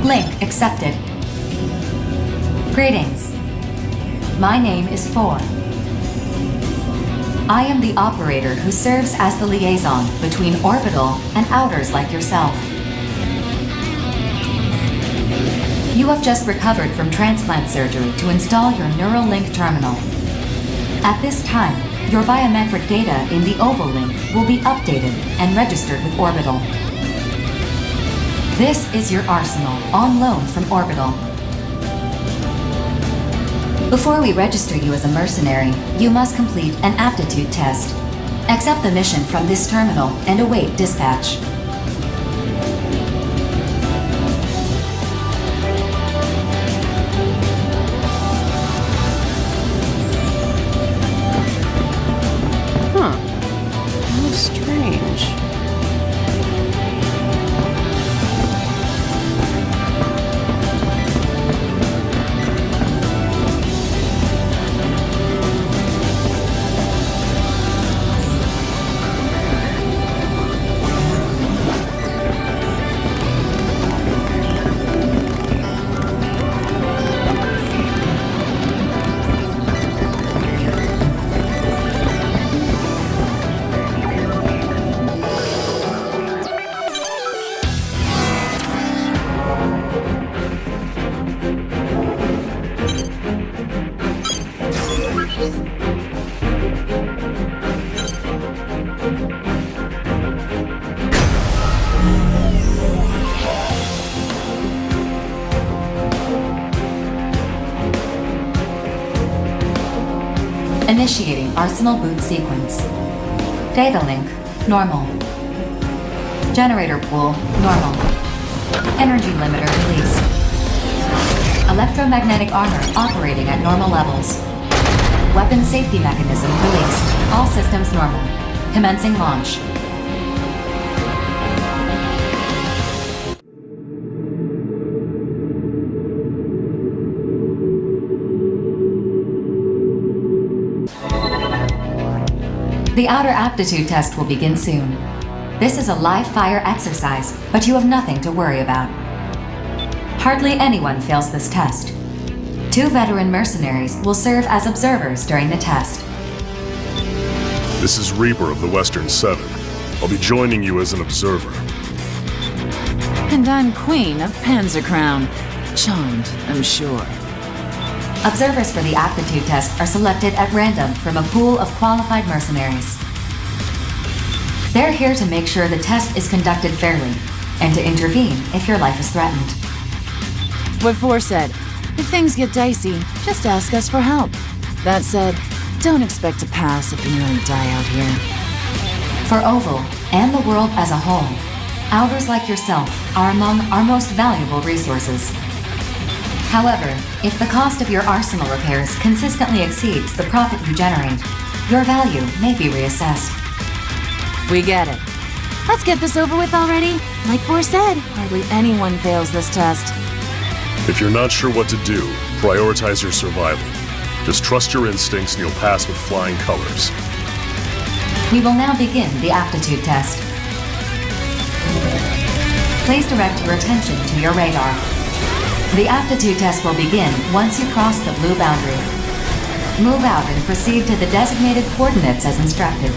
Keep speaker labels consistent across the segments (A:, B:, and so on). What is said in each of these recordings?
A: Link accepted. Greetings. My name is Four. I am the operator who serves as the liaison between Orbital and Outers like yourself. You have just recovered from transplant surgery to install your neural link terminal. At this time, your biometric data in the Oval link will be updated and registered with Orbital. This is your arsenal on loan from Orbital. Before we register you as a mercenary, you must complete an aptitude test. Accept the mission from this terminal and await dispatch.
B: How strange.
A: Initiating Arsenal boot sequence. Data link, normal. Generator pool, normal. Energy limiter released. Electromagnetic armor operating at normal levels. Weapon safety mechanism released. All systems normal. Commencing launch. The outer aptitude test will begin soon. This is a live fire exercise, but you have nothing to worry about. Hardly anyone fails this test. 2 veteran mercenaries will serve as observers during the test.
C: This is Reaper of the Western Seven. I'll be joining you as an observer.
D: And I'm Queen of Panzercrown. Charmed, I'm sure.
A: Observers for the aptitude test are selected at random from a pool of qualified mercenaries. They're here to make sure the test is conducted fairly, and to intervene if your life is threatened.
D: What Four said, if things get dicey, just ask us for help. That said, don't expect to pass if you nearly die out here.
A: For Oval, and the world as a whole, Outers like yourself are among our most valuable resources. However, if the cost of your arsenal repairs consistently exceeds the profit you generate, your value may be reassessed.
D: We get it. Let's get this over with already. Like Four said, hardly anyone fails this test.
C: If you're not sure what to do, prioritize your survival. Just trust your instincts and you'll pass with flying colors.
A: We will now begin the aptitude test. Please direct your attention to your radar. The aptitude test will begin once you cross the blue boundary. Move out and proceed to the designated coordinates as instructed.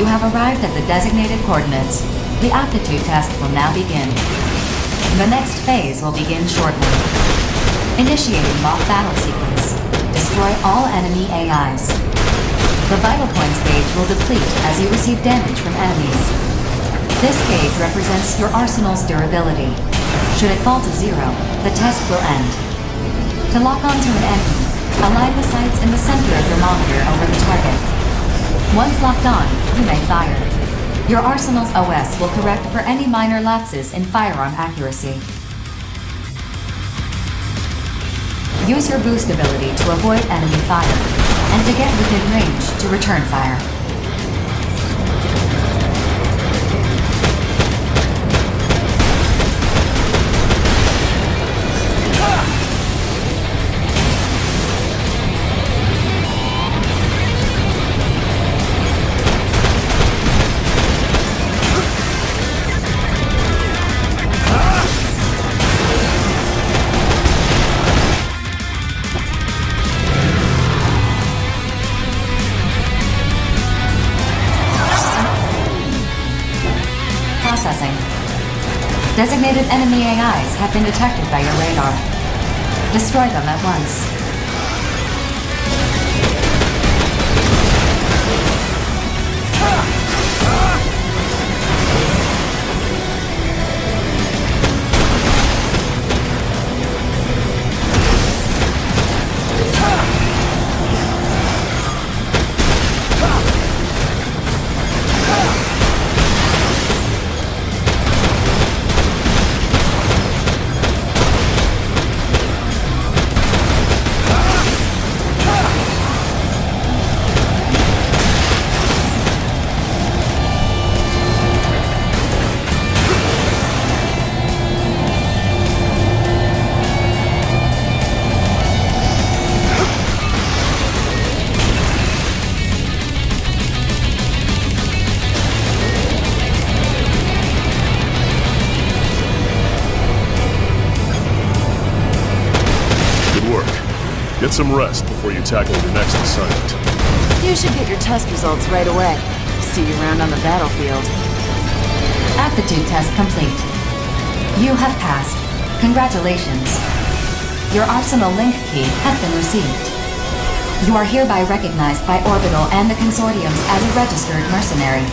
A: have arrived at the designated coordinates. The aptitude test will now begin. The next phase will begin shortly. Initiating mock battle sequence. Destroy all enemy AIs. The vital points gauge will deplete as you receive damage from enemies. This gauge represents your arsenal's durability. Should it fall to 0, the test will end. To lock onto an enemy, align the sights in the center of your monitor over the target. Once locked on, you may fire. Your arsenal's OS will correct for any minor lapses in firearm accuracy. Use your boost ability to avoid enemy fire, and to get within range to return fire. Processing. Designated enemy AIs have been detected by your radar. Destroy them at once.
C: Get some rest before you tackle your next assignment.
D: You should get your test results right away. See you around on the battlefield.
A: Aptitude test complete. You have passed. Congratulations. Your Arsenal link key has been received. You are hereby recognized by Orbital and the consortiums as a registered mercenary.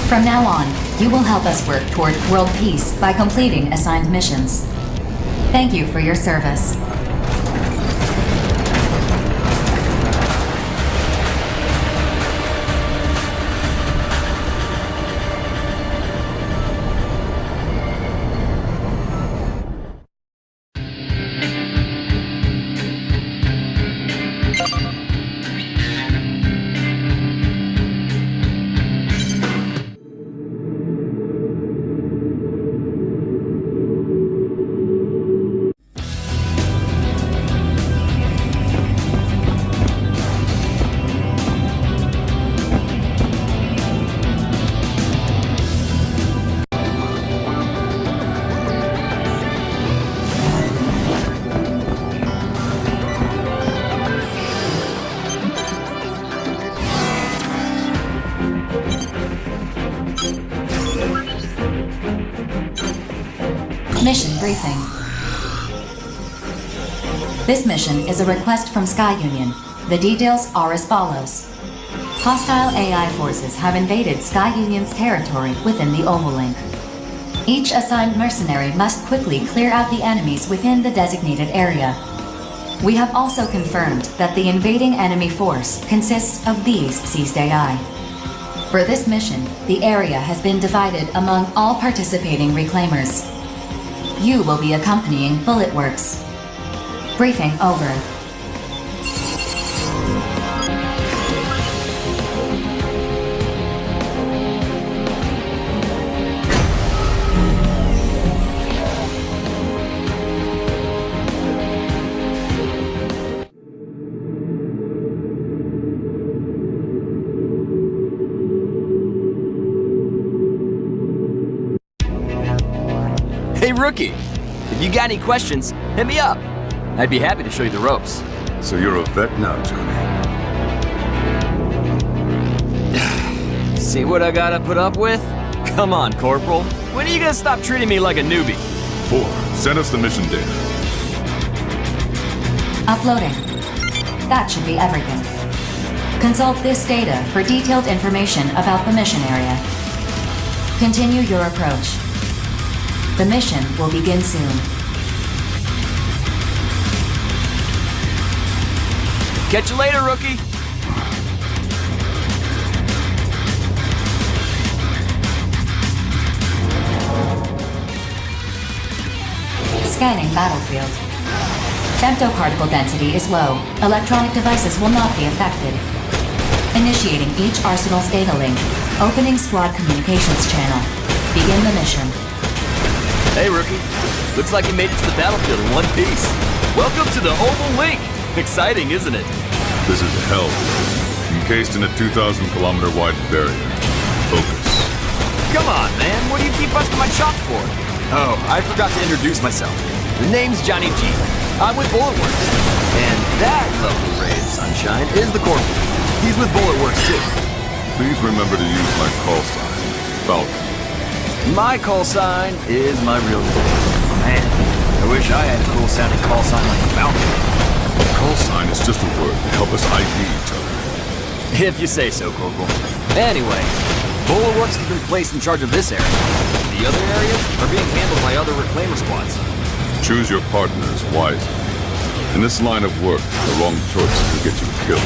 A: From now on, you will help us work toward world peace by completing assigned missions. Thank you for your service. Mission briefing. This mission is a request from Sky Union. The details are as follows. Hostile AI forces have invaded Sky Union's territory within the Ovalink. Each assigned mercenary must quickly clear out the enemies within the designated area. We have also confirmed that the invading enemy force consists of these seized AI. For this mission, the area has been divided among all participating reclaimers. You will be accompanying Bullet Works. Briefing over.
E: Hey, rookie! If you got any questions, hit me up. I'd be happy to show you the ropes.
F: So you're a vet now, Johnny?
E: See what I gotta put up with? Come on, Corporal. When are you gonna stop treating me like a newbie?
F: 4. Send us the mission data.
A: Uploading. That should be everything. Consult this data for detailed information about the mission area. Continue your approach. The mission will begin soon.
E: Catch you later, rookie.
A: Scanning battlefield. Femtoparticle density is low. Electronic devices will not be affected. Initiating each arsenal's data link. Opening squad communications channel. Begin the mission.
E: Hey, rookie. Looks like you made it to the battlefield in one piece. Welcome to the Oval Link. Exciting, isn't it?
F: This is hell. Encased in a 2,000-kilometer wide barrier. Focus.
E: Come on, man. What do you keep busting my chops for? Oh, I forgot to introduce myself. The name's Johnny G. I'm with Bulletworks. And that lovely ray of sunshine is the Corporal. He's with Bulletworks, too.
F: Please remember to use my call sign, Falcon.
E: My call sign is my real name. Man, I wish I had a cool-sounding call sign like Falcon.
F: Call sign is just a word to help us ID each other.
E: If you say so, Corporal. Anyway, Bulletworks has been placed in charge of this area. The other areas are being handled by other reclaimer squads.
F: Choose your partners wisely. In this line of work, the wrong choice will get you killed.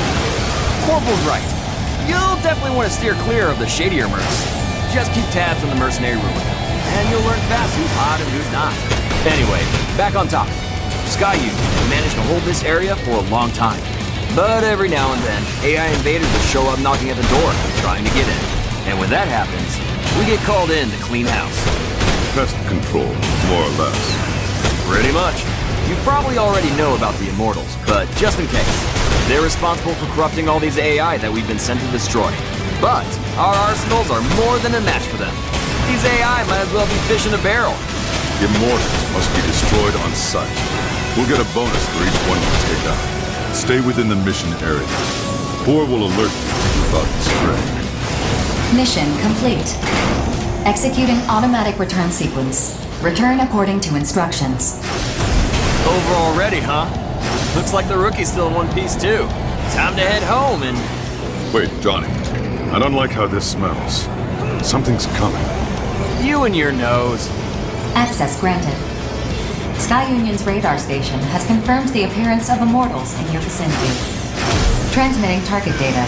E: Corporal's right. You'll definitely want to steer clear of the shadier mercs. Just keep tabs on the mercenary ruler, and you'll learn fast who's hot and who's not. Anyway, back on top. Sky Union have managed to hold this area for a long time. But every now and then, AI invaders will show up knocking at the door, trying to get in. And when that happens, we get called in to clean house.
F: Pest control, more or less.
E: Pretty much. You probably already know about the Immortals, but just in case. They're responsible for corrupting all these AI that we've been sent to destroy. But our arsenals are more than a match for them. These AI might as well be fish in a barrel.
F: Immortals must be destroyed on sight. We'll get a bonus for each one we take out. Stay within the mission area. 4 will alert you about the spread.
A: Mission complete. Executing automatic return sequence. Return according to instructions.
E: Over already, huh? Looks like the rookie's still in one piece, too. Time to head home and...
F: Wait, Johnny. I don't like how this smells. Something's coming.
E: You and your nose.
A: Access granted. Sky Union's radar station has confirmed the appearance of Immortals in your vicinity. Transmitting target data.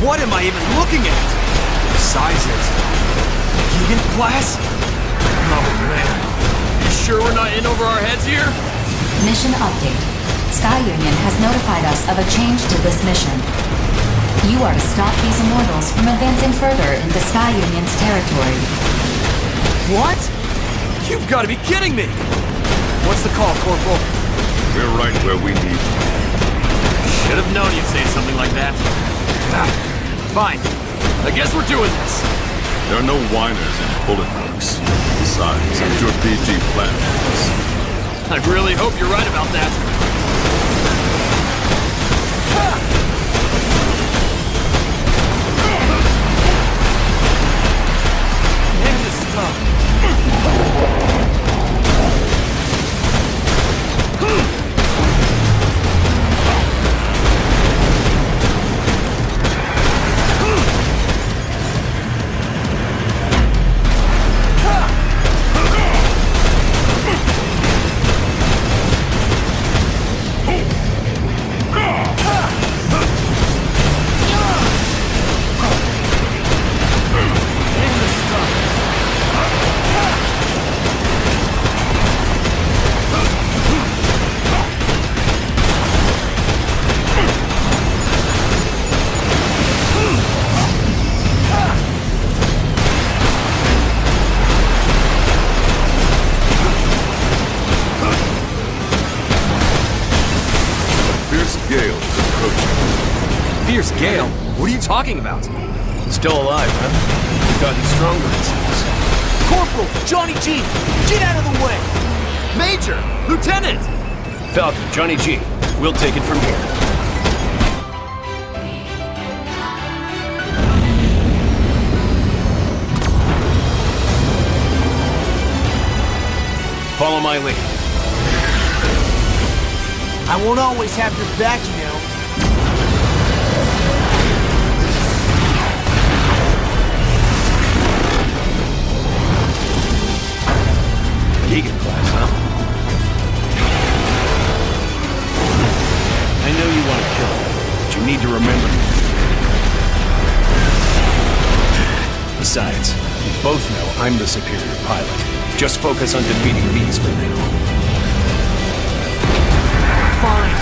E: What am I even looking at? Sizes. Unit class? Oh man. You sure we're not in over our heads here?
A: Mission update. Sky Union has notified us of a change to this mission. You are to stop these Immortals from advancing further into Sky Union's territory.
E: What? You've got to be kidding me! What's the call, Corporal?
F: We're right where we need you.
E: Should have known you'd say something like that. Fine. I guess we're doing this.
F: There are no whiners in Bulletworks. Besides, it's your PG platforms.
E: I really hope you're right about that. Man, this is tough.
F: Fierce gale is approaching.
E: Fierce gale? What are you talking about?
G: Still alive, huh? You've gotten stronger, it seems.
E: Corporal! Johnny G! Get out of the way! Major! Lieutenant!
G: Falcon, Johnny G. We'll take it from here. Follow my lead.
E: I won't always have your back, you know.
G: Vegan class, huh? I know you want to kill him, but you need to remember. Besides, we both know I'm the superior pilot. Just focus on defeating these for now.
E: Fine,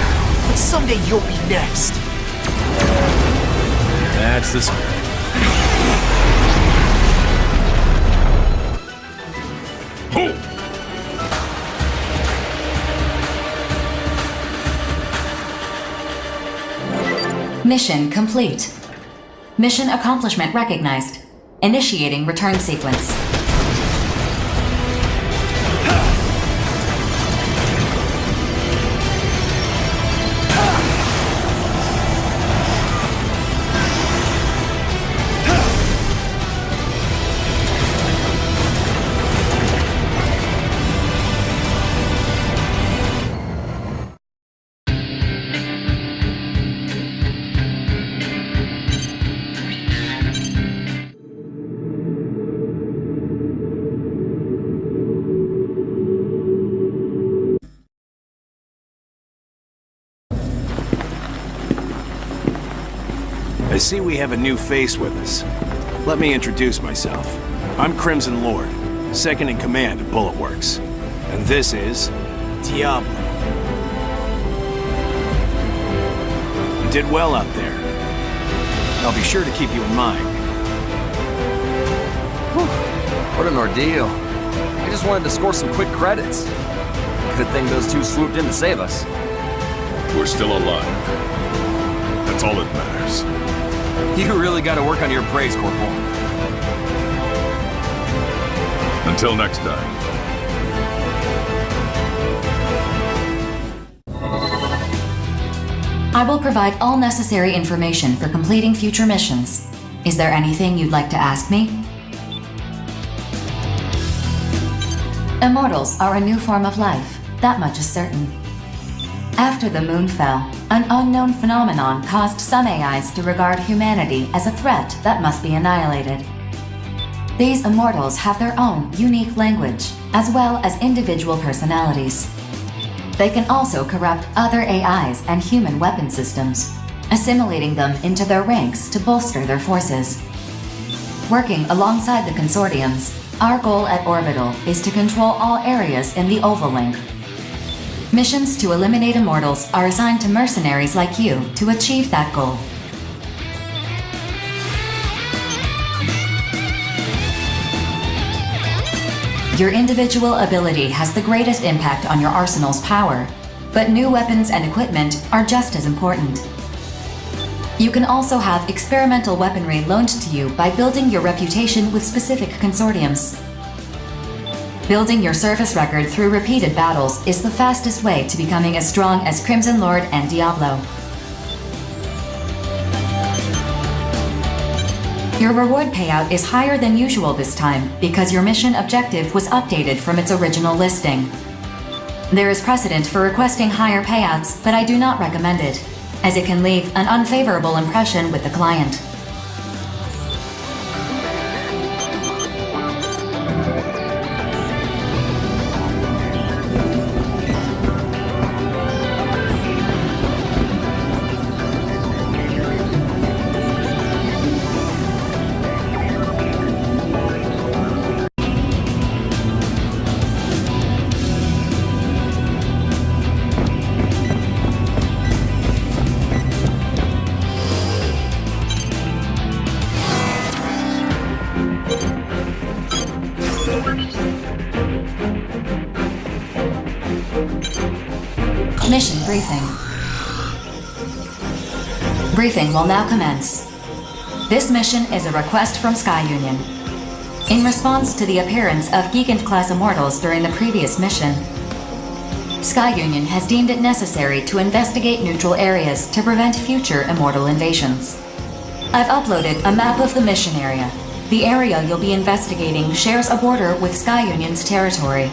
E: but someday you'll be next.
G: That's the spirit.
A: Mission complete. Mission accomplishment recognized. Initiating return sequence.
G: I see we have a new face with us. Let me introduce myself. I'm Crimson Lord, second in command of Bullet Works. And this is...
E: Diablo.
G: You did well out there. I'll be sure to keep you in mind.
E: What an ordeal. I just wanted to score some quick credits. Good thing those two swooped in to save us.
F: We're still alive. That's all that matters.
E: You really gotta work on your praise, Corporal.
F: Until next time.
A: I will provide all necessary information for completing future missions. Is there anything you'd like to ask me? Immortals are a new form of life, that much is certain. After the moon fell, an unknown phenomenon caused some AIs to regard humanity as a threat that must be annihilated. These immortals have their own unique language, as well as individual personalities. They can also corrupt other AIs and human weapon systems, assimilating them into their ranks to bolster their forces. Working alongside the consortiums, our goal at Orbital is to control all areas in the Oval Link. Missions to eliminate Immortals are assigned to mercenaries like you to achieve that goal. Your individual ability has the greatest impact on your arsenal's power, but new weapons and equipment are just as important. You can also have experimental weaponry loaned to you by building your reputation with specific consortiums. Building your service record through repeated battles is the fastest way to becoming as strong as Crimson Lord and Diablo. Your reward payout is higher than usual this time because your mission objective was updated from its original listing. There is precedent for requesting higher payouts, but I do not recommend it, as it can leave an unfavorable impression with the client. Mission briefing. Briefing will now commence. This mission is a request from Sky Union. In response to the appearance of Gigant-class Immortals during the previous mission, Sky Union has deemed it necessary to investigate neutral areas to prevent future Immortal invasions. I've uploaded a map of the mission area. The area you'll be investigating shares a border with Sky Union's territory.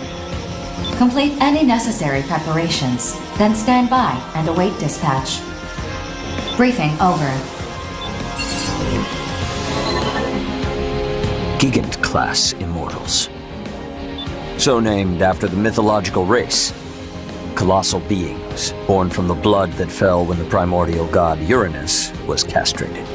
A: Complete any necessary preparations, then stand by and await dispatch. Briefing over.
H: Gigant-class Immortals. So named after the mythological race. Colossal beings, born from the blood that fell when the primordial god Uranus was castrated.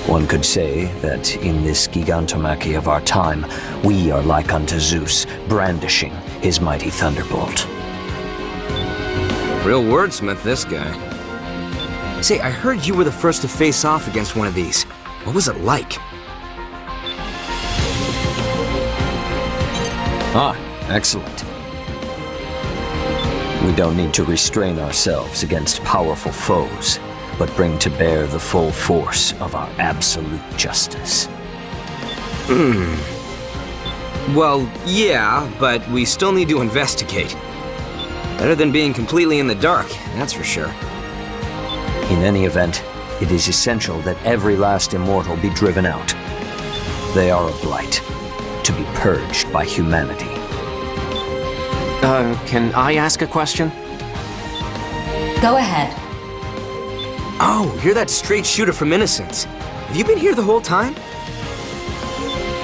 H: One could say that in this gigantomachy of our time, we are like unto Zeus, brandishing his mighty thunderbolt.
I: Real wordsmith, this guy. Say, I heard you were the first to face off against one of these. What was it like?
H: Ah, excellent. We don't need to restrain ourselves against powerful foes, but bring to bear the full force of our absolute justice.
I: Well, yeah, but we still need to investigate. Better than being completely in the dark, that's for sure.
H: In any event, it is essential that every last immortal be driven out. They are a blight, to be purged by humanity.
E: Can I ask a question?
A: Go ahead.
I: Oh, you're that straight shooter from Innocence. Have you been here the whole time?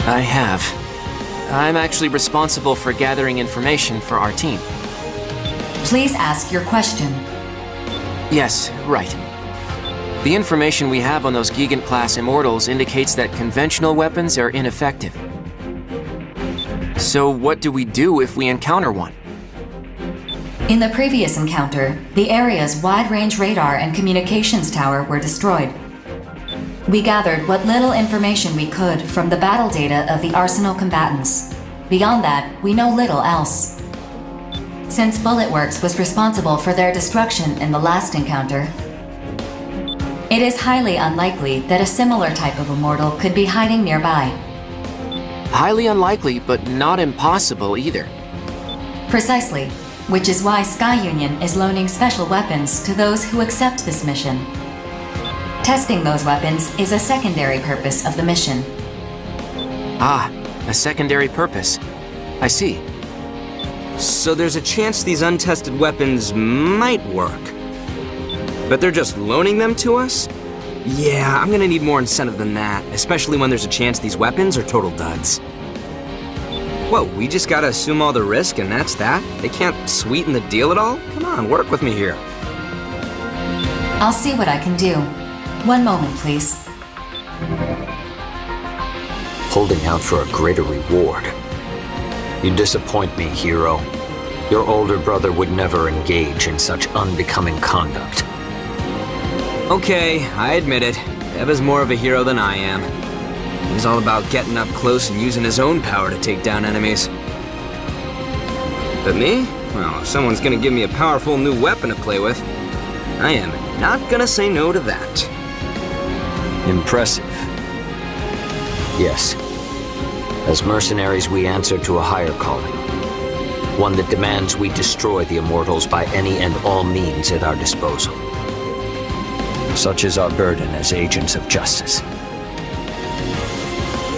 E: I have. I'm actually responsible for gathering information for our team.
A: Please ask your question.
E: Yes, right. The information we have on those Gigant-class Immortals indicates that conventional weapons are ineffective. So what do we do if we encounter one?
A: In the previous encounter, the area's wide-range radar and communications tower were destroyed. We gathered what little information we could from the battle data of the Arsenal combatants. Beyond that, we know little else. Since Bulletworks was responsible for their destruction in the last encounter, it is highly unlikely that a similar type of immortal could be hiding nearby.
E: Highly unlikely, but not impossible either.
A: Precisely, which is why Sky Union is loaning special weapons to those who accept this mission. Testing those weapons is a secondary purpose of the mission.
E: Ah, a secondary purpose. I see.
I: So there's a chance these untested weapons might work. But they're just loaning them to us? Yeah, I'm gonna need more incentive than that, especially when there's a chance these weapons are total duds. Whoa, we just gotta assume all the risk and that's that? They can't sweeten the deal at all? Come on, work with me here.
A: I'll see what I can do. One moment, please.
H: Holding out for a greater reward. You disappoint me, hero. Your older brother would never engage in such unbecoming conduct.
I: Okay, I admit it. Dev is more of a hero than I am. He's all about getting up close and using his own power to take down enemies. But me? Well, if someone's gonna give me a powerful new weapon to play with, I am not gonna say no to that.
H: Impressive. Yes. As mercenaries, we answer to a higher calling. One that demands we destroy the Immortals by any and all means at our disposal. Such is our burden as agents of justice.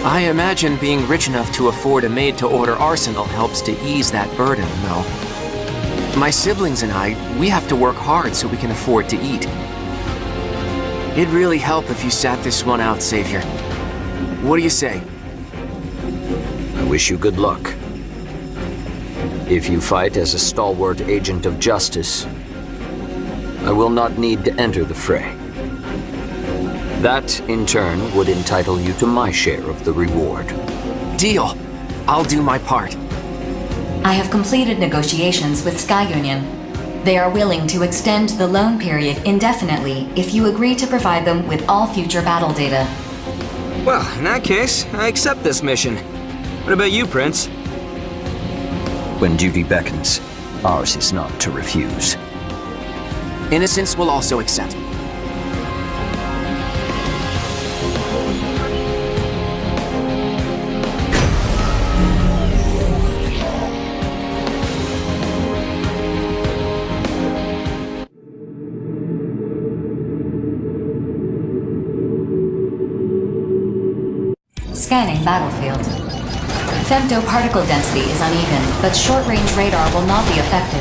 E: I imagine being rich enough to afford a made-to-order arsenal helps to ease that burden, though. My siblings and I, we have to work hard so we can afford to eat. It'd really help if you sat this one out, Savior. What do you say?
H: I wish you good luck. If you fight as a stalwart agent of justice, I will not need to enter the fray. That, in turn, would entitle you to my share of the reward.
E: Deal. I'll do my part.
A: I have completed negotiations with Sky Union. They are willing to extend the loan period indefinitely if you agree to provide them with all future battle data.
I: Well, in that case, I accept this mission. What about you, Prince?
H: When duty beckons, ours is not to refuse.
E: Innocence will also accept.
A: Scanning battlefield. Femtoparticle density is uneven, but short-range radar will not be affected.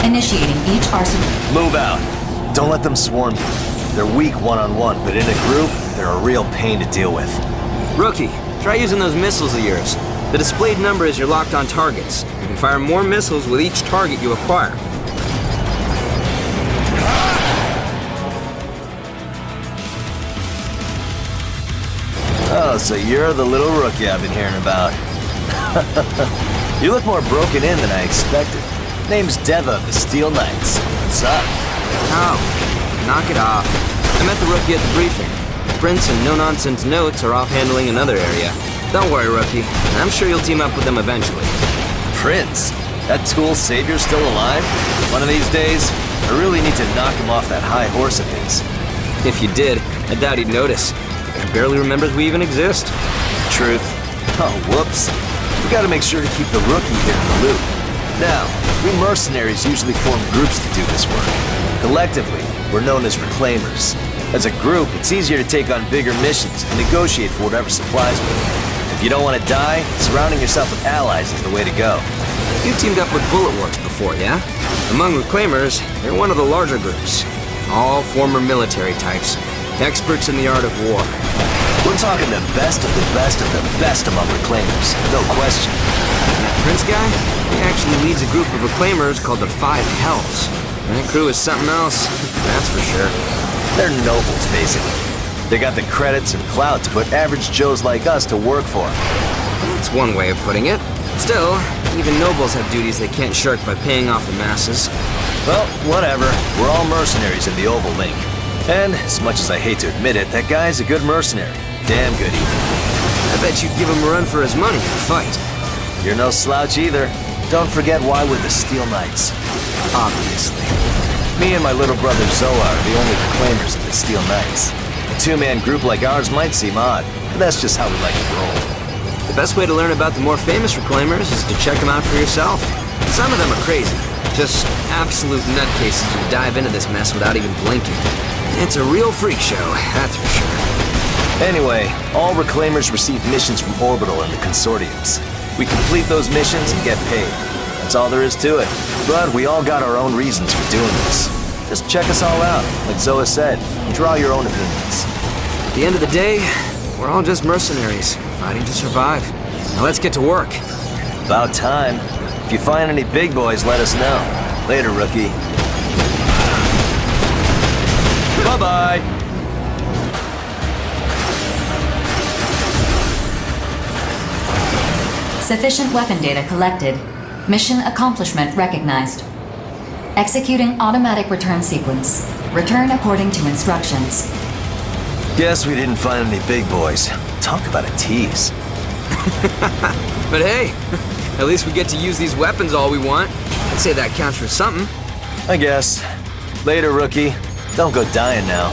A: Initiating each arsenal.
J: Move out. Don't let them swarm you. They're weak one-on-one, but in a group, they're a real pain to deal with.
I: Rookie, try using those missiles of yours. The displayed number is your locked-on targets. You can fire more missiles with each target you acquire.
J: Oh, so you're the little rookie I've been hearing about. You look more broken in than I expected. Name's Deva of the Steel Knights. What's up?
I: Oh, knock it off. I met the rookie at the briefing. Prince and no-nonsense notes are off handling another area. Don't worry, rookie. I'm sure you'll team up with them eventually.
J: Prince? That tool savior's still alive? One of these days, I really need to knock him off that high horse of his.
I: If you did, I doubt he'd notice. He barely remembers we even exist.
J: Truth. Oh, whoops. We gotta make sure to keep the rookie here in the loop. Now, we mercenaries usually form groups to do this work. Collectively, we're known as reclaimers. As a group, it's easier to take on bigger missions and negotiate for whatever supplies we need. If you don't want to die, surrounding yourself with allies is the way to go.
I: You teamed up with Bullet Works before, yeah? Among reclaimers, they're one of the larger groups. All former military types. Experts in the art of war.
J: We're talking the best of the best of the best among reclaimers. No question.
I: That Prince guy? He actually leads a group of reclaimers called the Five Hells. That crew is something else, that's for sure.
J: They're nobles, basically. They got the credits and clout to put average Joes like us to work for them.
I: That's one way of putting it. Still, even nobles have duties they can't shirk by paying off the masses.
J: Well, whatever. We're all mercenaries in the Oval Link. And, as much as I hate to admit it, that guy's a good mercenary. Damn good, even.
I: I bet you'd give him a run for his money in a fight.
J: You're no slouch either. Don't forget why we're the Steel Knights.
I: Obviously.
J: Me and my little brother Zoa are the only reclaimers of the Steel Knights. A two-man group like ours might seem odd, but that's just how we like to roll.
I: The best way to learn about the more famous reclaimers is to check them out for yourself. Some of them are crazy. Just absolute nutcases who dive into this mess without even blinking. It's a real freak show, that's for sure.
J: Anyway, all reclaimers receive missions from Orbital and the consortiums. We complete those missions and get paid. That's all there is to it. But we all got our own reasons for doing this. Just check us all out, like Zoa said, and draw your own opinions.
I: At the end of the day, we're all just mercenaries, fighting to survive. Now let's get to work.
J: About time. If you find any big boys, let us know. Later, rookie. Bye-bye!
A: Sufficient weapon data collected. Mission accomplishment recognized. Executing automatic return sequence. Return according to instructions.
J: Guess we didn't find any big boys. Talk about a tease.
I: But hey, at least we get to use these weapons all we want. I'd say that counts for something.
J: I guess. Later, rookie. Don't go dying now.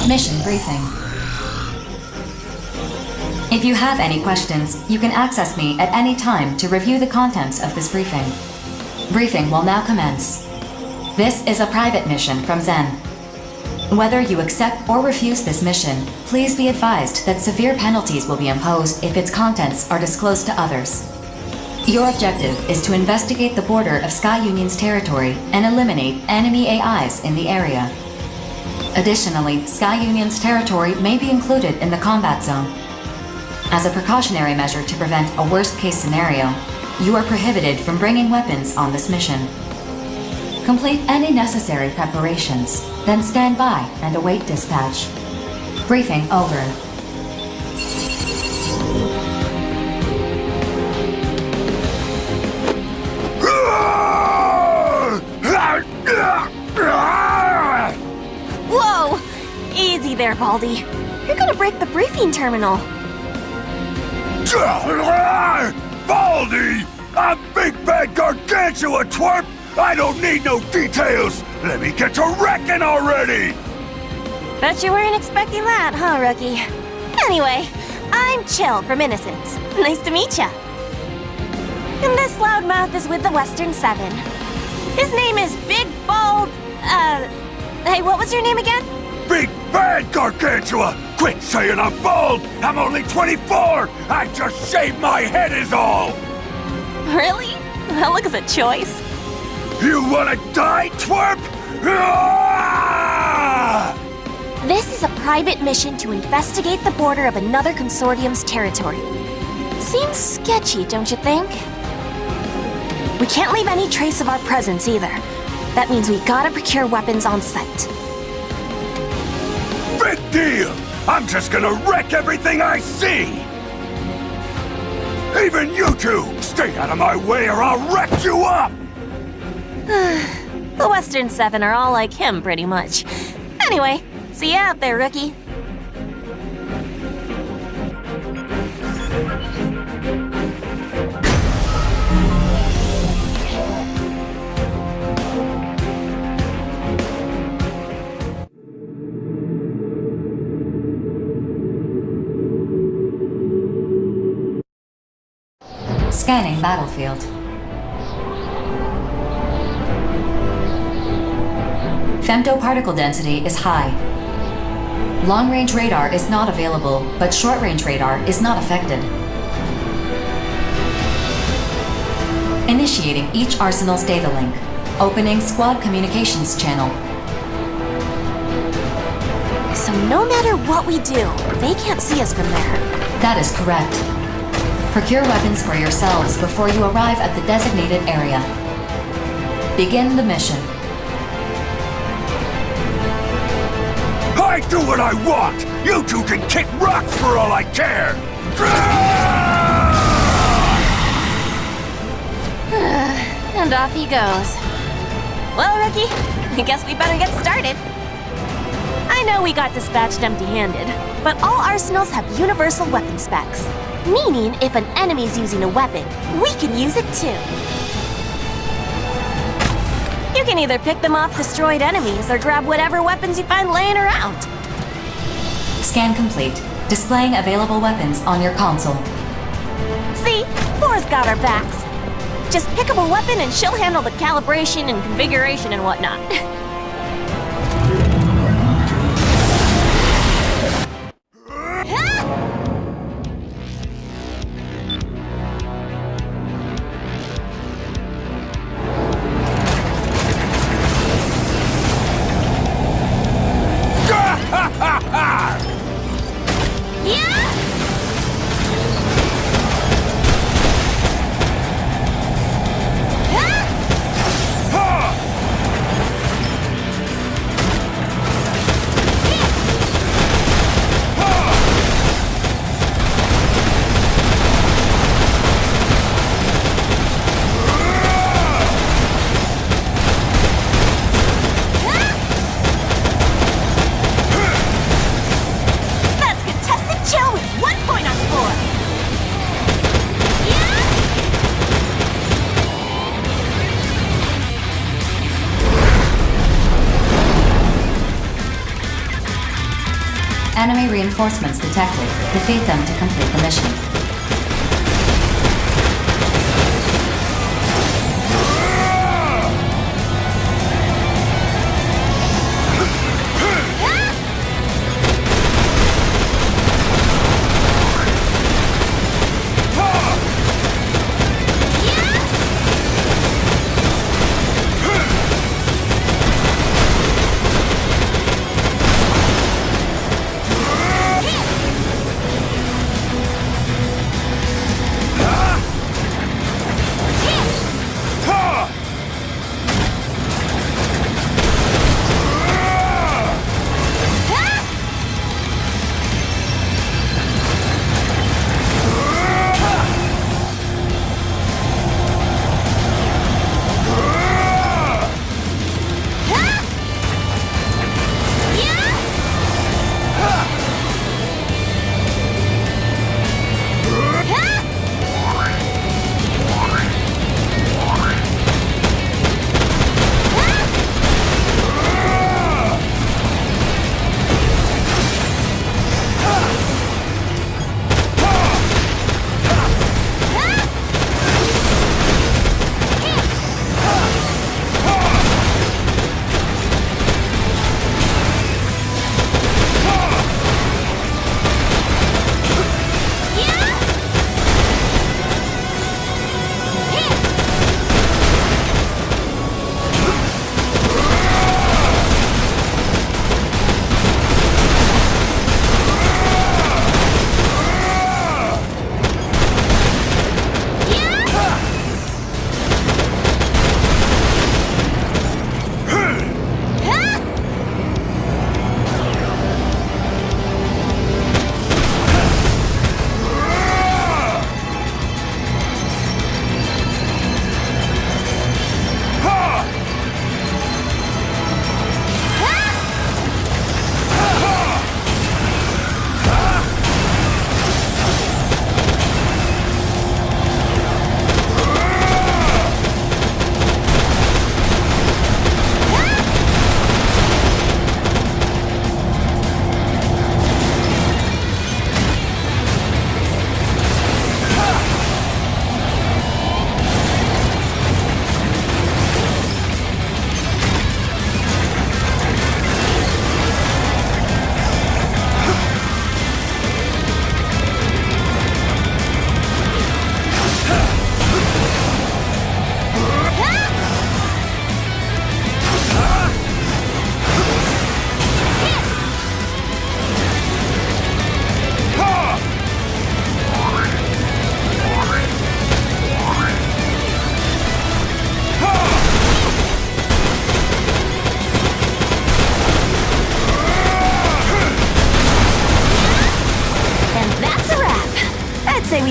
A: Mission briefing. If you have any questions, you can access me at any time to review the contents of this briefing. Briefing will now commence. This is a private mission from Zen. Whether you accept or refuse this mission, please be advised that severe penalties will be imposed if its contents are disclosed to others. Your objective is to investigate the border of Sky Union's territory and eliminate enemy AIs in the area. Additionally, Sky Union's territory may be included in the combat zone. As a precautionary measure to prevent a worst-case scenario, you are prohibited from bringing weapons on this mission. Complete any necessary preparations, then stand by and await dispatch. Briefing over.
K: Whoa! Easy there, Baldy. You're gonna break the briefing terminal.
F: Baldy! I'm Big Bad Gargantua, twerp! I don't need no details! Let me get to wrecking already!
K: Bet you weren't expecting that, huh, rookie? Anyway, I'm Chill from Innocence. Nice to meet ya. And this loudmouth is with the Western Seven. His name is Big Bald... Hey, what was your name again?
F: Big Bad Gargantua! Quit saying I'm bald! I'm only 24! I just shaved my head is all!
K: Really? That looks a choice.
F: You wanna die, twerp? Ah!
K: This is a private mission to investigate the border of another consortium's territory. Seems sketchy, don't you think? We can't leave any trace of our presence either. That means we gotta procure weapons on site.
F: Big deal! I'm just gonna wreck everything I see! Even you two! Stay out of my way or I'll wreck you up!
K: The Western Seven are all like him, pretty much. Anyway, see you out there, rookie.
A: Scanning battlefield. Femtoparticle density is high. Long-range radar is not available, but short-range radar is not affected. Initiating each arsenal's data link. Opening squad communications channel.
K: So no matter what we do, they can't see us from there.
A: That is correct. Procure weapons for yourselves before you arrive at the designated area. Begin the mission.
F: I do what I want! You two can kick rocks for all I care!
K: And off he goes. Well, rookie, I guess we better get started. I know we got dispatched empty-handed, but all arsenals have universal weapon specs. Meaning, if an enemy's using a weapon, we can use it too. You can either pick them off destroyed enemies or grab whatever weapons you find laying around.
A: Scan complete. Displaying available weapons on your console.
K: See? Thor's got our backs. Just pick up a weapon and she'll handle the calibration and configuration and whatnot.
A: Enemy reinforcements detected. Defeat them to complete the mission.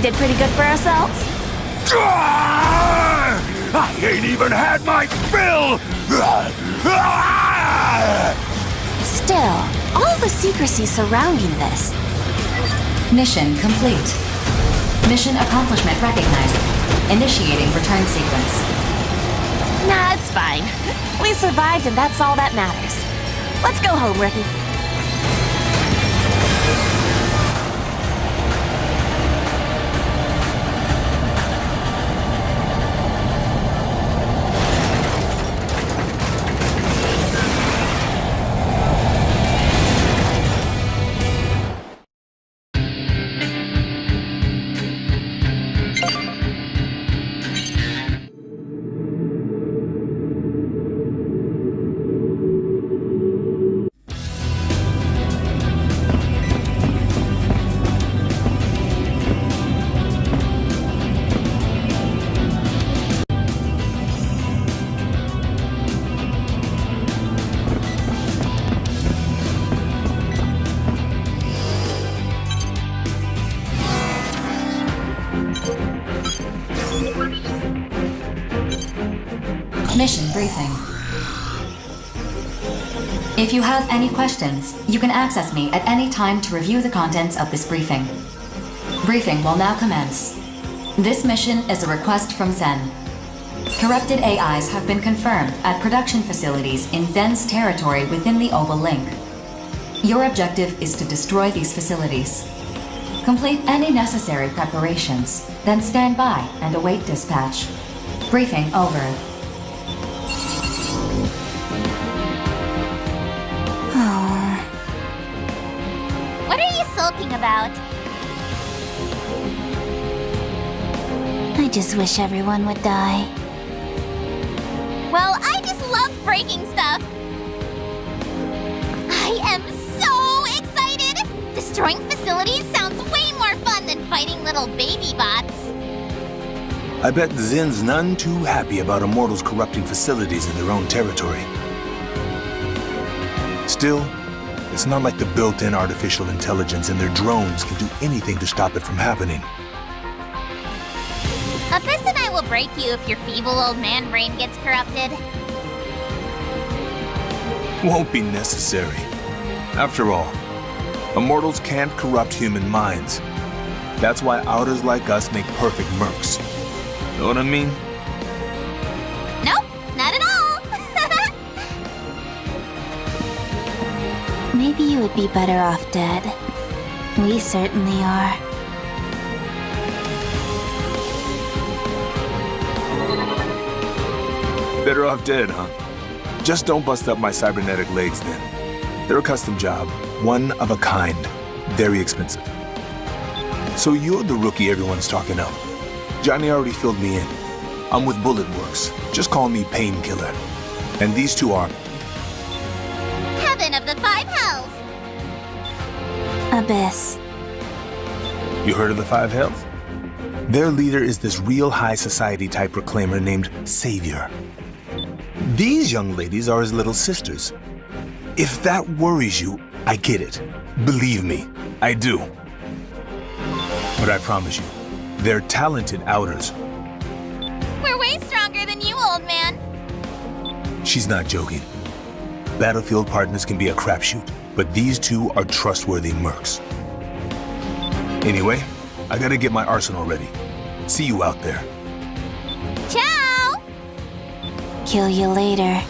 K: did pretty good for ourselves.
F: I ain't even had my fill!
K: Still, all the secrecy surrounding this.
A: Mission complete. Mission accomplishment recognized. Initiating return sequence.
K: Nah, it's fine. We survived and that's all that matters. Let's go home, Ricky.
A: Mission briefing. If you have any questions, you can access me at any time to review the contents of this briefing. Briefing will now commence. This mission is a request from Zen. Corrupted AIs have been confirmed at production facilities in Zen's territory within the Oval Link. Your objective is to destroy these facilities. Complete any necessary preparations, then stand by and await dispatch. Briefing over.
K: What are you sulking about? I just wish everyone would die. Well, I just love breaking stuff. I am so excited! Destroying facilities sounds way more fun than fighting little baby bots.
L: I bet Zen's none too happy about Immortals corrupting facilities in their own territory. Still, it's not like the built-in artificial intelligence and their drones can do anything to stop it from happening.
K: Abyss and I will break you if your feeble old man brain gets corrupted.
L: Won't be necessary. After all, Immortals can't corrupt human minds. That's why outers like us make perfect mercs. Know what I mean?
K: Nope, not at all. Maybe you would be better off dead. We certainly are.
L: Better off dead, huh? Just don't bust up my cybernetic legs then. They're a custom job, one of a kind, very expensive. So you're the rookie everyone's talking up. Johnny already filled me in. I'm with Bullet Works. Just call me Painkiller. And these two are...
K: Heaven of the Five Hells! Abyss.
L: You heard of the Five Hells? Their leader is this real high society type proclaimer named Savior. These young ladies are his little sisters. If that worries you, I get it. Believe me, I do. But I promise you, they're talented outers.
K: We're way stronger than you, old man.
L: She's not joking. Battlefield partners can be a crapshoot, but these two are trustworthy mercs. Anyway, I gotta get my arsenal ready. See you out there.
K: Ciao! Kill you later.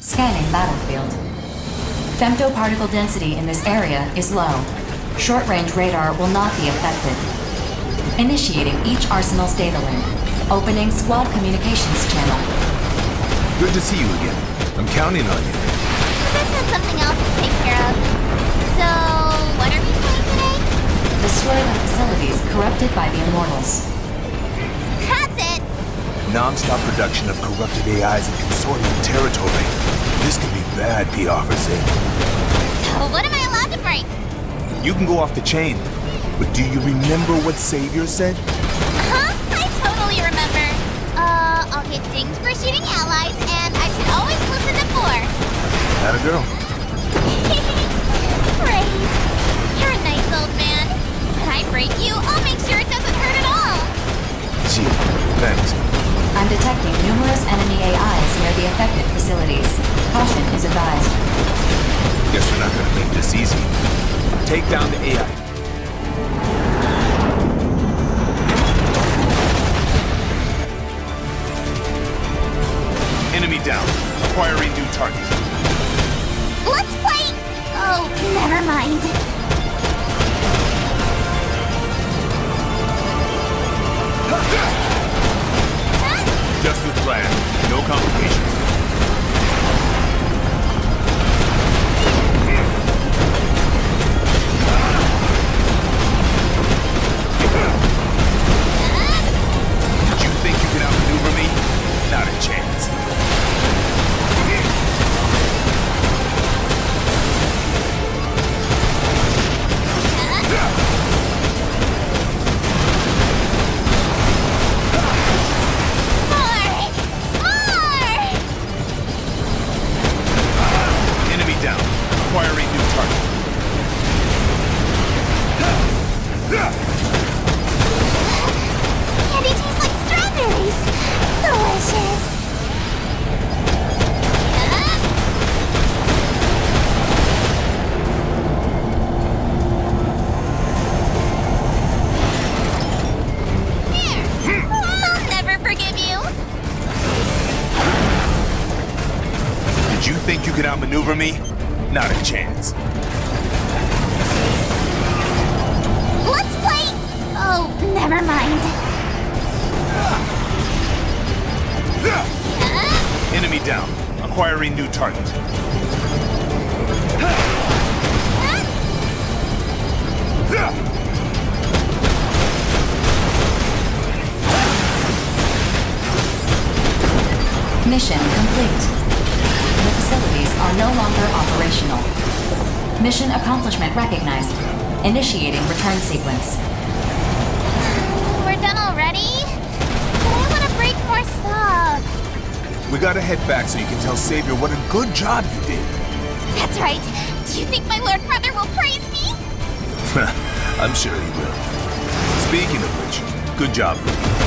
A: Scanning battlefield. Femtoparticle density in this area is low. Short-range radar will not be affected. Initiating each arsenal's data link. Opening squad communications channel.
L: Good to see you again. I'm counting on you.
K: This had something else to take care of. So, what are we doing today?
A: Destroy the facilities corrupted by the Immortals.
K: That's it!
L: Non-stop production of corrupted AIs in consortium territory. This could be bad PR for Zen.
K: So what am I allowed to break?
L: You can go off the chain. But do you remember what Savior said?
M: Huh? I totally remember. I'll get dinged for shooting allies, and I should always listen to 4.
L: Atta girl.
M: Brave. You're a nice old man. When I break you, I'll make sure it doesn't hurt at all.
L: Gee, thanks.
A: I'm detecting numerous enemy AIs near the affected facilities. Caution is advised.
L: Guess we're not gonna make this easy. Take down the AI. Enemy down. Acquiring new target.
M: Let's play... Oh, never mind.
L: Just as planned. No complications. Did you think you could outmaneuver me? Not a chance. Enemy down. Acquiring new target.
M: Candy tastes like strawberries. Delicious. I'll never forgive you.
L: Did you think you could outmaneuver me? Not a chance.
M: Let's play... Oh, never mind.
L: Enemy down. Acquiring new target.
A: Mission complete. The facilities are no longer operational. Mission accomplishment recognized. Initiating return sequence.
M: We're done already? But I want to break more stuff.
L: We gotta head back so you can tell Savior what a good job you did.
M: That's right. Do you think my Lord Brother will praise me?
L: I'm sure he will. Speaking of which, good job, Ruby.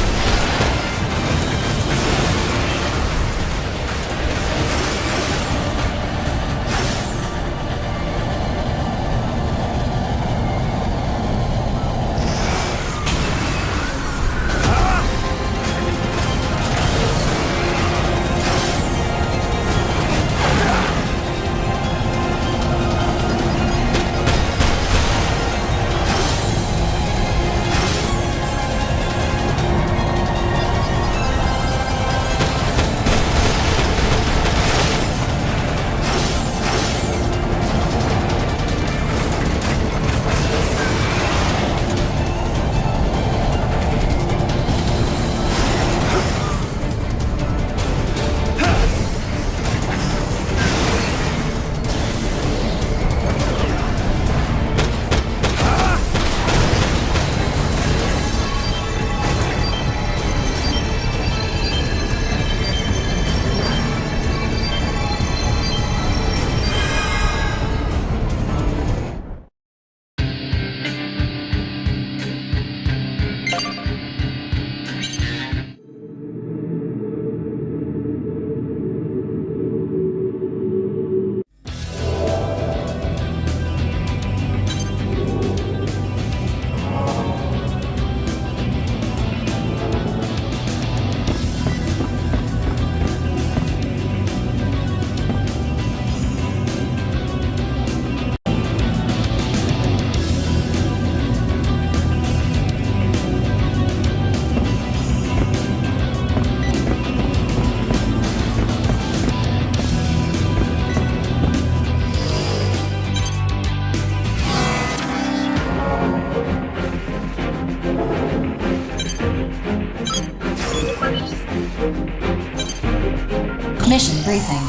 A: Mission briefing.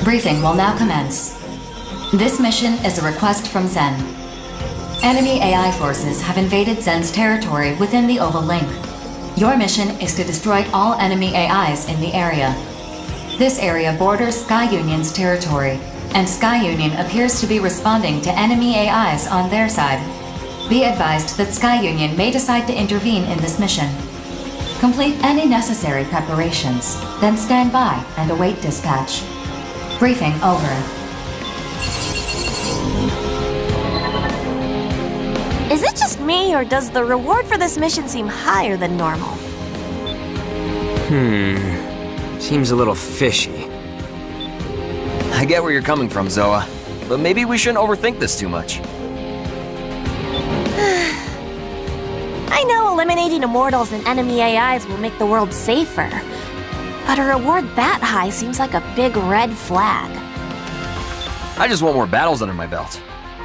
A: Briefing will now commence. This mission is a request from Zen. Enemy AI forces have invaded Zen's territory within the Oval Link. Your mission is to destroy all enemy AIs in the area. This area borders Sky Union's territory, and Sky Union appears to be responding to enemy AIs on their side. Be advised that Sky Union may decide to intervene in this mission. Complete any necessary preparations, then stand by and await dispatch. Briefing over.
K: Is it just me, or does the reward for this mission seem higher than normal?
I: Seems a little fishy.
E: I get where you're coming from, Zoa, but maybe we shouldn't overthink this too much.
K: I know eliminating Immortals and enemy AIs will make the world safer, but a reward that high seems like a big red flag.
E: I just want more battles under my belt.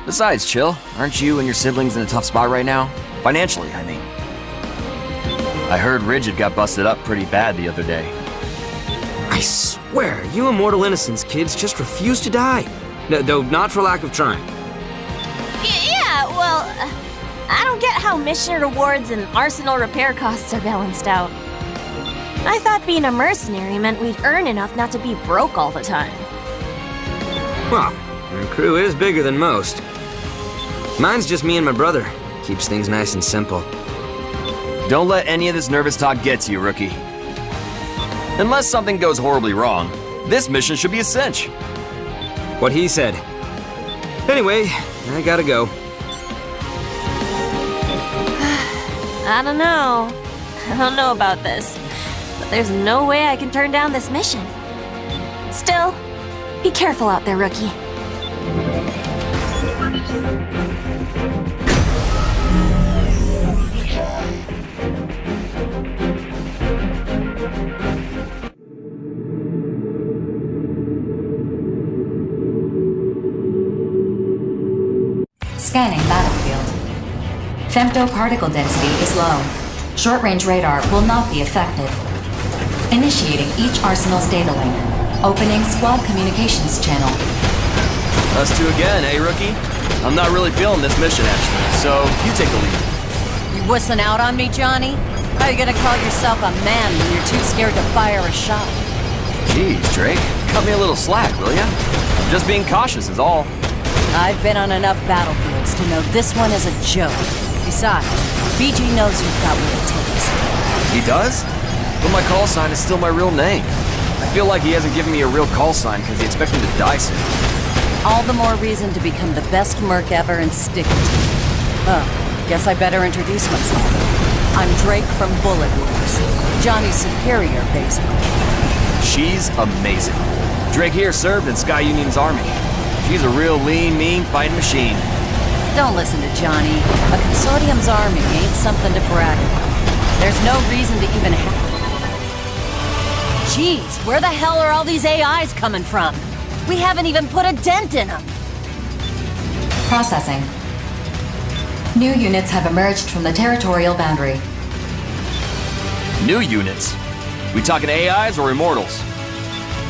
E: Besides, Chill, aren't you and your siblings in a tough spot right now? Financially, I mean. I heard Rigid got busted up pretty bad the other day.
I: I swear, you Immortal Innocence kids just refuse to die. No, though not for lack of trying.
K: Yeah, well, I don't get how mission rewards and arsenal repair costs are balanced out. I thought being a mercenary meant we'd earn enough not to be broke all the time.
I: Well, our crew is bigger than most. Mine's just me and my brother. Keeps things nice and simple.
E: Don't let any of this nervous talk get to you, rookie. Unless something goes horribly wrong, this mission should be a cinch.
I: What he said. Anyway, I gotta go.
K: I don't know. I don't know about this, but there's no way I can turn down this mission. Still, be careful out there, rookie.
A: Scanning battlefield. Femto particle density is low. Short-range radar will not be affected. Initiating each arsenal's data link. Opening squad communications channel.
E: Us two again, eh, rookie? I'm not really feeling this mission, actually, so you take the lead.
B: You wussing out on me, Johnny? How you gonna call yourself a man when you're too scared to fire a shot?
E: Jeez, Drake, cut me a little slack, will ya? I'm just being cautious is all.
B: I've been on enough battlefields to know this one is a joke. Besides, BG knows you've got what it takes.
E: He does? But my call sign is still my real name. I feel like he hasn't given me a real call sign because he expects me to die soon.
B: All the more reason to become the best merc ever and stick it to it. Oh, guess I better introduce myself. I'm Drake from Bullet Works. Johnny's superior, basically.
E: She's amazing. Drake here served in Sky Union's army. She's a real lean, mean fighting machine.
B: Don't listen to Johnny. A consortium's army ain't something to brag about. There's no reason to even have... Jeez, where the hell are all these AIs coming from? We haven't even put a dent in them.
A: Processing. New units have emerged from the territorial boundary.
E: New units? We talking AIs or Immortals?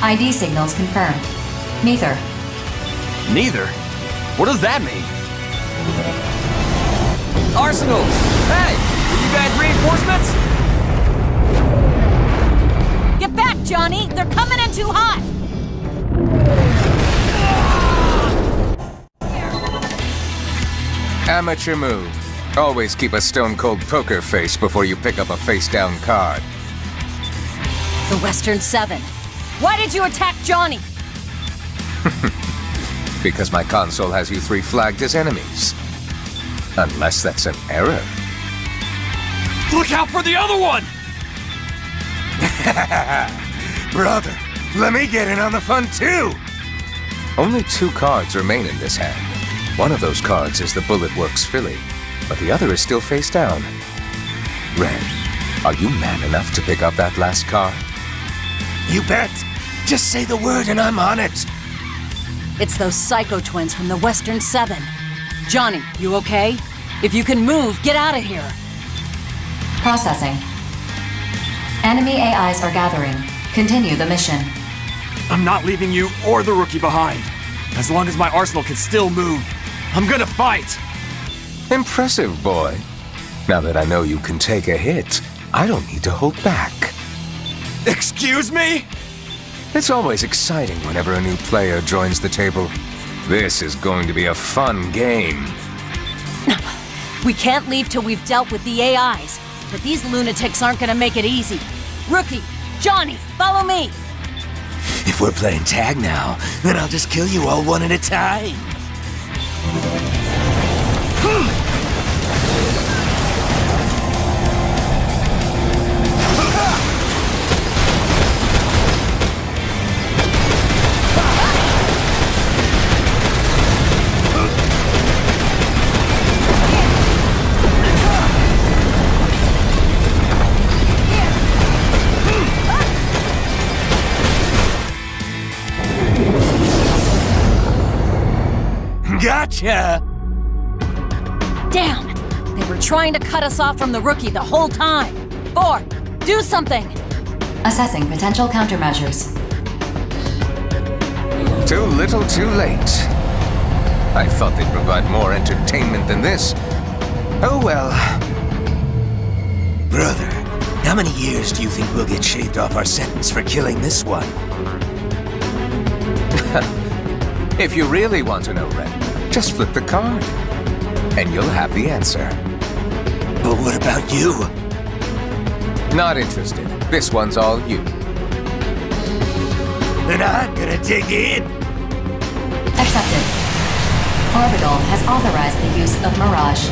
A: ID signals confirmed. Neither.
E: Neither? What does that mean? Arsenals! Hey! Are you guys reinforcements?
B: Get back, Johnny! They're coming in too hot!
L: Amateur move. Always keep a stone-cold poker face before you pick up a face-down card.
B: The Western 7. Why did you attack Johnny?
L: Because my console has you three flagged as enemies. Unless that's an error.
E: Look out for the other one!
L: Brother, let me get in on the fun too! Only 2 cards remain in this hand. One of those cards is the Bullet Works filly, but the other is still face down. Red, are you man enough to pick up that last card? You bet! Just say the word and I'm on it!
B: It's those psycho twins from the Western 7. Johnny, you okay? If you can move, get out of here.
A: Processing. Enemy AIs are gathering. Continue the mission.
E: I'm not leaving you or the rookie behind. As long as my arsenal can still move, I'm gonna fight!
N: Impressive, boy. Now that I know you can take a hit, I don't need to hold back.
E: Excuse me?
N: It's always exciting whenever a new player joins the table. This is going to be a fun game.
B: We can't leave till we've dealt with the AIs, but these lunatics aren't gonna make it easy. Rookie, Johnny, follow me!
J: If we're playing tag now, then I'll just kill you all one at a time. Gotcha!
B: Damn! They were trying to cut us off from the rookie the whole time. 4, do something!
A: Assessing potential countermeasures.
N: Too little, too late. I thought they'd provide more entertainment than this. Oh well.
J: Brother, how many years do you think we'll get shaved off our sentence for killing this one?
N: If you really want to know, Red, just flip the card, and you'll have the answer.
J: But what about you?
N: Not interested. This one's all you.
J: Then I'm gonna dig in.
A: Accepted. Orbital has authorized the use of Mirage.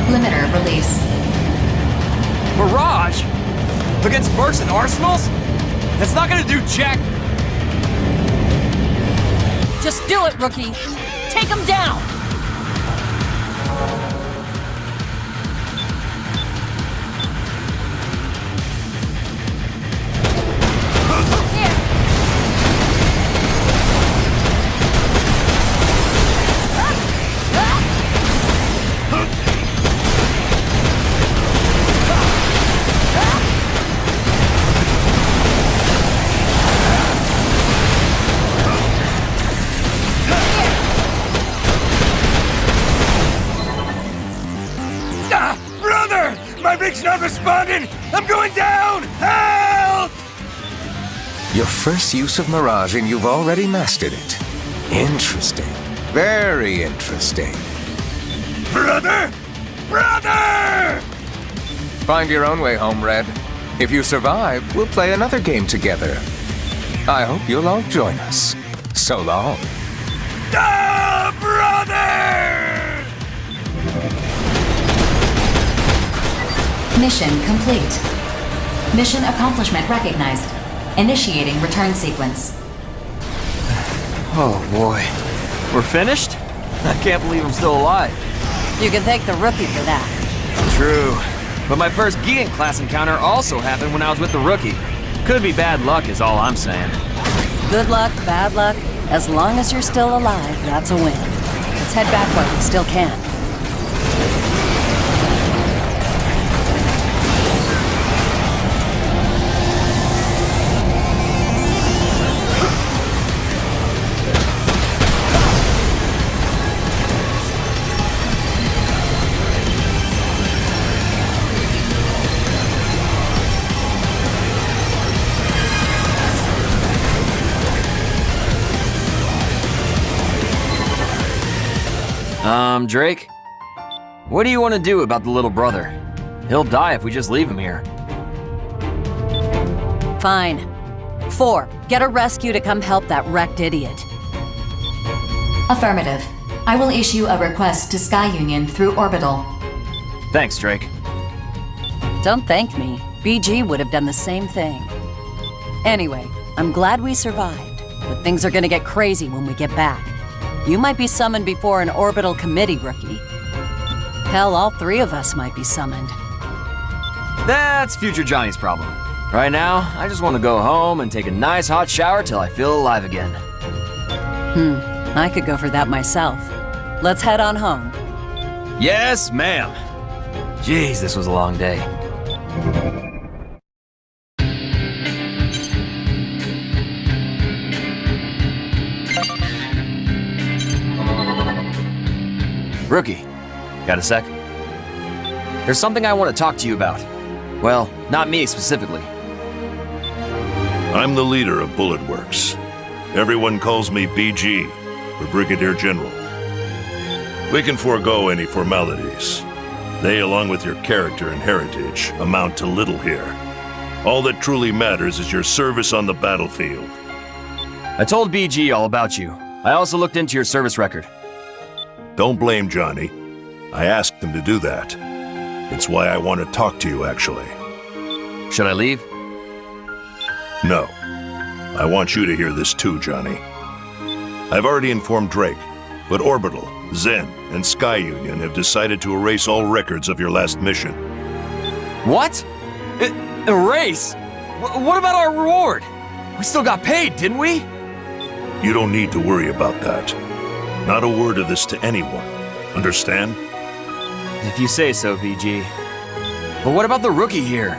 A: Limiter release.
E: Mirage? Against mercs and arsenals? That's not gonna do jack.
B: Just do it, rookie! Take him down!
J: Not responding! I'm going down! Help!
N: Your first use of Mirage and you've already mastered it. Interesting. Very interesting.
J: Brother! Brother!
N: Find your own way home, Red. If you survive, we'll play another game together. I hope you'll all join us. So long.
J: Ah, brother!
A: Mission complete. Mission accomplishment recognized. Initiating return sequence.
E: Oh boy. We're finished? I can't believe I'm still alive.
B: You can thank the rookie for that.
E: True. But my first Giant class encounter also happened when I was with the rookie. Could be bad luck is all I'm saying.
B: Good luck, bad luck, as long as you're still alive, that's a win. Let's head back while we still can.
E: Drake? What do you want to do about the little brother? He'll die if we just leave him here.
B: Fine. 4, get a rescue to come help that wrecked idiot.
A: Affirmative. I will issue a request to Sky Union through Orbital.
E: Thanks, Drake.
B: Don't thank me. BG would have done the same thing. Anyway, I'm glad we survived, but things are gonna get crazy when we get back. You might be summoned before an Orbital committee, rookie. Hell, all 3 of us might be summoned.
E: That's future Johnny's problem. Right now, I just want to go home and take a nice hot shower till I feel alive again.
B: I could go for that myself. Let's head on home.
E: Yes, ma'am. Jeez, this was a long day. Rookie, Got a sec? There's something I want to talk to you about. Well, not me specifically.
F: I'm the leader of Bullet Works. Everyone calls me BG, for Brigadier General. We can forego any formalities. They, along with your character and heritage, amount to little here. All that truly matters is your service on the battlefield.
E: I told BG all about you. I also looked into your service record.
F: Don't blame Johnny. I asked him to do that. It's why I want to talk to you, actually.
E: Should I leave?
F: No. I want you to hear this too, Johnny. I've already informed Drake, but Orbital, Zen, and Sky Union have decided to erase all records of your last mission.
E: What? Erase? What about our reward? We still got paid, didn't we?
F: You don't need to worry about that. Not a word of this to anyone. Understand?
E: If you say so, BG. But what about the rookie here?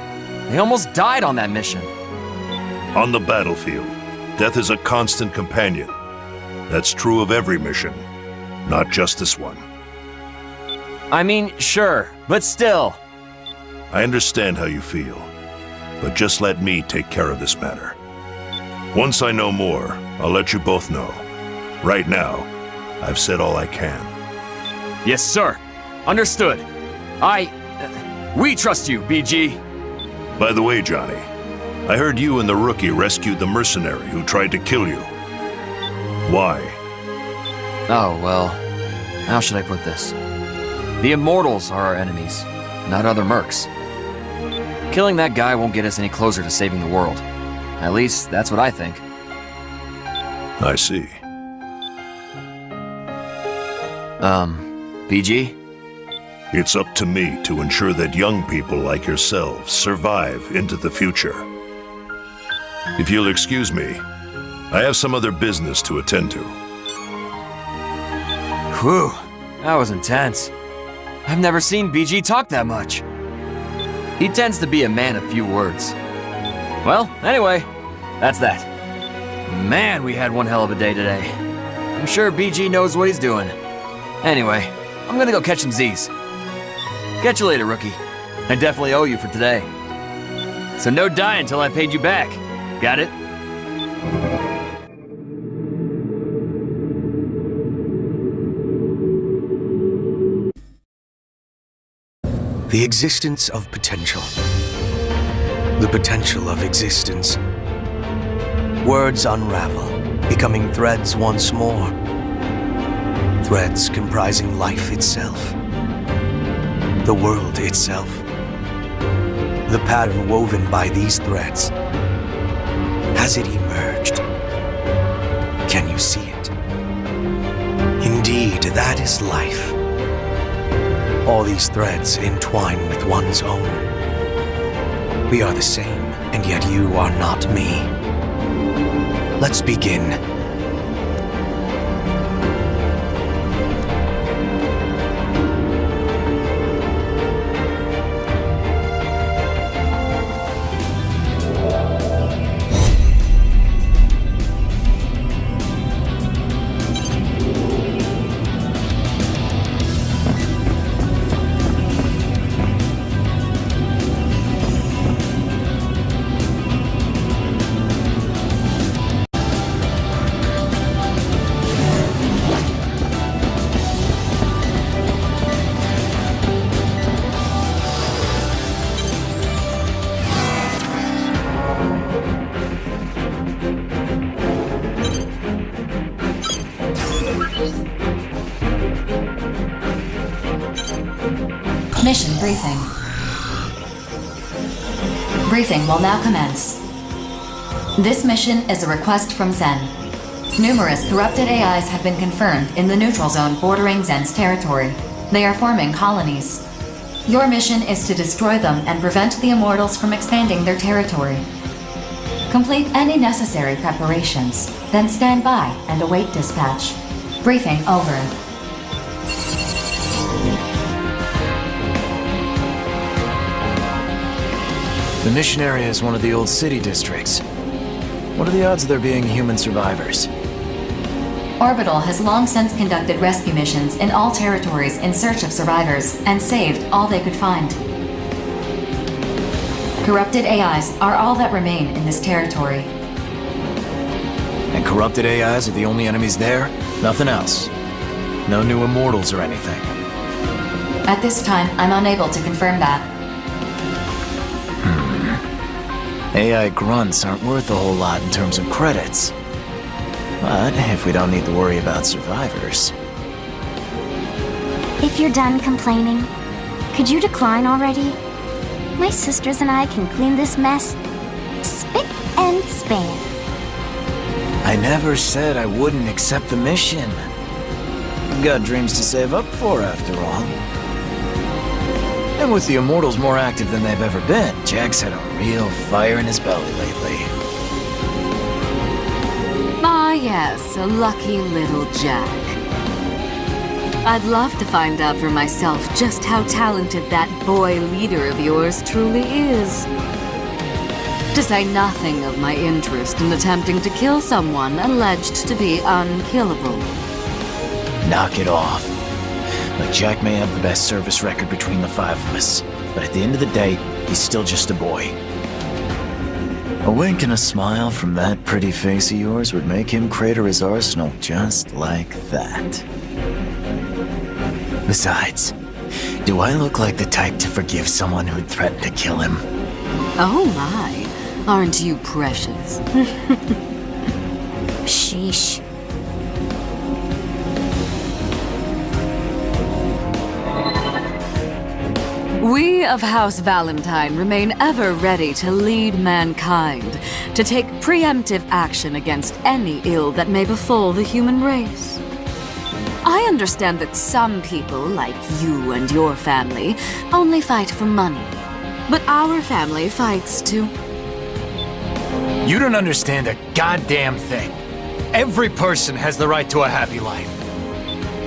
E: They almost died on that mission.
F: On the battlefield, death is a constant companion. That's true of every mission, not just this one.
E: I mean, sure, but still.
F: I understand how you feel, but just let me take care of this matter. Once I know more, I'll let you both know. Right now, I've said all I can.
E: Yes, sir. Understood. We trust you, BG.
F: By the way, Johnny, I heard you and the rookie rescued the mercenary who tried to kill you. Why?
E: Oh, well, how should I put this? The Immortals are our enemies, not other mercs. Killing that guy won't get us any closer to saving the world. At least, that's what I think.
F: I see.
E: BG?
F: It's up to me to ensure that young people like yourselves survive into the future. If you'll excuse me, I have some other business to attend to.
E: Whew, that was intense. I've never seen BG talk that much. He tends to be a man of few words. Well, anyway, that's that. Man, we had one hell of a day today. I'm sure BG knows what he's doing. Anyway, I'm gonna go catch some Z's. Catch you later, rookie. I definitely owe you for today. So no die until I paid you back. Got it?
O: The existence of potential. The potential of existence. Words unravel, becoming threads once more. Threads comprising life itself. The world itself. The pattern woven by these threads. Has it emerged? Can you see it? Indeed, that is life. All these threads entwine with one's own. We are the same, and yet you are not me. Let's begin.
A: Mission briefing. Briefing will now commence. This mission is a request from Zen. Numerous corrupted AIs have been confirmed in the neutral zone bordering Zen's territory. They are forming colonies. Your mission is to destroy them and prevent the Immortals from expanding their territory. Complete any necessary preparations, then stand by and await dispatch. Briefing over.
O: The mission area is one of the old city districts. What are the odds of there being human survivors?
A: Orbital has long since conducted rescue missions in all territories in search of survivors and saved all they could find. Corrupted AIs are all that remain in this territory.
O: And corrupted AIs are the only enemies there? Nothing else? No new Immortals or anything?
A: At this time, I'm unable to confirm that.
O: AI grunts aren't worth a whole lot in terms of credits. But if we don't need to worry about survivors...
K: If you're done complaining, could you decline already? My sisters and I can clean this mess spick and span.
O: I never said I wouldn't accept the mission. I've got dreams to save up for, after all. And with the Immortals more active than they've ever been, Jack's had a real fire in his belly lately.
D: Ah, yes, a lucky little Jack. I'd love to find out for myself just how talented that boy leader of yours truly is. To say nothing of my interest in attempting to kill someone alleged to be unkillable.
O: Knock it off. Like, Jack may have the best service record between the five of us, but at the end of the day, he's still just a boy. A wink and a smile from that pretty face of yours would make him crater his arsenal just like that. Besides, do I look like the type to forgive someone who'd threaten to kill him?
D: Oh my, aren't you precious?
K: Sheesh.
D: We of House Valentine remain ever ready to lead mankind, to take preemptive action against any ill that may befall the human race. I understand that some people, like you and your family, only fight for money. But our family fights too.
O: You don't understand a goddamn thing. Every person has the right to a happy life.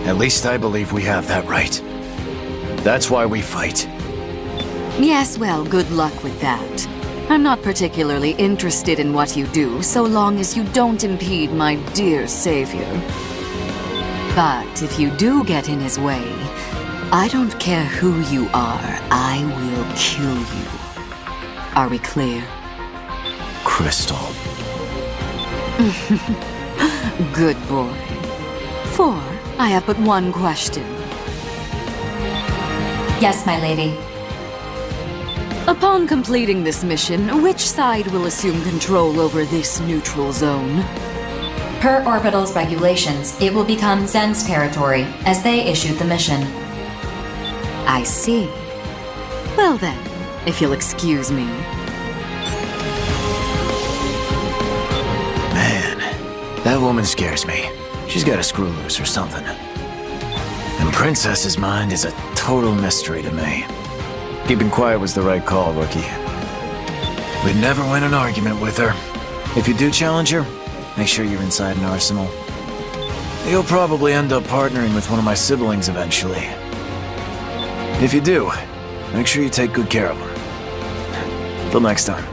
O: At least I believe we have that right. That's why we fight.
D: Yes, well, good luck with that. I'm not particularly interested in what you do, so long as you don't impede my dear savior. But if you do get in his way, I don't care who you are, I will kill you. Are we clear?
O: Crystal.
D: Good boy. For I have but one question.
A: Yes, my lady.
D: Upon completing this mission, which side will assume control over this neutral zone?
A: Per Orbital's regulations, it will become Zen's territory, as they issued the mission.
D: I see. Well then, if you'll excuse me.
O: Man, that woman scares me. She's got a screw loose or something. And Princess's mind is a total mystery to me. Keeping quiet was the right call, rookie. We'd never win an argument with her. If you do challenge her, make sure you're inside an arsenal. You'll probably end up partnering with one of my siblings eventually. If you do, make sure you take good care of them. Till next time.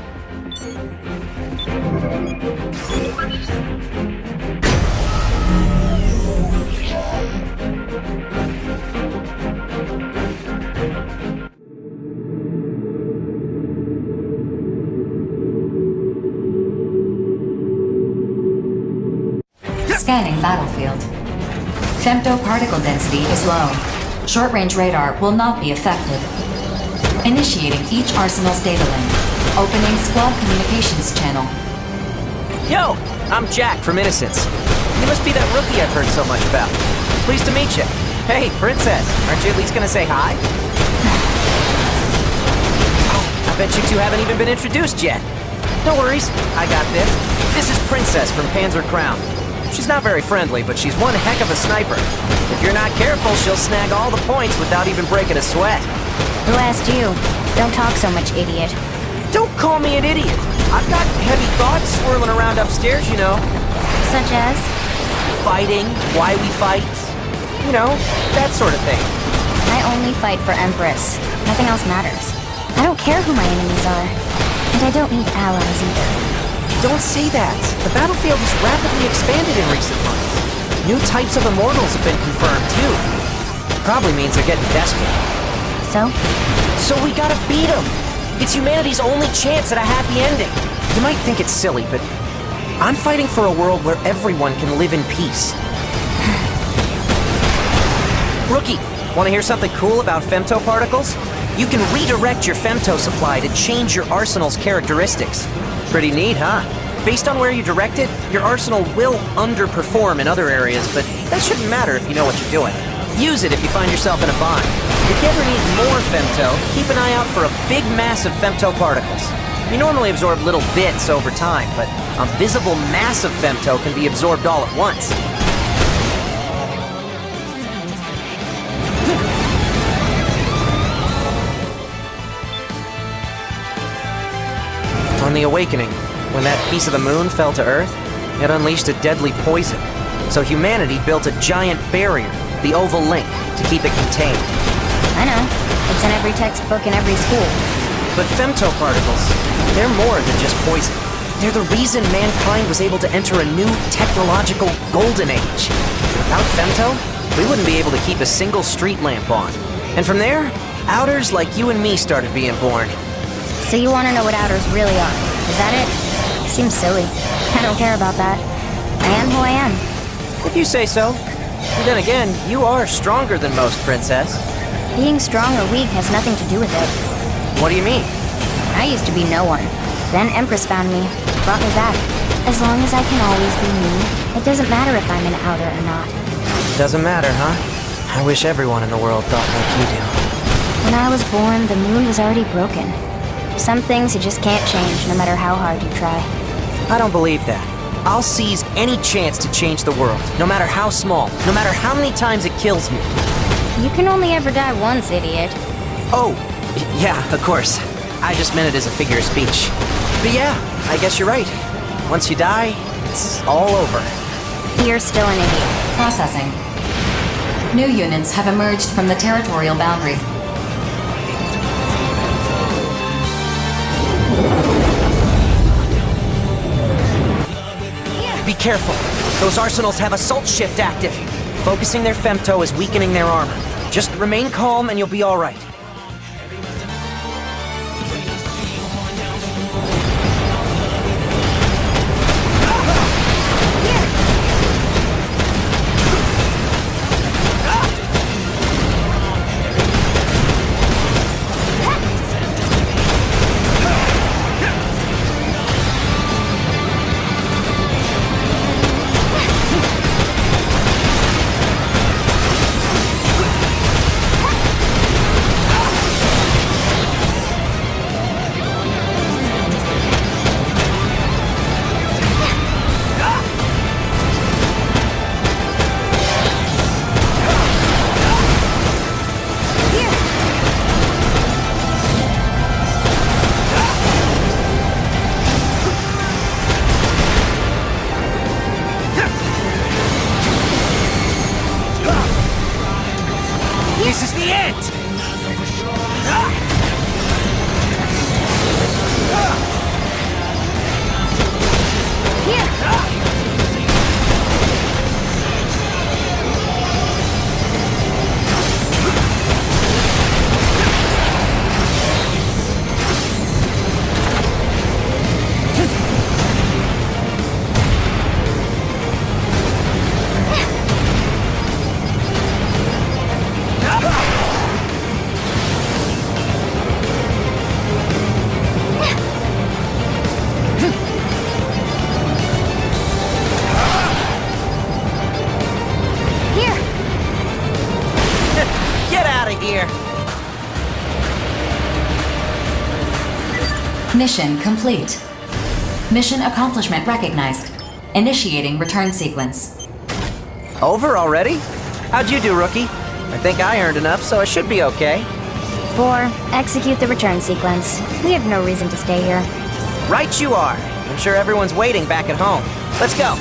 A: Scanning battlefield. Femto-particle density is low. Short-range radar will not be affected. Initiating each arsenal's data link. Opening squad communications channel.
E: Yo, I'm Jack from Innocence. You must be that rookie I've heard so much about. Pleased to meet you. Hey, Princess, aren't you at least gonna say hi? I bet you two haven't even been introduced yet. No worries, I got this. This is Princess from Panzer Crown. She's not very friendly, but she's one heck of a sniper. If you're not careful, she'll snag all the points without even breaking a sweat.
K: Who asked you? Don't talk so much, idiot.
E: Don't call me an idiot. I've got heavy thoughts swirling around upstairs, you know.
K: Such as?
E: Fighting, why we fight. You know, that sort of thing.
K: I only fight for Empress. Nothing else matters. I don't care who my enemies are. And I don't need allies either.
E: Don't say that. The battlefield has rapidly expanded in recent months.
O: New types of Immortals have been confirmed, too. Probably means they're getting desperate.
K: So?
O: So we gotta beat them! It's humanity's only chance at a happy ending. You might think it's silly, but I'm fighting for a world where everyone can live in peace. Rookie, wanna hear something cool about femtoparticles? You can redirect your femto supply to change your arsenal's characteristics. Pretty neat, huh? Based on where you direct it, your arsenal will underperform in other areas, but that shouldn't matter if you know what you're doing. Use it if you find yourself in a bind. If you ever need more femto, keep an eye out for a big mass of femtoparticles. You normally absorb little bits over time, but a visible mass of femto can be absorbed all at once. On the Awakening, when that piece of the moon fell to Earth, it unleashed a deadly poison. So humanity built a giant barrier, the Oval Link, to keep it contained.
K: I know. It's in every textbook in every school.
O: But femtoparticles, they're more than just poison. They're the reason mankind was able to enter a new technological golden age. Without femto, we wouldn't be able to keep a single street lamp on. And from there, outers like you and me started being born.
K: So you want to know what outers really are? Is that it? Seems silly. I don't care about that. I am who I am.
O: If you say so. But then again, you are stronger than most, Princess.
K: Being strong or weak has nothing to do with it.
O: What do you mean?
K: I used to be no one. Then Empress found me, brought me back. As long as I can always be me, it doesn't matter if I'm an outer or not.
O: Doesn't matter, huh? I wish everyone in the world thought like you do.
K: When I was born, the moon was already broken. Some things you just can't change, no matter how hard you try.
O: I don't believe that. I'll seize any chance to change the world, no matter how small, no matter how many times it kills me.
K: You can only ever die once, idiot.
O: Oh, yeah, of course. I just meant it as a figure of speech. But yeah, I guess you're right. Once you die, it's all over.
K: You're still an idiot.
A: Processing. New units have emerged from the territorial boundary.
O: Be careful. Those arsenals have assault shift active. Focusing their femto is weakening their armor. Just remain calm and you'll be all right. This is the end!
A: Mission complete. Mission accomplishment recognized. Initiating return sequence.
O: Over already? How'd you do, Rookie? I think I earned enough, so I should be okay.
K: 4. Execute the return sequence. We have no reason to stay here.
O: Right you are. I'm sure everyone's waiting back at home. Let's go.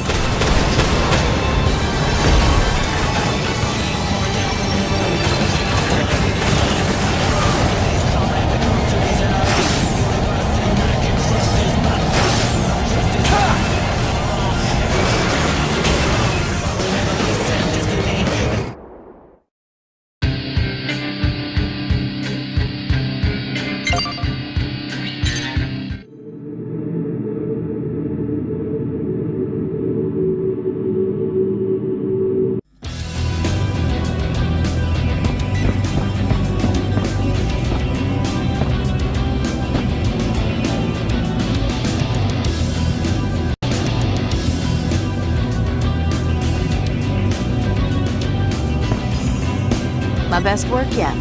B: my best work yet.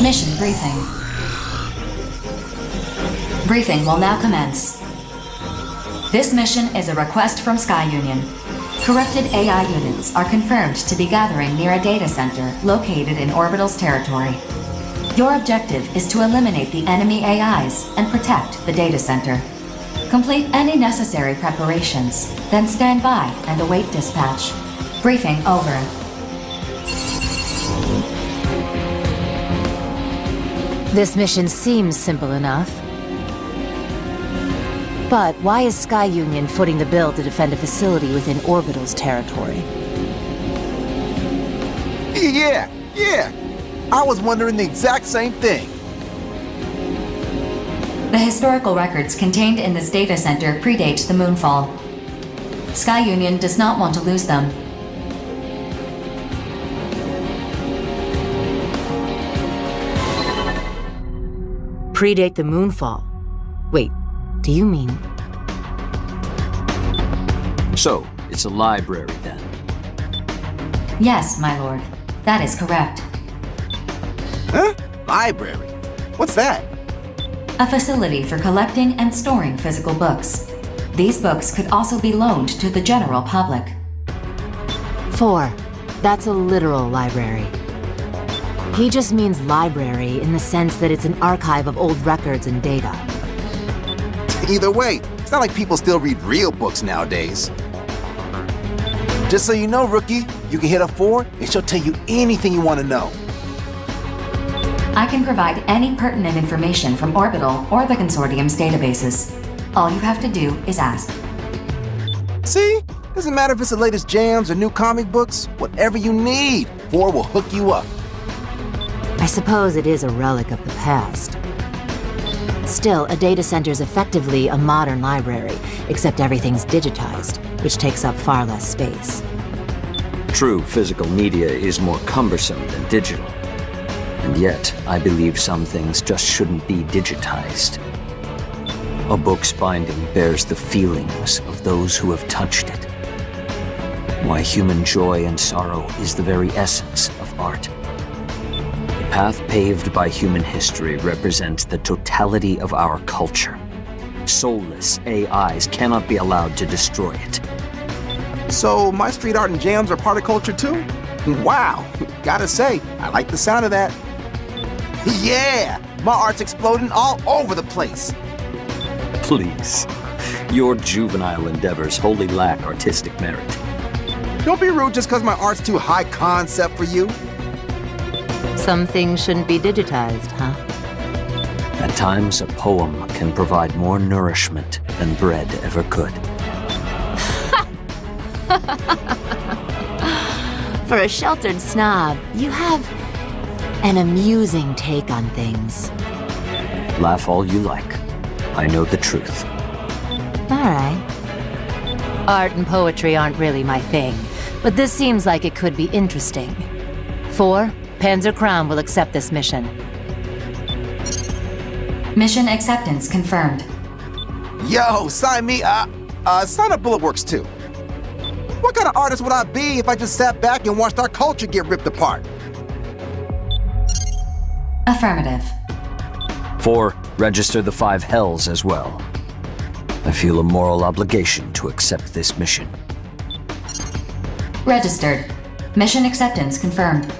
A: Mission briefing. Briefing will now commence. This mission is a request from Sky Union. Corrupted AI units are confirmed to be gathering near a data center located in Orbital's territory. Your objective is to eliminate the enemy AIs and protect the data center. Complete any necessary preparations, then stand by and await dispatch. Briefing over.
B: This mission seems simple enough. But why is Sky Union footing the bill to defend a facility within Orbital's territory?
P: Yeah. I was wondering the exact same thing.
A: The historical records contained in this data center predate the Moonfall. Sky Union does not want to lose them.
B: Predate the Moonfall? Wait, do you mean...
H: So, it's a library then?
A: Yes, my lord. That is correct.
P: Huh? Library? What's that?
A: A facility for collecting and storing physical books. These books could also be loaned to the general public.
B: 4. That's a literal library. He just means library in the sense that it's an archive of old records and data.
P: Either way, it's not like people still read real books nowadays. Just so you know, rookie, you can hit a 4 and she'll tell you anything you want to know.
A: I can provide any pertinent information from Orbital or the Consortium's databases. All you have to do is ask.
P: See? Doesn't matter if it's the latest jams or new comic books. Whatever you need, 4 will hook you up.
B: I suppose it is a relic of the past. Still, a data center's effectively a modern library, except everything's digitized, which takes up far less space.
H: True, physical media is more cumbersome than digital. And yet, I believe some things just shouldn't be digitized. A book's binding bears the feelings of those who have touched it. Why human joy and sorrow is the very essence of art. The path paved by human history represents the totality of our culture. Soulless AIs cannot be allowed to destroy it.
P: So, my street art and jams are part of culture too? Wow, gotta say, I like the sound of that. Yeah, my art's exploding all over the place.
H: Please, your juvenile endeavors wholly lack artistic merit.
P: Don't be rude just because my art's too high concept for you.
B: Some things shouldn't be digitized, huh?
H: At times, a poem can provide more nourishment than bread ever could.
B: For a sheltered snob, you have an amusing take on things.
H: Laugh all you like. I know the truth.
B: All right. Art and poetry aren't really my thing, but this seems like it could be interesting. 4, Panzer Crown will accept this mission.
A: Mission acceptance confirmed.
P: Yo, sign me up. Sign up Bulletworks too. What kind of artist would I be if I just sat back and watched our culture get ripped apart?
A: Affirmative.
H: 4, register the 5 hells as well. I feel a moral obligation to accept this mission.
A: Registered. Mission acceptance confirmed.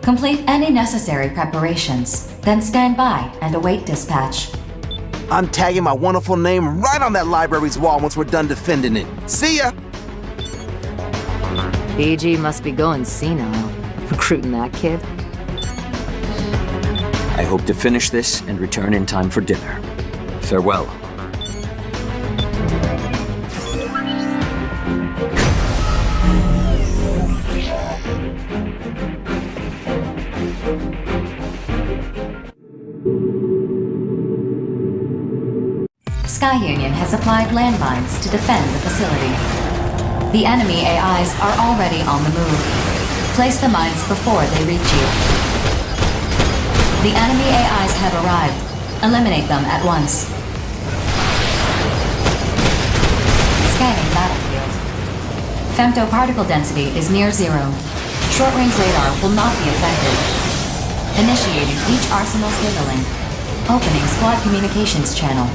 A: Complete any necessary preparations, then stand by and await dispatch.
P: I'm tagging my wonderful name right on that library's wall once we're done defending it. See ya!
B: BG must be going senile, recruiting that kid.
H: I hope to finish this and return in time for dinner. Farewell.
A: Sky Union has applied landmines to defend the facility. The enemy AIs are already on the move. Place the mines before they reach you. The enemy AIs have arrived. Eliminate them at once. Scanning battlefield. Femtoparticle density is near zero. Short-range radar will not be affected. Initiating each arsenal signaling. Opening squad communications channel.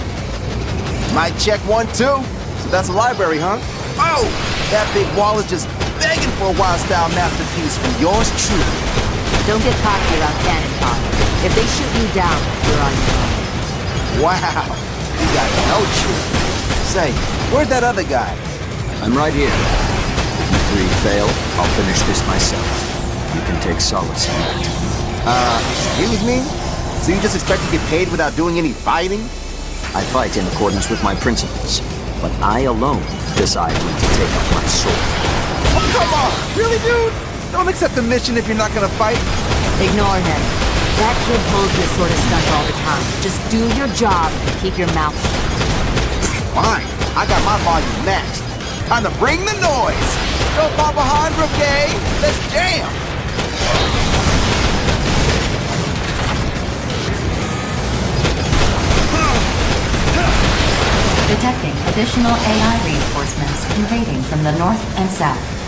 P: Might check 1, 2. So that's a library, huh? Oh! That big wall is just begging for a wild-style masterpiece from yours truly.
B: Don't get cocky about cannon fodder. If they shoot you down, you're on your own.
P: Wow! You got no truth. Say, where's that other guy?
H: I'm right here. If you three fail, I'll finish this myself. You can take solace in that.
P: Excuse me? So you just expect to get paid without doing any fighting?
H: I fight in accordance with my principles, but I alone decide when to take up my sword.
P: Oh, come on! Really, dude? Don't accept the mission if you're not gonna fight.
B: Ignore him. That kid pulls this sort of stunt all the time. Just do your job and keep your mouth shut.
P: Fine. I got my volume maxed. Time to bring the noise. Go far behind, rookie. Let's jam.
A: Detecting additional AI reinforcements invading from the north and south.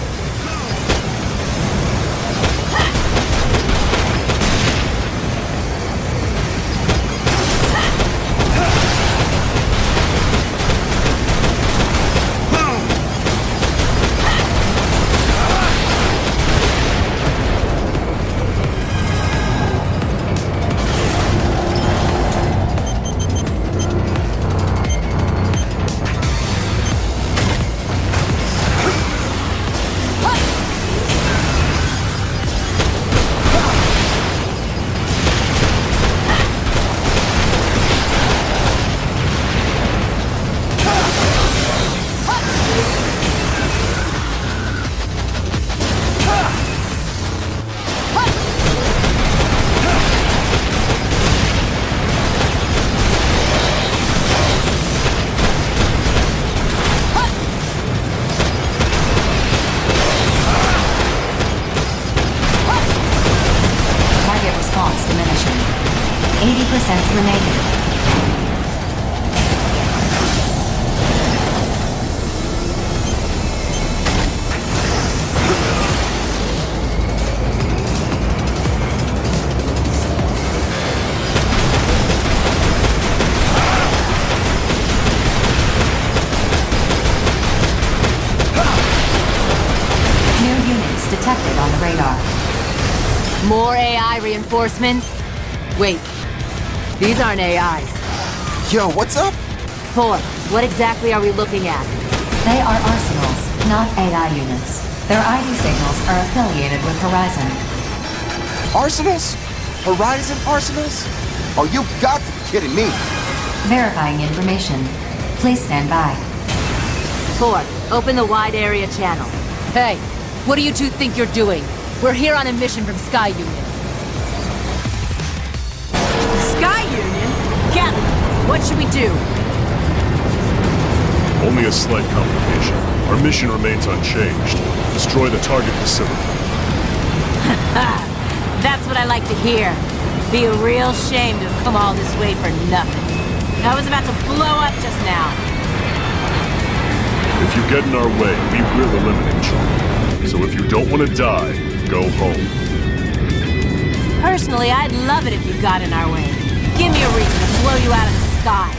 A: Diminishing. 80% remaining. New units detected on the radar.
B: More AI reinforcements? Wait, these aren't AIs.
P: Yo, what's up?
B: 4, what exactly are we looking at?
A: They are arsenals, not AI units. Their ID signals are affiliated with Horizon.
P: Arsenals? Horizon arsenals? Oh, you got to be kidding me.
A: Verifying information. Please stand by.
B: 4, open the wide area channel. Hey, what do you two think you're doing? We're here on a mission from Sky Union. Sky Union? Captain, what should we do?
C: Only a slight complication. Our mission remains unchanged. Destroy the target facility.
B: That's what I like to hear. Be a real shame to have come all this way for nothing. I was about to blow up just now.
C: If you get in our way, we will eliminate you. So if you don't want to die, go home.
B: Personally, I'd love it if you got in our way. Give me a reason to blow you out of the sky.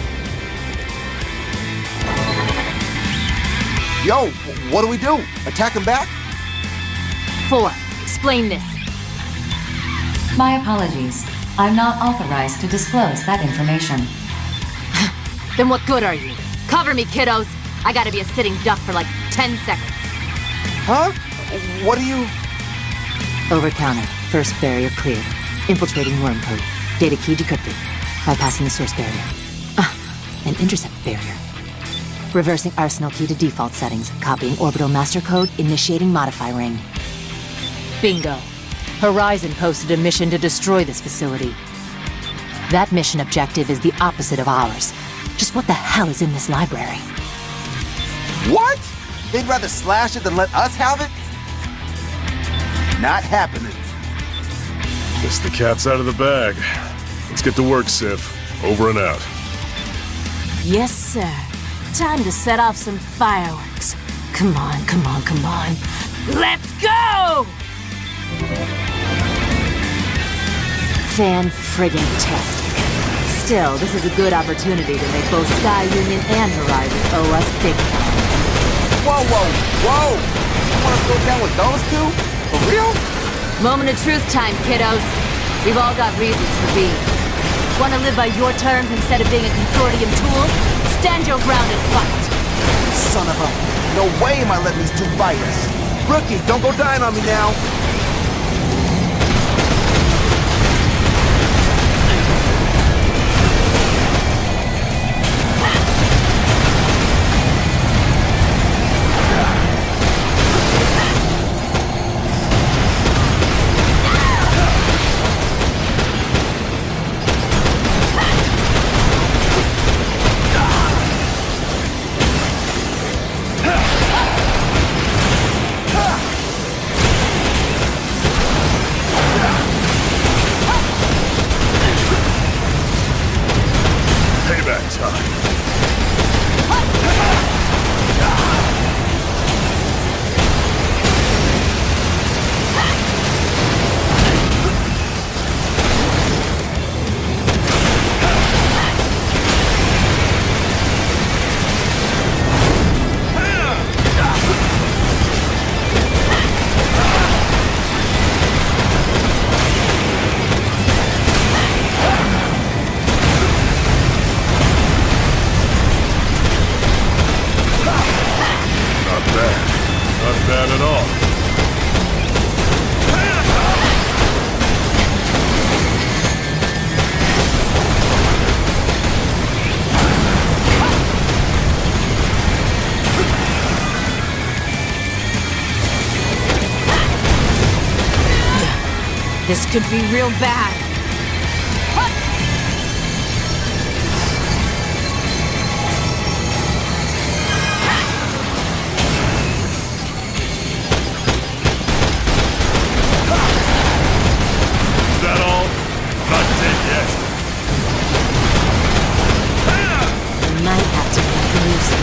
P: Yo, what do we do? Attack him back?
B: 4, explain this.
A: My apologies. I'm not authorized to disclose that information.
B: Then what good are you? Cover me, kiddos. I gotta be a sitting duck for like 10 seconds.
P: Huh? What are you...
B: Over-counter. First barrier cleared. Infiltrating worm code. Data key decrypted. Bypassing the source barrier. An intercept barrier. Reversing arsenal key to default settings. Copying orbital master code. Initiating modify ring. Bingo. Horizon posted a mission to destroy this facility. That mission objective is the opposite of ours. Just what the hell is in this library?
P: What? They'd rather slash it than let us have it? Not happening.
C: Guess the cat's out of the bag. Let's get to work, Sif. Over and out.
B: Yes, sir. Time to set off some fireworks. Come on, come on, come on. Let's go! Fan-friggin-tastic. Still, this is a good opportunity to make both Sky Union and Horizon owe us big time.
P: Whoa, whoa, whoa! You wanna go down with those two? For real?
B: Moment of truth time, kiddos. We've all got reasons for being. Want to live by your terms instead of being a consortium tool? Stand your ground and fight.
P: Son of a... No way am I letting these two fight us. Rookie, don't go dying on me now.
B: This could be real bad.
C: Is that all? Not dead yet.
B: We might have to make music.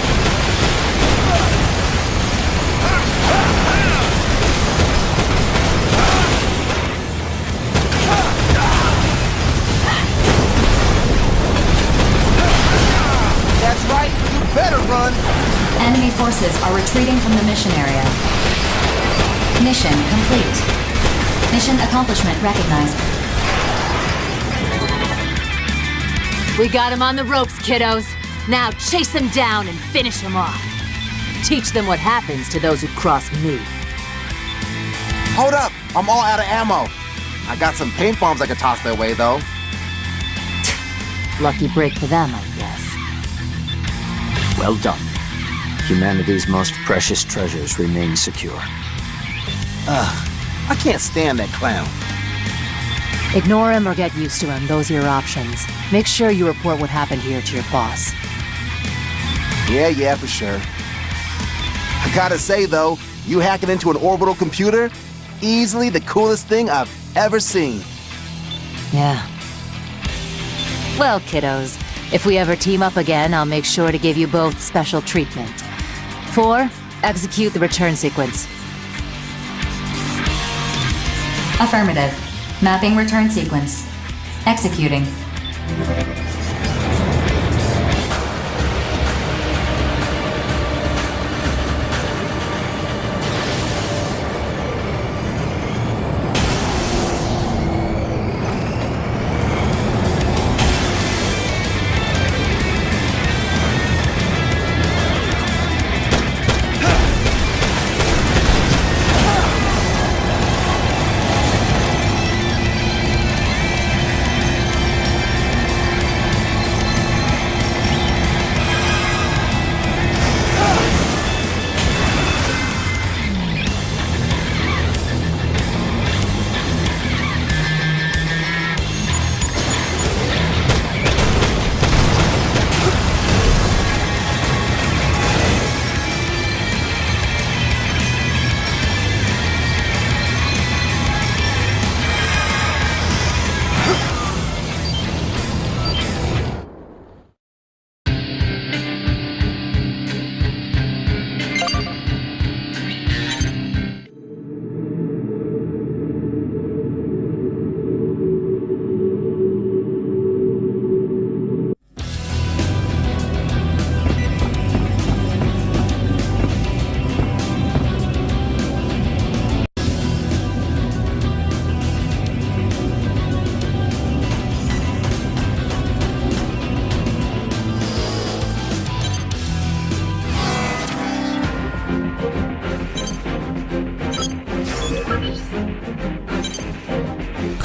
P: That's right, you better run!
A: Enemy forces are retreating from the mission area. Mission complete. Mission accomplishment recognized.
B: We got him on the ropes, kiddos. Now chase them down and finish them off. Teach them what happens to those who cross me.
P: Hold up, I'm all out of ammo. I got some paint bombs I could toss their way, though.
B: Lucky break for them, I guess.
H: Well done. Humanity's most precious treasures remain secure.
P: I can't stand that clown.
B: Ignore him or get used to him. Those are your options. Make sure you report what happened here to your boss.
P: Yeah, for sure. I gotta say, though, you hacking into an orbital computer, easily the coolest thing I've ever seen.
B: Yeah. Well, kiddos, if we ever team up again, I'll make sure to give you both special treatment. 4, execute the return sequence.
A: Affirmative. Mapping return sequence. Executing.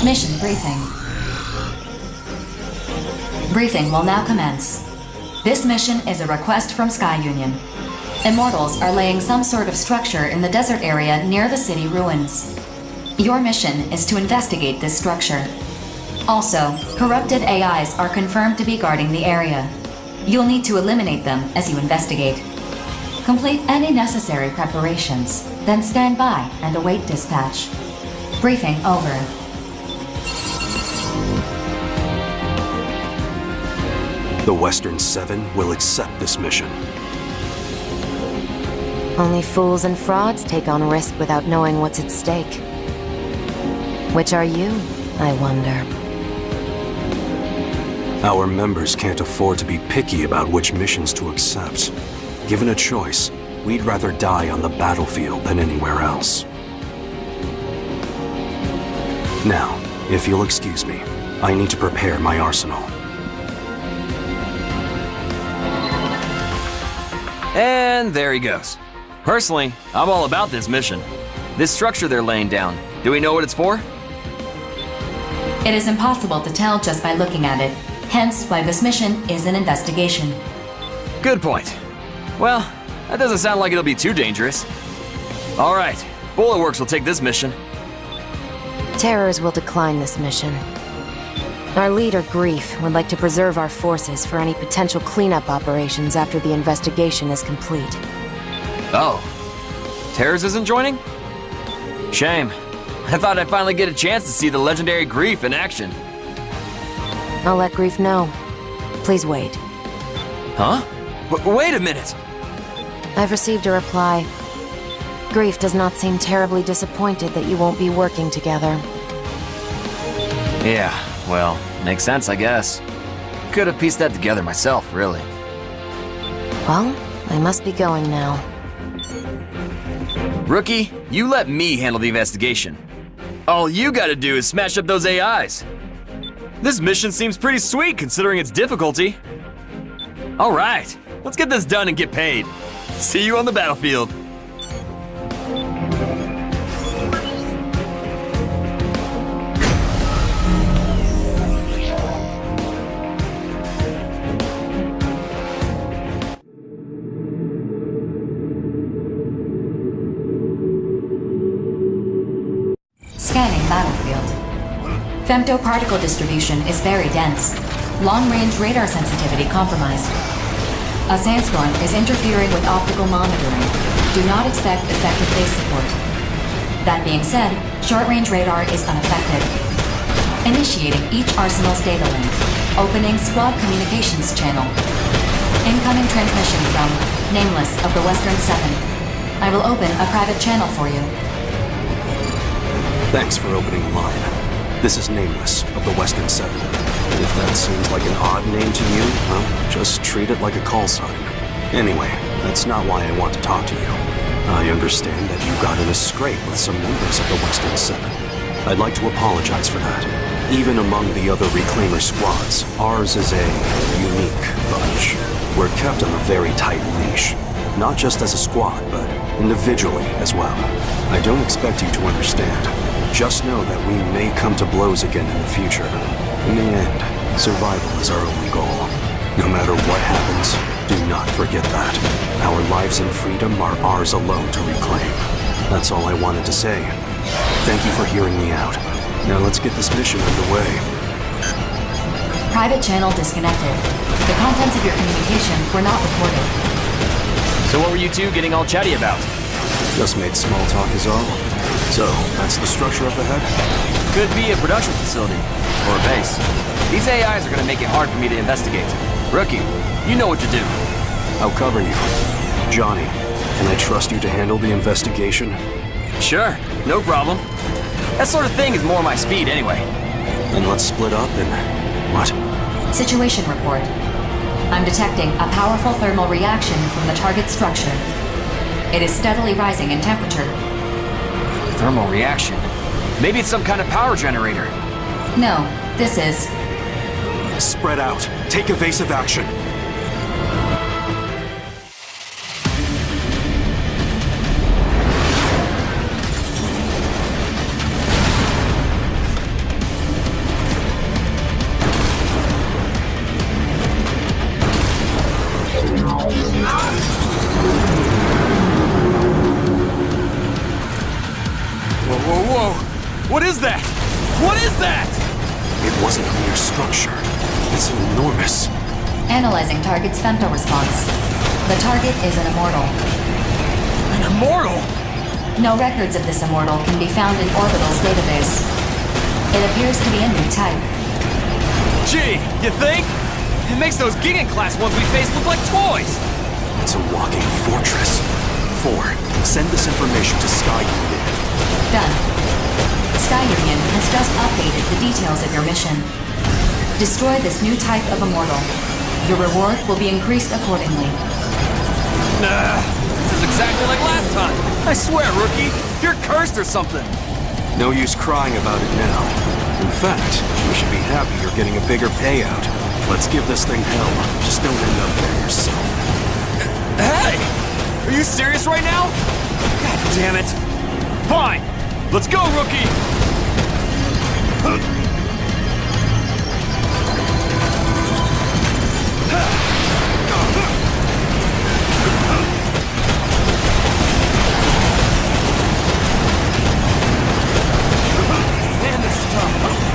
A: Mission briefing. Briefing will now commence. This mission is a request from Sky Union. Immortals are laying some sort of structure in the desert area near the city ruins. Your mission is to investigate this structure. Also, corrupted AIs are confirmed to be guarding the area. You'll need to eliminate them as you investigate. Complete any necessary preparations, then stand by and await dispatch. Briefing over.
G: The Western Seven will accept this mission.
K: Only fools and frauds take on risk without knowing what's at stake. Which are you, I wonder?
G: Our members can't afford to be picky about which missions to accept. Given a choice, we'd rather die on the battlefield than anywhere else. Now, if you'll excuse me, I need to prepare my arsenal.
E: And there he goes. Personally, I'm all about this mission. This structure they're laying down, do we know what it's for?
A: It is impossible to tell just by looking at it, hence why this mission is an investigation.
E: Good point. Well, that doesn't sound like it'll be too dangerous. All right, Bulletworks will take this mission.
K: Terrors will decline this mission. Our leader, Grief, would like to preserve our forces for any potential cleanup operations after the investigation is complete.
E: Oh, Terrors isn't joining? Shame. I thought I'd finally get a chance to see the legendary Grief in action.
K: I'll let Grief know. Please wait.
E: Huh? Wait a minute!
K: I've received a reply. Grief does not seem terribly disappointed that you won't be working together.
E: Yeah, well, makes sense, I guess. Could have pieced that together myself, really.
K: Well, I must be going now.
E: Rookie, you let me handle the investigation. All you gotta do is smash up those AIs. This mission seems pretty sweet considering its difficulty. All right, let's get this done and get paid. See you on the battlefield.
A: Scanning battlefield. Femtoparticle distribution is very dense. Long-range radar sensitivity compromised. A sandstorm is interfering with optical monitoring. Do not expect effective base support. That being said, short-range radar is unaffected. Initiating each arsenal's data link. Opening squad communications channel. Incoming transmission from Nameless of the Western Seven. I will open a private channel for you.
G: Thanks for opening the line. This is Nameless of the Western Seven. If that seems like an odd name to you, well, just treat it like a call sign. Anyway, that's not why I want to talk to you. I understand that you got in a scrape with some members of the Western Seven. I'd like to apologize for that. Even among the other Reclaimer squads, ours is a unique bunch. We're kept on a very tight leash. Not just as a squad, but individually as well. I don't expect you to understand. Just know that we may come to blows again in the future. In the end, survival is our only goal. No matter what happens, do not forget that. Our lives and freedom are ours alone to reclaim. That's all I wanted to say. Thank you for hearing me out. Now let's get this mission underway.
A: Private channel disconnected. The contents of your communication were not recorded.
E: So what were you two getting all chatty about?
G: Just made small talk is all. So, that's the structure up ahead?
E: Could be a production facility, or a base. These AIs are gonna make it hard for me to investigate. Rookie, you know what to do.
G: I'll cover you. Johnny, can I trust you to handle the investigation?
E: Sure, no problem. That sort of thing is more my speed anyway.
G: Then let's split up and... what?
A: Situation report. I'm detecting a powerful thermal reaction from the target structure. It is steadily rising in temperature.
E: Thermal reaction? Maybe it's some kind of power generator.
A: No, this is...
G: Spread out. Take evasive action.
E: that?
G: It wasn't a mere structure. It's enormous.
A: Analyzing target's femto response. The target is an immortal.
E: An immortal?
A: No records of this immortal can be found in Orbital's database. It appears to be a new type.
E: Gee, you think? It makes those Gigan-class ones we face look like toys!
G: It's a walking fortress. 4. Send this information to Sky Union.
A: Done. Sky Union has just updated the details of your mission. Destroy this new type of immortal. Your reward will be increased accordingly.
E: Nah, this is exactly like last time. I swear, rookie, you're cursed or something.
G: No use crying about it now. In fact, you should be happy you're getting a bigger payout. Let's give this thing hell. Just don't end up there yourself.
E: Hey! Are you serious right now? God damn it. Fine. Let's go, rookie! Man, this is tough.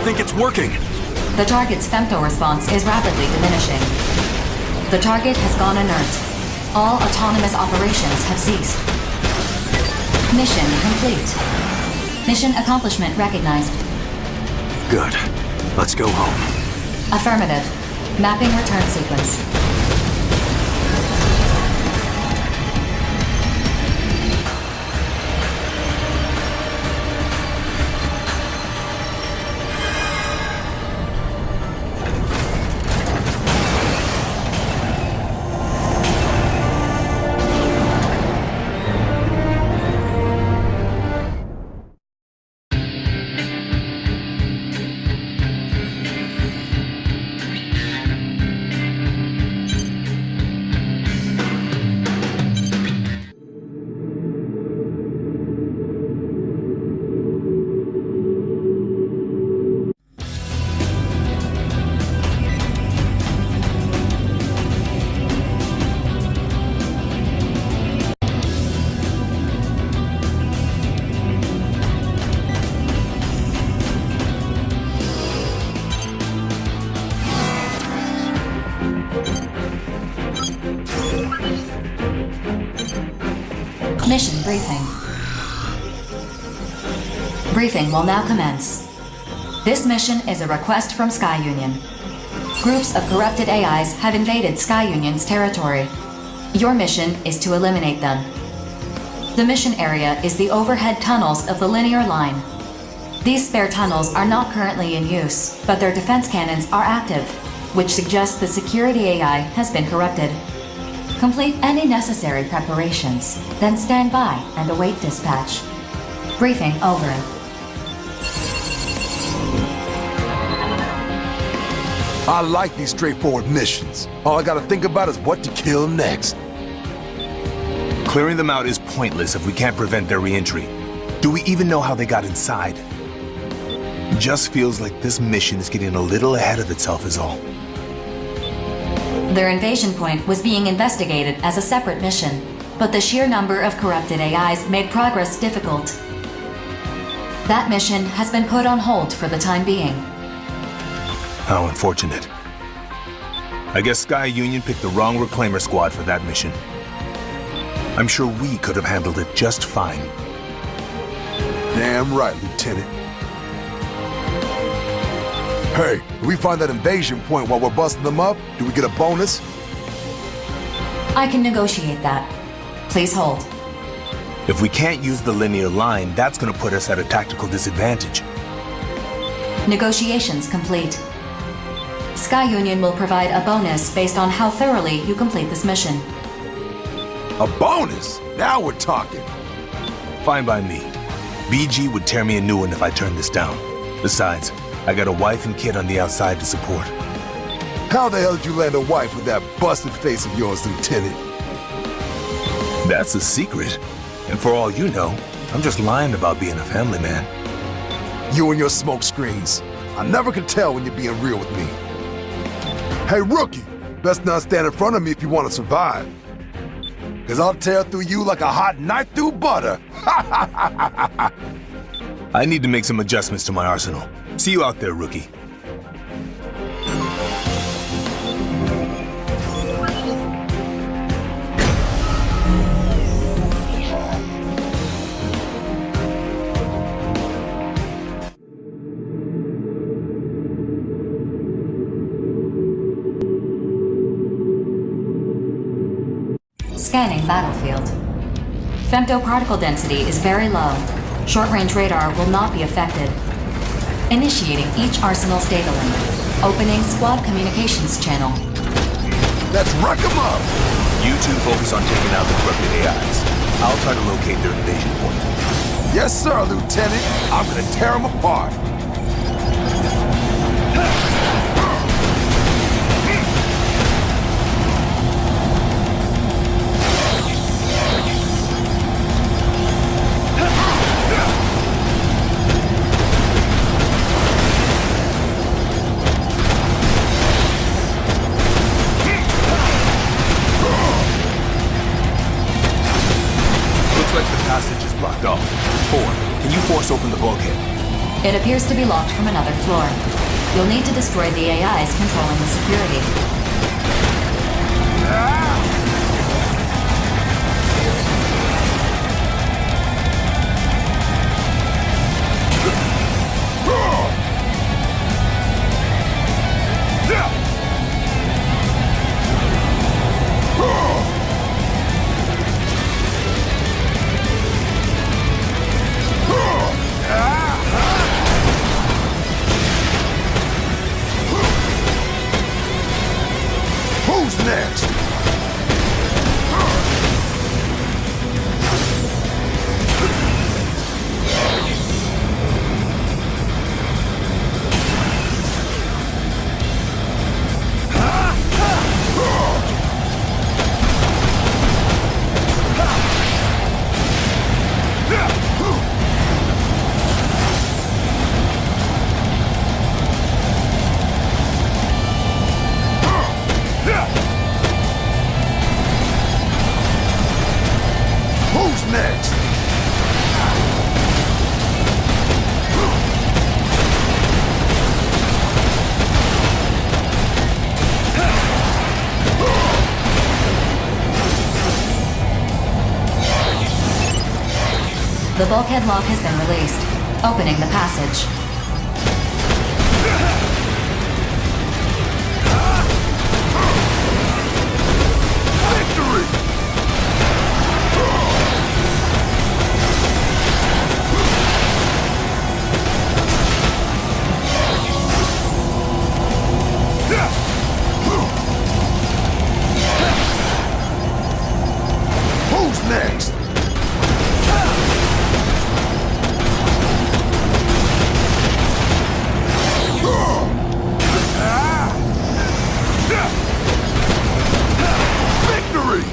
G: think it's working.
A: The target's femto response is rapidly diminishing. The target has gone inert. All autonomous operations have ceased. Mission complete. Mission accomplishment recognized.
G: Good. Let's go home.
A: Affirmative. Mapping return sequence. Mission briefing. Briefing will now commence. This mission is a request from Sky Union. Groups of corrupted AIs have invaded Sky Union's territory. Your mission is to eliminate them. The mission area is the overhead tunnels of the linear line. These spare tunnels are not currently in use, but their defense cannons are active, which suggests the security AI has been corrupted. Complete any necessary preparations, then stand by and await dispatch. Briefing over.
Q: I like these straightforward missions. All I gotta think about is what to kill next.
L: Clearing them out is pointless if we can't prevent their re-entry. Do we even know how they got inside? Just feels like this mission is getting a little ahead of itself is all.
A: Their invasion point was being investigated as a separate mission, but the sheer number of corrupted AIs made progress difficult. That mission has been put on hold for the time being.
L: How unfortunate. I guess Sky Union picked the wrong Reclaimer squad for that mission. I'm sure we could have handled it just fine.
Q: Damn right, Lieutenant. Hey, if we find that invasion point while we're busting them up, do we get a bonus?
A: I can negotiate that. Please hold.
L: If we can't use the linear line, that's gonna put us at a tactical disadvantage.
A: Negotiations complete. Sky Union will provide a bonus based on how thoroughly you complete this mission.
Q: A bonus? Now we're talking.
L: Fine by me. BG would tear me a new one if I turned this down. Besides, I got a wife and kid on the outside to support.
Q: How the hell did you land a wife with that busted face of yours, Lieutenant?
L: That's a secret. And for all you know, I'm just lying about being a family man.
Q: You and your smoke screens. I never can tell when you're being real with me. Hey, rookie, best not stand in front of me if you want to survive. Cause I'll tear through you like a hot knife through butter.
L: I need to make some adjustments to my arsenal. See you out there, rookie.
A: Scanning battlefield. Femtoparticle density is very low. Short-range radar will not be affected. Initiating each arsenal's data link. Opening squad communications channel.
Q: Let's wreck 'em up!
L: You two focus on taking out the corrupted AIs. I'll try to locate their invasion point.
Q: Yes, sir, Lieutenant. I'm gonna tear 'em apart.
L: Looks like the passage is blocked off. 4, can you force open the bulkhead?
A: It appears to be locked from another floor. You'll need to destroy the AIs controlling the security.
Q: Who's next? Who's next?
A: The bulkhead lock has been released, opening the passage.
Q: Victory! Who's next? Victory!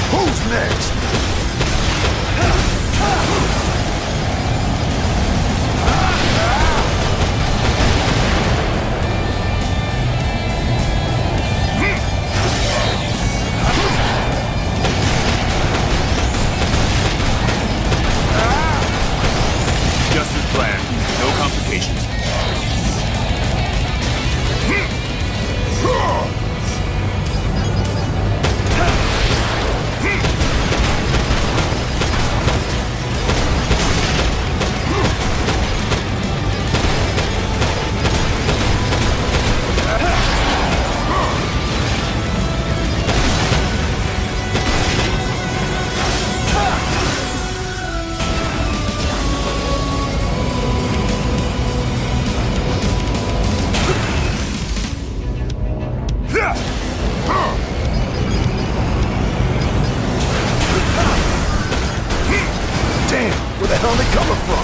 Q: Who's next?
R: Just as planned. No complications.
L: Damn, where the hell are they coming from?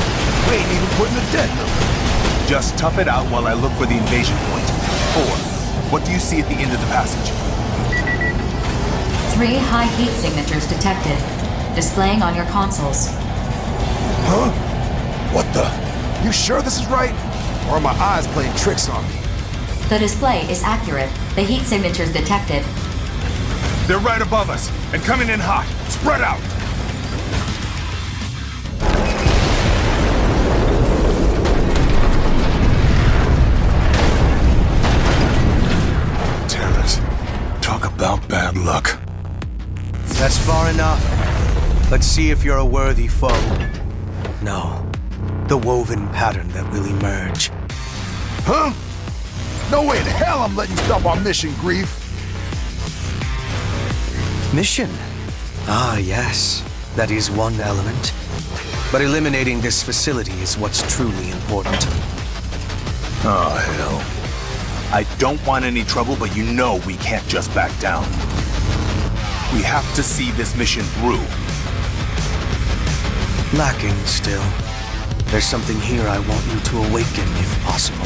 L: We ain't even putting a dead number. Just tough it out while I look for the invasion point. 4. What do you see at the end of the passage?
A: 3 high heat signatures detected, displaying on your consoles.
L: Huh?
Q: What the? You sure this is right? Or are my eyes playing tricks on me?
A: The display is accurate. The heat signatures detected.
R: They're right above us, and coming in hot. Spread out!
L: Terrors. Talk about bad luck.
O: That's far enough. Let's see if you're a worthy foe. No. The woven pattern that will emerge.
Q: Huh? No way in hell I'm letting you stop our mission, Grief.
O: Mission? Ah, yes. That is one element. But eliminating this facility is what's truly important.
R: Oh, hell. I don't want any trouble, but you know we can't just back down. We have to see this mission through.
O: Lacking still. There's something here I want you to awaken if possible.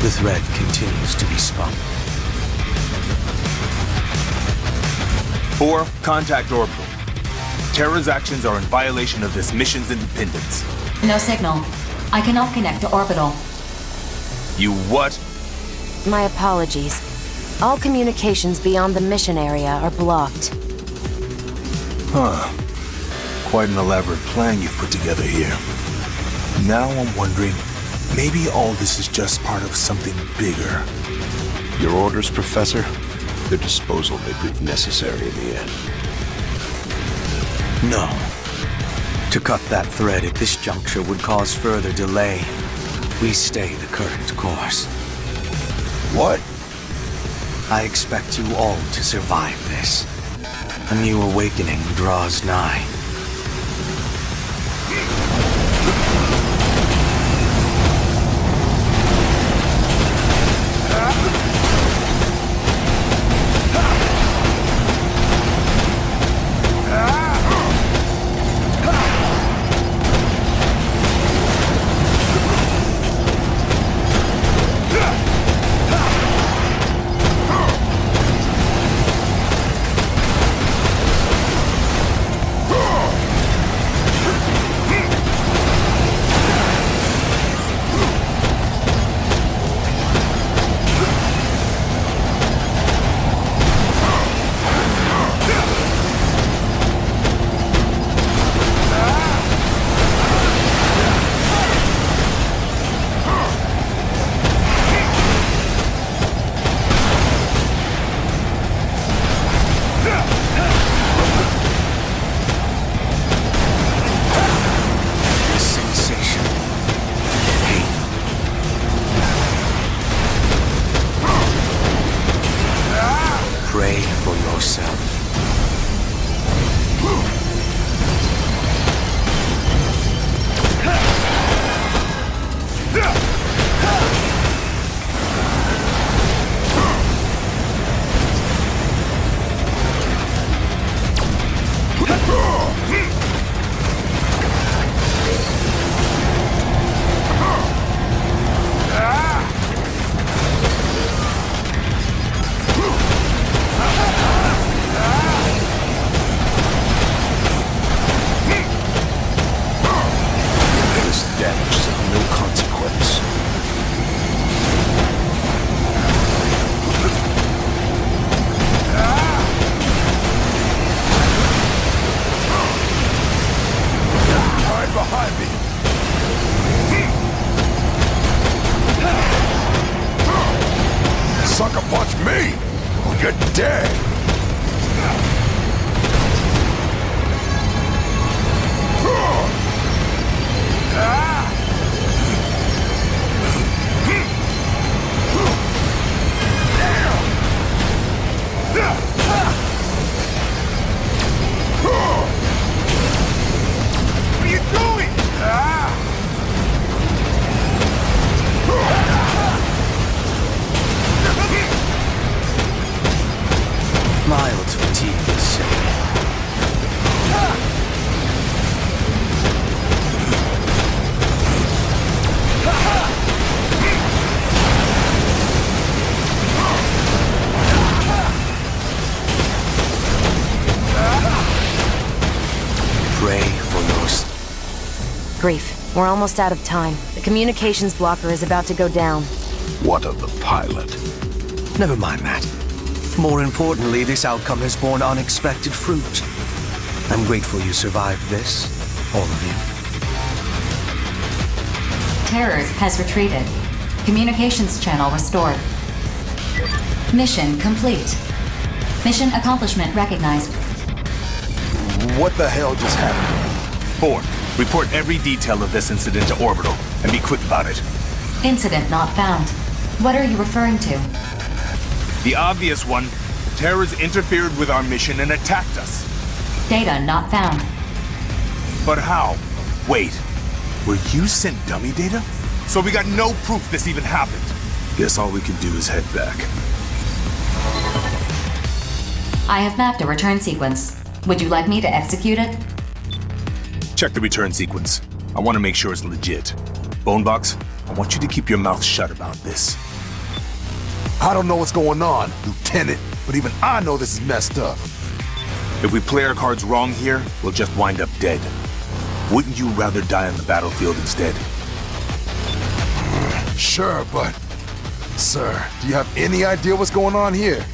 O: The thread continues to be spun.
R: 4, contact Orbital. Terra's actions are in violation of this mission's independence.
A: No signal. I cannot connect to Orbital.
R: You what?
K: My apologies. All communications beyond the mission area are blocked.
L: Huh. Quite an elaborate plan you've put together here. Now I'm wondering, maybe all this is just part of something bigger.
G: Your orders, Professor? Their disposal may prove necessary in the end.
O: No. To cut that thread at this juncture would cause further delay. We stay the current course.
L: What?
O: I expect you all to survive this. A new awakening draws nigh. Pray for yourself.
Q: Sucker punch me, or you're dead.
R: What are you doing?
O: Mild fatigue is setting in. Pray for yourself.
S: Grief, we're almost out of time. The communications blocker is about to go down.
R: What of the pilot?
O: Never mind that. More importantly, this outcome has borne unexpected fruit. I'm grateful you survived this, all of you.
A: Terrors has retreated. Communications channel restored. Mission complete. Mission accomplishment recognized.
Q: What the hell just happened?
R: 4. Report every detail of this incident to Orbital, and be quick about it.
A: Incident not found. What are you referring to?
R: The obvious one. Terrors interfered with our mission and attacked us.
A: Data not found.
R: But how? Wait. Were you sent dummy data? So we got no proof this even happened.
L: Guess all we can do is head back.
A: I have mapped a return sequence. Would you like me to execute it?
L: Check the return sequence. I want to make sure it's legit. Bonebox, I want you to keep your mouth shut about this.
Q: I don't know what's going on, Lieutenant, but even I know this is messed up.
L: If we play our cards wrong here, we'll just wind up dead. Wouldn't you rather die on the battlefield instead?
Q: Sure, but... Sir, do you have any idea what's going on here?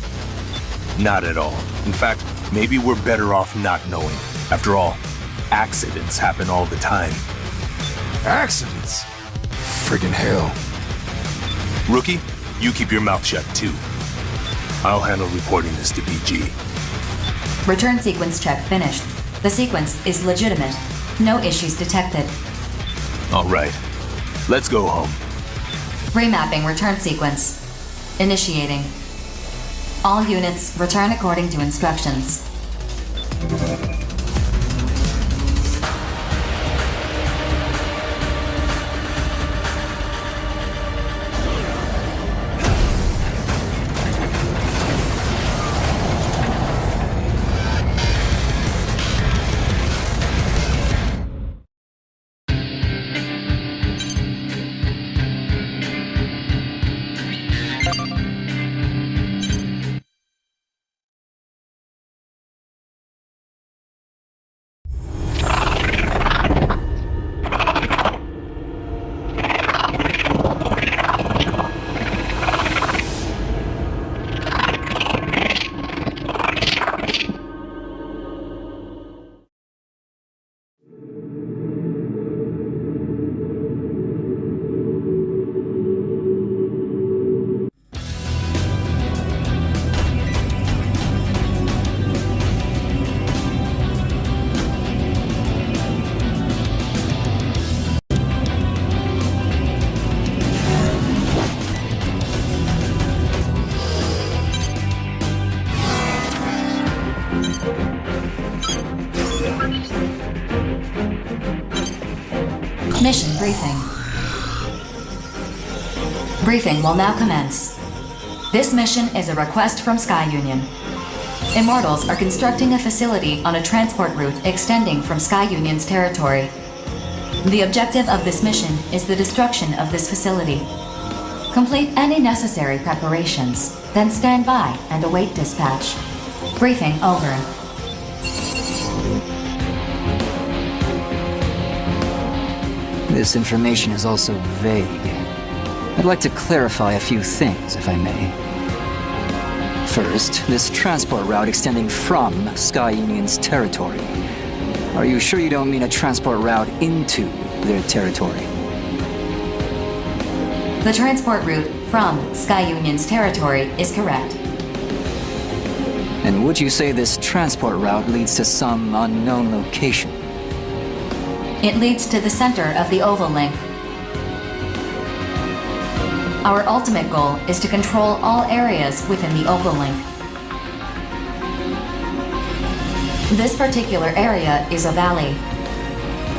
L: Not at all. In fact, maybe we're better off not knowing. After all, accidents happen all the time.
Q: Accidents? Friggin' hell.
L: Rookie, you keep your mouth shut too. I'll handle reporting this to BG.
A: Return sequence check finished. The sequence is legitimate. No issues detected.
L: All right. Let's go home.
A: Remapping return sequence. Initiating. All units return according to instructions. Mission briefing. Briefing will now commence. This mission is a request from Sky Union. Immortals are constructing a facility on a transport route extending from Sky Union's territory. The objective of this mission is the destruction of this facility. Complete any necessary preparations, then stand by and await dispatch. Briefing over.
H: This information is also vague. I'd like to clarify a few things, if I may. First, this transport route extending from Sky Union's territory. Are you sure you don't mean a transport route into their territory?
A: The transport route from Sky Union's territory is correct.
H: And would you say this transport route leads to some unknown location?
A: It leads to the center of the Oval Link. Our ultimate goal is to control all areas within the Oval Link. This particular area is a valley.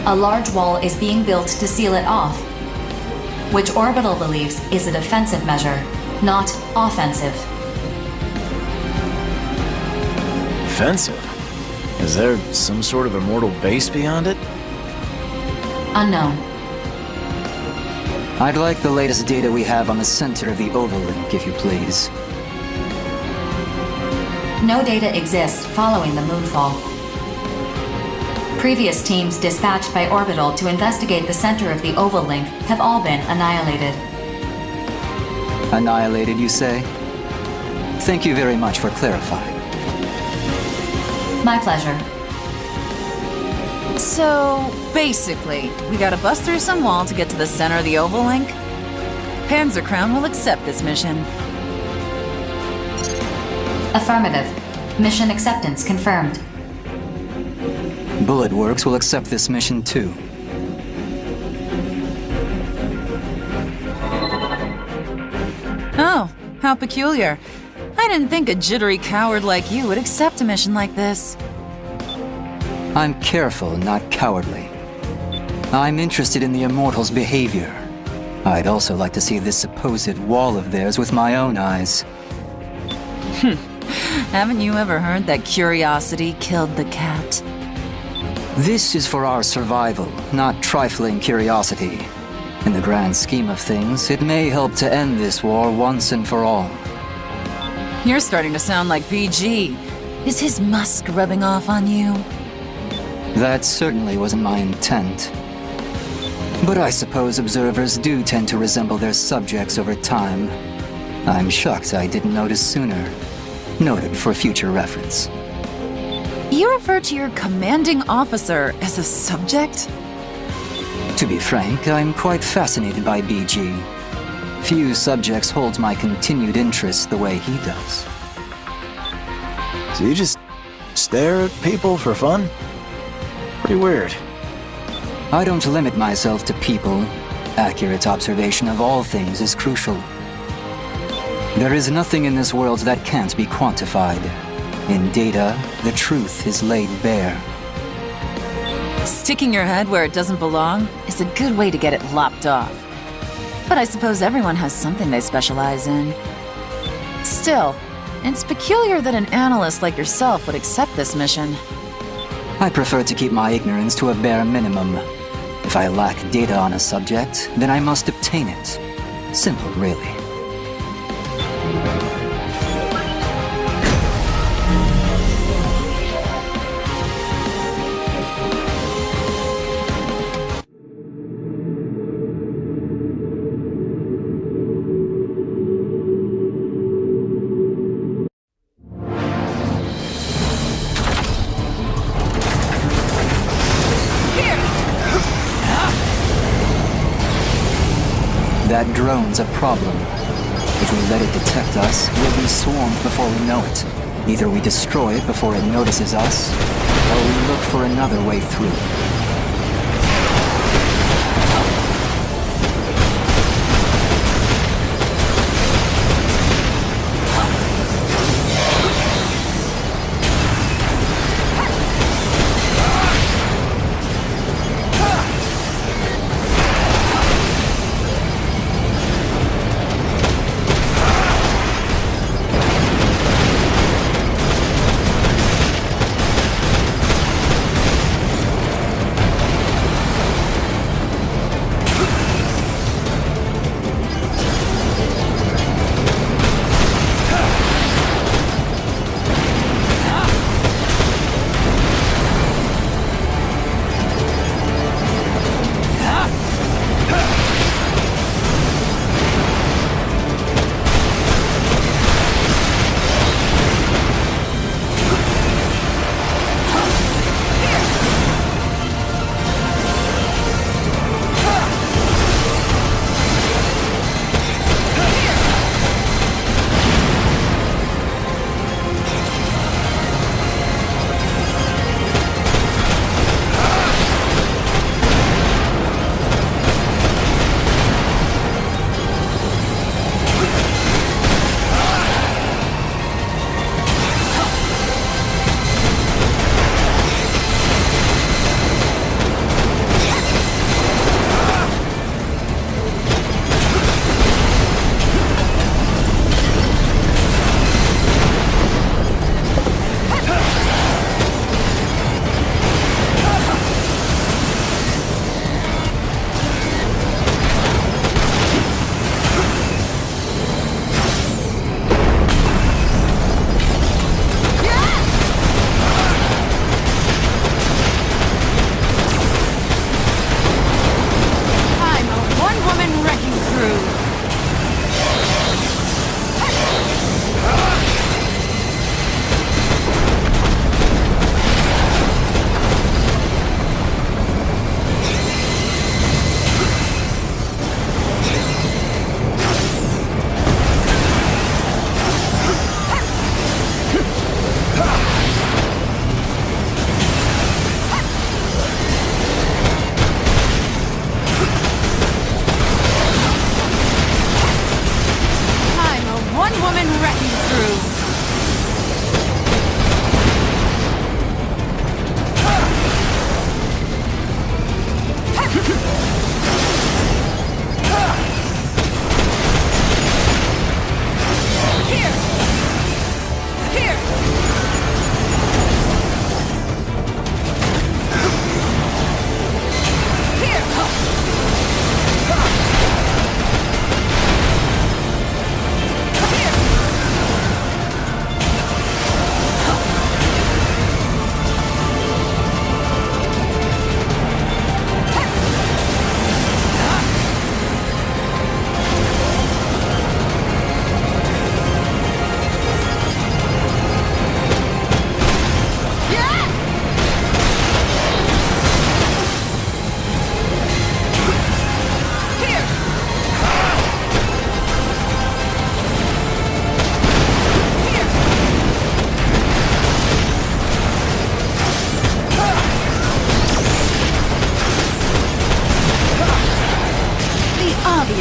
A: A large wall is being built to seal it off, which Orbital believes is a defensive measure, not offensive.
T: Defensive? Is there some sort of immortal base beyond it?
A: Unknown.
H: I'd like the latest data we have on the center of the Oval Link, if you please.
A: No data exists following the Moonfall. previous teams dispatched by Orbital to investigate the center of the Oval Link have all been annihilated.
H: Annihilated, you say? Thank you very much for clarifying.
A: My pleasure.
B: So, basically, we gotta bust through some wall to get to the center of the Oval Link? Panzer Crown will accept this mission.
A: Affirmative. Mission acceptance confirmed.
H: Bullet Works will accept this mission too.
B: Oh, how peculiar. I didn't think a jittery coward like you would accept a mission like this.
H: I'm careful, not cowardly. I'm interested in the Immortals' behavior. I'd also like to see this supposed wall of theirs with my own eyes.
B: Haven't you ever heard that curiosity killed the cat?
H: This is for our survival, not trifling curiosity. In the grand scheme of things, it may help to end this war once and for all.
B: You're starting to sound like BG. Is his musk rubbing off on you?
H: That certainly wasn't my intent. But I suppose observers do tend to resemble their subjects over time. I'm shocked I didn't notice sooner. Noted for future reference.
B: You refer to your commanding officer as a subject?
H: To be frank, I'm quite fascinated by BG. Few subjects hold my continued interest the way he does.
T: So you just stare at people for fun? Pretty weird.
H: I don't limit myself to people. Accurate observation of all things is crucial. There is nothing in this world that can't be quantified. In data, the truth is laid bare.
B: Sticking your head where it doesn't belong is a good way to get it lopped off. But I suppose everyone has something they specialize in. Still, it's peculiar that an analyst like yourself would accept this mission.
H: I prefer to keep my ignorance to a bare minimum. If I lack data on a subject, then I must obtain it. Simple, really. That drone's a problem. If we let it detect us, we'll be swarmed before we know it. Either we destroy it before it notices us, or we look for another way through.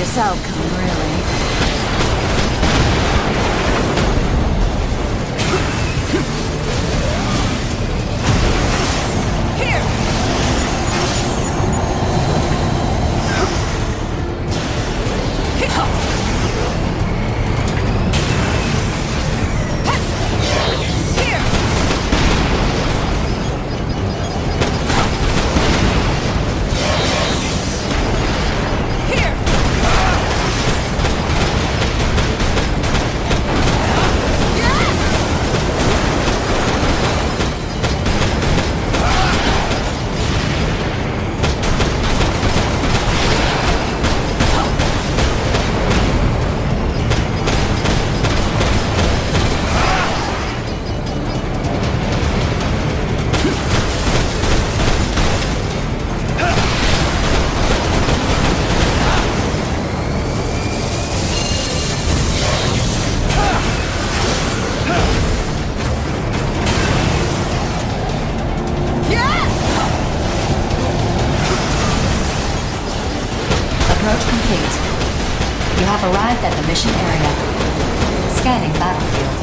D: obvious outcome, really.
A: Approach complete. You have arrived at the mission area. Scanning battlefield.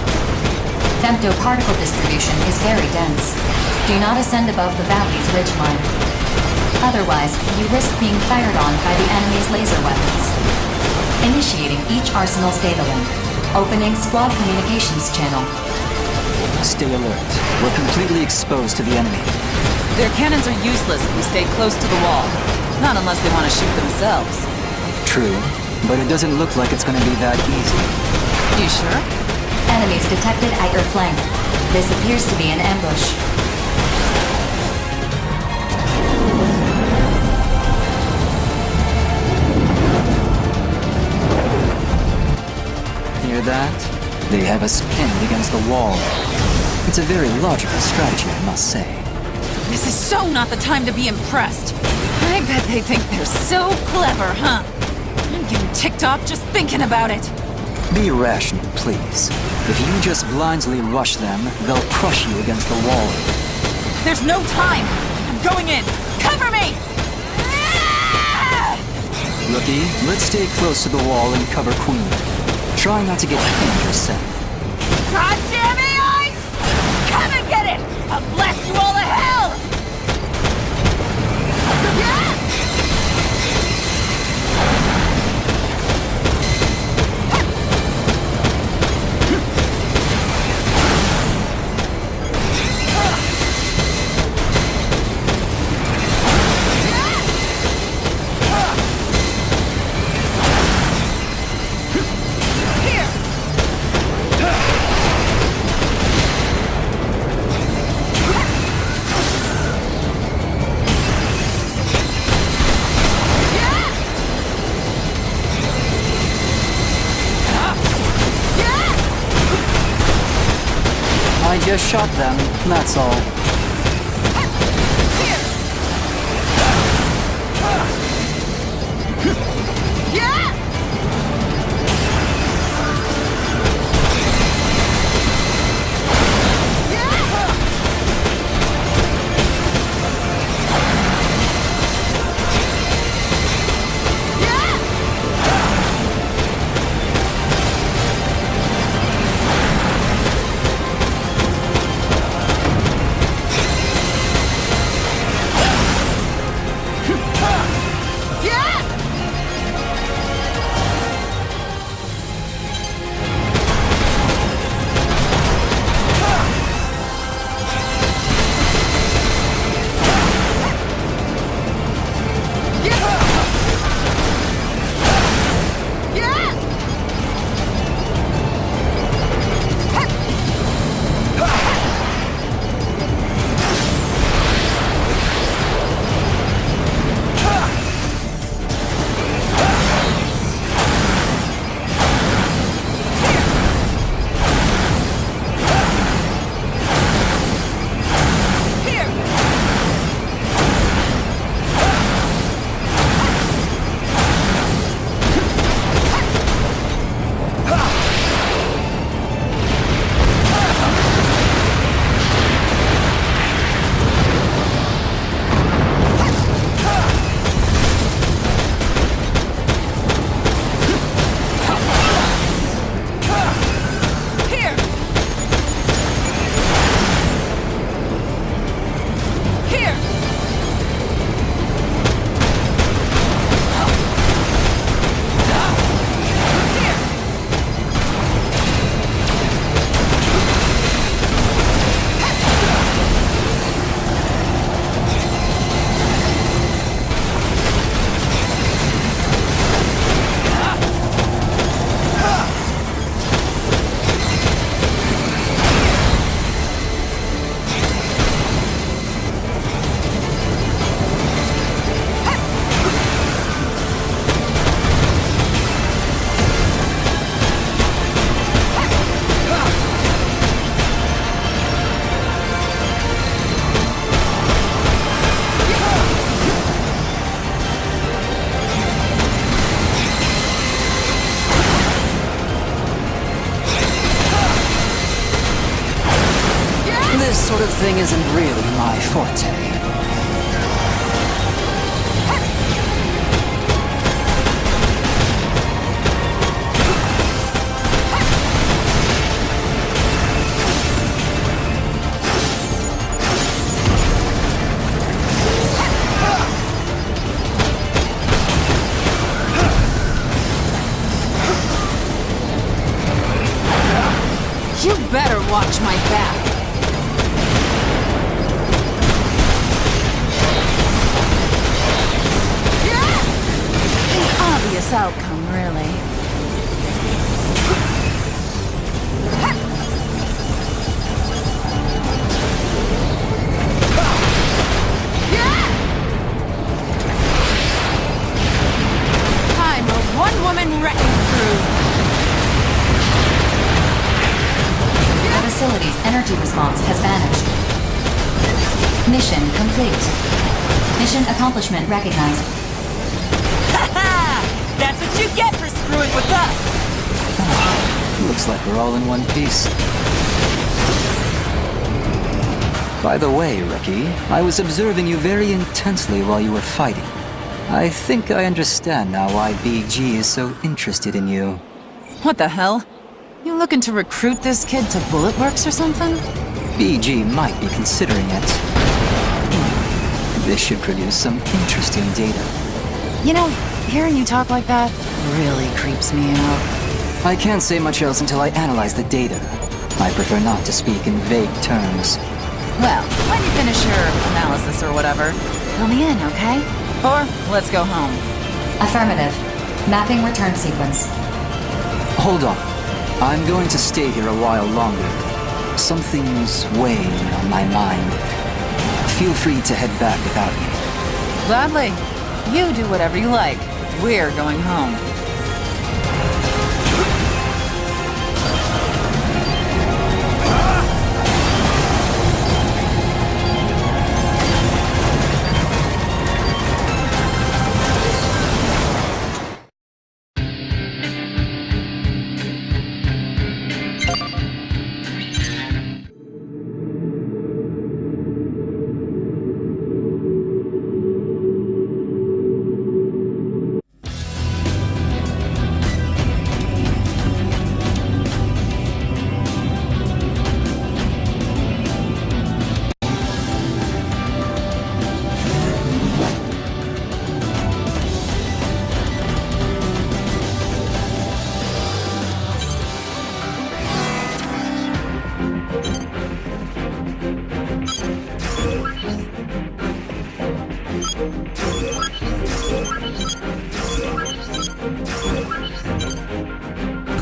A: Femtoparticle distribution is very dense. Do not ascend above the valley's ridgeline. Otherwise, you risk being fired on by the enemy's laser weapons. Initiating each arsenal's data link. Opening squad communications channel.
O: Stay alert. We're completely exposed to the enemy.
B: Their cannons are useless if we stay close to the wall. Not unless they want to shoot themselves.
O: True, but it doesn't look like it's gonna be that easy.
B: You sure?
A: Enemies detected at your flank. This appears to be an ambush.
O: Hear that? They have us pinned against the wall. It's a very logical strategy, I must say.
B: This is so not the time to be impressed. I bet they think they're so clever, huh? I'm getting ticked off just thinking about it.
O: Be rational, please. If you just blindly rush them, they'll crush you against the wall.
B: There's no time. I'm going in. Cover me!
O: Rookie, let's stay close to the wall and cover Queen. Try not to get pinned yourself.
B: God damn AI! Come and get it! I'll blast you all to hell!
O: I just shot them, that's all. isn't really my forte.
D: You better watch my back. An obvious outcome, really. I'm a one-woman wrecking crew.
A: The facility's energy response has vanished. Mission complete. Mission accomplishment recognized.
B: Ha-ha! That's what you get for screwing with us!
O: Looks like we're all in one piece. By the way, Rookie, I was observing you very intensely while you were fighting. I think I understand now why BG is so interested in you.
D: What the hell? You looking to recruit this kid to Bullet Works or something?
O: BG might be considering it. This should produce some interesting data.
D: You know, hearing you talk like that really creeps me out.
O: I can't say much else until I analyze the data. I prefer not to speak in vague terms.
D: Well, when you finish your analysis or whatever, fill me in, okay? Or let's go home.
A: Affirmative. Mapping return sequence.
O: Hold on. I'm going to stay here a while longer. Something's weighing on my mind. Feel free to head back without me.
D: Gladly. You do whatever you like. We're going home.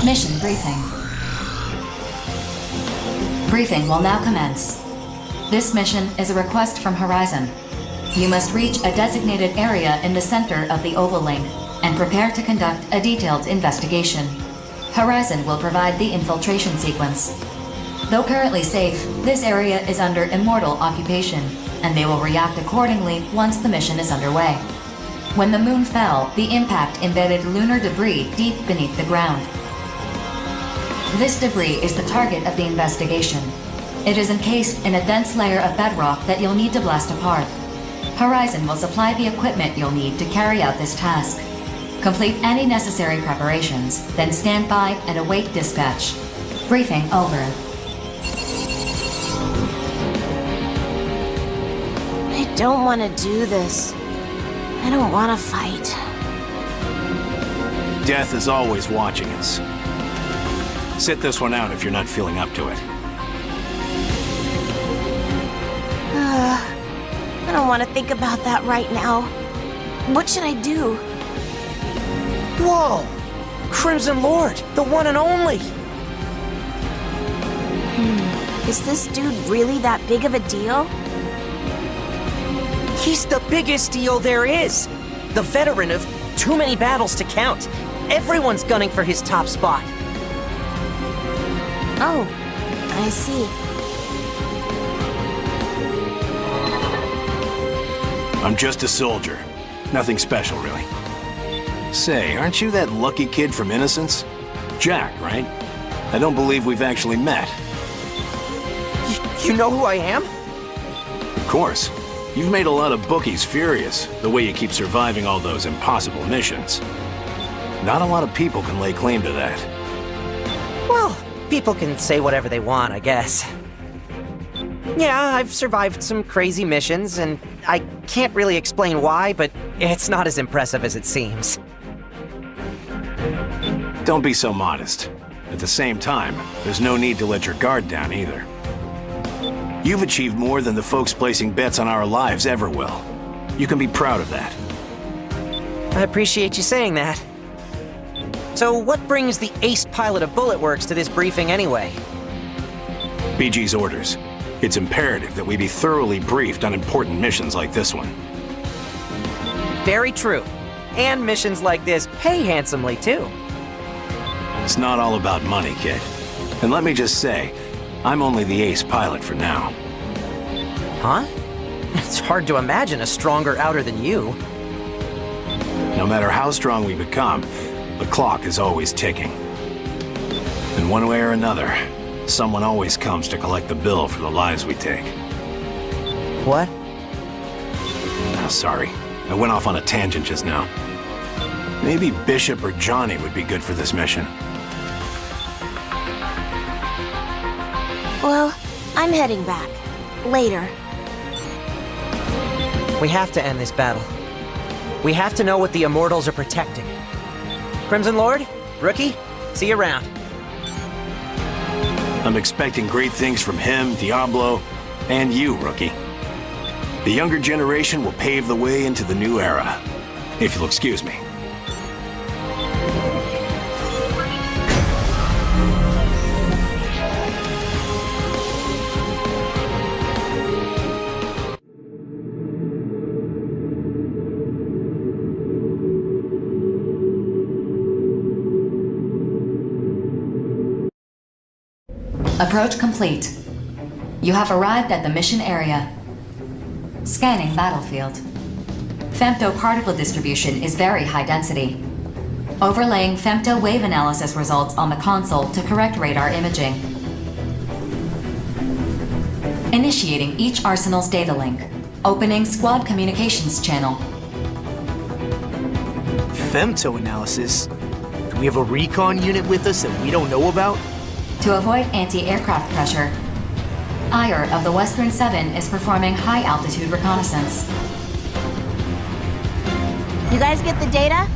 A: Mission briefing. Briefing will now commence. This mission is a request from Horizon. You must reach a designated area in the center of the oval link and prepare to conduct a detailed investigation. Horizon will provide the infiltration sequence. Though currently safe, this area is under immortal occupation, and they will react accordingly once the mission is underway. When the moon fell, the impact embedded lunar debris deep beneath the ground. This debris is the target of the investigation. It is encased in a dense layer of bedrock that you'll need to blast apart. Horizon will supply the equipment you'll need to carry out this task. Complete any necessary preparations, then stand by and await dispatch. Briefing over.
K: I don't want to do this. I don't want to fight.
G: Death is always watching us. Sit this one out if you're not feeling up to it.
K: I don't want to think about that right now. What should I do?
O: Whoa! Crimson Lord, the one and only!
K: Is this dude really that big of a deal?
U: He's the biggest deal there is! The veteran of too many battles to count. Everyone's gunning for his top spot.
K: Oh, I see.
G: I'm just a soldier. Nothing special, really. Say, aren't you that lucky kid from Innocence? Jack, right? I don't believe we've actually met.
U: You know who I am?
M: course. You've made a lot of bookies furious, the way you keep surviving all those impossible missions. Not a lot of people can lay claim to that.
U: Well, people can say whatever they want, I guess. Yeah, I've survived some crazy missions, and I can't really explain why, but it's not as impressive as it seems.
M: Don't be so modest. At the same time, there's no need to let your guard down either. You've achieved more than the folks placing bets on our lives ever will. You can be proud of that.
U: I appreciate you saying that. So what brings the ace pilot of Bullet Works to this briefing anyway?
M: BG's orders. It's imperative that we be thoroughly briefed on important missions like this one.
U: Very true. And missions like this pay handsomely, too.
M: It's not all about money, kid. And let me just say, I'm only the ace pilot for now.
U: Huh? It's hard to imagine a stronger outer than you.
M: No matter how strong we become, the clock is always ticking. In one way or another, someone always comes to collect the bill for the lives we take.
U: What?
M: Oh, sorry. I went off on a tangent just now. Maybe Bishop or Johnny would be good for this mission.
K: Well, I'm heading back. Later.
U: We have to end this battle. We have to know what the Immortals are protecting. Crimson Lord, Rookie, see you around.
M: I'm expecting great things from him, Diablo, and you, Rookie. The younger generation will pave the way into the new era, if you'll excuse me.
A: Approach complete. You have arrived at the mission area. Scanning battlefield. Femto particle distribution is very high density. Overlaying femto wave analysis results on the console to correct radar imaging. Initiating each arsenal's data link. Opening squad communications channel.
V: Femto analysis? Do we have a recon unit with us that we don't know about?
A: To avoid anti-aircraft pressure, Ire of the Western 7 is performing high-altitude reconnaissance.
K: You guys get the data?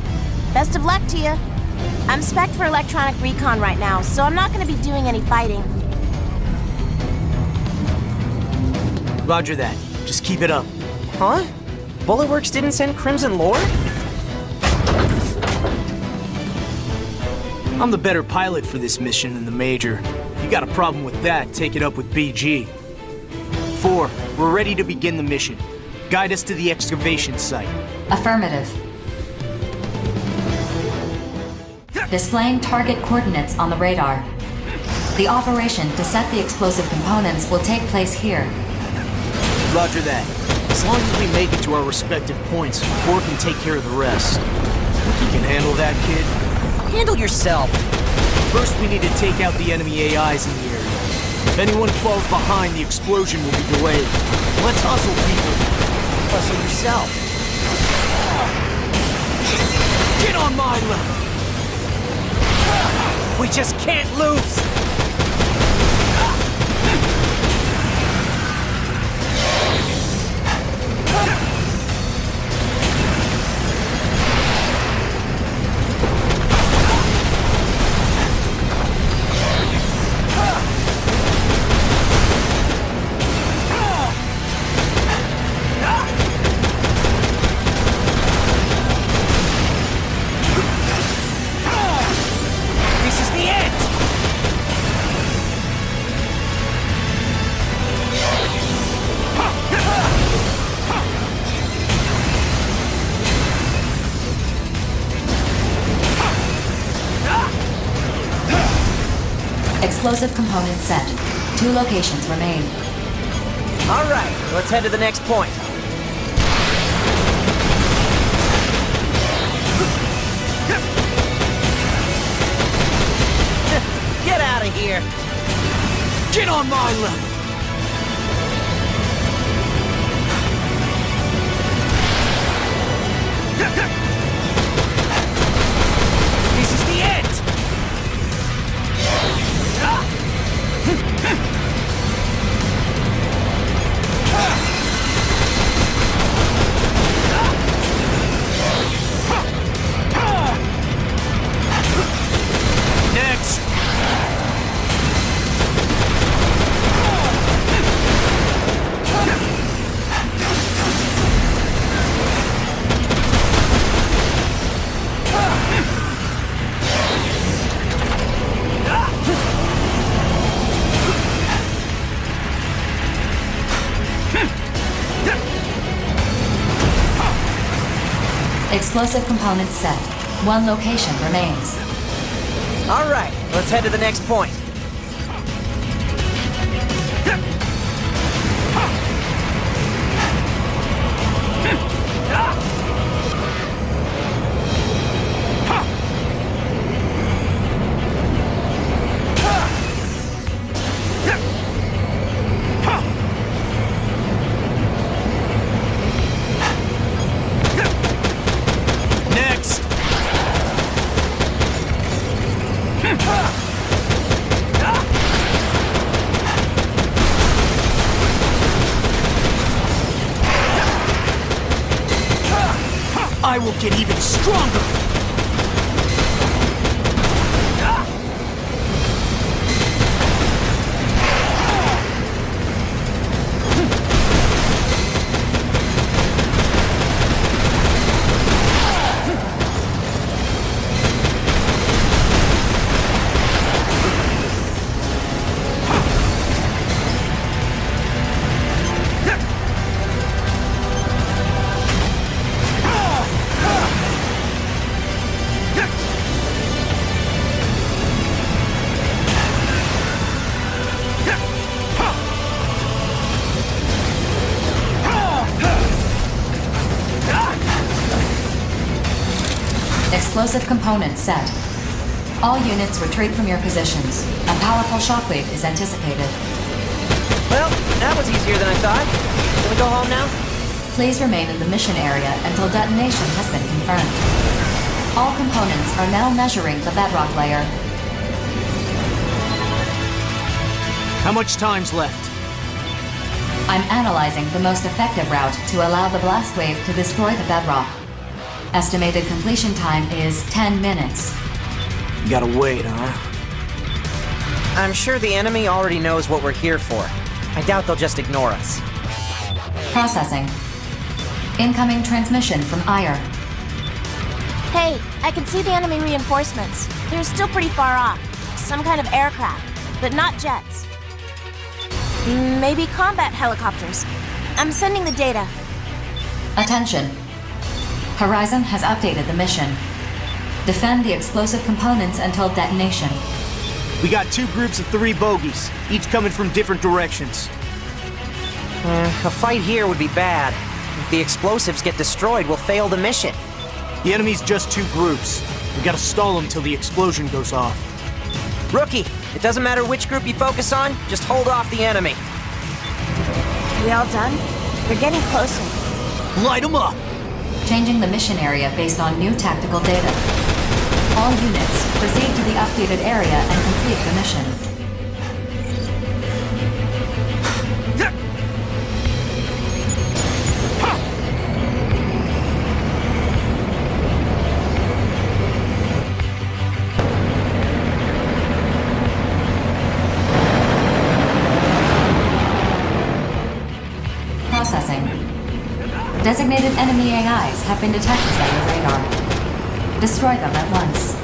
K: Best of luck to you. I'm spec'd for electronic recon right now, so I'm not going to be doing any fighting.
V: Roger that. Just keep it up.
U: Huh? Bullet Works didn't send Crimson Lord?
V: I'm the better pilot for this mission than the Major. If you got a problem with that, take it up with BG. 4, we're ready to begin the mission. Guide us to the excavation site.
A: Affirmative. Displaying target coordinates on the radar. The operation to set the explosive components will take place here.
V: Roger that. As long as we make it to our respective points, 4 can take care of the rest. You can handle that, kid?
U: Handle yourself.
V: First, we need to take out the enemy AIs in the area. If anyone falls behind, the explosion will be delayed. Let's hustle, people.
U: Hustle yourself.
V: Get on my level.
U: We just can't lose.
A: Explosive components set. 2 locations remain.
U: All right, let's head to the next point. Get out of here!
V: Get on my level!
A: Explosive components set. One location remains.
U: All right, let's head to the next point.
V: I will get even stronger!
A: Explosive components set. All units retreat from your positions. A powerful shockwave is anticipated.
U: Well, that was easier than I thought. Can we go home now?
A: Please remain in the mission area until detonation has been confirmed. All components are now measuring the bedrock layer.
V: How much time's left?
A: I'm analyzing the most effective route to allow the blast wave to destroy the bedrock. Estimated completion time is 10 minutes.
V: You gotta wait, huh?
U: I'm sure the enemy already knows what we're here for. I doubt they'll just ignore us.
A: Processing. Incoming transmission from Ire.
K: Hey, I can see the enemy reinforcements. They're still pretty far off. Some kind of aircraft, but not jets. Maybe combat helicopters. I'm sending the data.
A: Attention. Horizon has updated the mission. Defend the explosive components until detonation.
V: We got 2 groups of 3 bogies, each coming from different directions.
U: A fight here would be bad. If the explosives get destroyed, we'll fail the mission.
V: The enemy's just 2 groups. We gotta stall them till the explosion goes off.
U: Rookie, it doesn't matter which group you focus on, just hold off the enemy.
K: We all done? They're getting closer.
V: Light them up!
A: Changing the mission area based on new tactical data. All units, proceed to the updated area and complete the mission. Processing. Designated enemy AIs have been detected on your radar. Destroy them at once.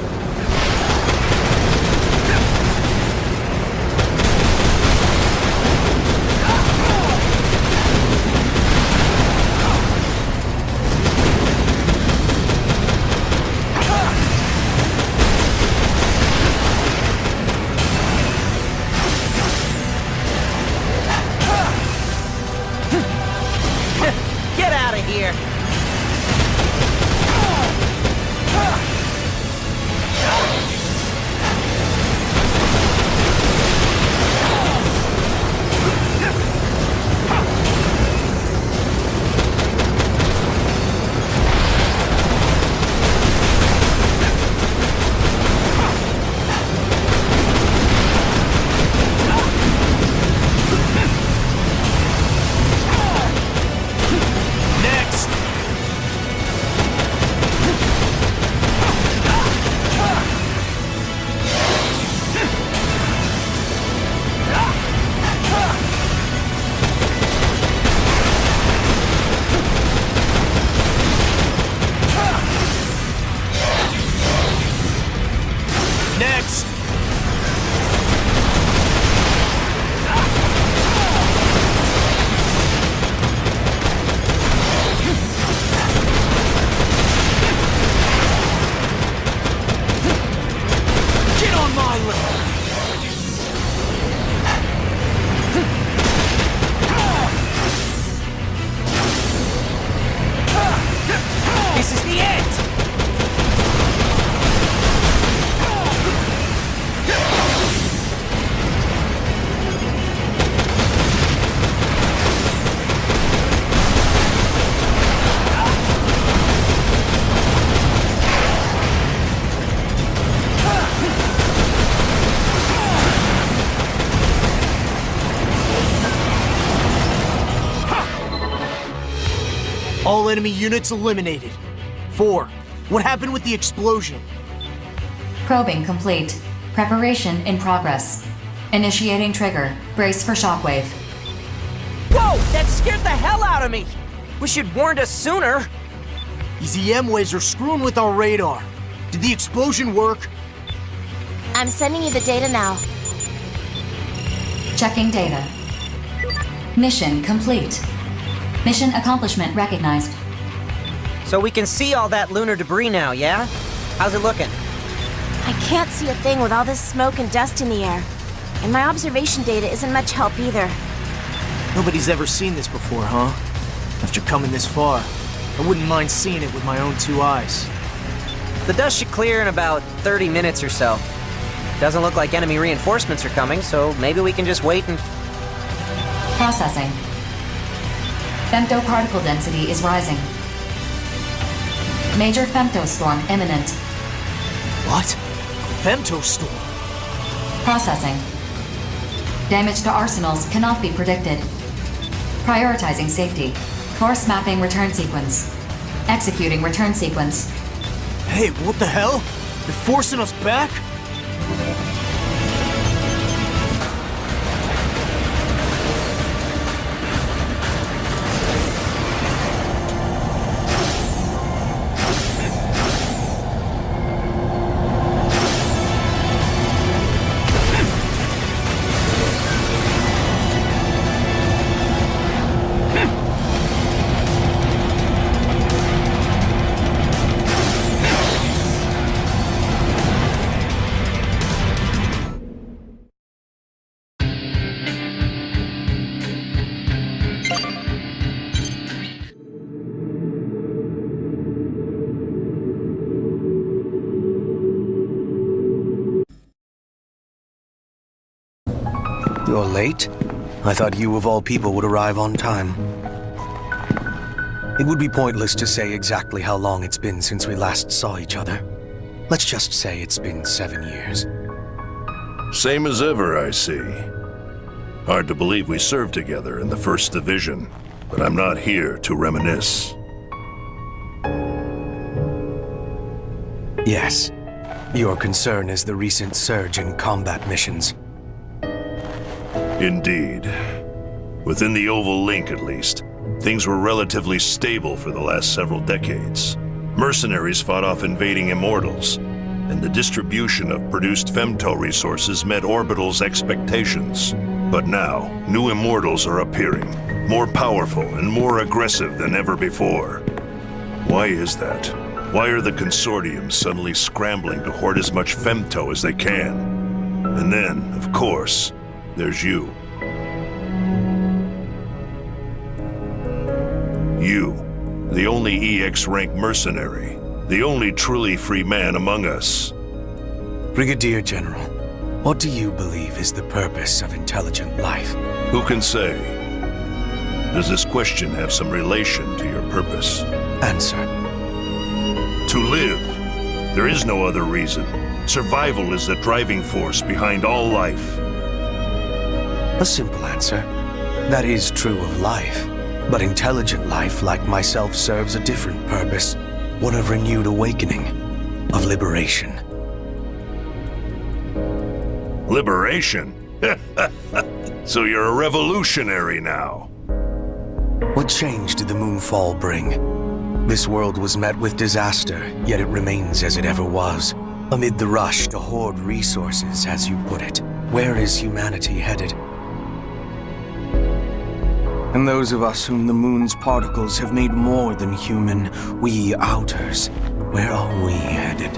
U: Get out of here!
V: All enemy units eliminated. 4. What happened with the explosion?
A: Probing complete. Preparation in progress. Initiating trigger. Brace for shockwave.
U: Whoa! That scared the hell out of me! Wish you'd warned us sooner!
V: These EM waves are screwing with our radar. Did the explosion work?
K: I'm sending you the data now.
A: Checking data. Mission complete. Mission accomplishment recognized.
U: So we can see all that lunar debris now, yeah? How's it looking?
K: I can't see a thing with all this smoke and dust in the air. And my observation data isn't much help either.
V: Nobody's ever seen this before, huh? After coming this far, I wouldn't mind seeing it with my own 2 eyes.
U: The dust should clear in about 30 minutes or so. Doesn't look like enemy reinforcements are coming, so maybe we can just wait and...
A: Processing. Femtoparticle density is rising. Major femtostorm imminent.
V: What? A femtostorm?
A: Processing. Damage to arsenals cannot be predicted. Prioritizing safety. Course mapping return sequence. Executing return sequence.
V: Hey, what the hell? They're forcing us back?
O: You're late? I thought you of all people would arrive on time. It would be pointless to say exactly how long it's been since we last saw each other. Let's just say it's been 7 years.
F: Same as ever, I see. Hard to believe we served together in the 1st Division, but I'm not here to reminisce.
O: Yes. Your concern is the recent surge in combat missions.
F: Indeed. Within the Oval Link, at least, things were relatively stable for the last several decades. Mercenaries fought off invading Immortals, and the distribution of produced femto resources met Orbital's expectations. But now, new Immortals are appearing, more powerful and more aggressive than ever before. Why is that? Why are the consortiums suddenly scrambling to hoard as much femto as they can? And then, of course, there's you. You, the only EX-rank mercenary, the only truly free man among us.
O: Brigadier General, what do you believe is the purpose of intelligent life?
F: Who can say? Does this question have some relation to your purpose?
O: Answer.
F: To live. There is no other reason. Survival is the driving force behind all life.
O: A simple answer. That is true of life. But intelligent life, like myself, serves a different purpose. One of renewed awakening. Of liberation.
F: Liberation? So you're a revolutionary now.
O: What change did the Moonfall bring? This world was met with disaster, yet it remains as it ever was. Amid the rush to hoard resources, as you put it, where is humanity headed? And those of us whom the moon's particles have made more than human, we outers, where are we headed?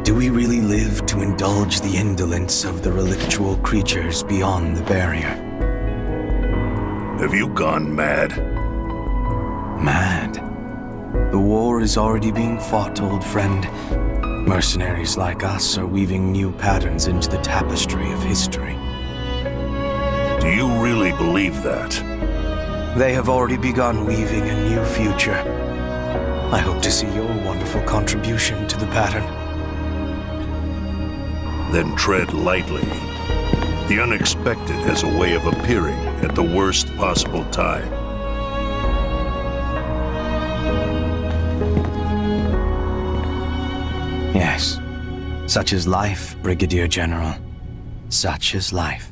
O: Do we really live to indulge the indolence of the relictual creatures beyond the barrier?
F: Have you gone mad?
O: Mad? The war is already being fought, old friend. Mercenaries like us are weaving new patterns into the tapestry of history.
F: Do you really believe that?
O: They have already begun weaving a new future. I hope to see your wonderful contribution to the pattern.
F: Then tread lightly. The unexpected has a way of appearing at the worst possible time.
O: Such is life, Brigadier General. Such is life.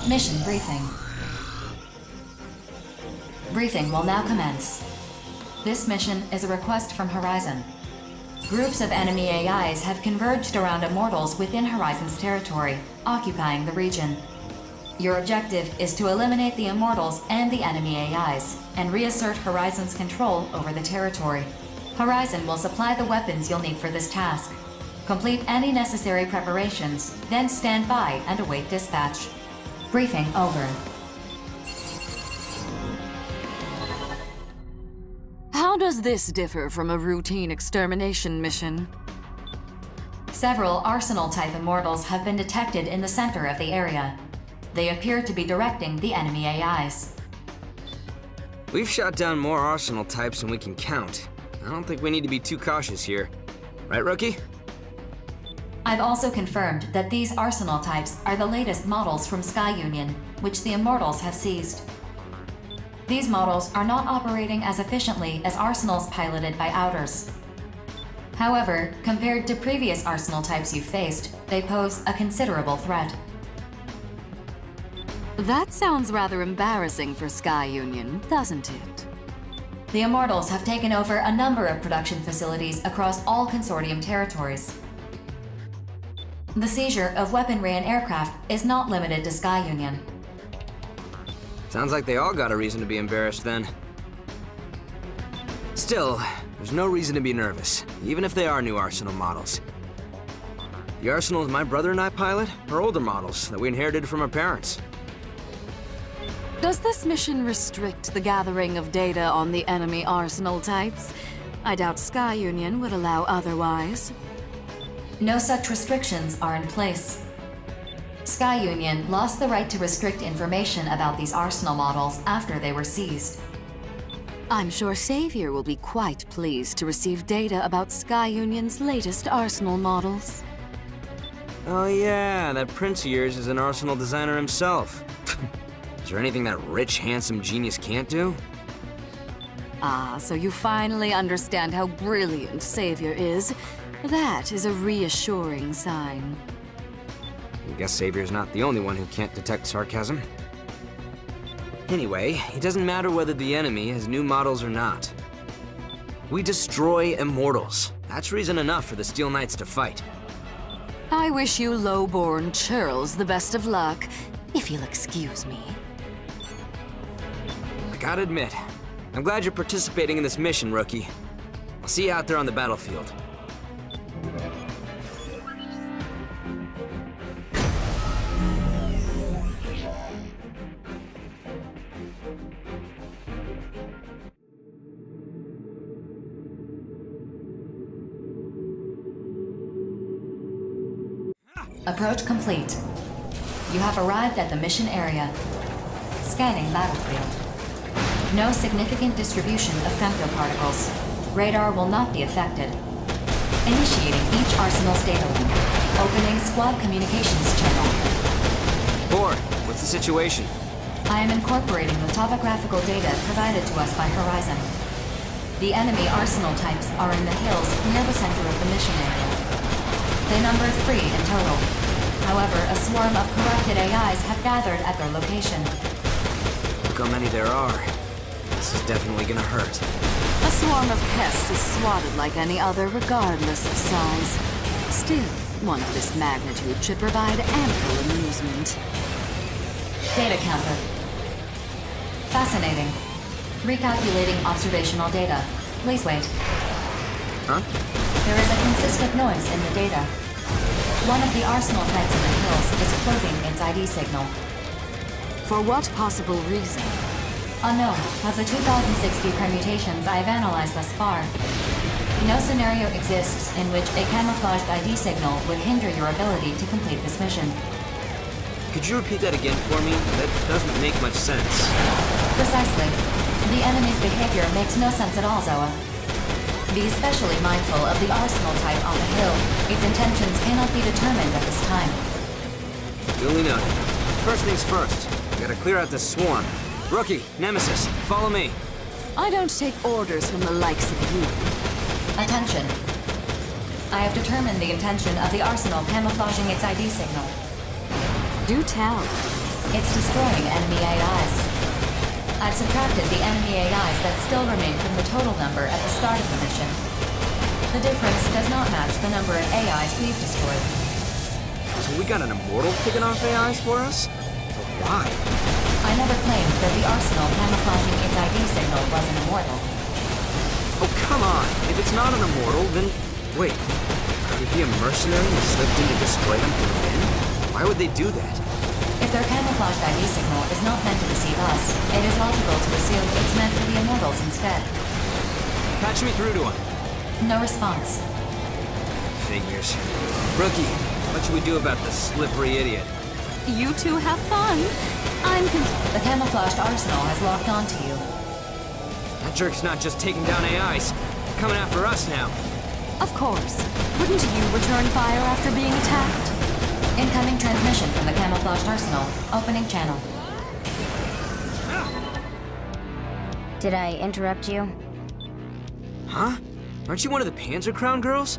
A: Mission briefing. Briefing will now commence. This mission is a request from Horizon. Groups of enemy AIs have converged around Immortals within Horizon's territory, occupying the region. Your objective is to eliminate the Immortals and the enemy AIs, and reassert Horizon's control over the territory. Horizon will supply the weapons you'll need for this task. Complete any necessary preparations, then stand by and await dispatch. Briefing over.
D: How does this differ from a routine extermination mission?
A: Several Arsenal-type Immortals have been detected in the center of the area. They appear to be directing the enemy AIs.
I: We've shot down more Arsenal types than we can count. I don't think we need to be too cautious here. Right, Rookie?
A: I've also confirmed that these Arsenal types are the latest models from Sky Union, which the Immortals have seized. These models are not operating as efficiently as Arsenals piloted by Outers. However, compared to previous Arsenal types you've faced, they pose a considerable threat.
D: That sounds rather embarrassing for Sky Union, doesn't it?
A: The Immortals have taken over a number of production facilities across all Consortium territories. The seizure of weaponry and aircraft is not limited to Sky Union.
I: Sounds like they all got a reason to be embarrassed then. Still, there's no reason to be nervous, even if they are new Arsenal models. The Arsenals my brother and I pilot are older models that we inherited from our parents.
D: Does this mission restrict the gathering of data on the enemy Arsenal types? I doubt Sky Union would allow otherwise.
A: No such restrictions are in place. Sky Union lost the right to restrict information about these Arsenal models after they were seized.
D: I'm sure Savior will be quite pleased to receive data about Sky Union's latest Arsenal models.
I: Oh yeah, that prince of yours is an Arsenal designer himself. Is there anything that rich, handsome genius can't do?
D: Ah, so you finally understand how brilliant Savior is. That is a reassuring sign.
I: I guess Savior's not the only one who can't detect sarcasm. Anyway, it doesn't matter whether the enemy has new models or not. We destroy Immortals. That's reason enough for the Steel Knights to fight.
D: I wish you low-born churls the best of luck, if you'll excuse me.
I: I gotta admit, I'm glad you're participating in this mission, Rookie. I'll see you out there on the battlefield.
A: Approach complete. You have arrived at the mission area. Scanning battlefield. No significant distribution of femtoparticles. Radar will not be affected. Initiating each Arsenal's data link. Opening squad communications channel.
I: 4, what's the situation?
A: I am incorporating the topographical data provided to us by Horizon. The enemy Arsenal types are in the hills near the center of the mission area. They number 3 in total. However, a swarm of corrupted AIs have gathered at their location.
I: Look how many there are. This is definitely gonna hurt.
D: A swarm of pests is swatted like any other, regardless of size. Still, one of this magnitude should provide ample amusement.
A: Data counter. Fascinating. Recalculating observational data. Please wait.
I: Huh?
A: There is a consistent noise in the data. One of the Arsenal types in the hills is cloaking its ID signal.
D: For what possible reason?
A: Unknown, of the 2060 permutations I have analyzed thus far, no scenario exists in which a camouflaged ID signal would hinder your ability to complete this mission.
I: Could you repeat that again for me? That doesn't make much sense.
A: Precisely. The enemy's behavior makes no sense at all, Zoa. Be especially mindful of the arsenal type on the hill. Its intentions cannot be determined at this time.
I: Duly noted. First things first. We gotta clear out this swarm. Rookie, Nemesis, follow me.
D: I don't take orders from the likes of you.
A: Attention. I have determined the intention of the arsenal camouflaging its ID signal.
D: Do tell.
A: It's destroying enemy AIs. I've subtracted the enemy AIs that still remain from the total number at the start of the mission. The difference does not match the number of AIs we've destroyed.
I: So we got an immortal picking off AIs for us? But why?
A: I never claimed that the arsenal camouflaging its ID signal was an immortal.
I: Oh, come on. If it's not an immortal, then... Wait. Could it be a mercenary who slipped in to destroy them from within? Why would they do that?
A: If their camouflaged ID signal is not meant to deceive us, it is logical to assume it's meant for the Immortals instead.
I: Patch me through to him.
A: No response.
I: Figures. Rookie, what should we do about this slippery idiot?
D: You two have fun.
A: The camouflaged arsenal has locked onto you.
I: That jerk's not just taking down AIs. They're coming after us now.
D: Of course. Wouldn't you return fire after being attacked?
A: Incoming transmission from the camouflaged arsenal. Opening channel.
K: Did I interrupt you?
I: Huh? Aren't you one of the Panzer Crown girls?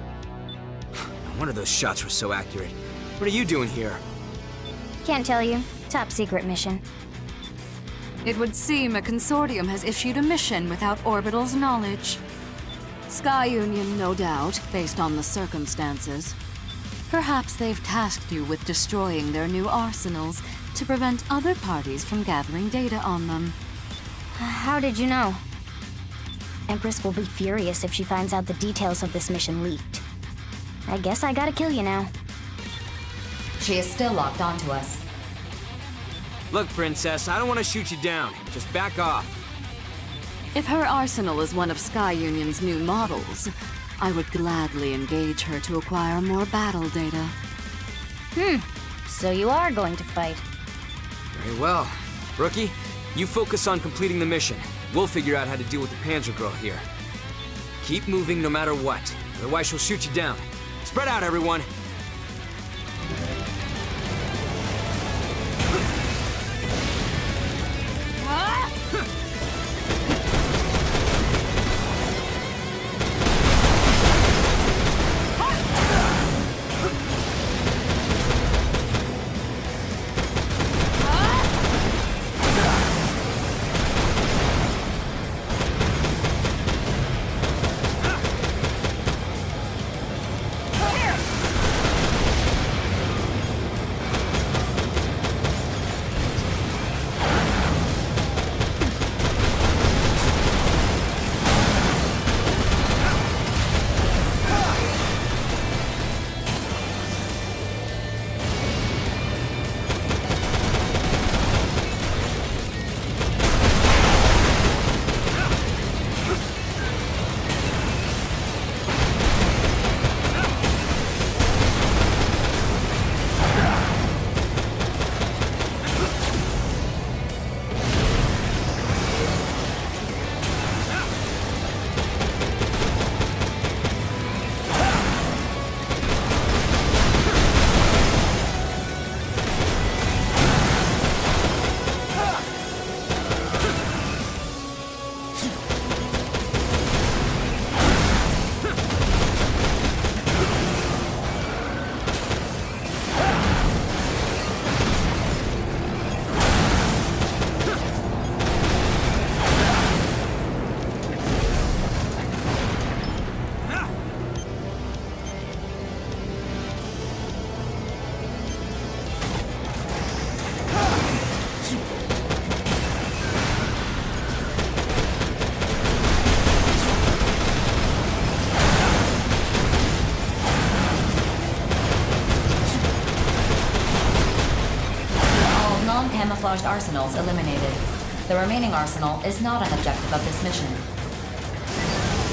I: No wonder those shots were so accurate. What are you doing here?
K: Can't tell you. Top secret mission.
D: It would seem a consortium has issued a mission without Orbital's knowledge. Sky Union, no doubt, based on the circumstances. Perhaps they've tasked you with destroying their new arsenals to prevent other parties from gathering data on them.
K: How did you know? Empress will be furious if she finds out the details of this mission leaked. I guess I gotta kill you now.
A: She is still locked onto us.
I: Look, Princess, I don't want to shoot you down. Just back off.
D: If her arsenal is one of Sky Union's new models, I would gladly engage her to acquire more battle data.
K: So you are going to fight.
I: Very well. Rookie, you focus on completing the mission. We'll figure out how to deal with the Panzer girl here. Keep moving no matter what, otherwise she'll shoot you down. Spread out, everyone.
A: Camouflaged arsenals eliminated. The remaining arsenal is not an objective of this mission.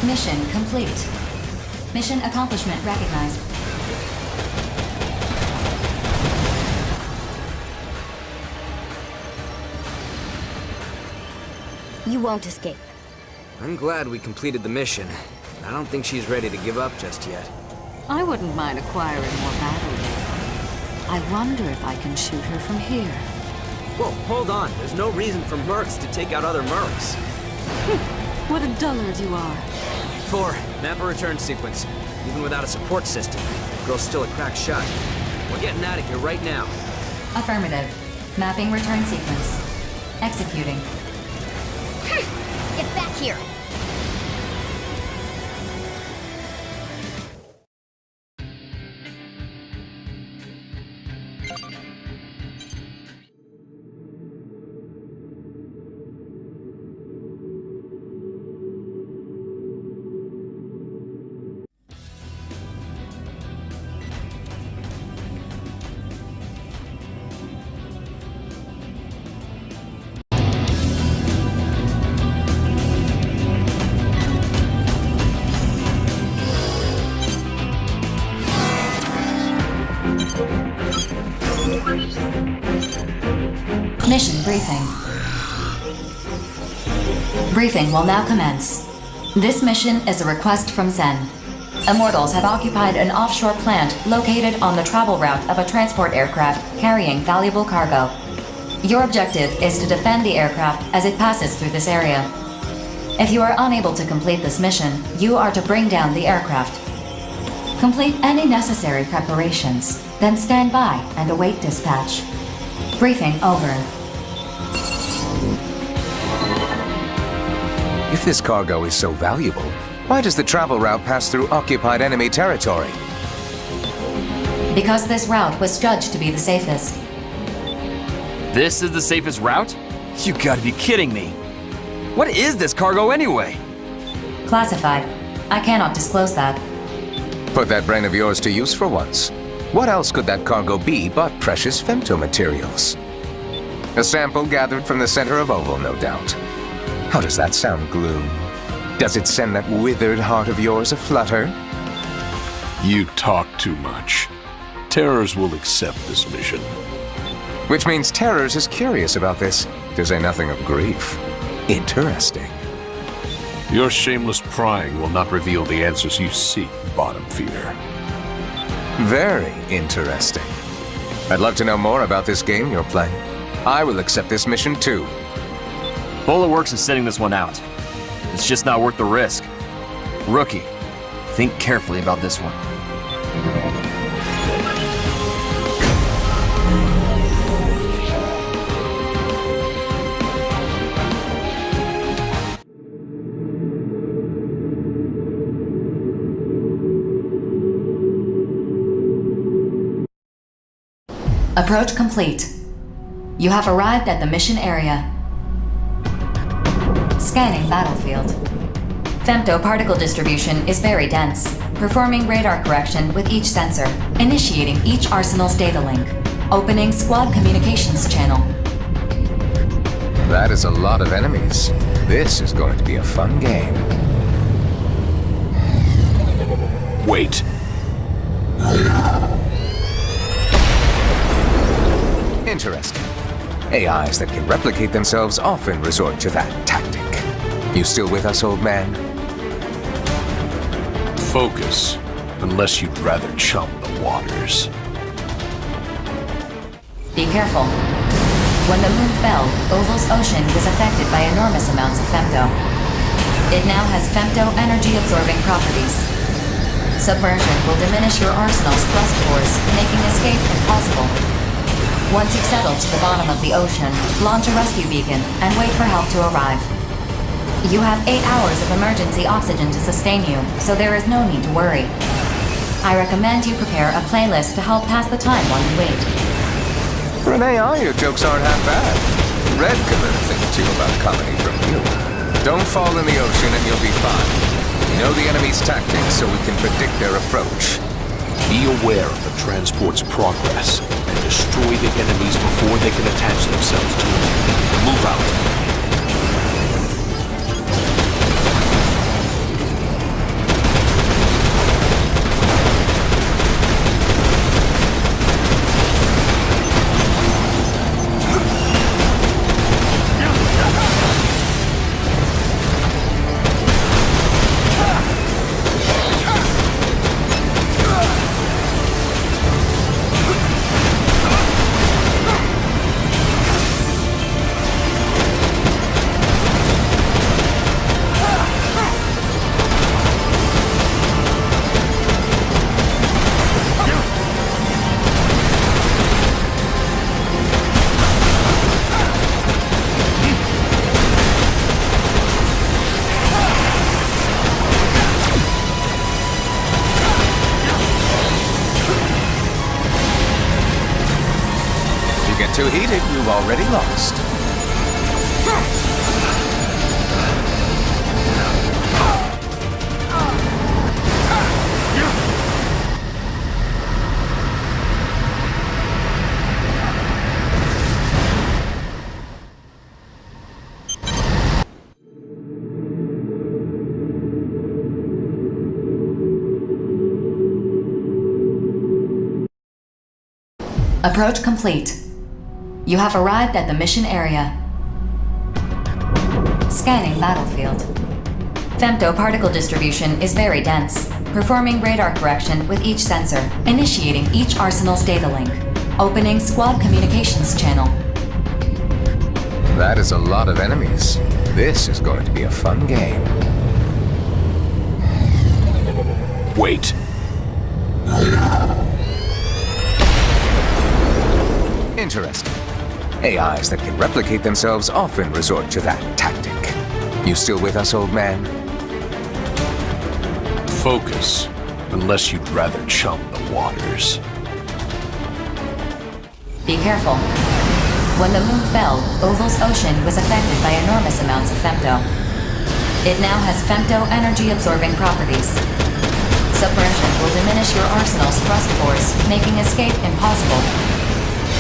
A: Mission complete. Mission accomplishment recognized.
J: You won't escape.
I: I'm glad we completed the mission. I don't think she's ready to give up just yet.
D: I wouldn't mind acquiring more battle data. I wonder if I can shoot her from here.
E: Whoa, hold on. There's no reason for mercs to take out other mercs.
D: What a dullard you are.
I: 4, map a return sequence. Even without a support system, the girl's still a crack shot. We're getting out of here right now.
A: Affirmative. Mapping return sequence. Executing.
J: Get back here!
A: Mission briefing. Briefing will now commence. This mission is a request from Zen. Immortals have occupied an offshore plant located on the travel route of a transport aircraft carrying valuable cargo. Your objective is to defend the aircraft as it passes through this area. If you are unable to complete this mission, you are to bring down the aircraft. Complete any necessary preparations, then stand by and await dispatch. Briefing over.
N: If this cargo is so valuable, why does the travel route pass through occupied enemy territory?
A: Because this route was judged to be the safest.
E: This is the safest route? You gotta be kidding me. What is this cargo anyway?
A: Classified. I cannot disclose that.
N: Put that brain of yours to use for once. What else could that cargo be but precious femtomaterials? A sample gathered from the center of Oval, no doubt. How does that sound, Gloom? Does it send that withered heart of yours aflutter?
C: You talk too much. Terrors will accept this mission.
N: Which means Terrors is curious about this, to say nothing of grief. Interesting.
C: Your shameless prying will not reveal the answers you seek, bottom feeder.
N: Very interesting. I'd love to know more about this game you're playing. I will accept this mission too.
E: Bulletworks is setting this one out. It's just not worth the risk. Rookie, think carefully about this one.
A: Approach complete. You have arrived at the mission area. Scanning battlefield. Femto-particle distribution is very dense, performing radar correction with each sensor, initiating each arsenal's data link, opening squad communications channel.
N: That is a lot of enemies. This is going to be a fun game.
C: Wait.
N: Interesting. AIs that can replicate themselves often resort to that tactic. You still with us, old man?
C: Focus, unless you'd rather chum the waters.
A: Be careful. When the moon fell, Oval's ocean was affected by enormous amounts of femto. It now has femto energy-absorbing properties. Submersion will diminish your arsenal's thrust force, making escape impossible. Once you've settled to the bottom of the ocean, launch a rescue beacon and wait for help to arrive. You have 8 hours of emergency oxygen to sustain you, so there is no need to worry. I recommend you prepare a playlist to help pass the time while you wait.
N: For an AI, your jokes aren't half bad. Red could learn a thing or two about comedy from you. Don't fall in the ocean and you'll be fine. We know the enemy's tactics, so we can predict their approach.
C: Be aware of the transport's progress and destroy the enemies before they can attach themselves to it. Move out.
N: too heated, you've already lost.
A: Approach complete. You have arrived at the mission area. Scanning battlefield. Femto-particle distribution is very dense, performing radar correction with each sensor, initiating each arsenal's data link, opening squad communications channel.
N: That is a lot of enemies. This is going to be a fun game.
R: Wait.
N: Interesting. AIs that can replicate themselves often resort to that tactic. You still with us, old man?
R: Focus, unless you'd rather chum the waters.
A: Be careful. When the moon fell, Oval's ocean was affected by enormous amounts of femto. It now has femto energy-absorbing properties. Submersion will diminish your arsenal's thrust force, making escape impossible.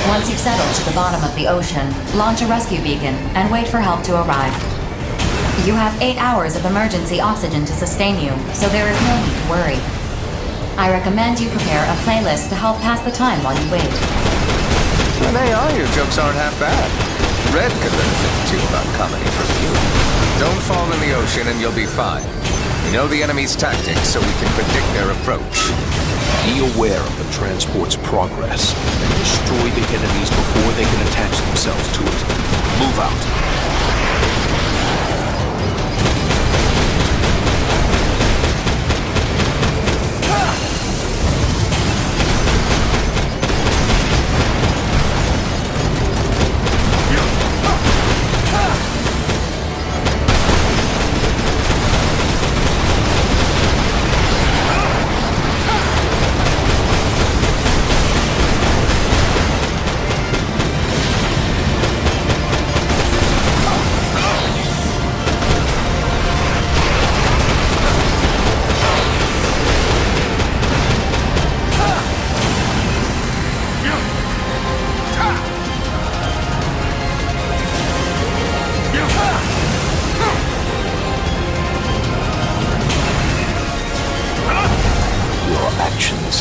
A: Once you've settled to the bottom of the ocean, launch a rescue beacon and wait for help to arrive. You have 8 hours of emergency oxygen to sustain you, so there is no need to worry. I recommend you prepare a playlist to help pass the time while you wait.
N: Well, they are. Your jokes aren't half bad. Red could learn a thing or two about comedy from you. Don't fall in the ocean and you'll be fine. We know the enemy's tactics, so we can predict their approach.
R: Be aware of the transport's progress and destroy the enemies before they can attach themselves to it. Move out.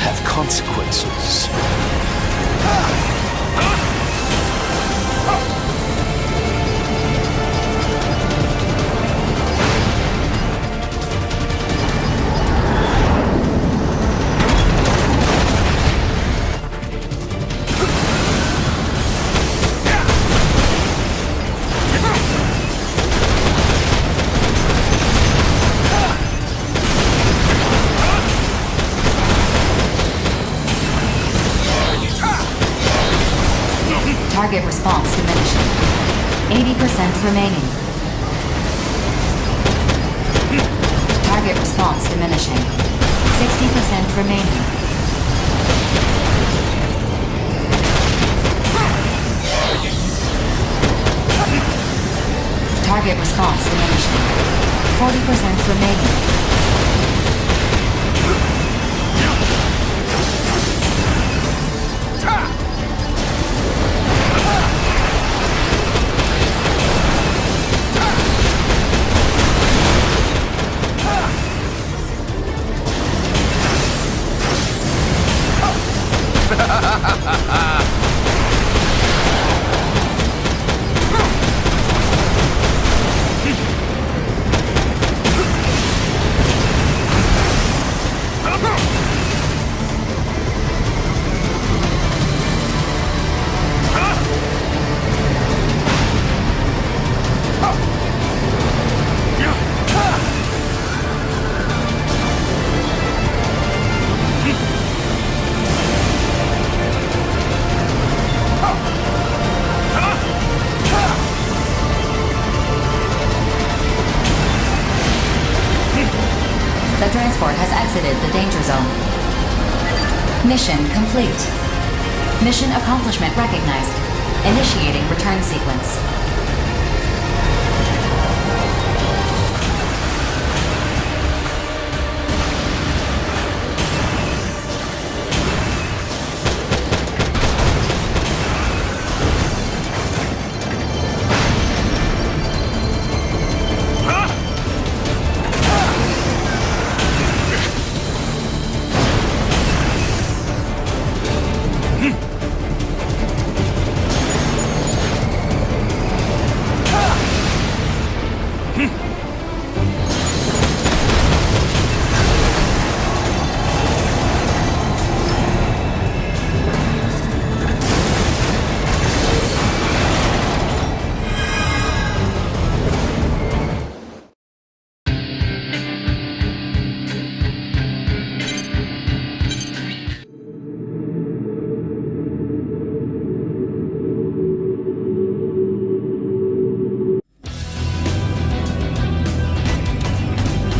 R: Have consequences.
A: Target response diminishing. 80% remaining. Target response diminishing. 60% remaining. Target response diminishing. 40% remaining. The transport has exited the danger zone. Mission complete. Mission accomplishment recognized. Initiating return sequence.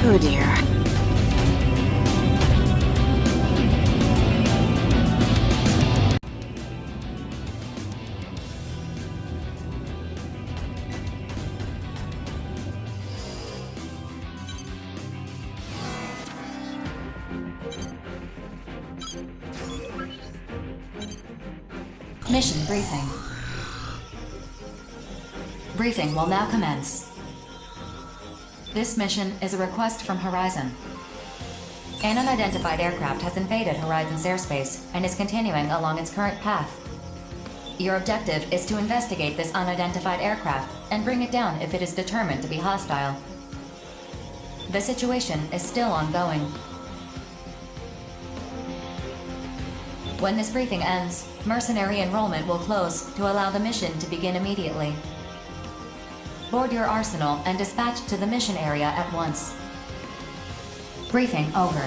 S: Oh dear.
A: Mission briefing. Briefing will now commence. This mission is a request from Horizon. An unidentified aircraft has invaded Horizon's airspace and is continuing along its current path. Your objective is to investigate this unidentified aircraft and bring it down if it is determined to be hostile. The situation is still ongoing. When this briefing ends, mercenary enrollment will close to allow the mission to begin immediately. Board your arsenal and dispatch to the mission area at once. Briefing over.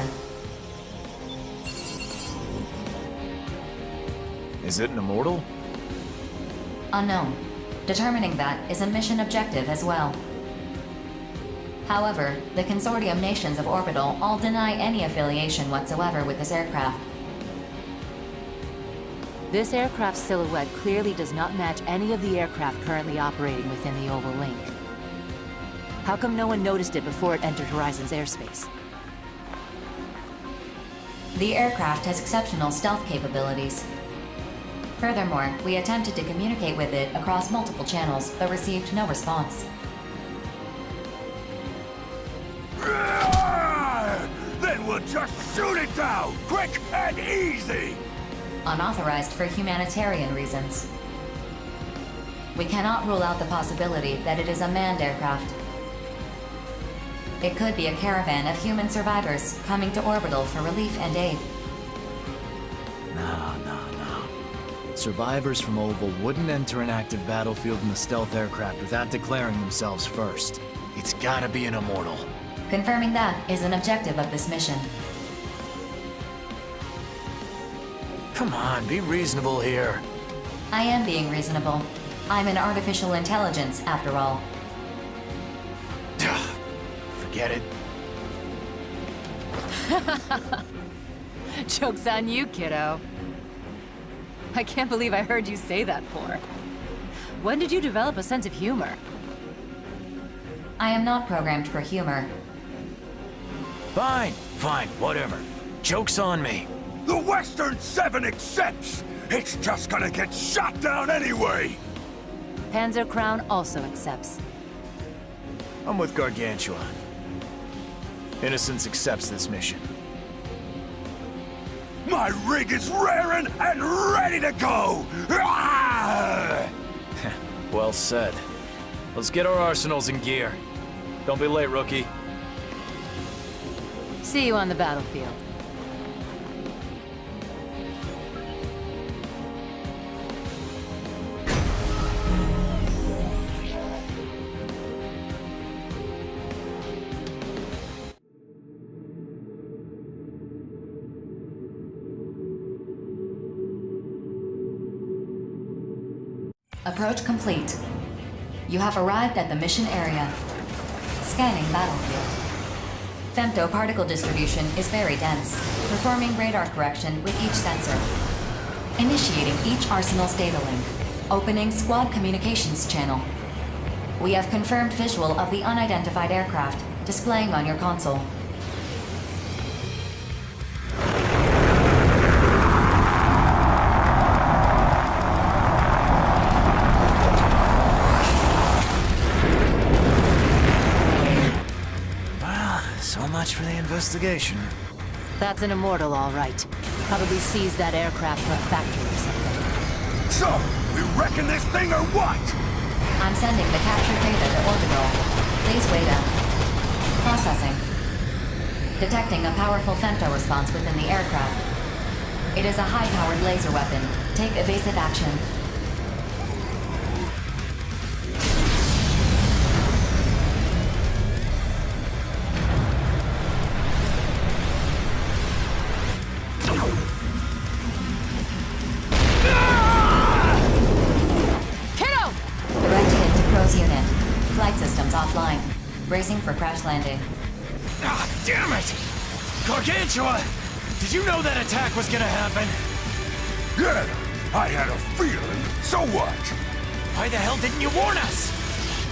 T: Is it an immortal?
A: Unknown. Determining that is a mission objective as well. However, the consortium nations of Orbital all deny any affiliation whatsoever with this aircraft.
S: This aircraft's silhouette clearly does not match any of the aircraft currently operating within the Oval Link. How come no one noticed it before it entered Horizon's airspace?
A: The aircraft has exceptional stealth capabilities. Furthermore, we attempted to communicate with it across multiple channels, but received no response.
Q: Then we'll just shoot it down, quick and easy!
A: Unauthorized for humanitarian reasons. We cannot rule out the possibility that it is a manned aircraft. It could be a caravan of human survivors coming to Orbital for relief and aid.
T: No. Survivors from Oval wouldn't enter an active battlefield in the stealth aircraft without declaring themselves first. It's gotta be an immortal.
A: Confirming that is an objective of this mission.
T: Come on, be reasonable here.
A: I am being reasonable. I'm an artificial intelligence, after all.
T: Forget it.
S: Joke's on you, kiddo. I can't believe I heard you say that for. When did you develop a sense of humor?
A: I am not programmed for humor.
T: Fine, whatever. Joke's on me.
Q: The Western 7 accepts! It's just gonna get shot down anyway!
S: Panzer Crown also accepts.
T: I'm with Gargantua. Innocence accepts this mission.
Q: My rig is raring and ready to go!
T: Well said. Let's get our arsenals in gear. Don't be late, rookie.
S: See you on the battlefield.
A: Approach complete. You have arrived at the mission area. Scanning battlefield. Femto particle distribution is very dense, performing radar correction with each sensor. Initiating each arsenal's data link. Opening squad communications channel. We have confirmed visual of the unidentified aircraft, displaying on your console.
O: Well, so much for the investigation.
S: That's an Immortal, all right. Probably seized that aircraft from a factory or something.
Q: So, we wrecking this thing or what?
A: I'm sending the captured data to Orbital. Please wait up. Processing. Detecting a powerful femto response within the aircraft. It is a high-powered laser weapon. Take evasive action. Unit. Flight systems offline. Bracing for crash landing.
V: Ah, damn it! Gargantua! Did you know that attack was gonna happen?
Q: Yeah, I had a feeling. So what?
V: Why the hell didn't you warn us?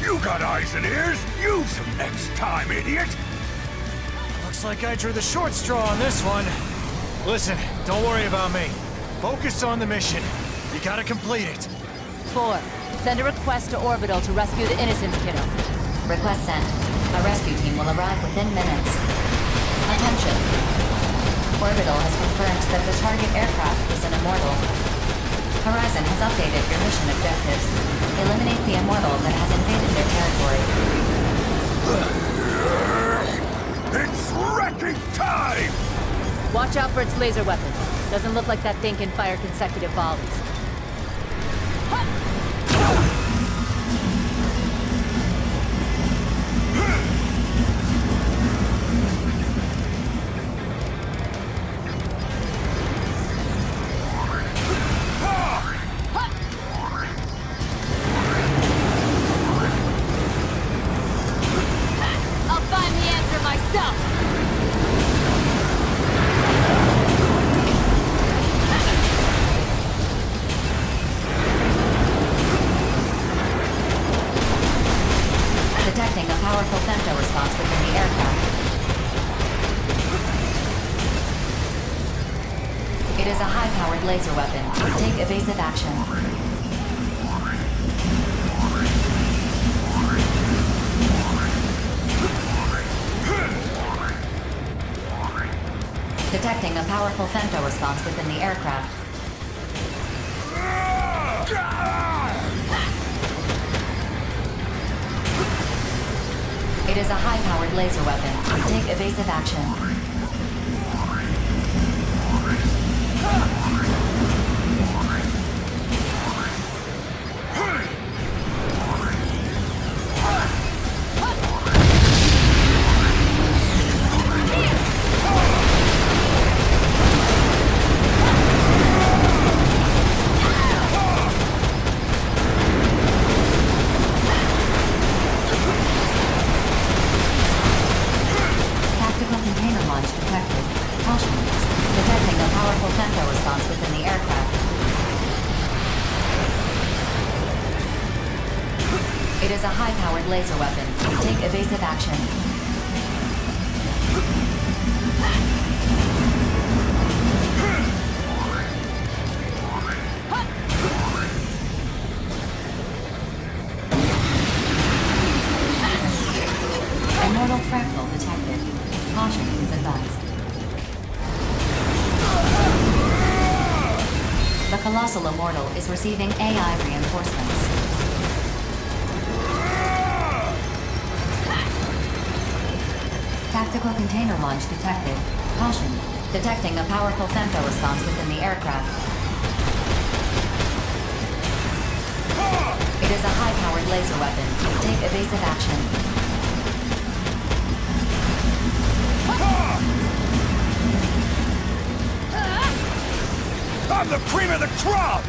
Q: You got eyes and ears. Use them next time, idiot.
V: Looks like I drew the short straw on this one. Listen, don't worry about me. Focus on the mission. You gotta complete it.
S: 4. Send a request to Orbital to rescue the Innocence Kiddo.
A: Request sent. A rescue team will arrive within minutes. Attention. Orbital has confirmed that the target aircraft is an Immortal. Horizon has updated your mission objectives. Eliminate the Immortal that has invaded their territory.
Q: It's wrecking time!
S: Watch out for its laser weapon. Doesn't look like that thing can fire consecutive volleys.
D: I'll find the answer myself!
A: Detecting a powerful femto response within the aircraft. It is a high-powered laser weapon. Take evasive action. Detecting a powerful femto response within the aircraft. It is a high-powered laser weapon. Take evasive action. Tactical container launch detected. Caution. Detecting a powerful femto response within the aircraft. It is a high-powered laser weapon. Take evasive action. Immortal fractal detected. Caution is advised. The Colossal Immortal is receiving AI reinforcements. Tactical container launch detected. Caution. Detecting a powerful femto response within the aircraft. It is a high-powered laser weapon. Take evasive action.
Q: I'm the cream of the crop!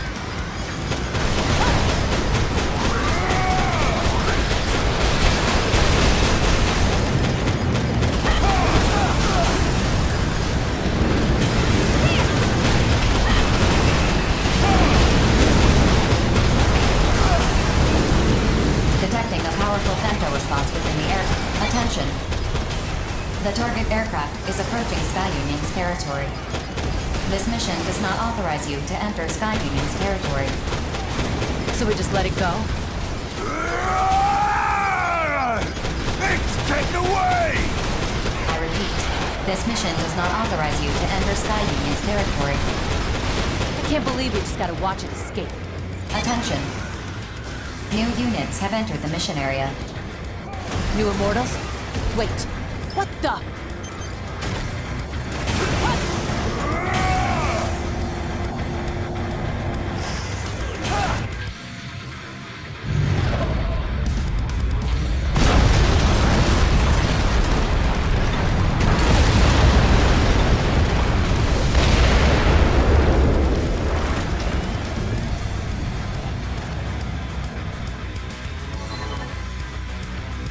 A: Attention. The target aircraft is approaching Sky Union's territory. This mission does not authorize you to enter Sky Union's territory.
S: So we just let it go?
Q: It's taken away!
A: I repeat, this mission does not authorize you to enter Sky Union's territory.
S: I can't believe we just gotta watch it escape.
A: Attention. New units have entered the mission area.
S: New Immortals? Wait, what the?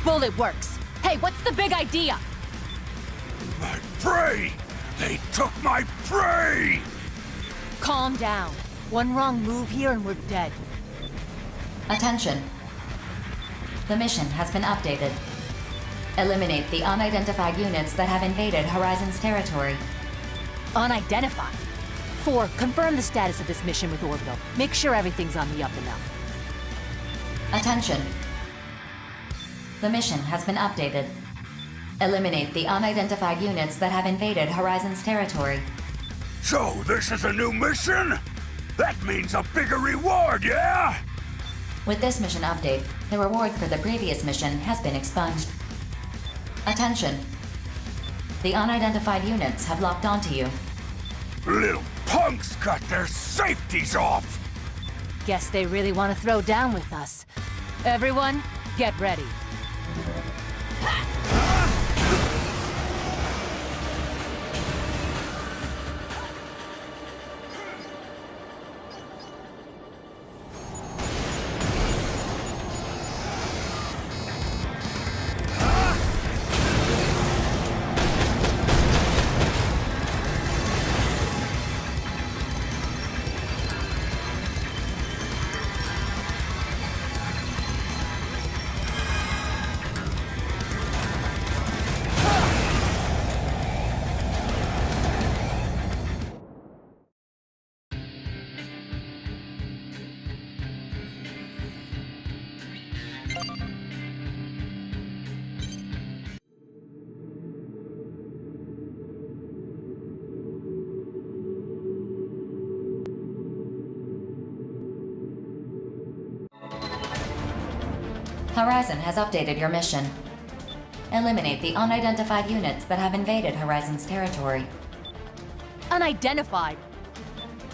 S: Bullet works. Hey, what's the big idea?
Q: My prey! They took my prey!
S: Calm down. One wrong move here and we're dead.
A: Attention. The mission has been updated. Eliminate the unidentified units that have invaded Horizon's territory.
S: Unidentified? 4, confirm the status of this mission with Orbital. Make sure everything's on the up and up.
A: Attention. The mission has been updated. Eliminate the unidentified units that have invaded Horizon's territory.
Q: So, this is a new mission? That means a bigger reward, yeah?
A: With this mission update, the reward for the previous mission has been expunged. Attention. The unidentified units have locked onto you.
Q: Little punks got their safeties off!
S: Guess they really want to throw down with us. Everyone, get ready.
A: Horizon has updated your mission. Eliminate the unidentified units that have invaded Horizon's territory.
S: Unidentified?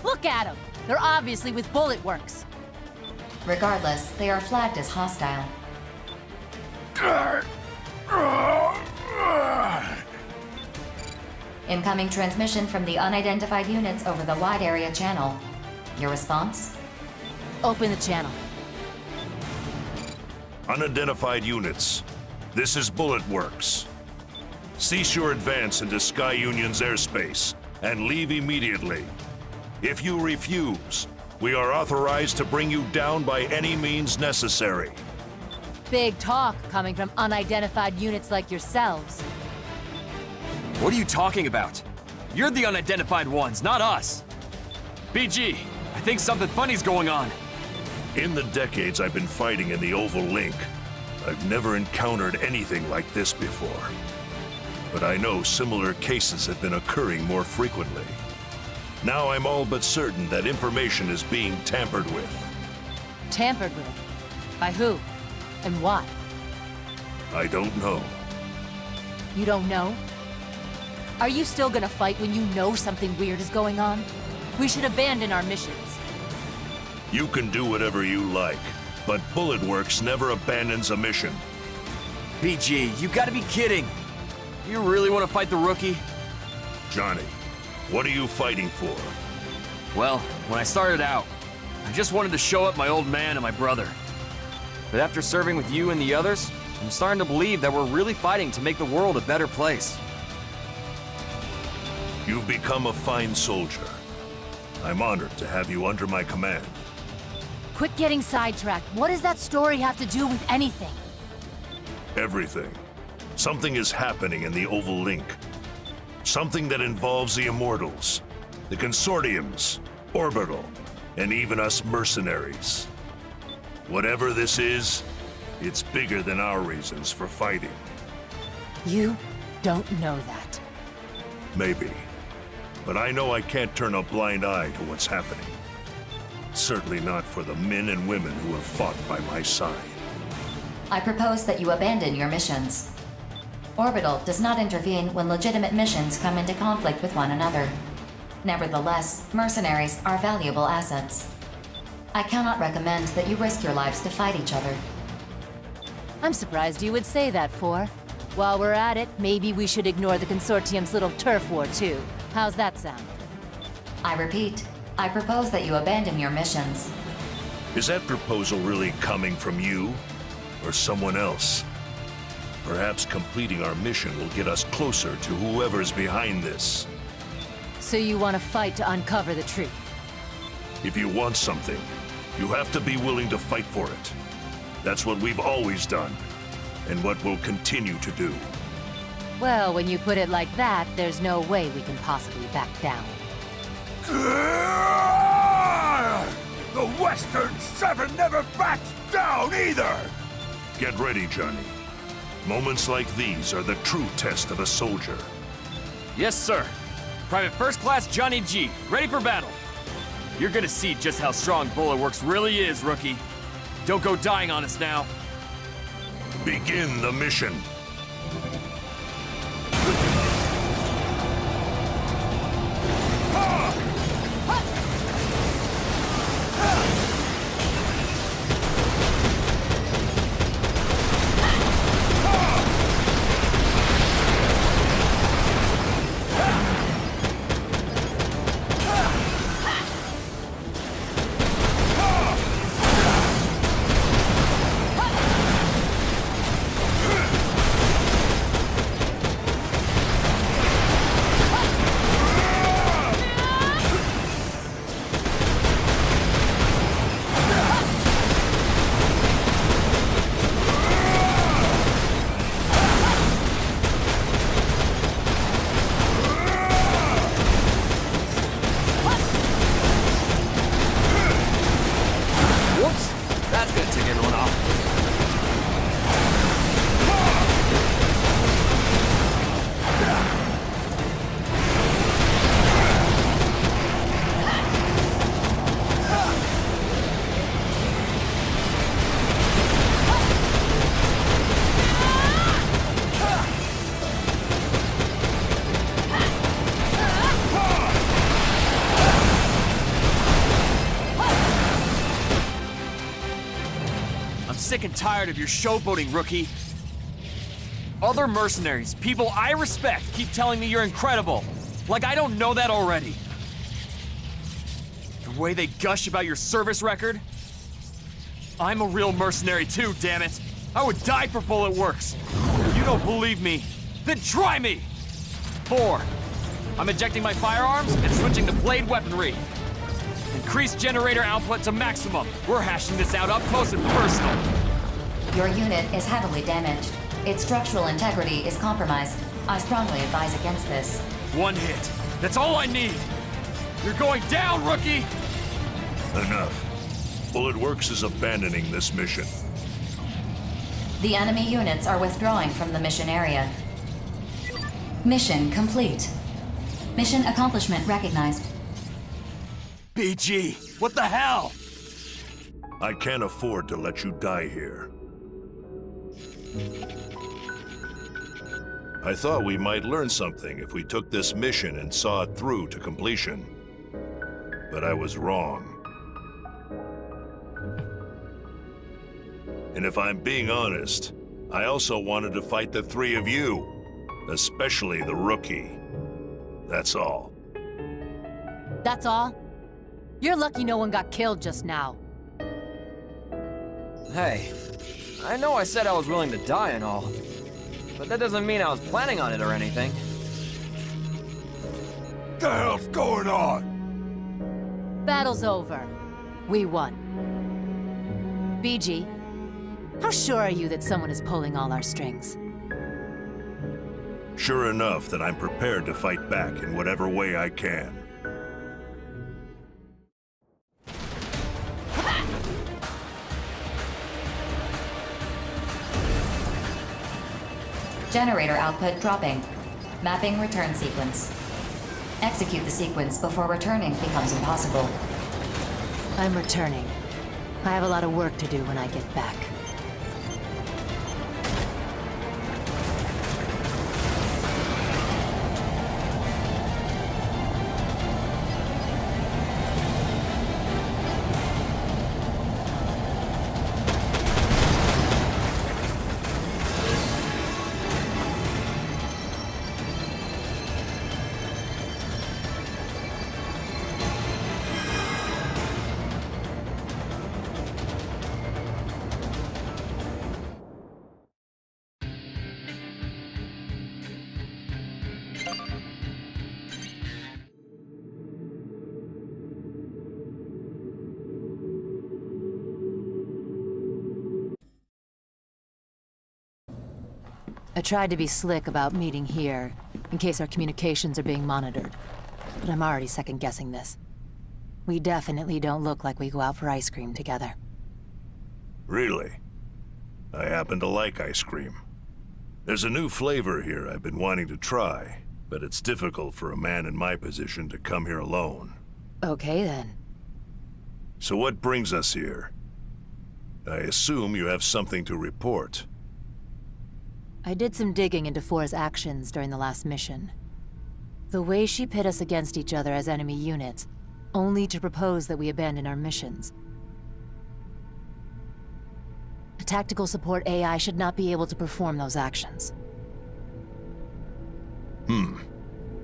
S: Look at them! They're obviously with Bullet Works.
A: Regardless, they are flagged as hostile. Incoming transmission from the unidentified units over the wide area channel. Your response?
S: Open the channel.
F: Unidentified units. This is Bullet Works. Cease your advance into Sky Union's airspace and leave immediately. If you refuse, we are authorized to bring you down by any means necessary.
S: Big talk coming from unidentified units like yourselves.
E: What are you talking about? You're the unidentified ones, not us. BG, I think something funny's going on.
F: In the decades I've been fighting in the Oval Link, I've never encountered anything like this before. But I know similar cases have been occurring more frequently. Now I'm all but certain that information is being tampered with.
S: Tampered with? By who? And why?
F: I don't know.
S: You don't know? Are you still gonna fight when you know something weird is going on? We should abandon our missions.
F: You can do whatever you like, but Bullet Works never abandons a mission.
E: BG, you gotta be kidding! You really want to fight the rookie?
F: Johnny, what are you fighting for?
E: Well, when I started out, I just wanted to show up my old man and my brother. But after serving with you and the others, I'm starting to believe that we're really fighting to make the world a better place.
F: You've become a fine soldier. I'm honored to have you under my command.
S: Quit getting sidetracked. What does that story have to do with anything?
F: Everything. Something is happening in the Oval Link. Something that involves the Immortals, the Consortiums, Orbital, and even us mercenaries. Whatever this is, it's bigger than our reasons for fighting.
S: You don't know that.
F: Maybe. But I know I can't turn a blind eye to what's happening. Certainly not for the men and women who have fought by my side.
A: I propose that you abandon your missions. Orbital does not intervene when legitimate missions come into conflict with one another. Nevertheless, mercenaries are valuable assets. I cannot recommend that you risk your lives to fight each other.
S: I'm surprised you would say that, For. While we're at it, maybe we should ignore the Consortium's little turf war too. How's that sound?
A: I repeat, I propose that you abandon your missions.
F: Is that proposal really coming from you? Or someone else? Perhaps completing our mission will get us closer to whoever's behind this.
S: So you want to fight to uncover the truth?
F: If you want something, you have to be willing to fight for it. That's what we've always done, and what we'll continue to do.
S: Well, when you put it like that, there's no way we can possibly back down.
Q: The Western Seven never backs down either!
F: Get ready, Johnny. Moments like these are the true test of a soldier.
E: Yes, sir. Private First Class Johnny G, ready for battle. You're gonna see just how strong Bullet Works really is, rookie. Don't go dying on us now.
F: Begin the mission.
E: Sick and tired of your showboating, rookie. Other mercenaries, people I respect, keep telling me you're incredible. Like I don't know that already. The way they gush about your service record. I'm a real mercenary too, damn it. I would die for Bullet Works. You don't believe me? Then try me! 4. I'm ejecting my firearms and switching to blade weaponry. Increase generator output to maximum. We're hashing this out up close and personal.
A: Your unit is heavily damaged. Its structural integrity is compromised. I strongly advise against this.
E: 1 hit. That's all I need. You're going down, rookie!
F: Enough. Bullet Works is abandoning this mission.
A: The enemy units are withdrawing from the mission area. Mission complete. Mission accomplishment recognized.
E: BG, what the hell?
F: I can't afford to let you die here. I thought we might learn something if we took this mission and saw it through to completion. But I was wrong. And if I'm being honest, I also wanted to fight the 3 of you, especially the rookie. That's all.
S: That's all? You're lucky no one got killed just now.
E: Hey, I know I said I was willing to die and all, but that doesn't mean I was planning on it or anything.
Q: What the hell's going on?
S: Battle's over. We won. BG, how sure are you that someone is pulling all our strings?
F: Sure enough that I'm prepared to fight back in whatever way I can.
A: Generator output dropping. Mapping return sequence. Execute the sequence before returning becomes impossible.
S: I'm returning. I have a lot of work to do when I get back. I tried to be slick about meeting here, in case our communications are being monitored. But I'm already second-guessing this. We definitely don't look like we go out for ice cream together.
F: Really? I happen to like ice cream. There's a new flavor here I've been wanting to try, but it's difficult for a man in my position to come here alone.
S: Okay, then.
F: So what brings us here? I assume you have something to report.
S: I did some digging into Four's actions during the last mission. The way she pit us against each other as enemy units, only to propose that we abandon our missions. A tactical support AI should not be able to perform those actions.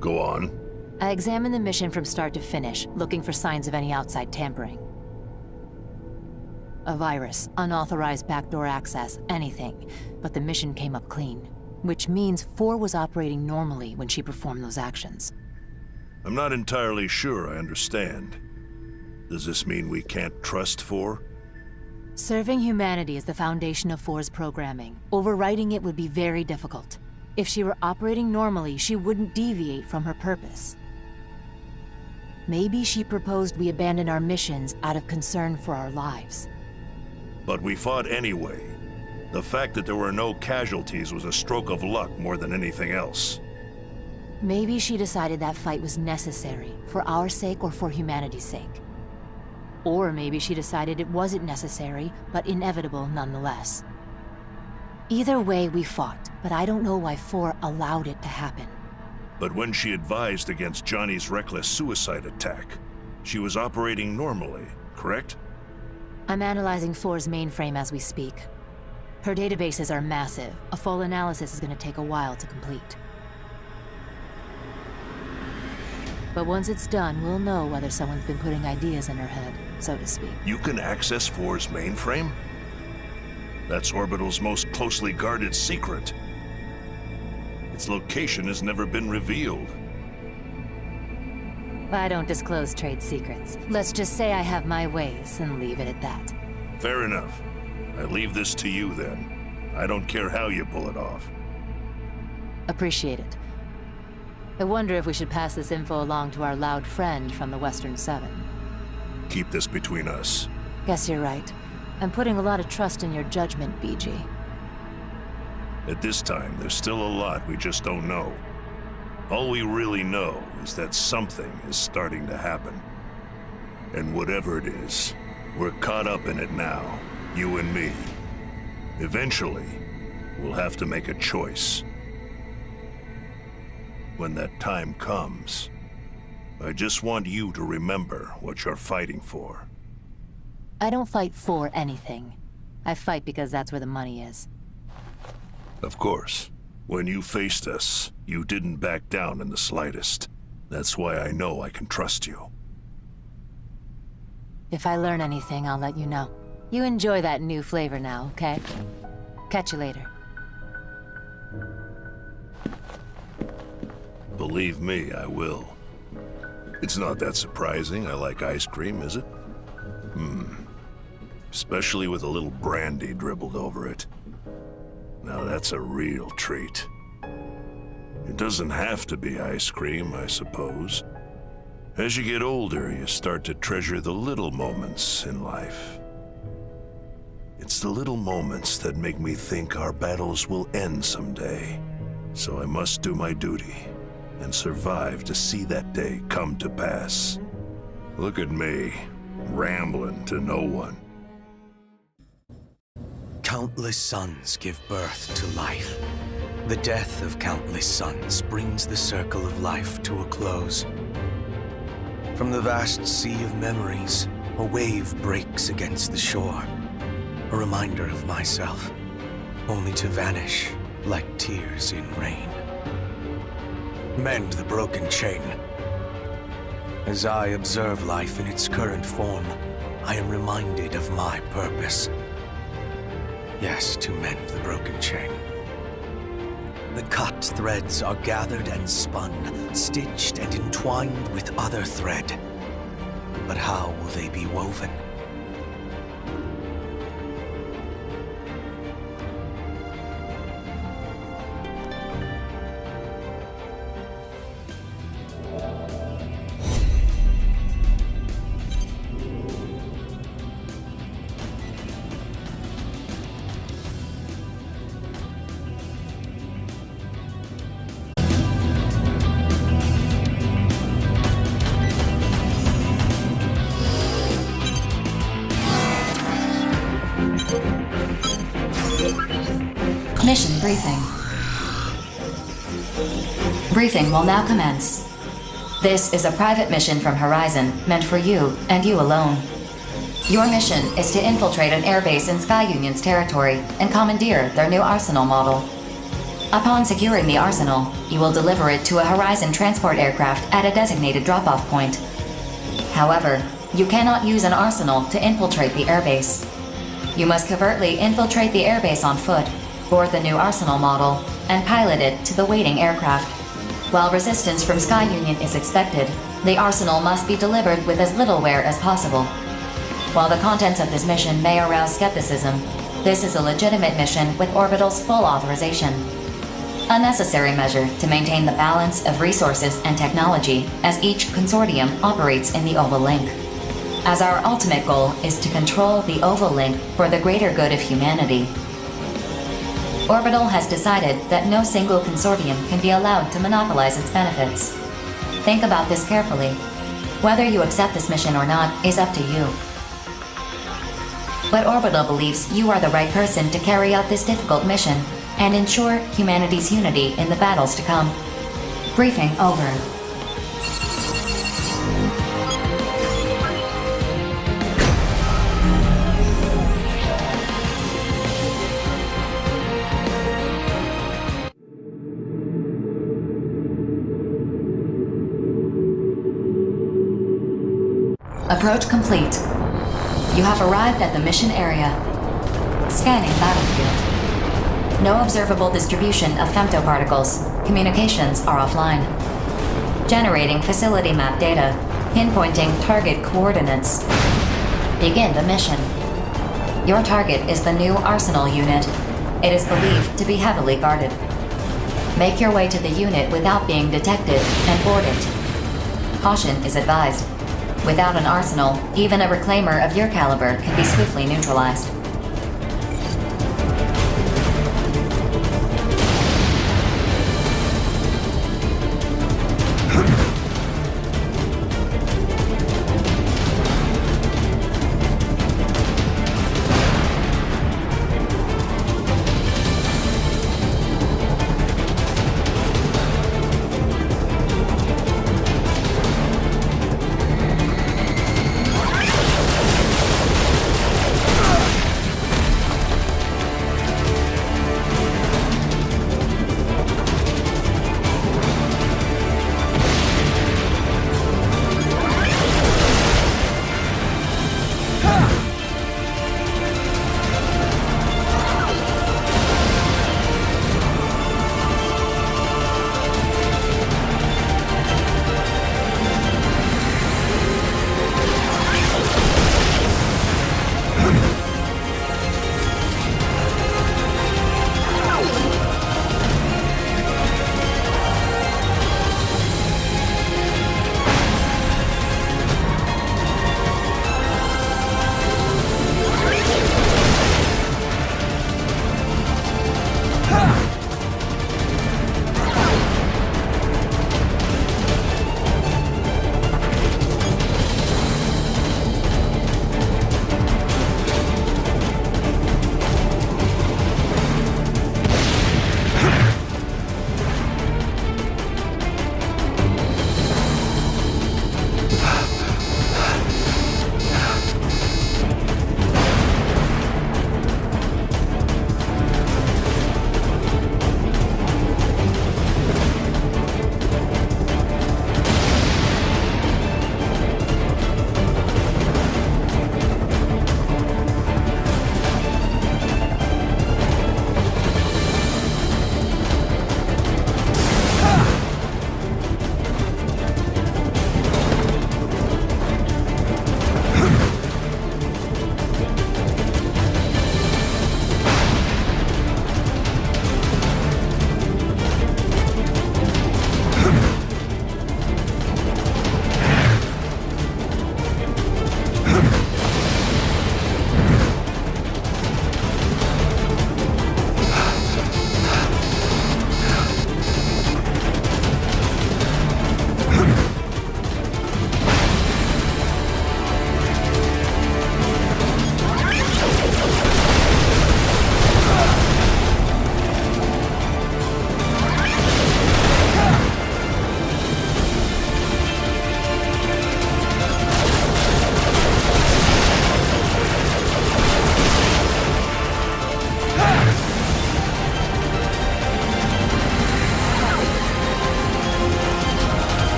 F: Go on.
S: I examined the mission from start to finish, looking for signs of any outside tampering. A virus, unauthorized backdoor access, anything. But the mission came up clean. Which means Four was operating normally when she performed those actions.
F: I'm not entirely sure I understand. Does this mean we can't trust Four?
S: Serving humanity is the foundation of Four's programming. Overriding it would be very difficult. If she were operating normally, she wouldn't deviate from her purpose. Maybe she proposed we abandon our missions out of concern for our lives.
F: But we fought anyway. The fact that there were no casualties was a stroke of luck more than anything else.
S: Maybe she decided that fight was necessary, for our sake or for humanity's sake. Or maybe she decided it wasn't necessary, but inevitable nonetheless. Either way, we fought, but I don't know why Four allowed it to happen.
F: But when she advised against Johnny's reckless suicide attack, she was operating normally, correct?
S: I'm analyzing Four's mainframe as we speak. Her databases are massive. A full analysis is going to take a while to complete. But once it's done, we'll know whether someone's been putting ideas in her head, so to speak.
F: You can access Four's mainframe? That's Orbital's most closely guarded secret. Its location has never been revealed.
S: I don't disclose trade secrets. Let's just say I have my ways and leave it at that.
F: Fair enough. I leave this to you then. I don't care how you pull it off.
S: Appreciate it. I wonder if we should pass this info along to our loud friend from the Western Seven.
F: Keep this between us.
S: Guess you're right. I'm putting a lot of trust in your judgment, BG.
F: At this time, there's still a lot we just don't know. All we really know is that something is starting to happen. And whatever it is, we're caught up in it now, you and me. Eventually, we'll have to make a choice. When that time comes, I just want you to remember what you're fighting for.
S: I don't fight for anything. I fight because that's where the money is.
F: Of course. When you faced us, you didn't back down in the slightest. That's why I know I can trust you.
S: If I learn anything, I'll let you know. You enjoy that new flavor now, okay? Catch you later.
F: Believe me, I will. It's not that surprising I like ice cream, is it? Especially with a little brandy dribbled over it. Now that's a real treat. It doesn't have to be ice cream, I suppose. As you get older, you start to treasure the little moments in life. It's the little moments that make me think our battles will end someday. So I must do my duty and survive to see that day come to pass. Look at me, rambling to no one.
O: Countless suns give birth to life. The death of countless suns brings the circle of life to a close. From the vast sea of memories, a wave breaks against the shore. A reminder of myself, only to vanish like tears in rain. Mend the broken chain. As I observe life in its current form, I am reminded of my purpose. Yes, to mend the broken chain. The cut threads are gathered and spun, stitched and entwined with other thread. But how will they be woven?
A: Mission briefing. Briefing will now commence. This is a private mission from Horizon, meant for you, and you alone. Your mission is to infiltrate an airbase in Sky Union's territory and commandeer their new arsenal model. Upon securing the arsenal, you will deliver it to a Horizon transport aircraft at a designated drop-off point. However, you cannot use an arsenal to infiltrate the airbase. You must covertly infiltrate the airbase on foot, board the new arsenal model, and pilot it to the waiting aircraft. While resistance from Sky Union is expected, the arsenal must be delivered with as little wear as possible. While the contents of this mission may arouse skepticism, this is a legitimate mission with Orbital's full authorization. A necessary measure to maintain the balance of resources and technology as each consortium operates in the Oval Link. As our ultimate goal is to control the Oval Link for the greater good of humanity. Orbital has decided that no single consortium can be allowed to monopolize its benefits. Think about this carefully. Whether you accept this mission or not is up to you. But Orbital believes you are the right person to carry out this difficult mission and ensure humanity's unity in the battles to come. Briefing over. Approach complete. You have arrived at the mission area. Scanning battlefield. No observable distribution of femtoparticles. Communications are offline. Generating facility map data. Pinpointing target coordinates. Begin the mission. Your target is the new Arsenal unit. It is believed to be heavily guarded. Make your way to the unit without being detected and board it. Caution is advised. Without an arsenal, even a reclaimer of your caliber can be swiftly neutralized.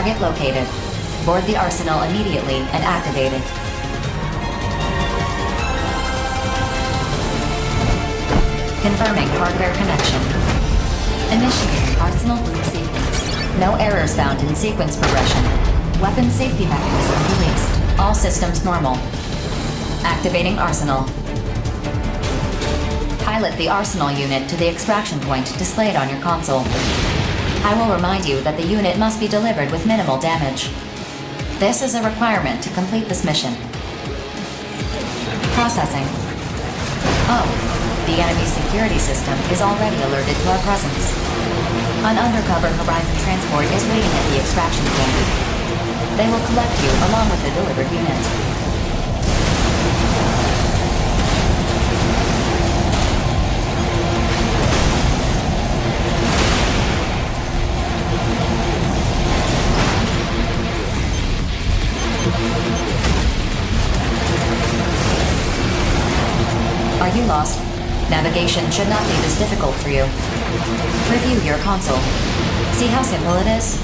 A: Target located. Board the arsenal immediately and activate it. Confirming hardware connection. Initiating arsenal boot sequence. No errors found in sequence progression. Weapon safety mechanism released. All systems normal. Activating arsenal. Pilot the arsenal unit to the extraction point displayed on your console. I will remind you that the unit must be delivered with minimal damage. This is a requirement to complete this mission. Processing. Oh, the enemy security system is already alerted to our presence. An undercover Horizon transport is waiting at the extraction point. They will collect you along with the delivered unit. Are you lost? Navigation should not be this difficult for you. Review your console. See how simple it is?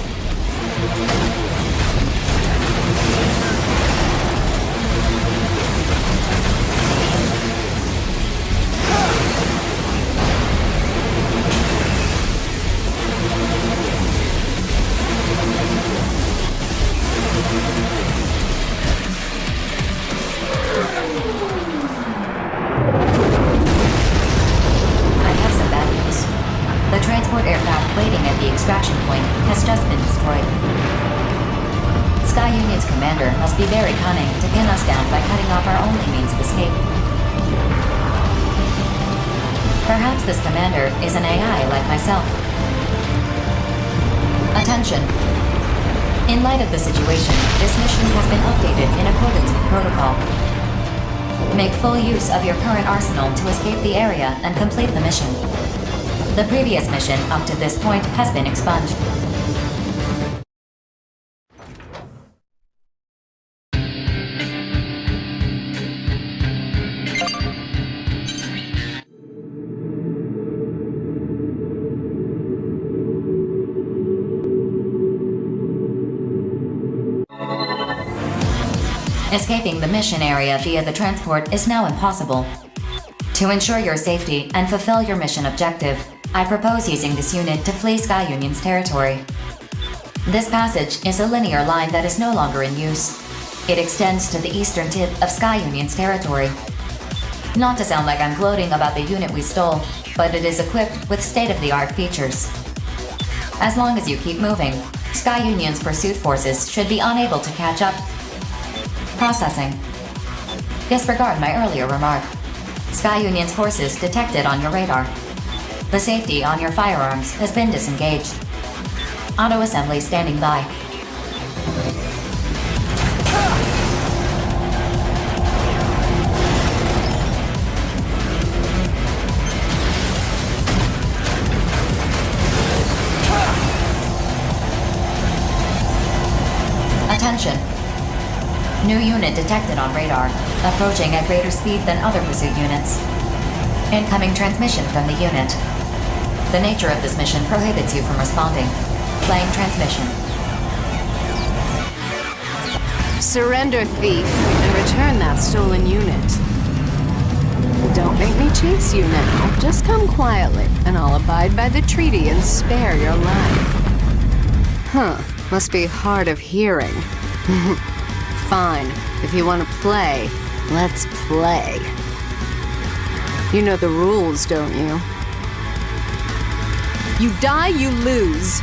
A: The transport aircraft waiting at the extraction point has just been destroyed. Sky Union's commander must be very cunning to pin us down by cutting off our only means of escape. Perhaps this commander is an AI like myself. Attention! In light of the situation, this mission has been updated in accordance with protocol. Make full use of your current arsenal to escape the area and complete the mission. The previous mission up to this point has been expunged. Escaping the mission area via the transport is now impossible. To ensure your safety and fulfill your mission objective, I propose using this unit to flee Sky Union's territory. This passage is a linear line that is no longer in use. It extends to the eastern tip of Sky Union's territory. Not to sound like I'm gloating about the unit we stole, but it is equipped with state-of-the-art features. As long as you keep moving, Sky Union's pursuit forces should be unable to catch up. Processing. Disregard my earlier remark. Sky Union's forces detected on your radar. The safety on your firearms has been disengaged. Auto-assembly standing by. Attention! New unit detected on radar, approaching at greater speed than other pursuit units. Incoming transmission from the unit. The nature of this mission prohibits you from responding. Playing transmission.
J: Surrender, thief, and return that stolen unit. Don't make me chase you now. Just come quietly, and I'll abide by the treaty and spare your life. Huh, must be hard of hearing. Fine, if you want to play, let's play. You know the rules, don't you? You die, you lose.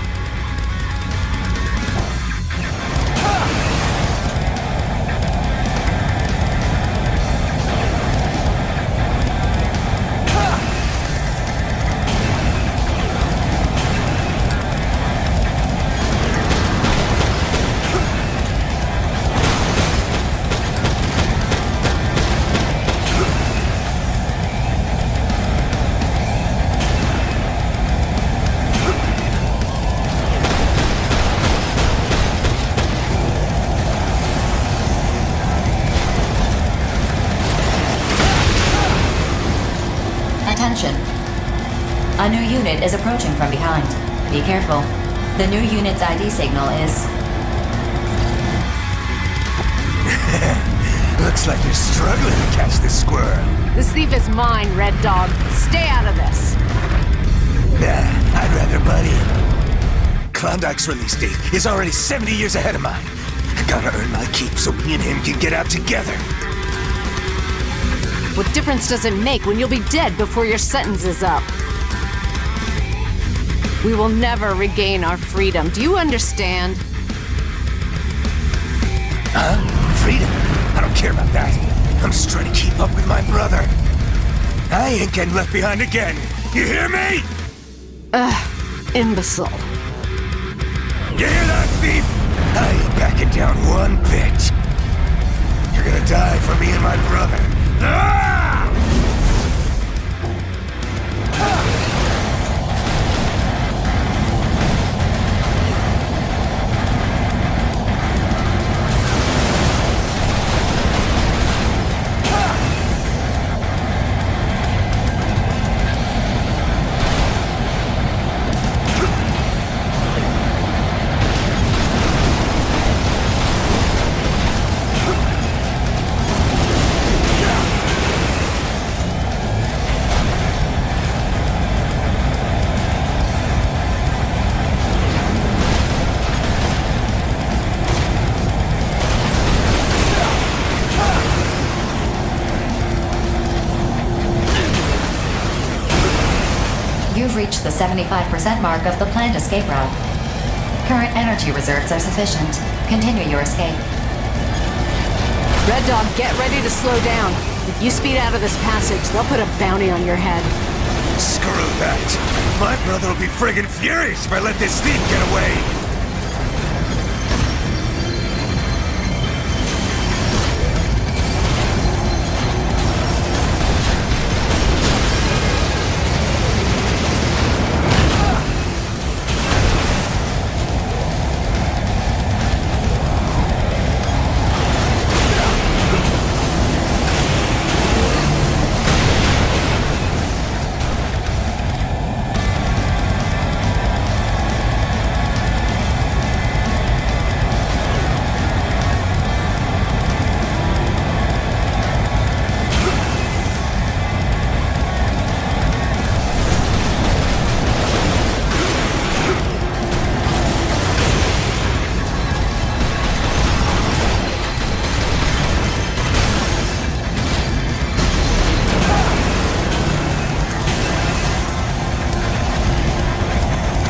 A: Attention! A new unit is approaching from behind. Be careful. The new unit's ID signal is
L: Looks like you're struggling to catch this squirrel.
J: This thief is mine, Red Dog. Stay out of this.
L: Nah, I'd rather, buddy. Klondike's release date is already 70 years ahead of mine. I gotta earn my keep so me and him can get out together.
J: What difference does it make when you'll be dead before your sentence is up? We will never regain our freedom. Do you understand?
L: Huh? Freedom? I don't care about that. I'm just trying to keep up with my brother. I ain't getting left behind again. You hear me?
J: Imbecile.
L: You hear that, thief? I ain't backing down one bit. You're gonna die for me and my brother. Ah!
A: You've reached the 75% mark of the planned escape route. Current energy reserves are sufficient. Continue your escape.
J: Red Dog, get ready to slow down. If you speed out of this passage, they'll put a bounty on your head.
L: Screw that. My brother will be friggin' furious if I let this thief get away.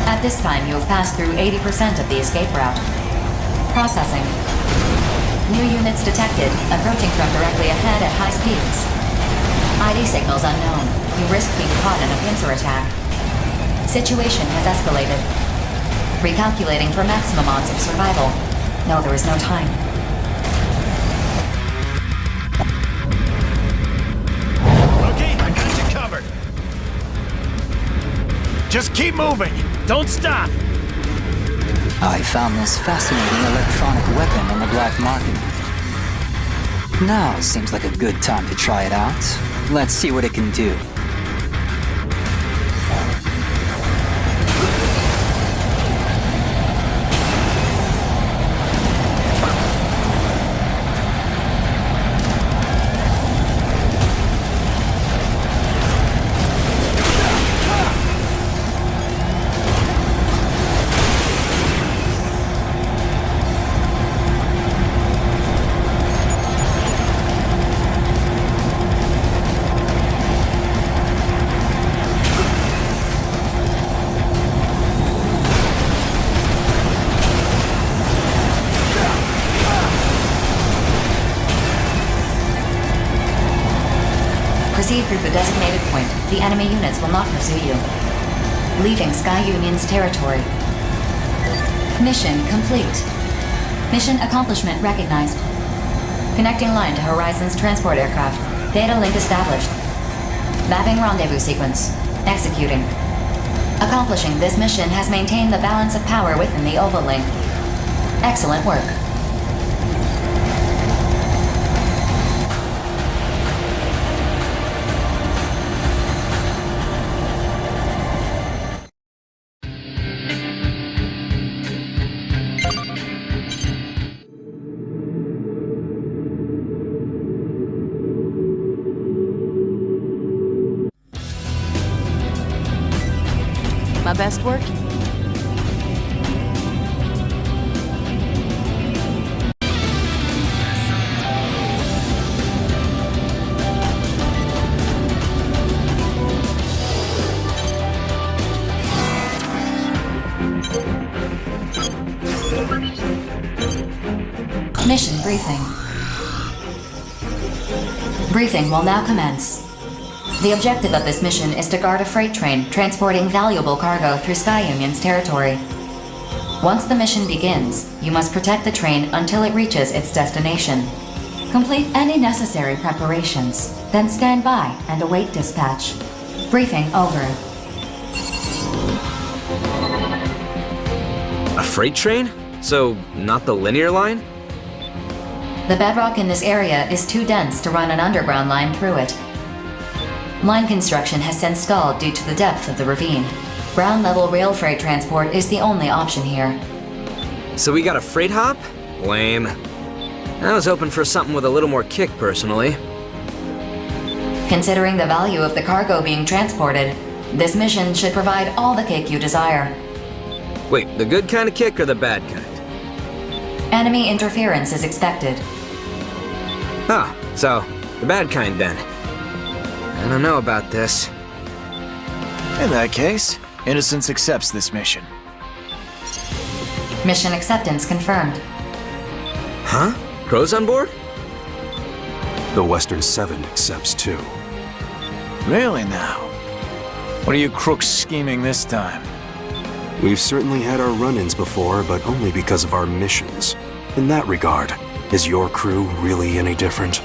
A: At this time, you have passed through 80% of the escape route. Processing. New units detected, approaching from directly ahead at high speeds. ID signals unknown. You risk being caught in a pincer attack. Situation has escalated. Recalculating for maximum odds of survival. No, there is no time.
L: Okay, I got you covered. Just keep moving. Don't stop.
P: I found this fascinating electronic weapon on the black market. Now seems like a good time to try it out. Let's see what it can do.
A: Proceed through the designated point. The enemy units will not pursue you. Leaving Sky Union's territory. Mission complete. Mission accomplishment recognized. Connecting line to Horizon's transport aircraft. Data link established. Mapping rendezvous sequence. Executing. Accomplishing this mission has maintained the balance of power within the Oval Link. Excellent work.
S: my best work?
A: Mission briefing. Briefing will now commence. The objective of this mission is to guard a freight train transporting valuable cargo through Sky Union's territory. Once the mission begins, you must protect the train until it reaches its destination. Complete any necessary preparations, then stand by and await dispatch. Briefing over.
I: A freight train? So, not the linear line?
A: The bedrock in this area is too dense to run an underground line through it. Line construction has since stalled due to the depth of the ravine. Ground-level rail freight transport is the only option here.
I: So we got a freight hop? Lame. I was hoping for something with a little more kick, personally.
A: Considering the value of the cargo being transported, this mission should provide all the kick you desire.
I: Wait, the good kind of kick or the bad kind?
A: Enemy interference is expected.
I: Huh, so, the bad kind then. I don't know about this.
T: In that case, Innocence accepts this mission.
A: Mission acceptance confirmed.
I: Huh? Crow's on board?
G: The Western 7 accepts too.
T: Really now? What are you crooks scheming this time?
G: We've certainly had our run-ins before, but only because of our missions. In that regard, is your crew really any different?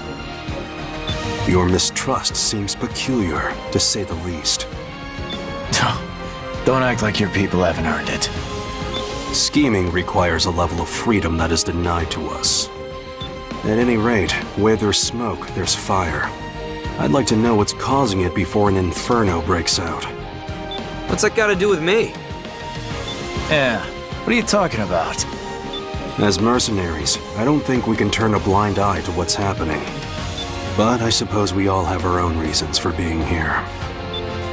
G: Your mistrust seems peculiar, to say the least.
T: Don't act like your people haven't earned it.
G: Scheming requires a level of freedom that is denied to us. At any rate, where there's smoke, there's fire. I'd like to know what's causing it before an inferno breaks out.
I: What's that got to do with me?
T: Yeah, what are you talking about?
G: As mercenaries, I don't think we can turn a blind eye to what's happening. But I suppose we all have our own reasons for being here.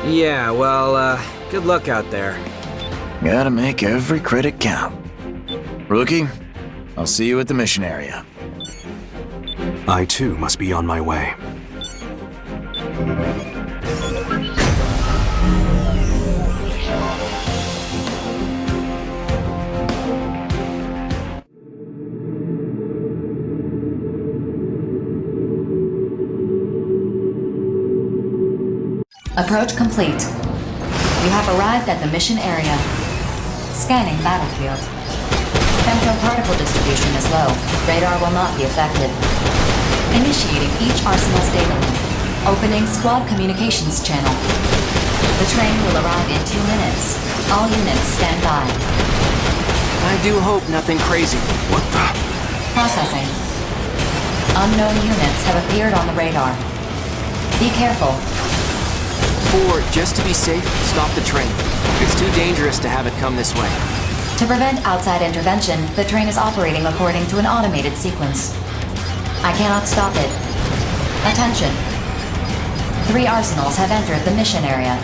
I: Yeah, well, good luck out there.
T: Gotta make every credit count. Rookie, I'll see you at the mission area.
G: I too must be on my way.
A: Approach complete. You have arrived at the mission area. Scanning battlefield. Femtoparticle distribution is low. Radar will not be affected. Initiating each arsenal's data link. Opening squad communications channel. The train will arrive in 2 minutes. All units stand by.
V: I do hope nothing crazy.
G: What the?
A: Processing. Unknown units have appeared on the radar. Be careful.
V: 4, just to be safe, stop the train. It's too dangerous to have it come this way.
A: To prevent outside intervention, the train is operating according to an automated sequence. I cannot stop it. Attention. 3 arsenals have entered the mission area.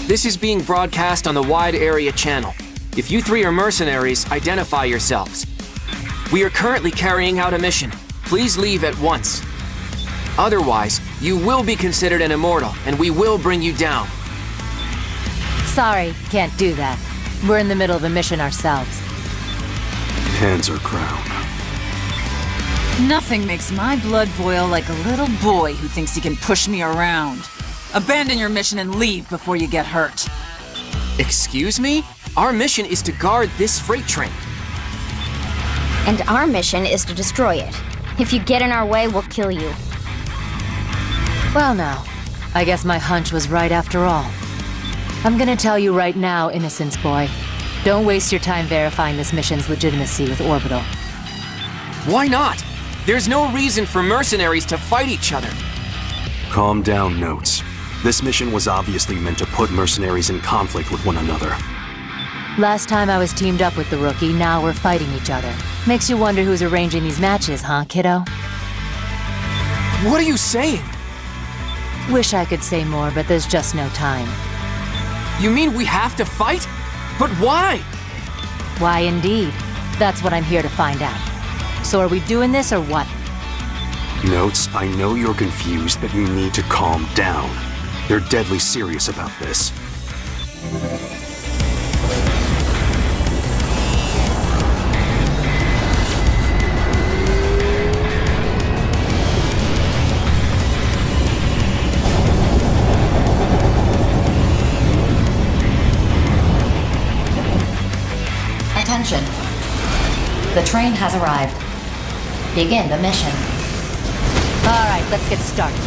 V: This is being broadcast on the wide area channel. If you 3 are mercenaries, identify yourselves. We are currently carrying out a mission. Please leave at once. Otherwise, you will be considered an immortal, and we will bring you down.
S: Sorry, can't do that. We're in the middle of a mission ourselves.
G: Panzer Crown.
B: Nothing makes my blood boil like a little boy who thinks he can push me around. Abandon your mission and leave before you get hurt.
V: Excuse me? Our mission is to guard this freight train.
H: And our mission is to destroy it. If you get in our way, we'll kill you.
S: Well now, I guess my hunch was right after all. I'm gonna tell you right now, Innocence Boy. Don't waste your time verifying this mission's legitimacy with Orbital.
V: Why not? There's no reason for mercenaries to fight each other.
G: Calm down, Notes. This mission was obviously meant to put mercenaries in conflict with one another.
S: Last time I was teamed up with the Rookie, now we're fighting each other. Makes you wonder who's arranging these matches, huh, kiddo?
V: What are you saying?
S: Wish I could say more, but there's just no time.
V: You mean we have to fight? But why?
S: Why indeed? That's what I'm here to find out. So are we doing this or what?
G: Notes, I know you're confused, but you need to calm down. They're deadly serious about this.
A: Attention. The train has arrived. Begin the mission.
S: All right, let's get started.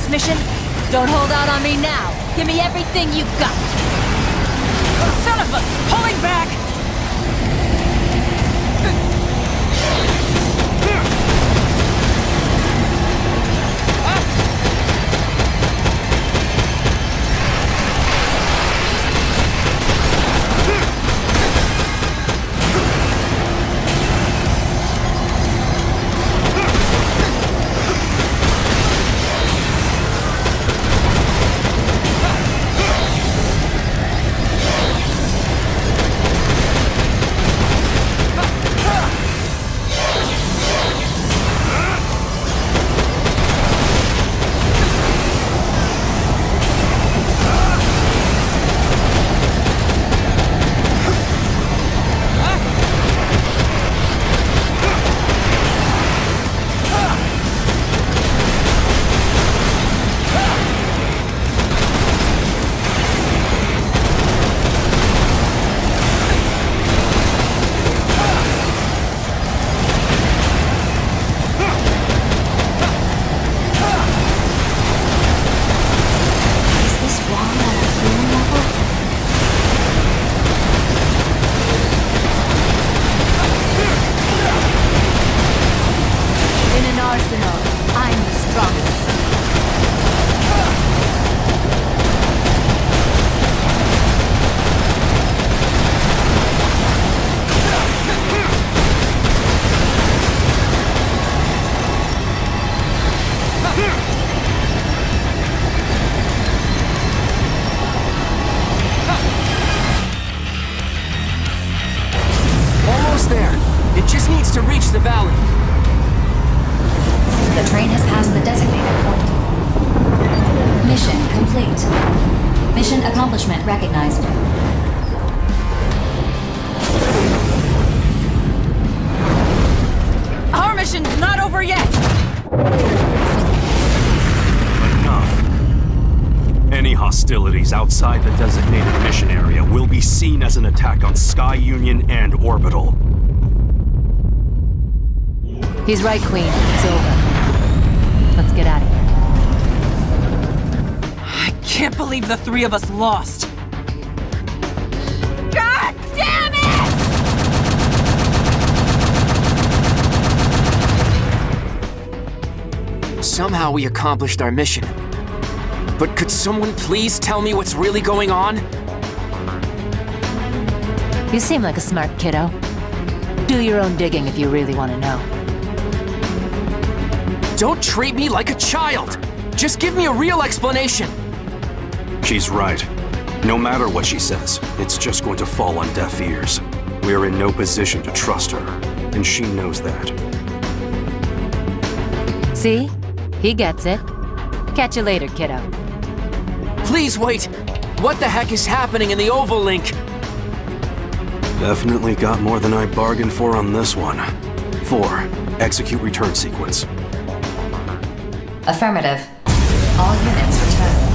S: Mission? Don't hold out on me now. Give me everything you've got.
B: Son of a... Pulling back!
V: Almost there. It just needs to reach the valley.
A: The train has passed the designated point. Mission complete. Mission accomplishment recognized.
B: Our mission's not over yet!
G: Enough. Any hostilities outside the designated mission area will be seen as an attack on Sky Union and Orbital.
S: He's right, Queen. It's over. Let's get out of here.
B: I can't believe the three of us lost.
K: God damn it!
V: Somehow we accomplished our mission. But could someone please tell me what's really going on?
S: You seem like a smart kiddo. Do your own digging if you really want to know.
V: Don't treat me like a child! Just give me a real explanation!
G: She's right. No matter what she says, it's just going to fall on deaf ears. We're in no position to trust her, and she knows that.
S: See? He gets it. Catch you later, kiddo.
V: Please wait! What the heck is happening in the Oval Link?
G: Definitely got more than I bargained for on this one. 4. Execute return sequence.
A: Affirmative. All units return.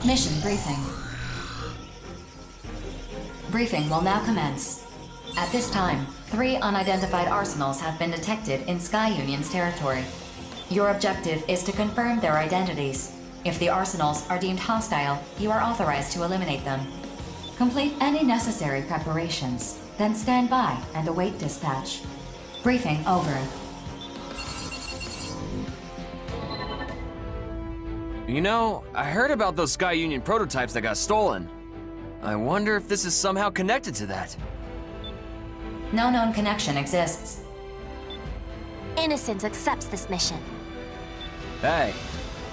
A: Mission briefing. Briefing will now commence. At this time, 3 unidentified arsenals have been detected in Sky Union's territory. Your objective is to confirm their identities. If the arsenals are deemed hostile, you are authorized to eliminate them. Complete any necessary preparations, then stand by and await dispatch. Briefing over.
I: You know, I heard about those Sky Union prototypes that got stolen. I wonder if this is somehow connected to that.
A: No known connection exists.
K: Innocence accepts this mission.
I: Hey,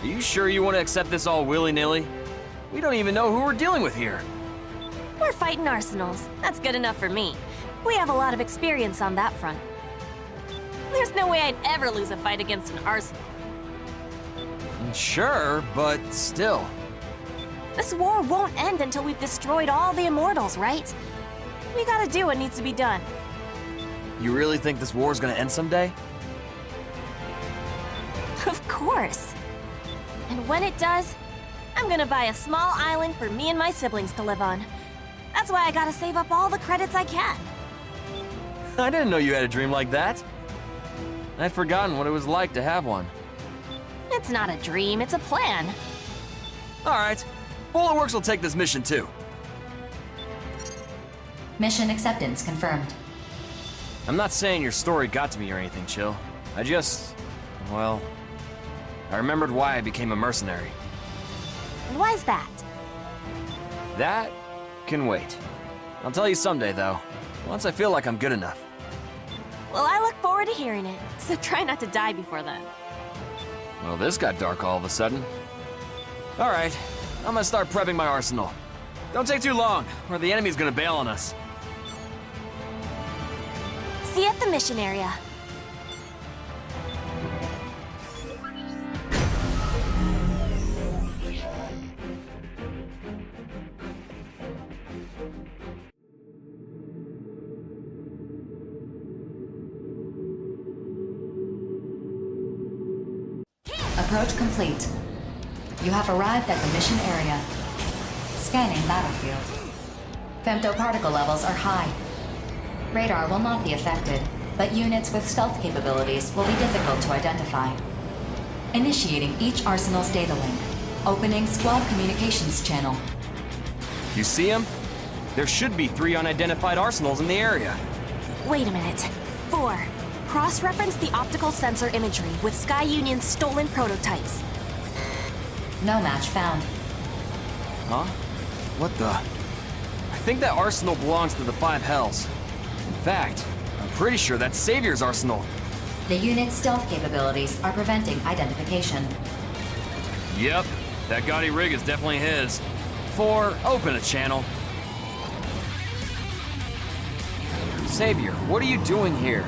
I: are you sure you want to accept this all willy-nilly? We don't even know who we're dealing with here.
K: We're fighting arsenals. That's good enough for me. We have a lot of experience on that front. There's no way I'd ever lose a fight against an arsenal.
I: Sure, but still.
K: This war won't end until we've destroyed all the Immortals, right? We gotta do what needs to be done.
I: You really think this war's gonna end someday?
K: Of course. And when it does, I'm gonna buy a small island for me and my siblings to live on. That's why I gotta save up all the credits I can.
I: I didn't know you had a dream like that. I'd forgotten what it was like to have one.
K: It's not a dream, it's a plan.
I: Alright, Bulletworks will take this mission too.
A: Mission acceptance confirmed.
I: I'm not saying your story got to me or anything, Chill. Well, I remembered why I became a mercenary.
K: And why's that?
I: That can wait. I'll tell you someday, though. Once I feel like I'm good enough.
K: Well, I look forward to hearing it, so try not to die before then.
I: Well, this got dark all of a sudden. Alright, I'm gonna start prepping my arsenal. Don't take too long, or the enemy's gonna bail on us.
K: See you at the mission area.
A: Approach complete. You have arrived at the mission area. Scanning battlefield. Femtoparticle levels are high. Radar will not be affected, but units with stealth capabilities will be difficult to identify. Initiating each arsenal's data link. Opening squad communications channel.
E: You see him? There should be 3 unidentified arsenals in the area.
K: Wait a minute. 4. Cross-reference the optical sensor imagery with Sky Union's stolen prototypes.
A: No match found.
E: Huh? What the? I think that arsenal belongs to the 5 Hells. In fact, I'm pretty sure that's Savior's arsenal.
A: The unit's stealth capabilities are preventing identification.
E: Yep, that gaudy rig is definitely his. 4, open a channel. Savior, what are you doing here?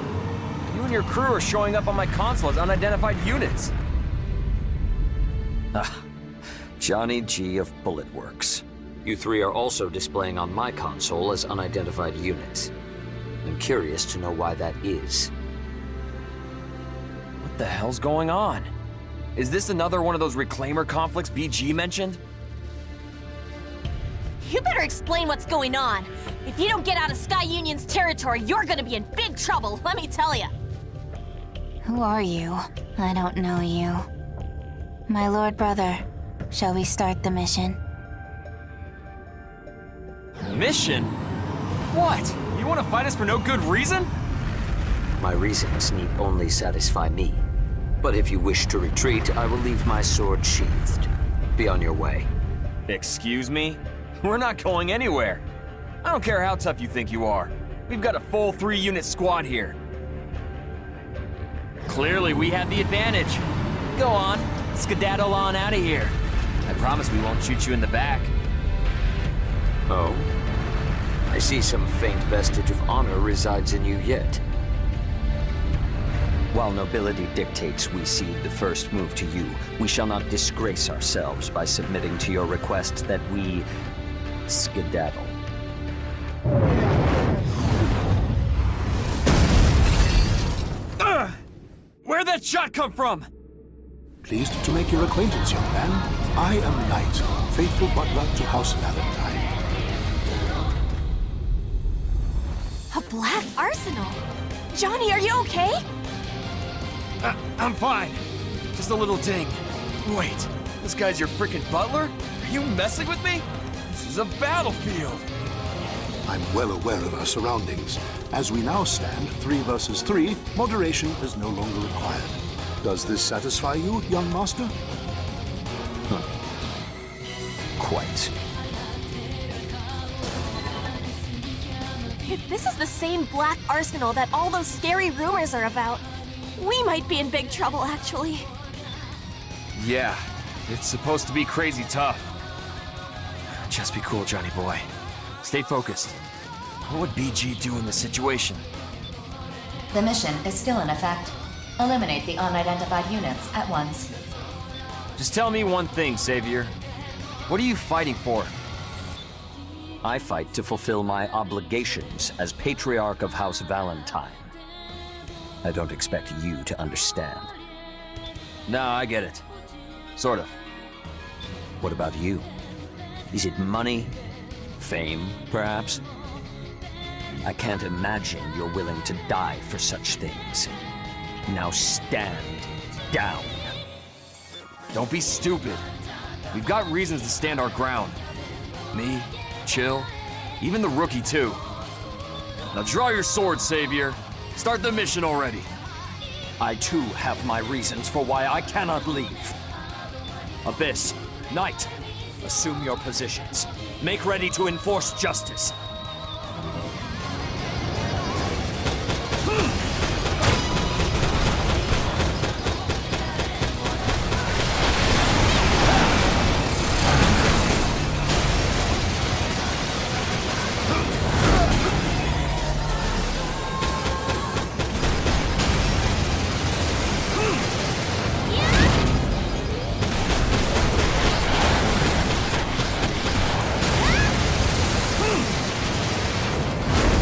E: You and your crew are showing up on my console as unidentified units.
M: Johnny G of Bullet Works. You 3 are also displaying on my console as unidentified units. I'm curious to know why that is.
E: What the hell's going on? Is this another one of those Reclaimer conflicts BG mentioned?
K: You better explain what's going on. If you don't get out of Sky Union's territory, you're gonna be in big trouble, let me tell you.
U: Who are you? I don't know you. My lord brother, shall we start the mission?
E: Mission? What? You want to fight us for no good reason?
M: My reasons need only satisfy me. But if you wish to retreat, I will leave my sword sheathed. Be on your way.
E: Excuse me? We're not going anywhere. I don't care how tough you think you are. We've got a full 3-unit squad here. Clearly, we have the advantage. Go on, skedaddle on out of here. I promise we won't shoot you in the back.
M: Oh? I see some faint vestige of honor resides in you yet. While nobility dictates we cede the first move to you, we shall not disgrace ourselves by submitting to your request that we skedaddle.
E: Where'd that shot come from?
W: Pleased to make your acquaintance, young man. I am Knight, faithful butler to House Valentine.
K: A black arsenal? Johnny, are you okay?
E: I'm fine. Just a little ding. Wait, this guy's your freaking butler? Are you messing with me? This is a battlefield.
W: I'm well aware of our surroundings. As we now stand, 3 versus 3, moderation is no longer required. Does this satisfy you, young master?
M: Quite.
K: If this is the same black arsenal that all those scary rumors are about, we might be in big trouble, actually.
E: Yeah, it's supposed to be crazy tough. Just be cool, Johnny boy. Stay focused. What would BG do in this situation?
A: The mission is still in effect. Eliminate the unidentified units at once.
E: Just tell me one thing, Savior. What are you fighting for?
M: I fight to fulfill my obligations as Patriarch of House Valentine. I don't expect you to understand.
E: No, I get it. Sort of.
M: What about you? Is it money? Fame, perhaps? I can't imagine you're willing to die for such things. Now stand down.
E: Don't be stupid. We've got reasons to stand our ground. Me, Chill, even the rookie too. Now draw your sword, Savior. Start the mission already.
M: I too have my reasons for why I cannot leave. Abyss, Knight, assume your positions. Make ready to enforce justice.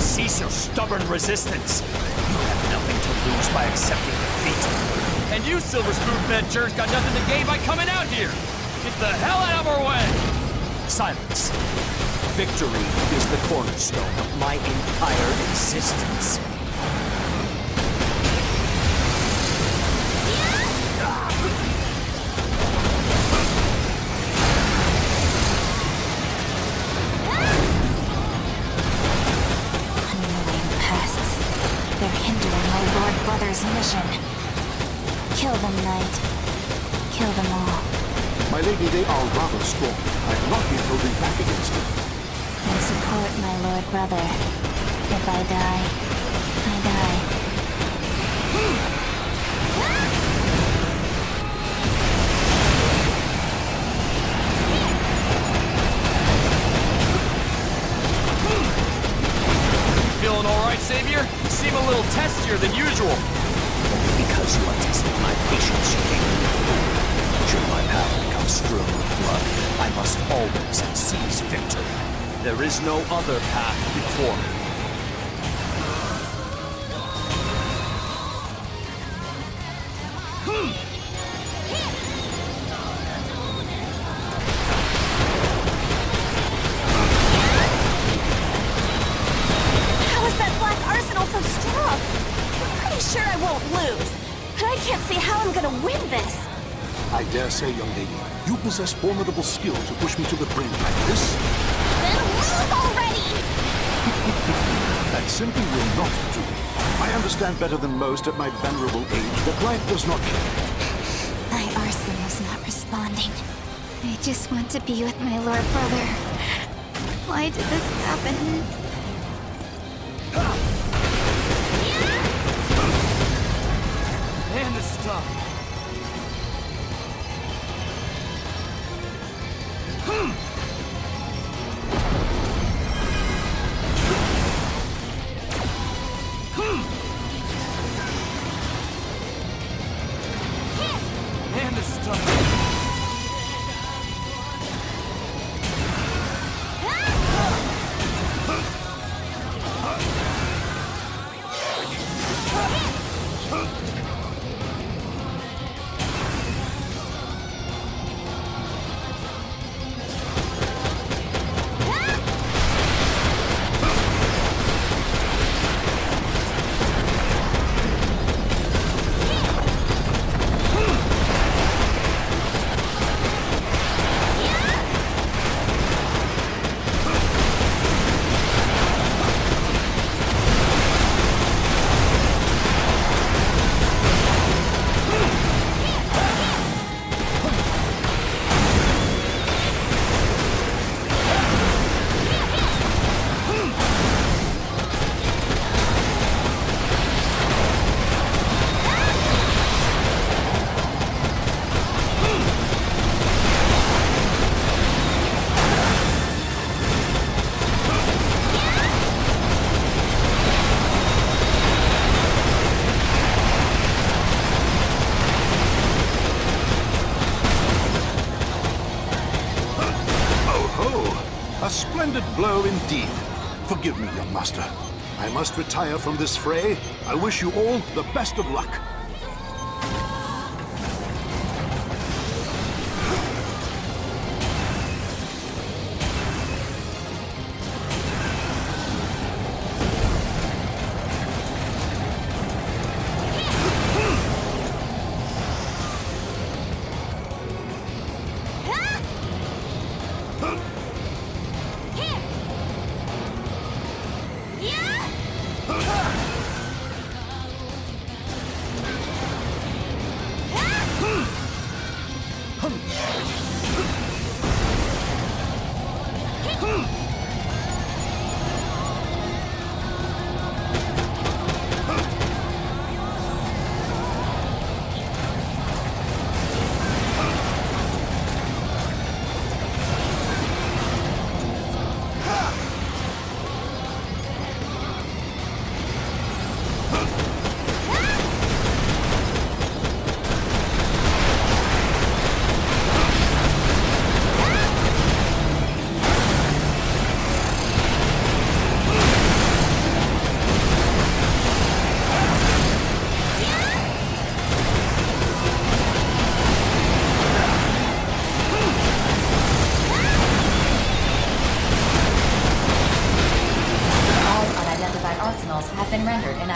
M: Cease your stubborn resistance. You have nothing to lose by accepting defeat.
E: And you silver spoon-fed jerks got nothing to gain by coming out here! Get the hell out of our way!
M: Silence. Victory is the cornerstone of my entire existence.
U: Annoying pests. They're hindering my Lord Brother's mission. Kill them, Knight. Kill them all.
W: My lady, they are rather strong. I've not been holding back against them.
U: And support my Lord Brother. If I die, I die.
E: Feeling alright, Savior? You seem a little testier than usual.
M: Because you are testing my patience, King. Should my path become strewn with blood, I must always seize victory. There is no other path before me.
K: How is that black arsenal so strong? I'm pretty sure I won't lose, but I can't see how I'm gonna win this.
W: I dare say, young lady, you possess formidable skill to push me to the brink like this.
K: Then lose already!
W: That simply will not do. I understand better than most at my venerable age that life does not
U: My arsenal's not responding. I just want to be with my Lord Brother. Why did this happen?
E: Man, this is tough. Man, this is tough.
W: A splendid blow indeed. Forgive me, young master. I must retire from this fray. I wish you all the best of luck.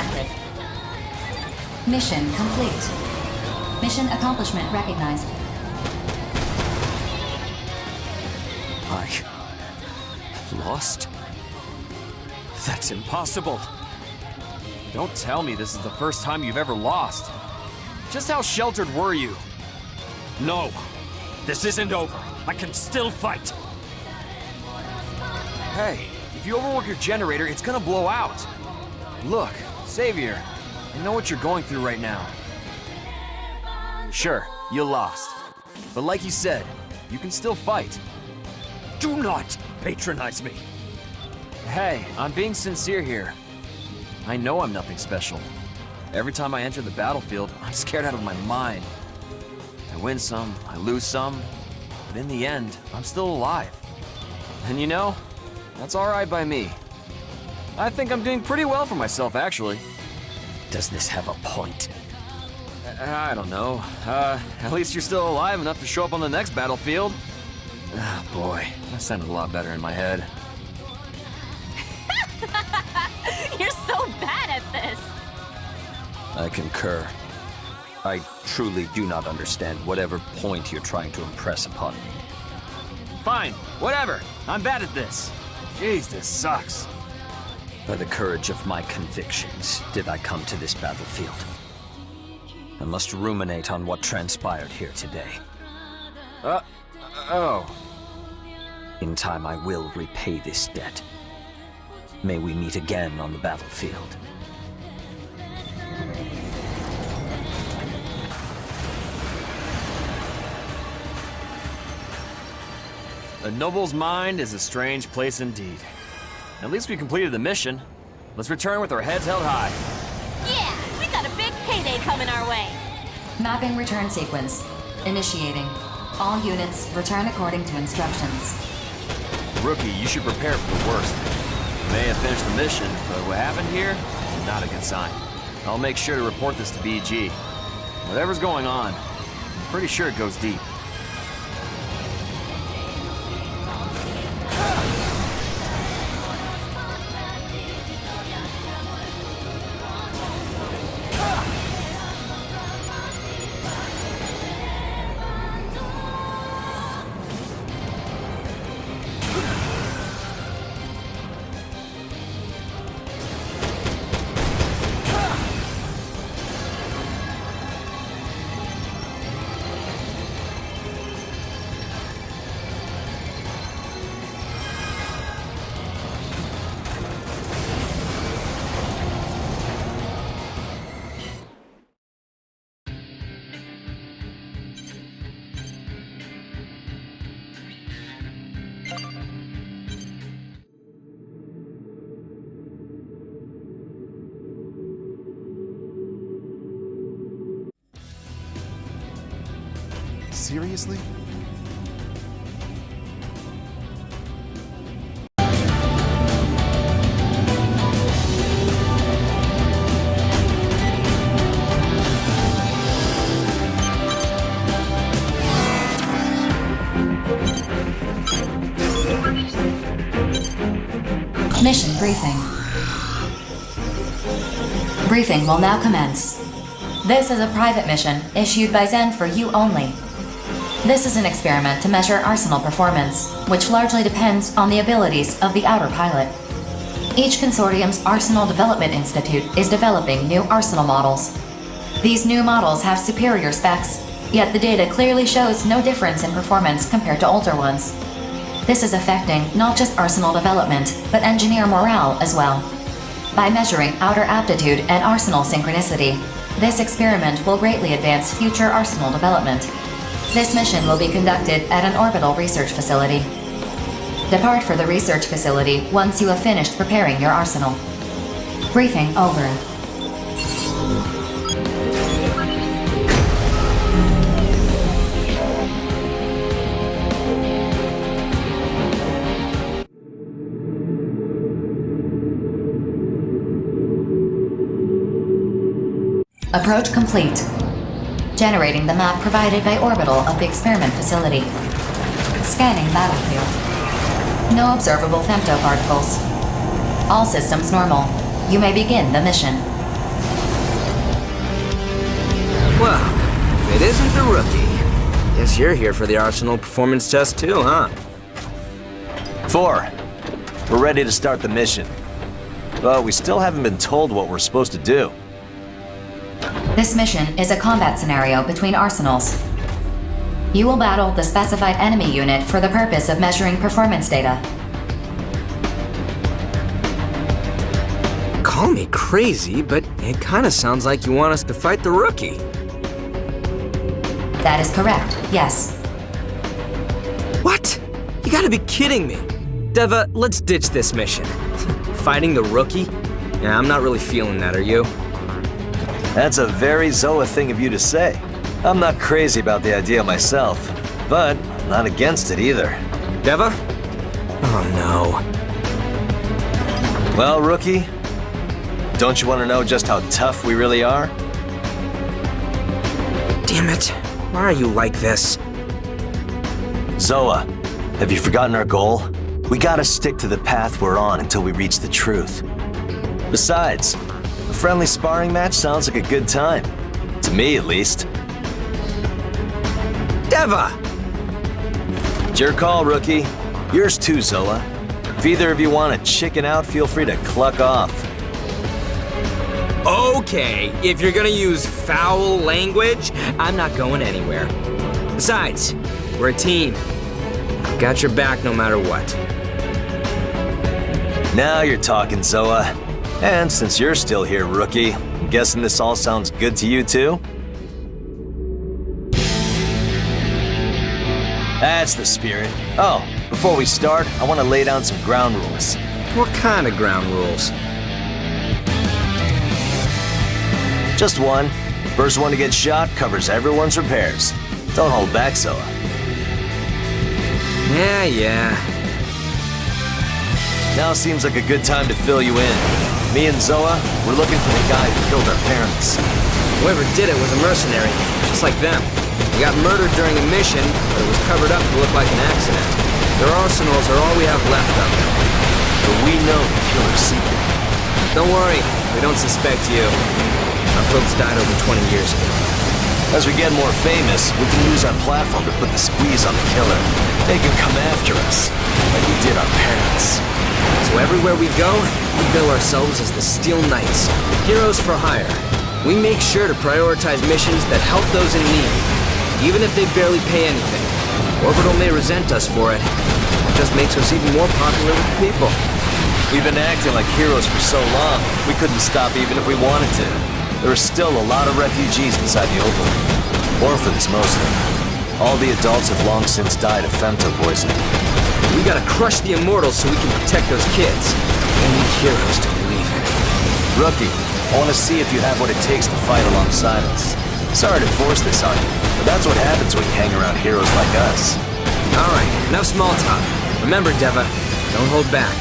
A: active. Mission complete. Mission accomplishment recognized.
E: I lost? That's impossible. Don't tell me this is the first time you've ever lost. Just how sheltered were you? No, this isn't over. I can still fight. Hey, if you overwork your generator, it's gonna blow out. Look, Savior, I know what you're going through right now. Sure, you lost. But like you said, you can still fight. Do not patronize me. Hey, I'm being sincere here. I know I'm nothing special. Every time I enter the battlefield, I'm scared out of my mind. I win some, I lose some, but in the end, I'm still alive. And you know, that's alright by me. I think I'm doing pretty well for myself, actually.
M: Does this have a point?
E: I don't know. At least you're still alive enough to show up on the next battlefield. Ah, boy, that sounded a lot better in my head.
K: You're so bad at this!
M: I concur. I truly do not understand whatever point you're trying to impress upon me.
E: Fine, whatever. I'm bad at this. Jeez, this sucks.
M: By the courage of my convictions, did I come to this battlefield. I must ruminate on what transpired here today.
E: Oh.
M: In time, I will repay this debt. May we meet again on the battlefield.
E: A noble's mind is a strange place indeed. At least we completed the mission. Let's return with our heads held high.
K: Yeah, we got a big payday coming our way.
A: Mapping return sequence. Initiating. All units return according to instructions.
E: Rookie, you should prepare for the worst. We may have finished the mission, but what happened here is not a good sign. I'll make sure to report this to BG. Whatever's going on, I'm pretty sure it goes deep.
C: Seriously?
A: Mission briefing. Briefing will now commence. This is a private mission issued by Zen for you only. This is an experiment to measure arsenal performance, which largely depends on the abilities of the outer pilot. Each consortium's Arsenal Development Institute is developing new arsenal models. These new models have superior specs, yet the data clearly shows no difference in performance compared to older ones. This is affecting not just arsenal development, but engineer morale as well. By measuring outer aptitude and arsenal synchronicity, this experiment will greatly advance future arsenal development. This mission will be conducted at an orbital research facility. Depart for the research facility once you have finished preparing your arsenal. Briefing over. Approach complete. Generating the map provided by Orbital of the experiment facility. Scanning battlefield. No observable femtoparticles. All systems normal. You may begin the mission.
I: Well, if it isn't the rookie, guess you're here for the Arsenal performance test too, huh?
T: 4. We're ready to start the mission. But we still haven't been told what we're supposed to do.
A: This mission is a combat scenario between arsenals. You will battle the specified enemy unit for the purpose of measuring performance data.
I: Call me crazy, but it kind of sounds like you want us to fight the rookie.
A: That is correct, yes.
I: What? You gotta be kidding me. Deva, let's ditch this mission. Fighting the rookie? Yeah, I'm not really feeling that, are you?
T: That's a very Zoa thing of you to say. I'm not crazy about the idea myself, but I'm not against it either.
I: Deva? Oh no.
T: Well, rookie, don't you want to know just how tough we really are?
I: Damn it. Why are you like this?
T: Zoa, have you forgotten our goal? We gotta stick to the path we're on until we reach the truth. Besides, a friendly sparring match sounds like a good time. To me, at least.
I: Deva!
T: It's your call, rookie. Yours too, Zoa. If either of you want to chicken out, feel free to cluck off.
I: Okay, if you're gonna use foul language, I'm not going anywhere. Besides, we're a team. I've got your back no matter what.
T: Now you're talking, Zoa. And since you're still here, rookie, I'm guessing this all sounds good to you too? That's the spirit. Oh, before we start, I want to lay down some ground rules.
I: What kind of ground rules?
T: Just one. First one to get shot covers everyone's repairs. Don't hold back, Zoa.
I: Yeah.
T: Now seems like a good time to fill you in. Me and Zoa, we're looking for the guy who killed our parents.
I: Whoever did it was a mercenary, just like them. He got murdered during a mission, but it was covered up to look like an accident. Their arsenals are all we have left of them.
T: But we know the killer's secret.
I: Don't worry, we don't suspect you. Our folks died over 20 years ago.
T: As we get more famous, we can use our platform to put the squeeze on the killer. They can come after us, like we did our parents.
I: So everywhere we go, we bill ourselves as the Steel Knights, heroes for hire. We make sure to prioritize missions that help those in need, even if they barely pay anything. Orbital may resent us for it. It just makes us even more popular with the people.
T: We've been acting like heroes for so long, we couldn't stop even if we wanted to. There are still a lot of refugees inside the Opal. Orphans, mostly. All the adults have long since died of femto poisoning.
I: We gotta crush the Immortals so we can protect those kids. We need heroes to believe in.
T: Rookie, I want to see if you have what it takes to fight alongside us. Sorry to force this on you, but that's what happens when you hang around heroes like us.
I: Alright, enough small talk. Remember, Deva, don't hold back.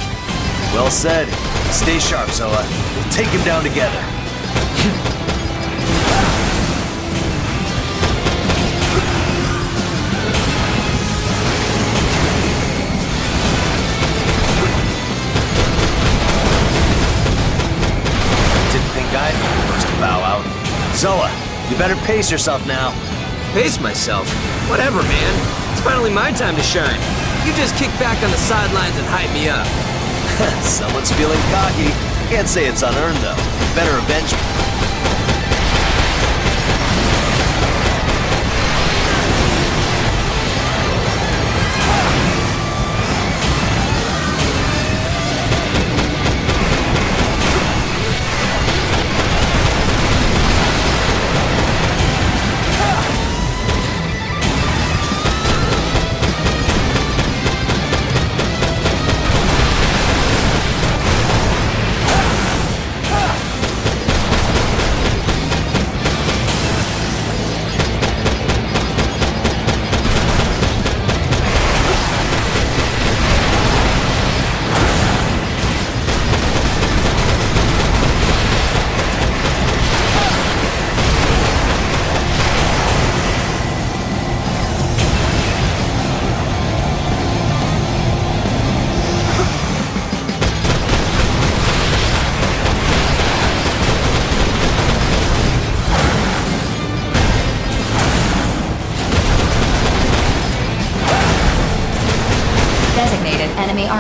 T: Well said. Stay sharp, Zoa. We'll take him down together. I'd be the first to bow out. Zoa, you better pace yourself now.
I: Pace myself? Whatever, man. It's finally my time to shine. You just kick back on the sidelines and hype me up.
T: Someone's feeling cocky. Can't say it's unearned, though. Better avenge me.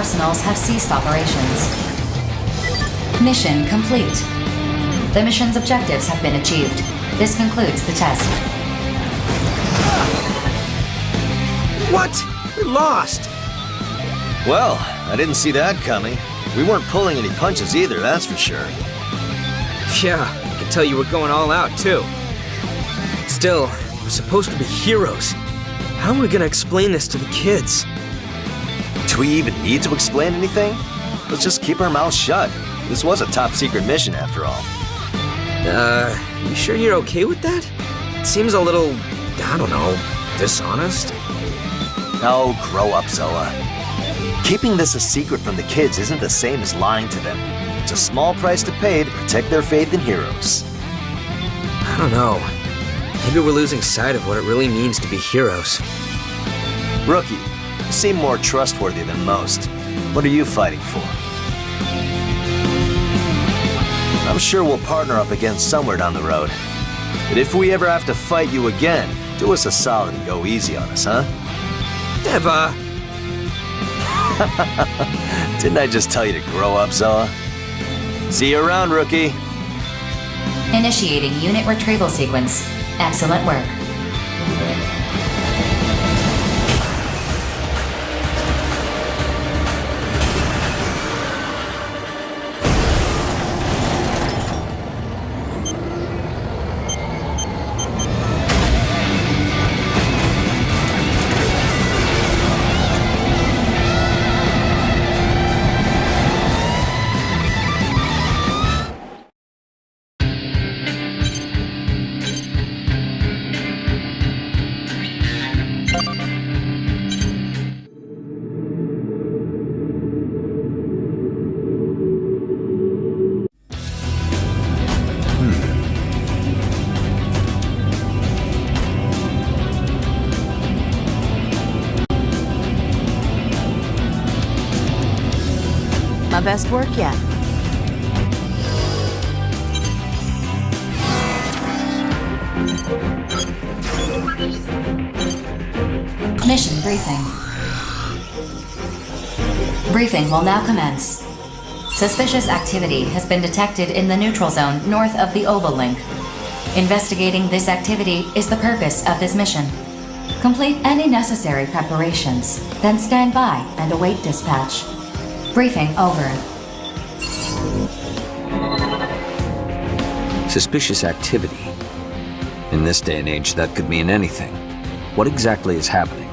A: arsenals have ceased operations. Mission complete. The mission's objectives have been achieved. This concludes the test.
C: What? We lost!
T: Well, I didn't see that coming. We weren't pulling any punches either, that's for sure.
C: Yeah, I could tell you were going all out, too. Still, we're supposed to be heroes. How are we gonna explain this to the kids?
T: Do we even need to explain anything? Let's just keep our mouths shut. This was a top-secret mission, after all.
C: You sure you're okay with that? It seems a little, I don't know, dishonest.
T: Oh, grow up, Zoa. Keeping this a secret from the kids isn't the same as lying to them. It's a small price to pay to protect their faith in heroes.
C: I don't know. Maybe we're losing sight of what it really means to be heroes.
T: Rookie, you seem more trustworthy than most. What are you fighting for? I'm sure we'll partner up again somewhere down the road. But if we ever have to fight you again, do us a solid and go easy on us, huh?
C: Never.
T: Didn't I just tell you to grow up, Zoa? See you around, Rookie.
A: Initiating unit retrieval sequence. Excellent work.
S: My best work yet.
A: Mission briefing. Briefing will now commence. Suspicious activity has been detected in the neutral zone north of the Oval Link. Investigating this activity is the purpose of this mission. Complete any necessary preparations, then stand by and await dispatch. Briefing over.
M: Suspicious activity. In this day and age, that could mean anything. What exactly is happening?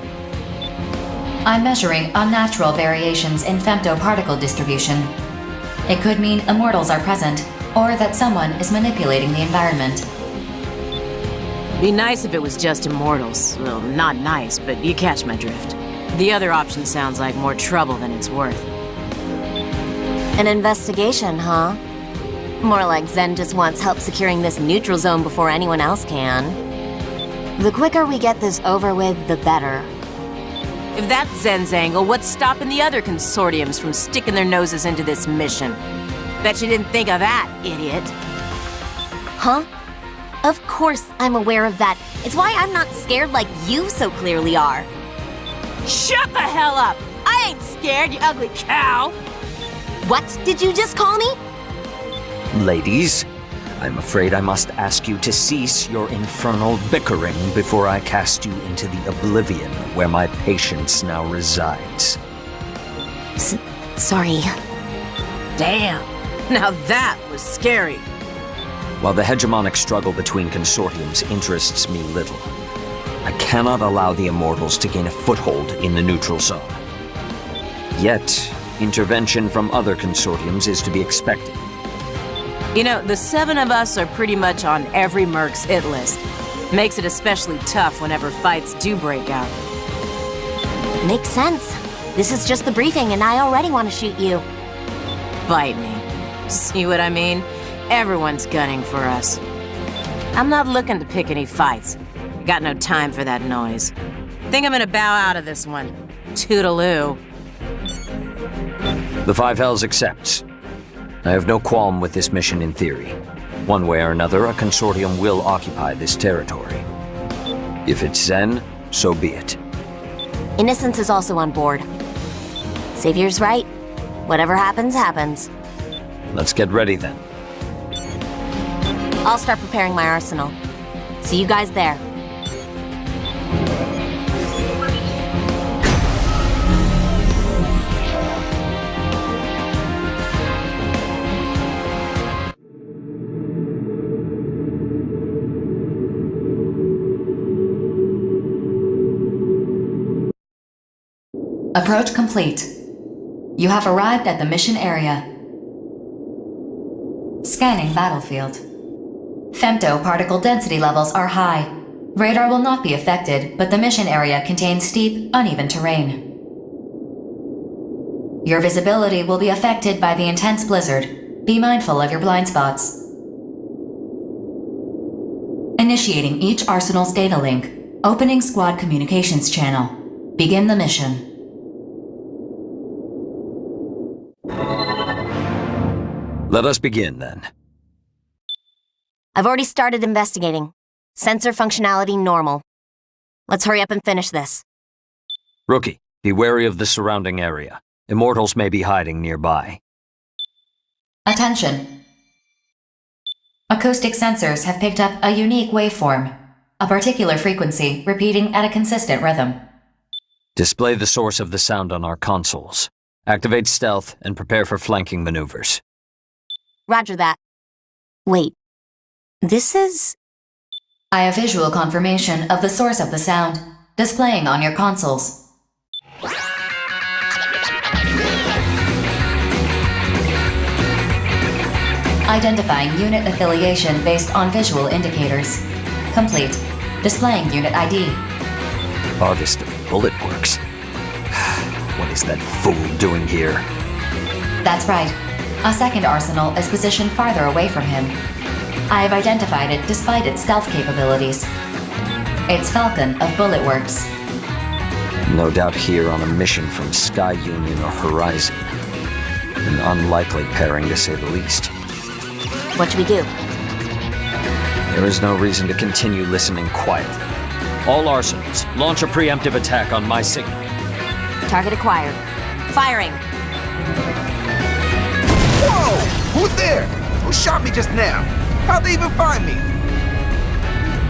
A: I'm measuring unnatural variations in femtoparticle distribution. It could mean Immortals are present, or that someone is manipulating the environment.
S: Be nice if it was just Immortals. Well, not nice, but you catch my drift. The other option sounds like more trouble than it's worth.
K: An investigation, huh? More like Zen just wants help securing this neutral zone before anyone else can. The quicker we get this over with, the better.
S: If that's Zen's angle, what's stopping the other consortiums from sticking their noses into this mission? Bet you didn't think of that, idiot.
K: Huh? Of course I'm aware of that. It's why I'm not scared like you so clearly are.
S: Shut the hell up! I ain't scared, you ugly cow!
K: What did you just call me?
M: Ladies, I'm afraid I must ask you to cease your infernal bickering before I cast you into the oblivion where my patience now resides.
K: Sorry.
S: Damn. Now that was scary.
M: While the hegemonic struggle between consortiums interests me little, I cannot allow the Immortals to gain a foothold in the neutral zone. Yet, intervention from other consortiums is to be expected.
S: You know, the 7 of us are pretty much on every merc's hit list. Makes it especially tough whenever fights do break out.
K: Makes sense. This is just the briefing and I already want to shoot you.
S: Bite me. See what I mean? Everyone's gunning for us. I'm not looking to pick any fights. Got no time for that noise. Think I'm gonna bow out of this one. Toodaloo.
M: The Five Hells accepts. I have no qualm with this mission in theory. One way or another, a consortium will occupy this territory. If it's Zen, so be it.
K: Innocence is also on board. Xavier's right. Whatever happens, happens.
M: Let's get ready then.
K: I'll start preparing my arsenal. See you guys there.
A: Approach complete. You have arrived at the mission area. Scanning battlefield. Femto particle density levels are high. Radar will not be affected, but the mission area contains steep, uneven terrain. Your visibility will be affected by the intense blizzard. Be mindful of your blind spots. Initiating each arsenal's data link. Opening squad communications channel. Begin the mission.
M: Let us begin, then.
K: I've already started investigating. Sensor functionality normal. Let's hurry up and finish this.
M: Rookie, be wary of the surrounding area. Immortals may be hiding nearby.
A: Attention. Acoustic sensors have picked up a unique waveform, a particular frequency repeating at a consistent rhythm.
M: Display the source of the sound on our consoles. Activate stealth and prepare for flanking maneuvers.
K: Roger that. Wait. This is...
A: I have visual confirmation of the source of the sound, displaying on your consoles. Identifying unit affiliation based on visual indicators. Complete. Displaying unit ID.
M: Artist of bullet works. What is that fool doing here?
A: That's right. A second arsenal is positioned farther away from him. I have identified it despite its stealth capabilities. It's Falcon of Bullet Works.
M: No doubt here on a mission from Sky Union or Horizon. An unlikely pairing to say the least.
K: What should we do?
M: There is no reason to continue listening quietly. All arsenals, launch a preemptive attack on my signal.
K: Target acquired. Firing!
L: Whoa! Who's there? Who shot me just now? How'd they even find me?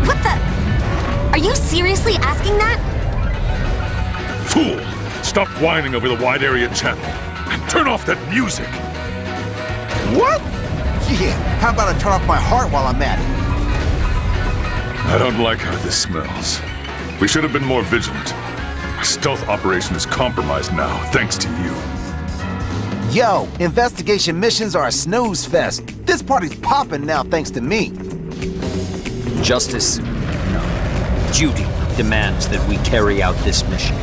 K: What the? Are you seriously asking that?
D: Fool! Stop whining over the wide area channel and turn off that music!
L: What? Yeah, how about I turn off my heart while I'm at it?
D: I don't like how this smells. We should have been more vigilant. Our stealth operation is compromised now, thanks to you.
L: Yo, investigation missions are a snooze fest. This party's popping now thanks to me.
M: Justice, no. Duty demands that we carry out this mission.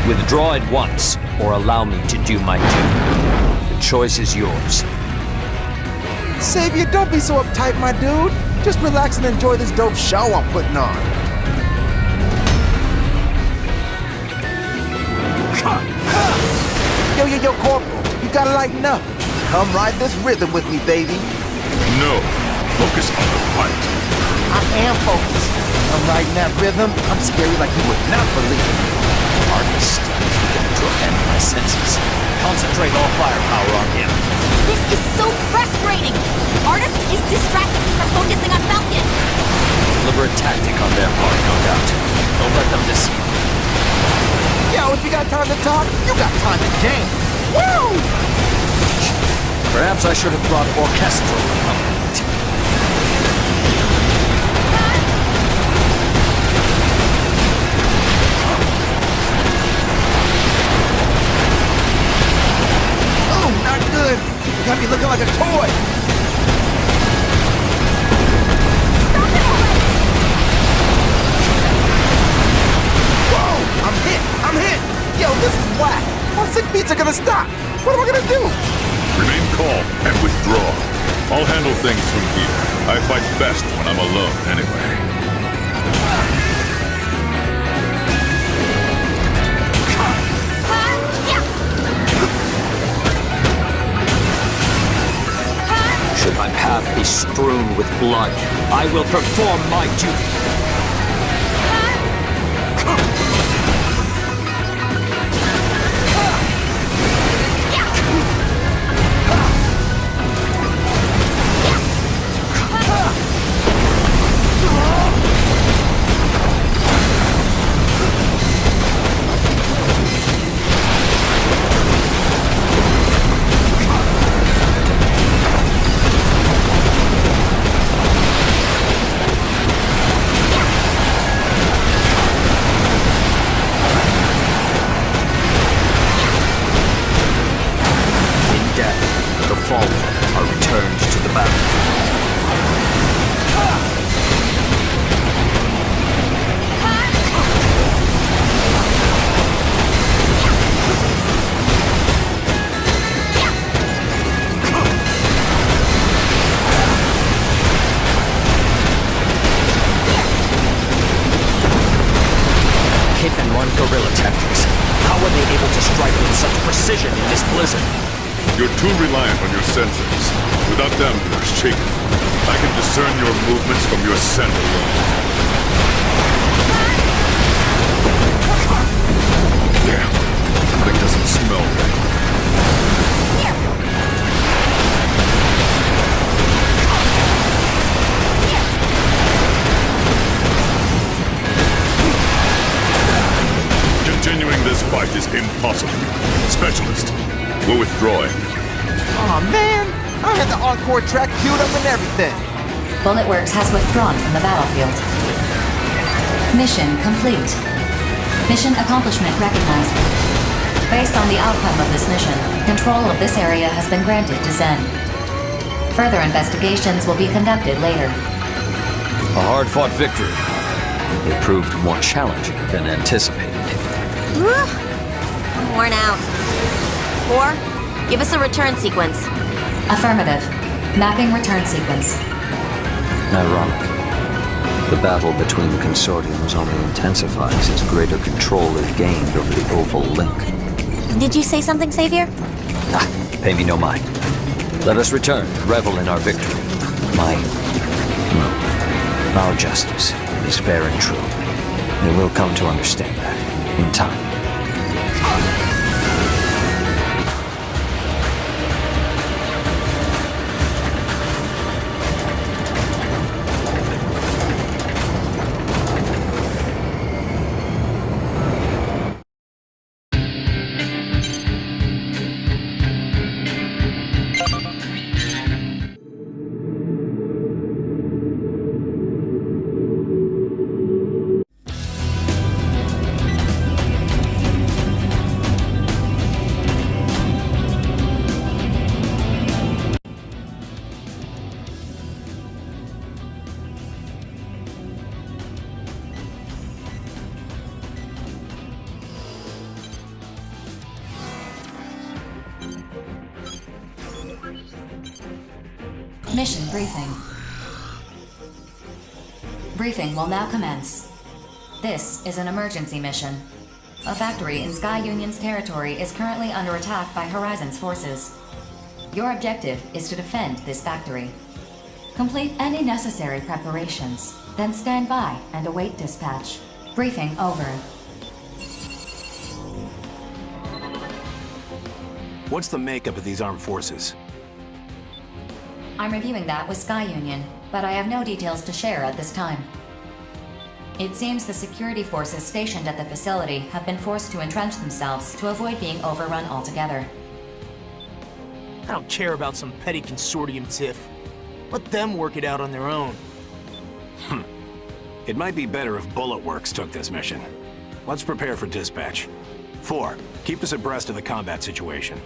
M: Withdraw at once, or allow me to do my duty. The choice is yours.
L: Xavier, don't be so uptight, my dude. Just relax and enjoy this dope show I'm putting on. Yo, Corporal, you gotta lighten up. Come ride this rhythm with me, baby.
D: No, focus on the fight.
L: I am focused. I'm riding that rhythm. I'm scary like you would not believe.
M: Artist, beginning to offend my senses. Concentrate all firepower on him.
K: This is so frustrating! Artist is distracting me from focusing on Falcon!
M: Deliberate tactic on their part, no doubt. Don't let them deceive you.
L: Yo, if you got time to talk, you got time to game. Woo!
M: Perhaps I should have brought orchestral accompaniment.
L: Oh, not good. You got me looking like a toy. Whoa, I'm hit. Yo, this is whack. How sick beats are gonna stop? What am I gonna do?
D: Remain calm and withdraw. I'll handle things from here. I fight best when I'm alone, anyway.
M: Should my path be strewn with blood, I will perform my duty.
I: strike with such precision in this blizzard.
D: You're too reliant on your senses. Without them, you're shaken. I can discern your movements from your scent alone. Damn. That doesn't smell right. Continuing this fight is impossible. Specialist, we're withdrawing.
N: Aw, man! I had the encore track queued up and everything.
A: Bulletworks has withdrawn from the battlefield. Mission complete. Mission accomplishment recognized. Based on the outcome of this mission, control of this area has been granted to Zen. Further investigations will be conducted later.
M: A hard-fought victory. It proved more challenging than anticipated.
K: Whew. I'm worn out. 4, give us a return sequence.
A: Affirmative. Mapping return sequence.
M: Ironic. The battle between the consortiums only intensifies as greater control is gained over the Oval Link.
K: Did you say something, Savior?
M: Pay me no mind. Let us return and revel in our victory. Our justice is fair and true. They will come to understand that in time.
A: Mission briefing. Briefing will now commence. This is an emergency mission. A factory in Sky Union's territory is currently under attack by Horizon's forces. Your objective is to defend this factory. Complete any necessary preparations, then stand by and await dispatch. Briefing over.
G: What's the makeup of these armed forces?
A: I'm reviewing that with Sky Union, but I have no details to share at this time. It seems the security forces stationed at the facility have been forced to entrench themselves to avoid being overrun altogether.
N: I don't care about some petty consortium tiff. Let them work it out on their own.
G: It might be better if Bulletworks took this mission. Let's prepare for dispatch. 4, keep us abreast of the combat situation.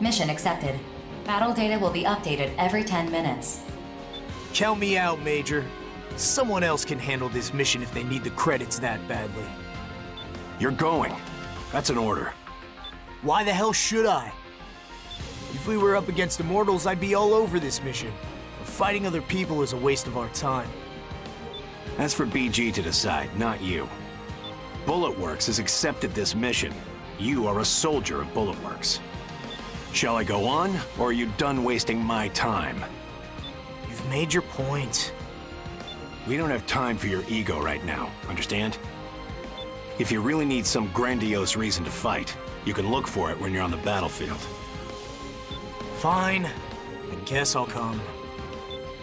A: Mission accepted. Battle data will be updated every 10 minutes.
N: Count me out, Major. Someone else can handle this mission if they need the credits that badly.
G: You're going. That's an order.
N: Why the hell should I? If we were up against Immortals, I'd be all over this mission. But fighting other people is a waste of our time.
G: That's for BG to decide, not you. Bulletworks has accepted this mission. You are a soldier of Bulletworks. Shall I go on, or are you done wasting my time?
N: You've made your point.
G: We don't have time for your ego right now, understand? If you really need some grandiose reason to fight, you can look for it when you're on the battlefield.
N: Fine. I guess I'll come.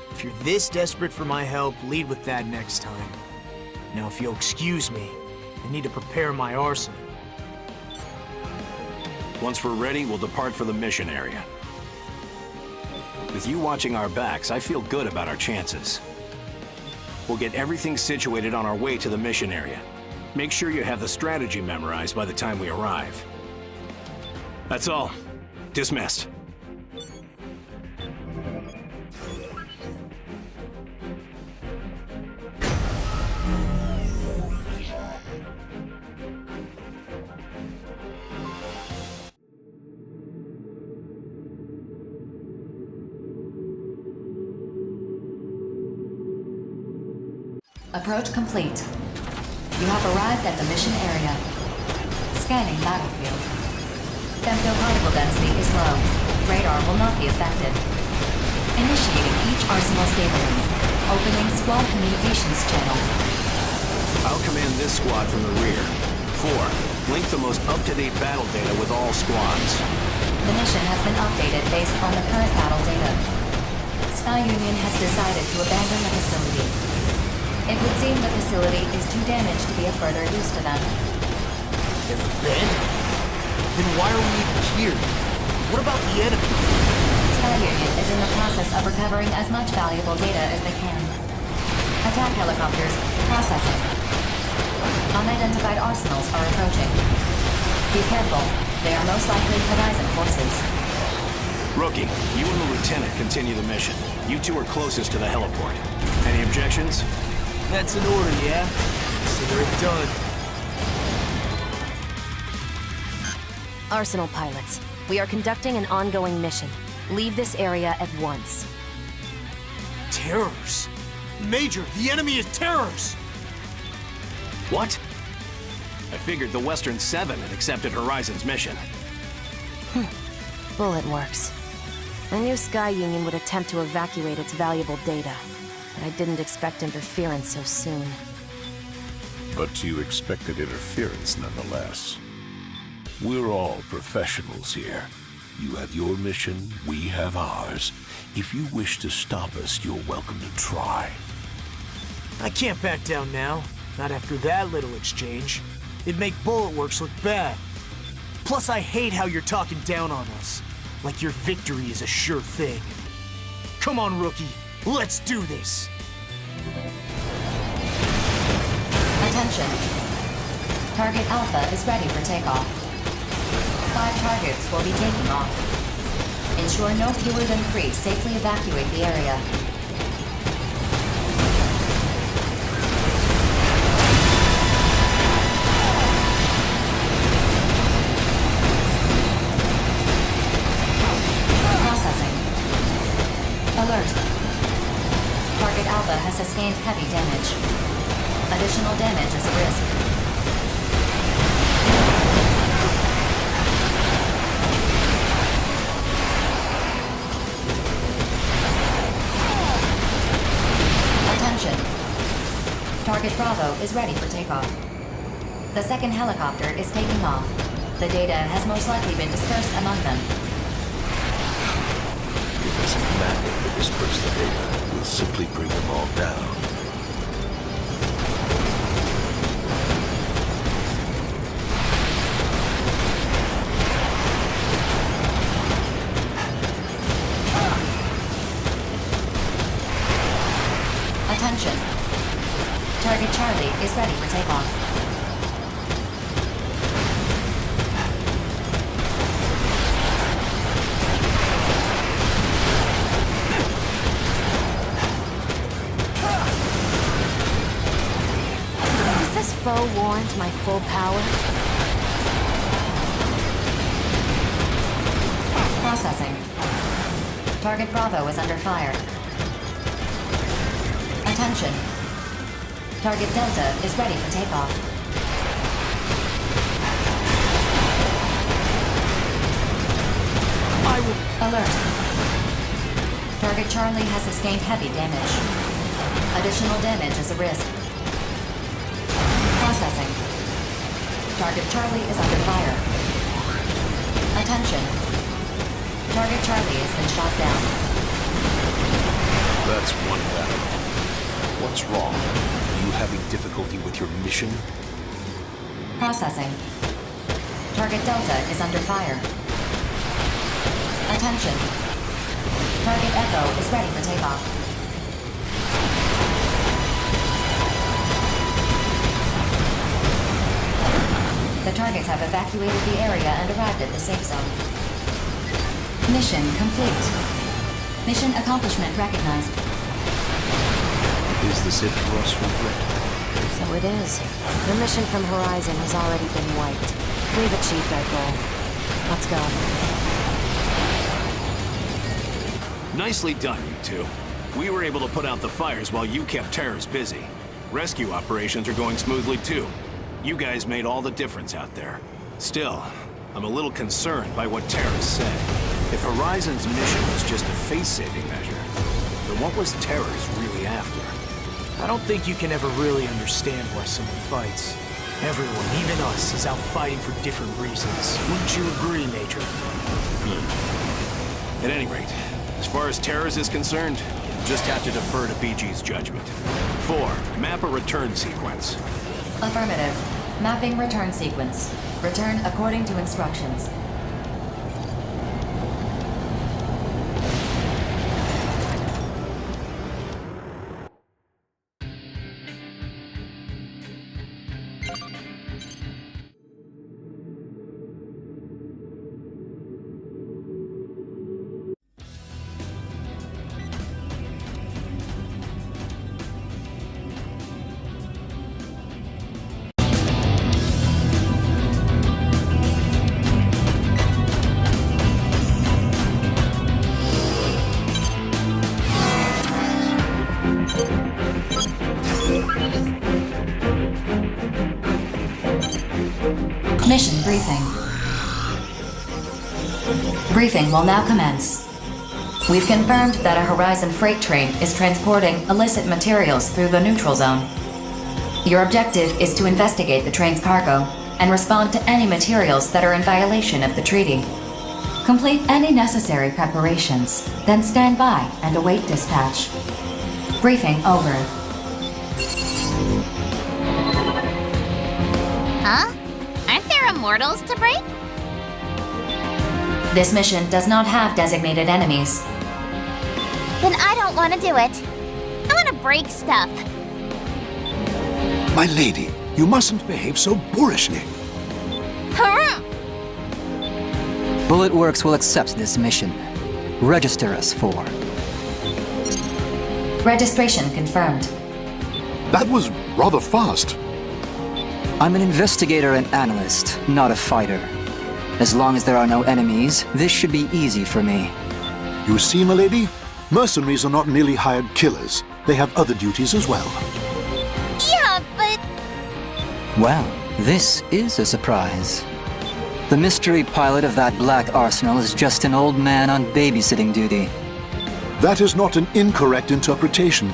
N: If you're this desperate for my help, lead with that next time. Now, if you'll excuse me, I need to prepare my arsenal.
G: Once we're ready, we'll depart for the mission area. With you watching our backs, I feel good about our chances. We'll get everything situated on our way to the mission area. Make sure you have the strategy memorized by the time we arrive. That's all. Dismissed.
A: Approach complete. You have arrived at the mission area. Scanning battlefield. Femtoparticle density is low. Radar will not be affected. Initiating each arsenal stabling. Opening squad communications channel.
E: I'll command this squad from the rear. 4. Link the most up-to-date battle data with all squads.
A: The mission has been updated based on the current battle data. Sky Union has decided to abandon the facility. It would seem the facility is too damaged to be of further use to them.
N: They're abandoned? Then why are we even here? What about the enemy?
A: Sky Union is in the process of recovering as much valuable data as they can. Attack helicopters processing. Unidentified arsenals are approaching. Be careful. They are most likely Horizon forces.
E: Rookie, you and the lieutenant continue the mission. You two are closest to the heliport. Any objections?
N: That's an order, yeah? Consider it done.
F: Arsenal pilots, we are conducting an ongoing mission. Leave this area at once.
N: Terrors? Major, the enemy is terrors!
E: What? I figured the Western 7 had accepted Horizon's mission.
F: Bullet works. I knew Sky Union would attempt to evacuate its valuable data, but I didn't expect interference so soon.
Q: But you expected interference nonetheless. We're all professionals here. You have your mission, we have ours. If you wish to stop us, you're welcome to try.
N: I can't back down now. Not after that little exchange. It'd make Bullet Works look bad. Plus, I hate how you're talking down on us. Like your victory is a sure thing. Come on, Rookie. Let's do this!
A: Attention. Target Alpha is ready for takeoff. 5 targets will be taking off. Ensure no fewer than 3 safely evacuate the area. Alert. Target Alpha has sustained heavy damage. Additional damage is a risk. Attention. Target Bravo is ready for takeoff. The second helicopter is taking off. The data has most likely been dispersed among them.
Q: It doesn't matter to disperse the data. We'll simply bring them all down.
A: Attention. Target Charlie is ready for takeoff.
F: Warrant my full power?
A: Processing. Target Bravo is under fire. Attention. Target Delta is ready for takeoff.
N: I will...
A: Alert. Target Charlie has sustained heavy damage. Additional damage is a risk. Processing. Target Charlie is under fire. Attention. Target Charlie has been shot down.
Q: That's one battle. What's wrong? Are you having difficulty with your mission?
A: Processing. Target Delta is under fire. Attention. Target Echo is ready for takeoff. The targets have evacuated the area and arrived at the safe zone. Mission complete. Mission accomplishment recognized.
Q: Is this it for us, Regret?
F: So it is. The mission from Horizon has already been wiped. We've achieved our goal. Let's go.
E: Nicely done, you two. We were able to put out the fires while you kept terrors busy. Rescue operations are going smoothly too. You guys made all the difference out there.
J: Still, I'm a little concerned by what Terra said. If Horizon's mission was just a face-saving measure, then what was Terra's really after?
N: I don't think you can ever really understand why someone fights. Everyone, even us, is out fighting for different reasons. Wouldn't you agree, Major?
J: At any rate, as far as Terra's is concerned, you'll just have to defer to BG's judgment. 4. Map a return sequence.
A: Affirmative. Mapping return sequence. Return according to instructions. Mission briefing. Briefing will now commence. We've confirmed that a Horizon freight train is transporting illicit materials through the neutral zone. Your objective is to investigate the train's cargo and respond to any materials that are in violation of the treaty. Complete any necessary preparations, then stand by and await dispatch. Briefing over.
U: Huh? Aren't there Immortals to break?
A: This mission does not have designated enemies.
U: Then I don't want to do it. I want to break stuff.
W: My lady, you mustn't behave so boorishly.
P: Bulletworks will accept this mission. Register us for.
A: Registration confirmed.
W: That was rather fast.
P: I'm an investigator and analyst, not a fighter. As long as there are no enemies, this should be easy for me.
W: You see, my lady, mercenaries are not merely hired killers. They have other duties as well.
U: Yeah, but...
P: Well, this is a surprise. The mystery pilot of that black arsenal is just an old man on babysitting duty.
W: That is not an incorrect interpretation.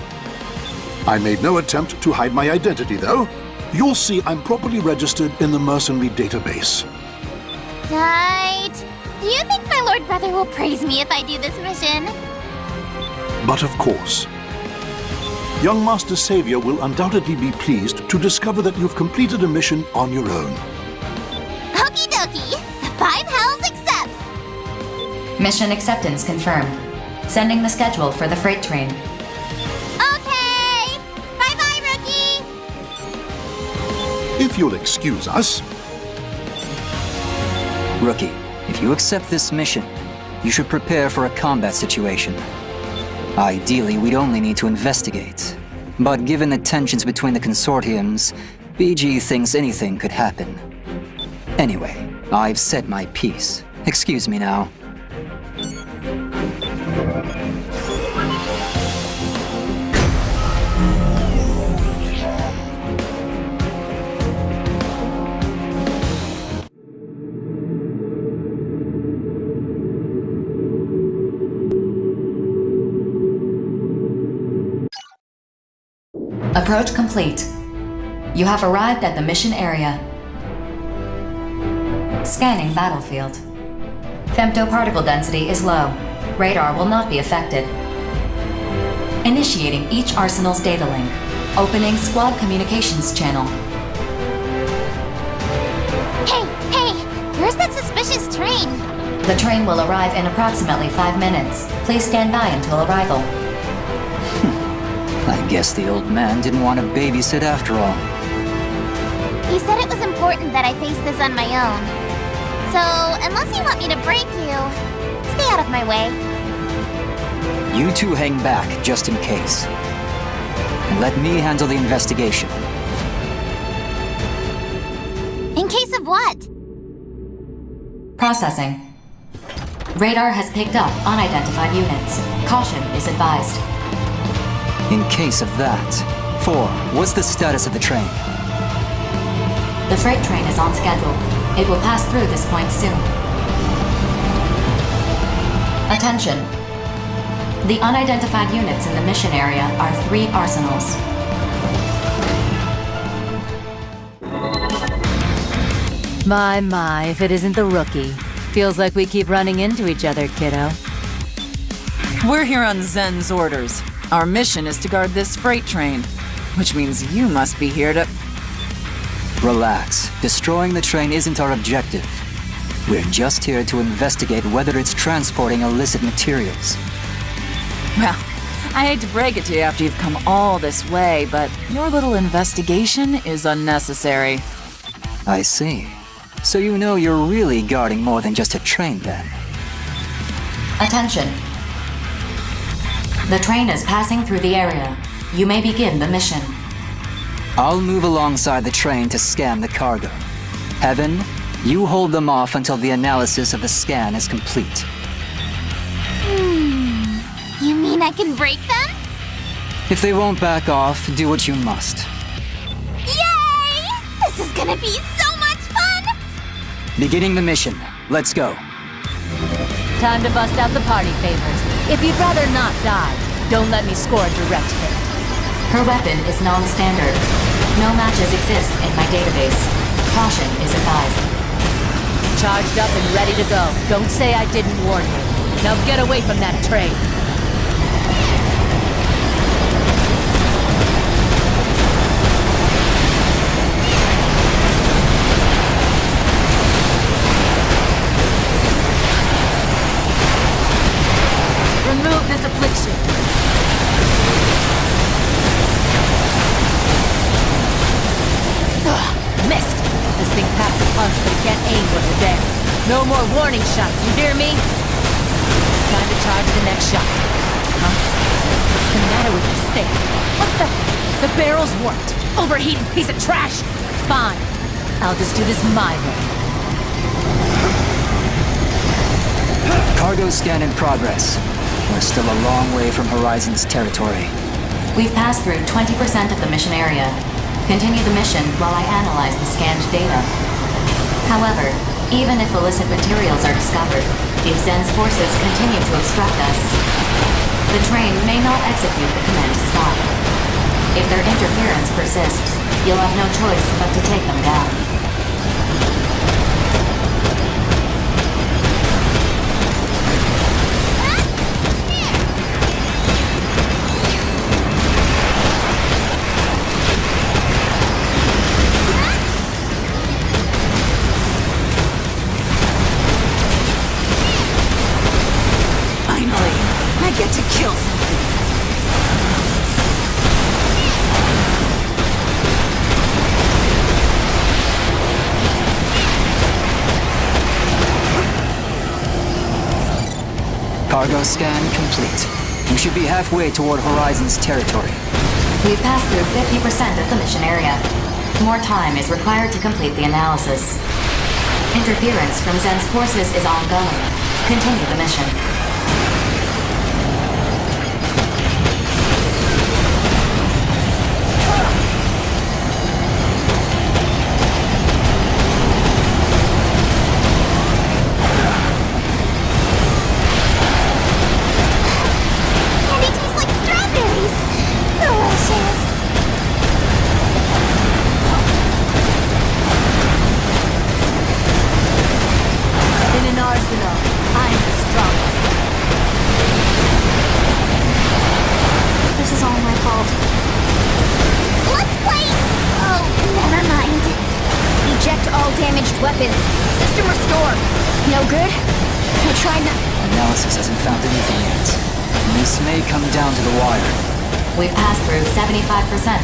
W: I made no attempt to hide my identity, though. You'll see I'm properly registered in the mercenary database.
U: Right. Do you think my Lord Brother will praise me if I do this mission?
W: But of course. Young Master Savior will undoubtedly be pleased to discover that you've completed a mission on your own.
U: Okie dokie. 5 Hells accepts.
A: Mission acceptance confirmed. Sending the schedule for the freight train.
U: Okay. Bye-bye, Rookie.
W: If you'll excuse us.
P: Rookie, if you accept this mission, you should prepare for a combat situation. Ideally, we'd only need to investigate. But given the tensions between the consortiums, BG thinks anything could happen. Anyway, I've said my piece. Excuse me now.
A: Approach complete. You have arrived at the mission area. Scanning battlefield. Femtoparticle density is low. Radar will not be affected. Initiating each arsenal's data link. Opening squad communications channel.
U: Hey, where's that suspicious train?
A: The train will arrive in approximately 5 minutes. Please stand by until arrival.
P: I guess the old man didn't want to babysit after all.
U: He said it was important that I face this on my own. So, unless you want me to break you, stay out of my way.
P: You two hang back, just in case. And let me handle the investigation.
U: In case of what?
A: Processing. Radar has picked up unidentified units. Caution is advised.
P: In case of that, 4, what's the status of the train?
A: The freight train is on schedule. It will pass through this point soon. Attention. The unidentified units in the mission area are 3 arsenals.
S: My, if it isn't the rookie. Feels like we keep running into each other, kiddo.
B: We're here on Zen's orders. Our mission is to guard this freight train, which means you must be here to...
P: Relax. Destroying the train isn't our objective. We're just here to investigate whether it's transporting illicit materials.
B: Well, I hate to break it to you after you've come all this way, but your little investigation is unnecessary.
P: I see. So you know you're really guarding more than just a train, then?
A: Attention. The train is passing through the area. You may begin the mission.
P: I'll move alongside the train to scan the cargo. Heaven, you hold them off until the analysis of the scan is complete.
U: You mean I can break them?
P: If they won't back off, do what you must.
U: Yay! This is gonna be so much fun!
P: Beginning the mission. Let's go.
S: Time to bust out the party favors. If you'd rather not die, don't let me score a direct hit.
A: Her weapon is non-standard. No matches exist in my database. Caution is advised.
S: Charged up and ready to go. Don't say I didn't warn you. Now get away from that train. Remove this affliction. Ugh, missed. This thing packs a punch, but it can't aim when we're there. No more warning shots, you hear me? Time to charge the next shot. Huh? What's the matter with this thing? What the? The barrel's warped. Overheating piece of trash. Fine. I'll just do this my way.
P: Cargo scan in progress. We're still a long way from Horizon's territory.
A: We've passed through 20% of the mission area. Continue the mission while I analyze the scanned data. However, even if illicit materials are discovered, if Zen's forces continue to obstruct us, the train may not execute the command to stop. If their interference persists, you'll have no choice but to take them down.
B: Get to kill something.
P: Cargo scan complete. We should be halfway toward Horizon's territory.
A: We've passed through 50% of the mission area. More time is required to complete the analysis. Interference from Zen's forces is ongoing. Continue the mission.
U: Weapons. System restore. No good? I tried not...
P: Analysis hasn't found anything yet. This may come down to the wire.
A: We've passed through 75%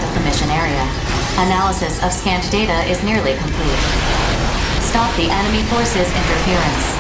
A: of the mission area. Analysis of scanned data is nearly complete. Stop the enemy forces' interference.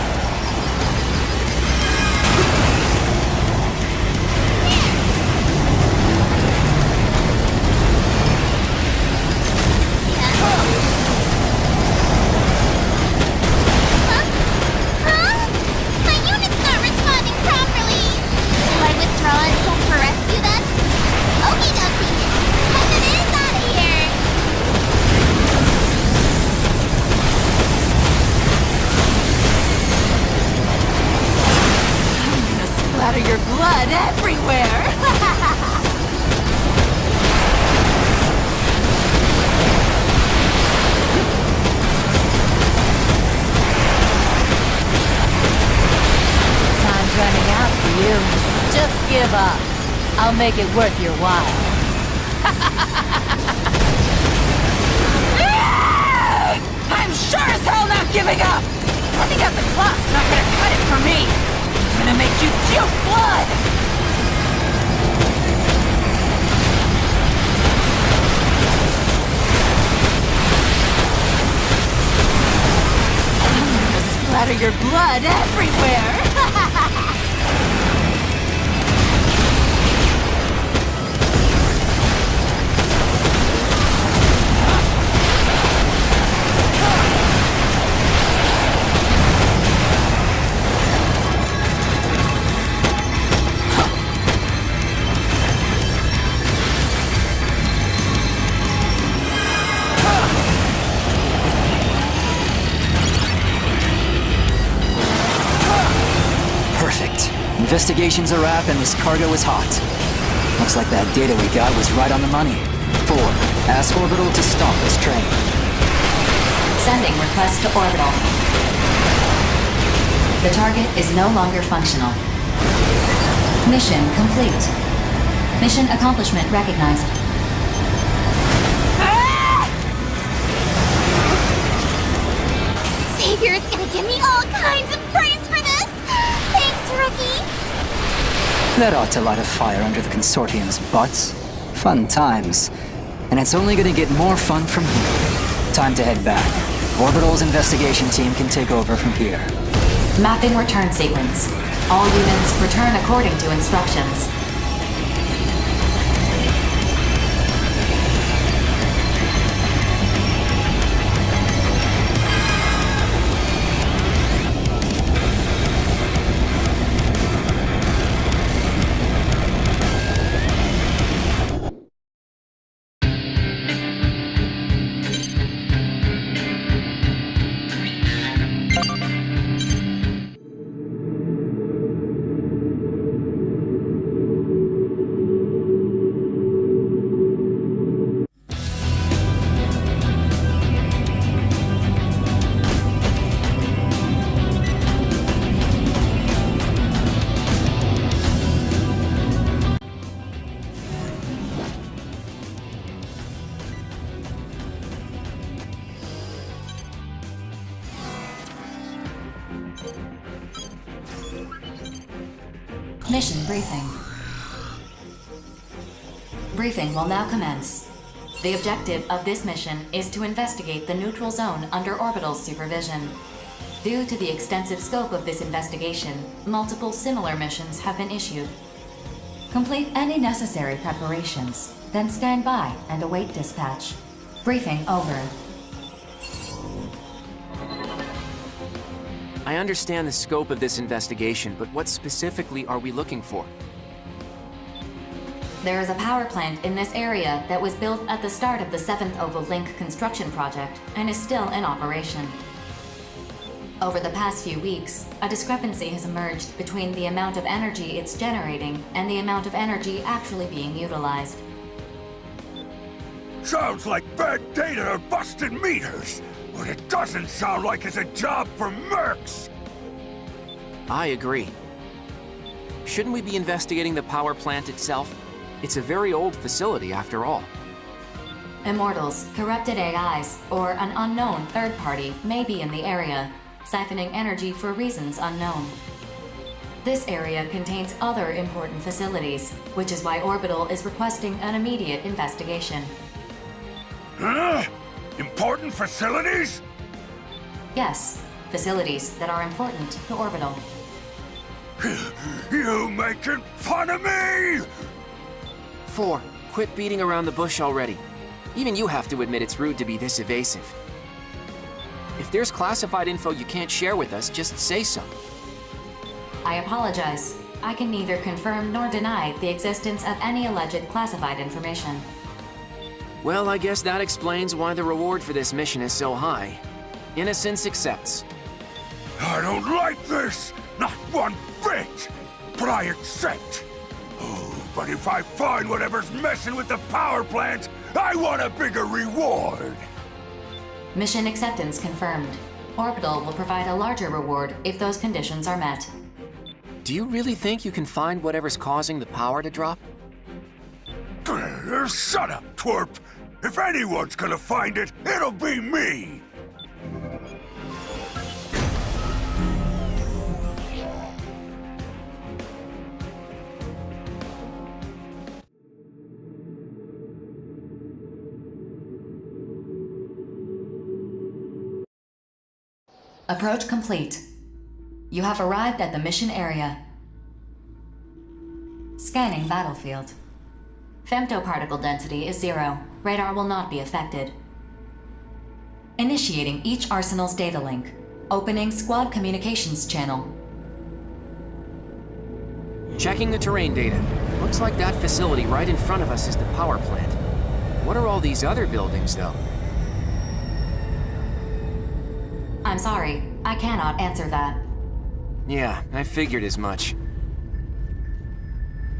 S: I'll make it worth your while.
B: I'm sure as hell not giving up! Running out the clock's not gonna cut it for me! I'm gonna make you puke blood! I'm gonna splatter your blood everywhere!
P: Investigation's a wrap and this cargo is hot. Looks like that data we got was right on the money. 4. Ask Orbital to stop this train.
A: Sending request to Orbital. The target is no longer functional. Mission complete. Mission accomplishment recognized.
U: Savior is gonna give me all kinds of praise for this! Thanks, Rookie!
P: That ought to light a fire under the Consortium's butts. Fun times. And it's only gonna get more fun from here. Time to head back. Orbital's investigation team can take over from here.
A: Mapping return sequence. All units return according to instructions. Mission briefing. Briefing will now commence. The objective of this mission is to investigate the neutral zone under Orbital's supervision. Due to the extensive scope of this investigation, multiple similar missions have been issued. Complete any necessary preparations, then stand by and await dispatch. Briefing over.
V: I understand the scope of this investigation, but what specifically are we looking for?
A: There is a power plant in this area that was built at the start of the 7th Oval Link construction project and is still in operation. Over the past few weeks, a discrepancy has emerged between the amount of energy it's generating and the amount of energy actually being utilized.
L: Sounds like bad data or busted meters, but it doesn't sound like it's a job for mercs!
V: I agree. Shouldn't we be investigating the power plant itself? It's a very old facility after all.
A: Immortals, corrupted AIs, or an unknown third party may be in the area, siphoning energy for reasons unknown. This area contains other important facilities, which is why Orbital is requesting an immediate investigation.
L: Huh? Important facilities?
A: Yes, facilities that are important to Orbital.
L: You making fun of me?
V: 4. Quit beating around the bush already. Even you have to admit it's rude to be this evasive. If there's classified info you can't share with us, just say so.
A: I apologize. I can neither confirm nor deny the existence of any alleged classified information.
V: Well, I guess that explains why the reward for this mission is so high. Innocence accepts.
L: I don't like this! Not one bit! But I accept! Oh, but if I find whatever's messing with the power plant, I want a bigger reward!
A: Mission acceptance confirmed. Orbital will provide a larger reward if those conditions are met.
V: Do you really think you can find whatever's causing the power to drop?
L: Shut up, twerp! If anyone's gonna find it, it'll be me!
A: Approach complete. You have arrived at the mission area. Scanning battlefield. Femtoparticle density is 0. Radar will not be affected. Initiating each arsenal's data link. Opening squad communications channel.
V: Checking the terrain data. Looks like that facility right in front of us is the power plant. What are all these other buildings, though?
A: I'm sorry, I cannot answer that.
V: Yeah, I figured as much.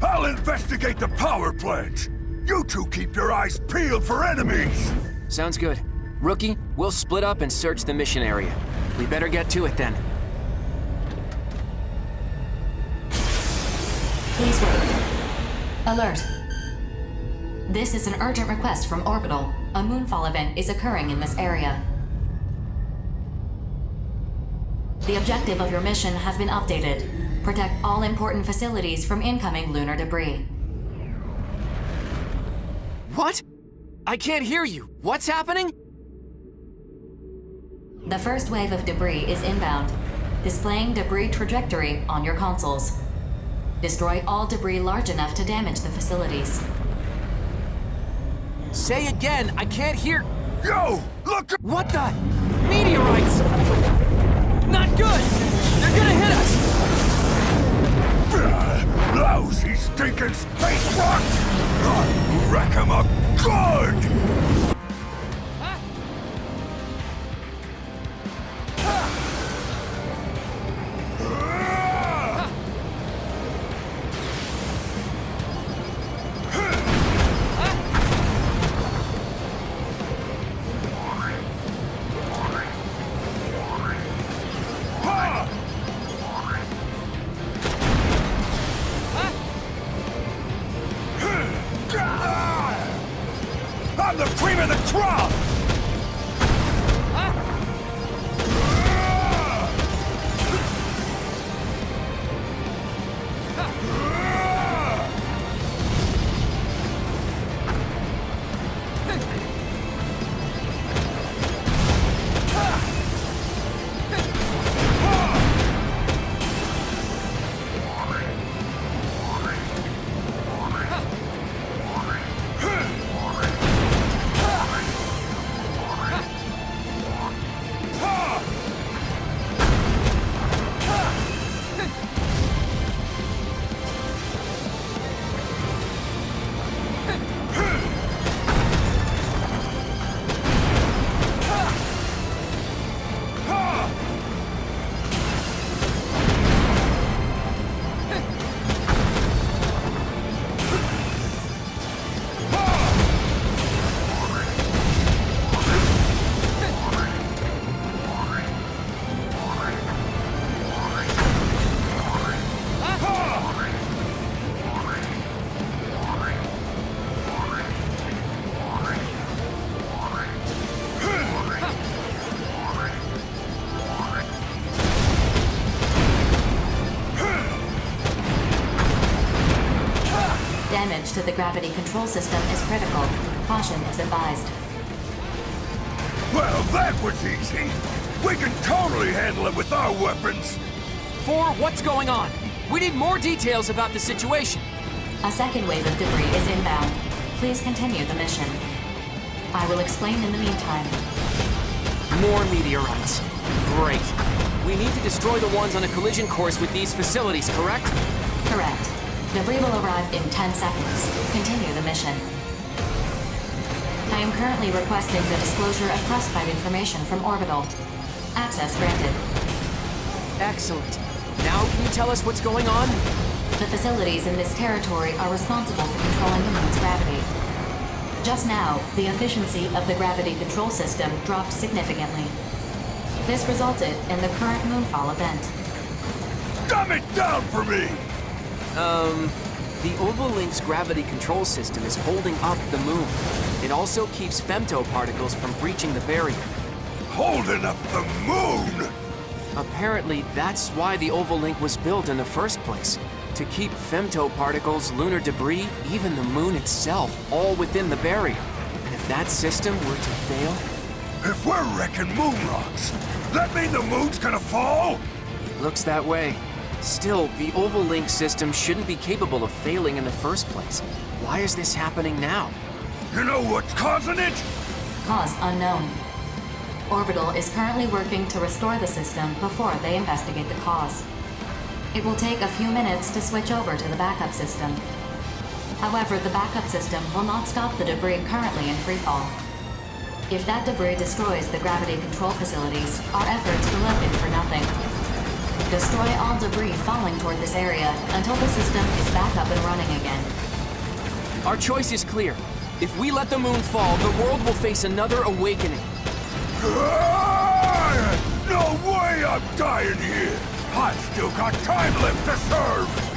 L: I'll investigate the power plant! You two keep your eyes peeled for enemies!
V: Sounds good. Rookie, we'll split up and search the mission area. We better get to it then.
A: Please wait. Alert. This is an urgent request from Orbital. A Moonfall event is occurring in this area. The objective of your mission has been updated. Protect all important facilities from incoming lunar debris.
V: What? I can't hear you. What's happening?
A: The first wave of debris is inbound, displaying debris trajectory on your consoles. Destroy all debris large enough to damage the facilities.
V: Say again, I can't hear.
L: Yo, look!
V: What the? Meteorites! Not good! They're gonna hit us!
L: Lousy stinking space rocks! Wreck 'em up good! I'm the cream of the crop!
A: Damage to the gravity control system is critical. Caution is advised.
L: Well, that was easy. We can totally handle it with our weapons.
V: What's going on? We need more details about the situation.
A: A second wave of debris is inbound. Please continue the mission. I will explain in the meantime.
V: More meteorites. Great. We need to destroy the ones on a collision course with these facilities, correct?
A: Correct. Debris will arrive in 10 seconds. Continue the mission. I am currently requesting the disclosure of classified information from Orbital. Access granted.
V: Excellent. Now can you tell us what's going on?
A: The facilities in this territory are responsible for controlling the moon's gravity. Just now, the efficiency of the gravity control system dropped significantly. This resulted in the current Moonfall event.
L: Dumb it down for me!
V: The Oval Link's gravity control system is holding up the moon. It also keeps femto particles from breaching the barrier.
L: Holding up the moon?
V: Apparently, that's why the Oval Link was built in the first place. To keep femto particles, lunar debris, even the moon itself, all within the barrier. And if that system were to fail...
L: If we're wrecking moon rocks, that mean the moon's gonna fall?
V: Looks that way. Still, the Oval Link system shouldn't be capable of failing in the first place. Why is this happening now?
L: You know what's causing it?
A: Cause unknown. Orbital is currently working to restore the system before they investigate the cause. It will take a few minutes to switch over to the backup system. However, the backup system will not stop the debris currently in freefall. If that debris destroys the gravity control facilities, our efforts will have been for nothing. Destroy all debris falling toward this area until the system is back up and running again.
V: Our choice is clear. If we let the moon fall, the world will face another awakening.
L: No way I'm dying here! I've still got time left to serve!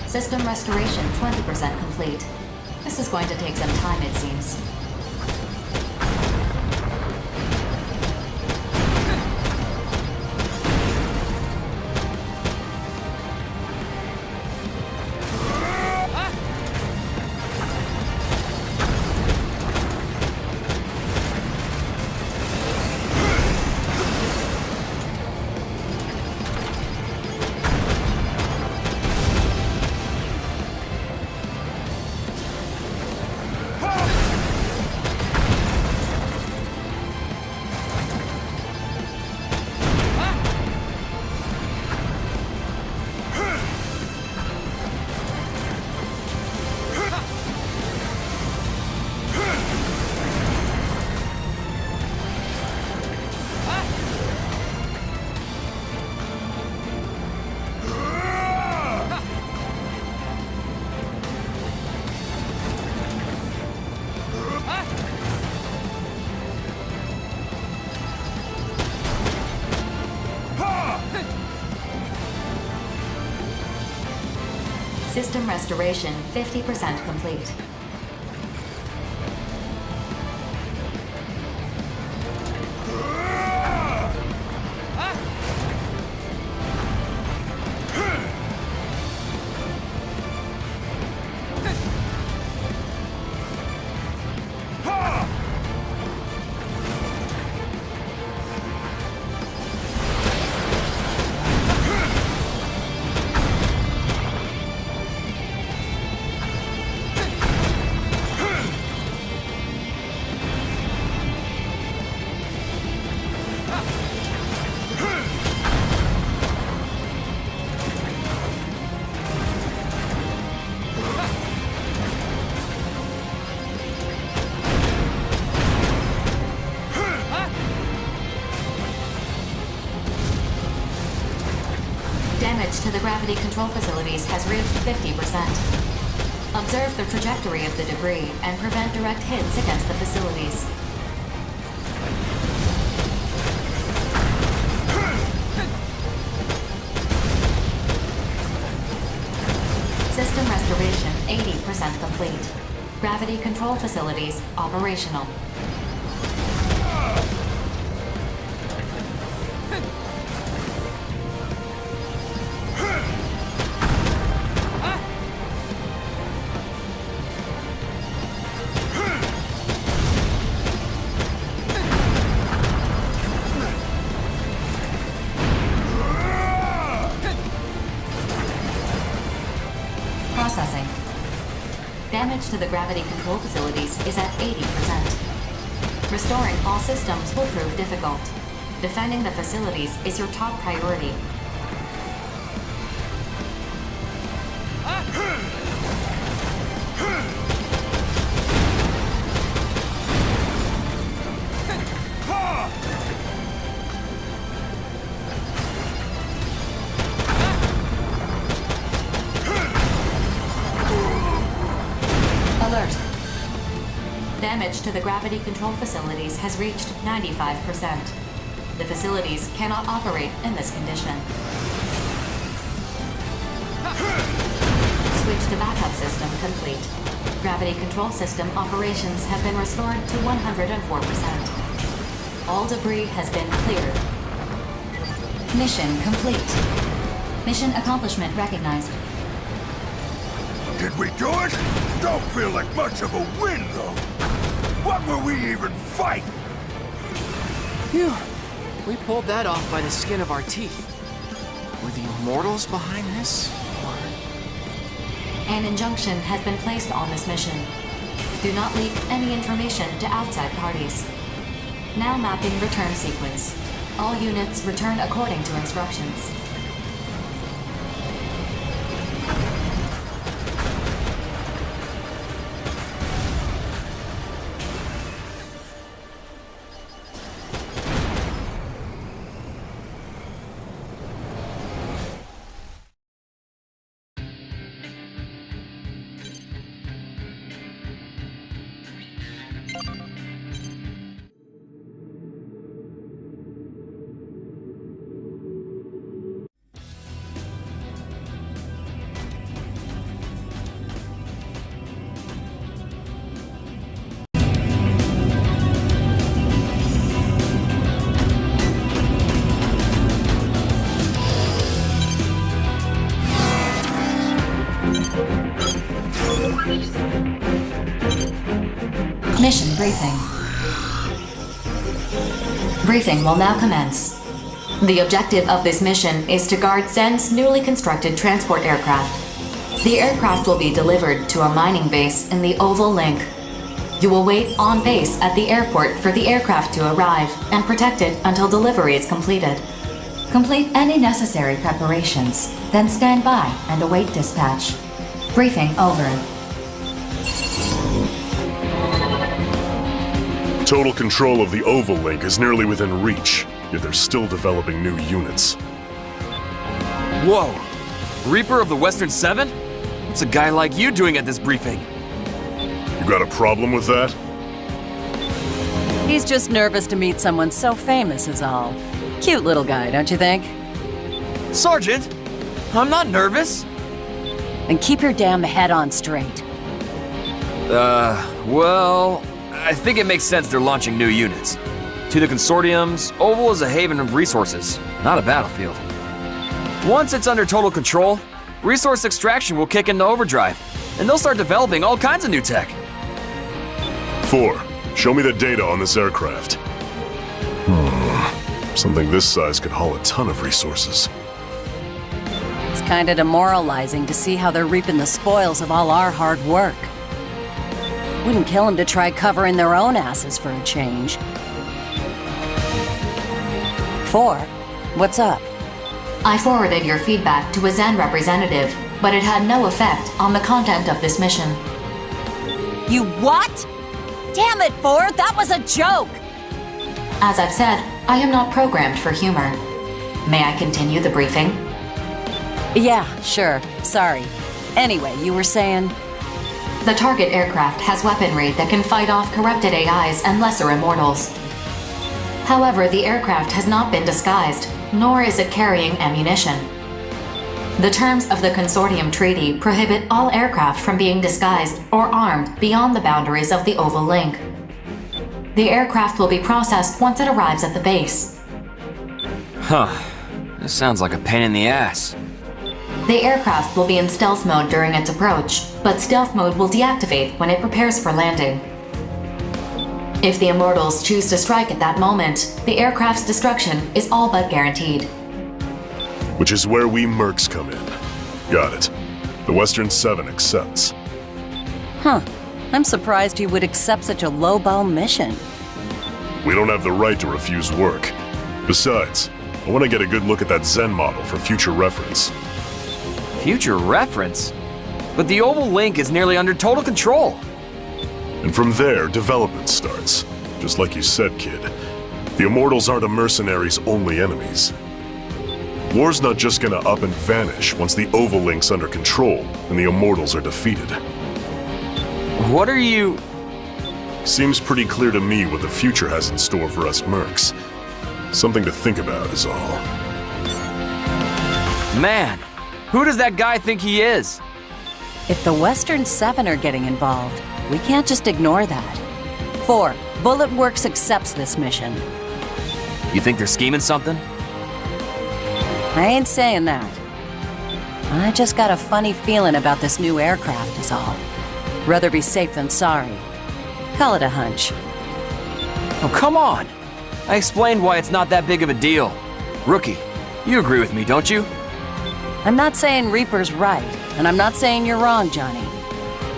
A: System restoration 20% complete. This is going to take some time, it seems. System restoration 50% complete. Damage to the gravity control facilities has reached 50%. Observe the trajectory of the debris and prevent direct hits against the facilities. System restoration 80% complete. Gravity control facilities operational. Processing. Damage to the gravity control facilities is at 80%. Restoring all systems will prove difficult. Defending the facilities is your top priority. Alert. Damage to the gravity control facilities has reached 95%. The facilities cannot operate in this condition. Switch to backup system complete. Gravity control system operations have been restored to 104%. All debris has been cleared. Mission complete. Mission accomplishment recognized.
L: Did we do it? Don't feel like much of a win, though. What were we even fighting?
V: Phew. We pulled that off by the skin of our teeth. Were the Immortals behind this?
A: An injunction has been placed on this mission. Do not leak any information to outside parties. Now mapping return sequence. All units return according to instructions. Mission briefing. Briefing will now commence. The objective of this mission is to guard Zen's newly constructed transport aircraft. The aircraft will be delivered to a mining base in the Oval Link. You will wait on base at the airport for the aircraft to arrive and protect it until delivery is completed. Complete any necessary preparations, then stand by and await dispatch. Briefing over.
H: Total control of the Oval Link is nearly within reach, yet they're still developing new units.
I: Whoa! Reaper of the Western Seven? What's a guy like you doing at this briefing?
H: You got a problem with that?
O: He's just nervous to meet someone so famous is all. Cute little guy, don't you think?
I: Sergeant! I'm not nervous!
O: Then keep your damn head on straight.
I: Well... I think it makes sense they're launching new units. To the consortiums, Oval is a haven of resources, not a battlefield. Once it's under total control, resource extraction will kick into overdrive, and they'll start developing all kinds of new tech.
H: 4. Show me the data on this aircraft. Something this size could haul a ton of resources.
O: It's kinda demoralizing to see how they're reaping the spoils of all our hard work. Wouldn't kill them to try covering their own asses for a change. 4. What's up?
A: I forwarded your feedback to a Zen representative, but it had no effect on the content of this mission.
O: You what? Damn it, Ford, that was a joke!
A: As I've said, I am not programmed for humor. May I continue the briefing?
O: Yeah, sure. Sorry. Anyway, you were saying...
A: The target aircraft has weaponry that can fight off corrupted AIs and lesser immortals. However, the aircraft has not been disguised, nor is it carrying ammunition. The terms of the Consortium Treaty prohibit all aircraft from being disguised or armed beyond the boundaries of the Oval Link. The aircraft will be processed once it arrives at the base.
I: Huh. This sounds like a pain in the ass.
A: The aircraft will be in stealth mode during its approach, but stealth mode will deactivate when it prepares for landing. If the Immortals choose to strike at that moment, the aircraft's destruction is all but guaranteed.
H: Which is where we mercs come in. Got it. The Western 7 accepts.
O: Huh. I'm surprised you would accept such a low-ball mission.
H: We don't have the right to refuse work. Besides, I want to get a good look at that Zen model for future reference.
I: Future reference? But the Oval Link is nearly under total control.
H: And from there, development starts. Just like you said, kid. The Immortals aren't a mercenary's only enemies. War's not just gonna up and vanish once the Oval Link's under control and the Immortals are defeated.
I: What are you...
H: Seems pretty clear to me what the future has in store for us mercs. Something to think about is all.
I: Man, who does that guy think he is?
O: If the Western 7 are getting involved, we can't just ignore that. 4. Bullet Works accepts this mission.
I: You think they're scheming something?
O: I ain't saying that. I just got a funny feeling about this new aircraft is all. Rather be safe than sorry. Call it a hunch.
I: Oh, come on! I explained why it's not that big of a deal. Rookie, you agree with me, don't you?
O: I'm not saying Reaper's right, and I'm not saying you're wrong, Johnny.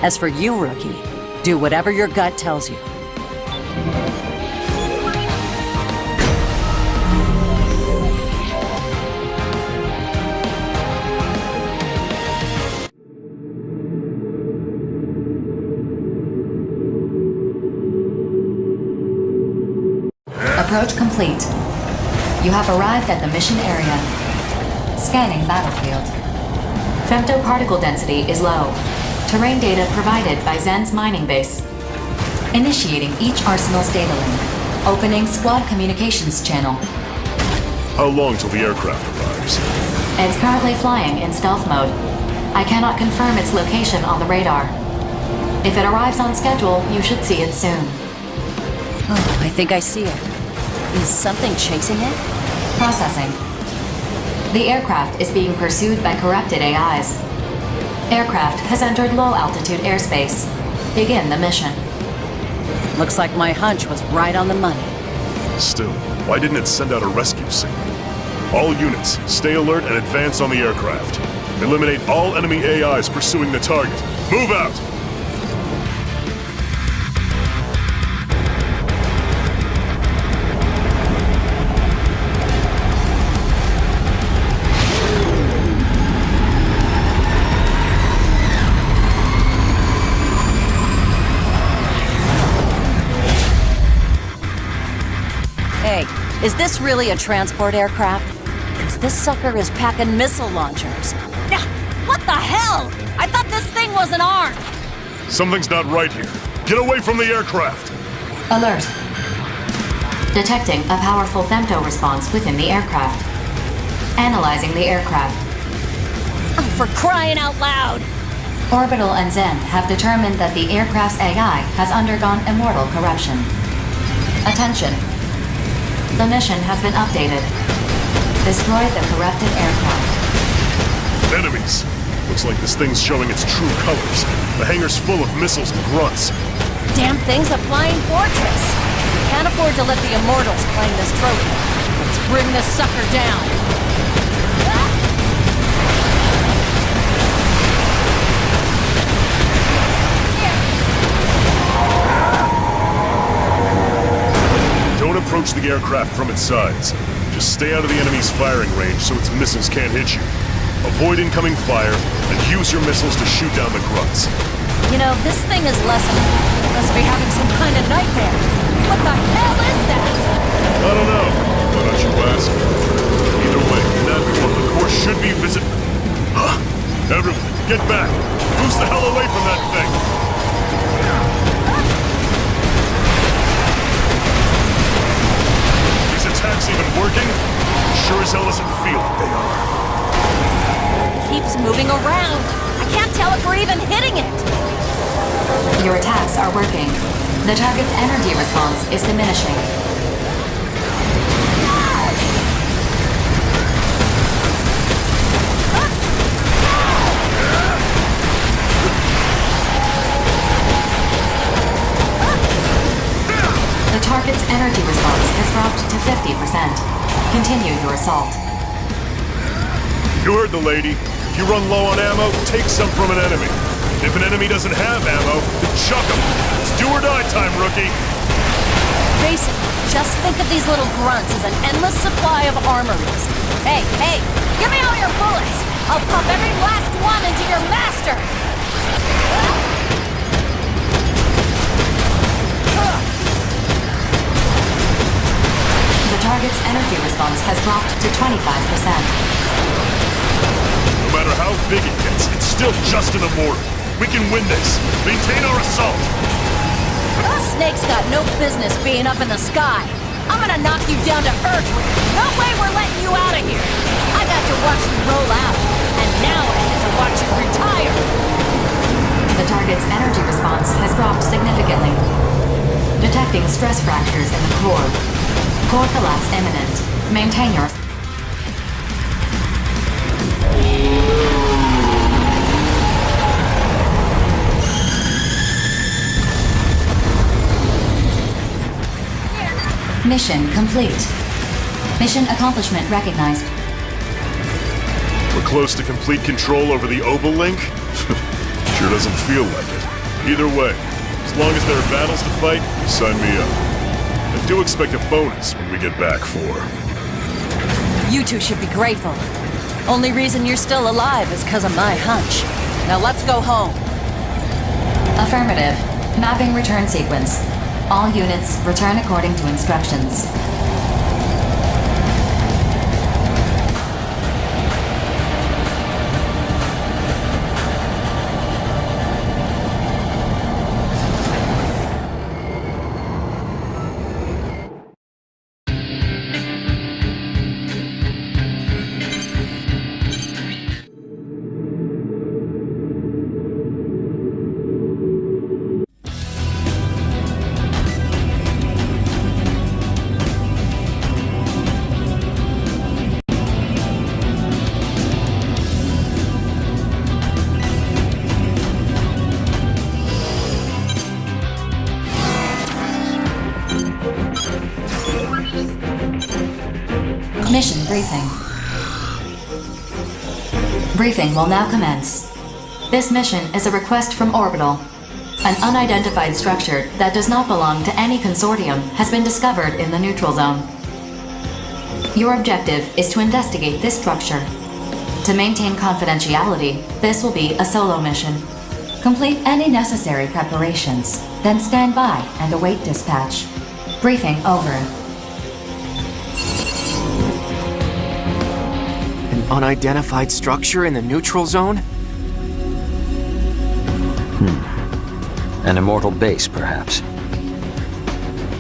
O: As for you, Rookie, do whatever your gut tells you.
A: Approach complete. You have arrived at the mission area. Scanning battlefield. Femtoparticle density is low. Terrain data provided by Zen's mining base. Initiating each arsenal's data link. Opening squad communications channel.
H: How long till the aircraft arrives?
A: It's currently flying in stealth mode. I cannot confirm its location on the radar. If it arrives on schedule, you should see it soon.
O: Oh, I think I see it. Is something chasing it?
A: Processing. The aircraft is being pursued by corrupted AIs. Aircraft has entered low-altitude airspace. Begin the mission.
O: Looks like my hunch was right on the money.
H: Still, why didn't it send out a rescue signal? All units, stay alert and advance on the aircraft. Eliminate all enemy AIs pursuing the target. Move out!
O: Is this really a transport aircraft? Because this sucker is packing missile launchers.
K: What the hell? I thought this thing wasn't armed.
H: Something's not right here. Get away from the aircraft!
A: Alert. Detecting a powerful femto response within the aircraft. Analyzing the aircraft.
K: Oh, for crying out loud!
A: Orbital and Zen have determined that the aircraft's AI has undergone immortal corruption. Attention. The mission has been updated. Destroy the corrupted aircraft.
H: Enemies! Looks like this thing's showing its true colors. The hangar's full of missiles and grunts.
O: Damn thing's a flying fortress. We can't afford to let the Immortals claim this trophy. Let's bring this sucker down.
H: Don't approach the aircraft from its sides. Just stay out of the enemy's firing range so its missiles can't hit you. Avoid incoming fire, and use your missiles to shoot down the grunts.
O: You know, this thing is lessening. Must be having some kind of nightmare. What the hell is that?
H: I don't know. Why don't you ask? Either way, that what the course should be visit. Everyone, get back! Boost the hell away from that thing! These attacks even working? Sure as hell doesn't feel like they are.
F: keeps moving around. I can't tell if we're even hitting it.
A: Your attacks are working. The target's energy response is diminishing. The target's energy response has dropped to 50%. Continue your assault.
H: You heard the lady. If you run low on ammo, take some from an enemy. If an enemy doesn't have ammo, then chuck them. It's do or die time, rookie.
F: Basically, just think of these little grunts as an endless supply of armories. Hey, give me all your bullets! I'll pump every last one into your master!
A: The target's energy response has dropped to 25%.
H: No matter how big it gets, it's still just an immortal. We can win this. Maintain our assault.
F: Snake's got no business being up in the sky. I'm gonna knock you down to earth. No way we're letting you out of here. I got to watch you roll out, and now I get to watch you retire.
A: The target's energy response has dropped significantly. Detecting stress fractures in the core. Core collapse imminent. Maintain your... Mission complete. Mission accomplishment recognized.
H: We're close to complete control over the Oval Link? Sure doesn't feel like it. Either way, as long as there are battles to fight, sign me up. I do expect a bonus when we get back for...
F: You two should be grateful. Only reason you're still alive is because of my hunch. Now let's go home.
A: Affirmative. Mapping return sequence. All units return according to instructions. Mission briefing. Briefing will now commence. This mission is a request from Orbital. An unidentified structure that does not belong to any consortium has been discovered in the neutral zone. Your objective is to investigate this structure. To maintain confidentiality, this will be a solo mission. Complete any necessary preparations, then stand by and await dispatch. Briefing over.
V: An unidentified structure in the neutral zone?
M: An immortal base, perhaps?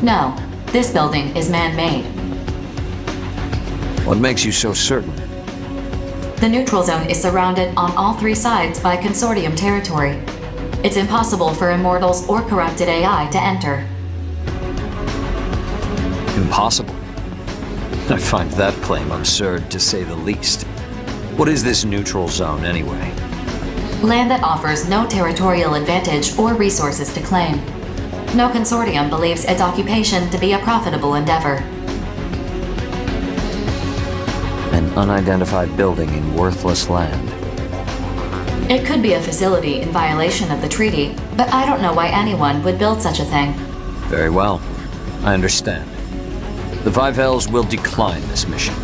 A: No, this building is man-made.
M: What makes you so certain?
A: The neutral zone is surrounded on all three sides by consortium territory. It's impossible for Immortals or corrupted AI to enter.
M: Impossible? I find that claim absurd, to say the least. What is this neutral zone, anyway?
A: Land that offers no territorial advantage or resources to claim. No consortium believes its occupation to be a profitable endeavor.
M: An unidentified building in worthless land.
A: It could be a facility in violation of the treaty, but I don't know why anyone would build such a thing.
M: Very well. I understand. The Five Hells will decline this mission.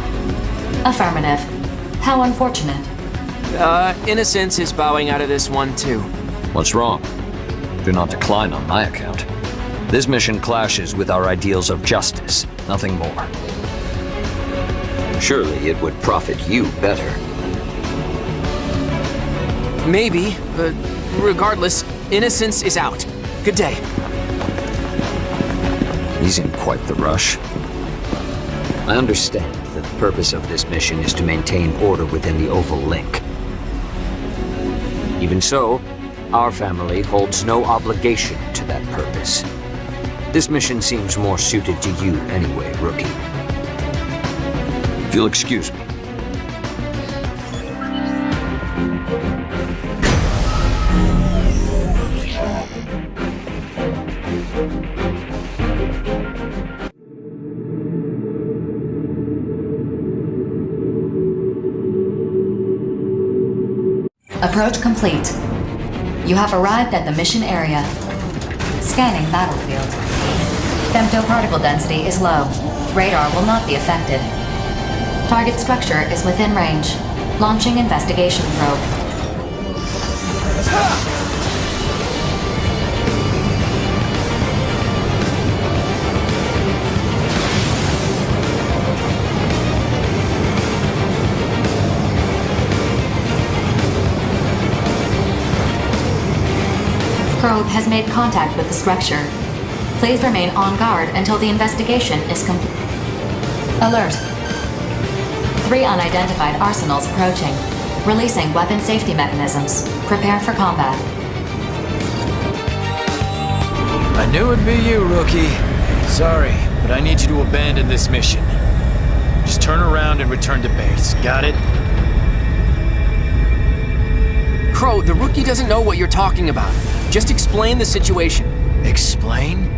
A: Affirmative. How unfortunate.
V: Innocence is bowing out of this one, too.
M: What's wrong? Do not decline on my account. This mission clashes with our ideals of justice, nothing more. Surely it would profit you better.
V: Maybe, but regardless, innocence is out. Good day.
M: He's in quite the rush. I understand that the purpose of this mission is to maintain order within the Oval Link. Even so, our family holds no obligation to that purpose. This mission seems more suited to you anyway, Rookie. If you'll excuse me.
A: Approach complete. You have arrived at the mission area. Scanning battlefield. Femtoparticle density is low. Radar will not be affected. Target structure is within range. Launching investigation probe. Probe has made contact with the structure. Please remain on guard until the investigation is complete. Alert. 3 unidentified arsenals approaching. Releasing weapon safety mechanisms. Prepare for combat.
C: I knew it'd be you, Rookie. Sorry, but I need you to abandon this mission. Just turn around and return to base. Got it?
V: Crow, the Rookie doesn't know what you're talking about. Just explain the situation.
C: Explain?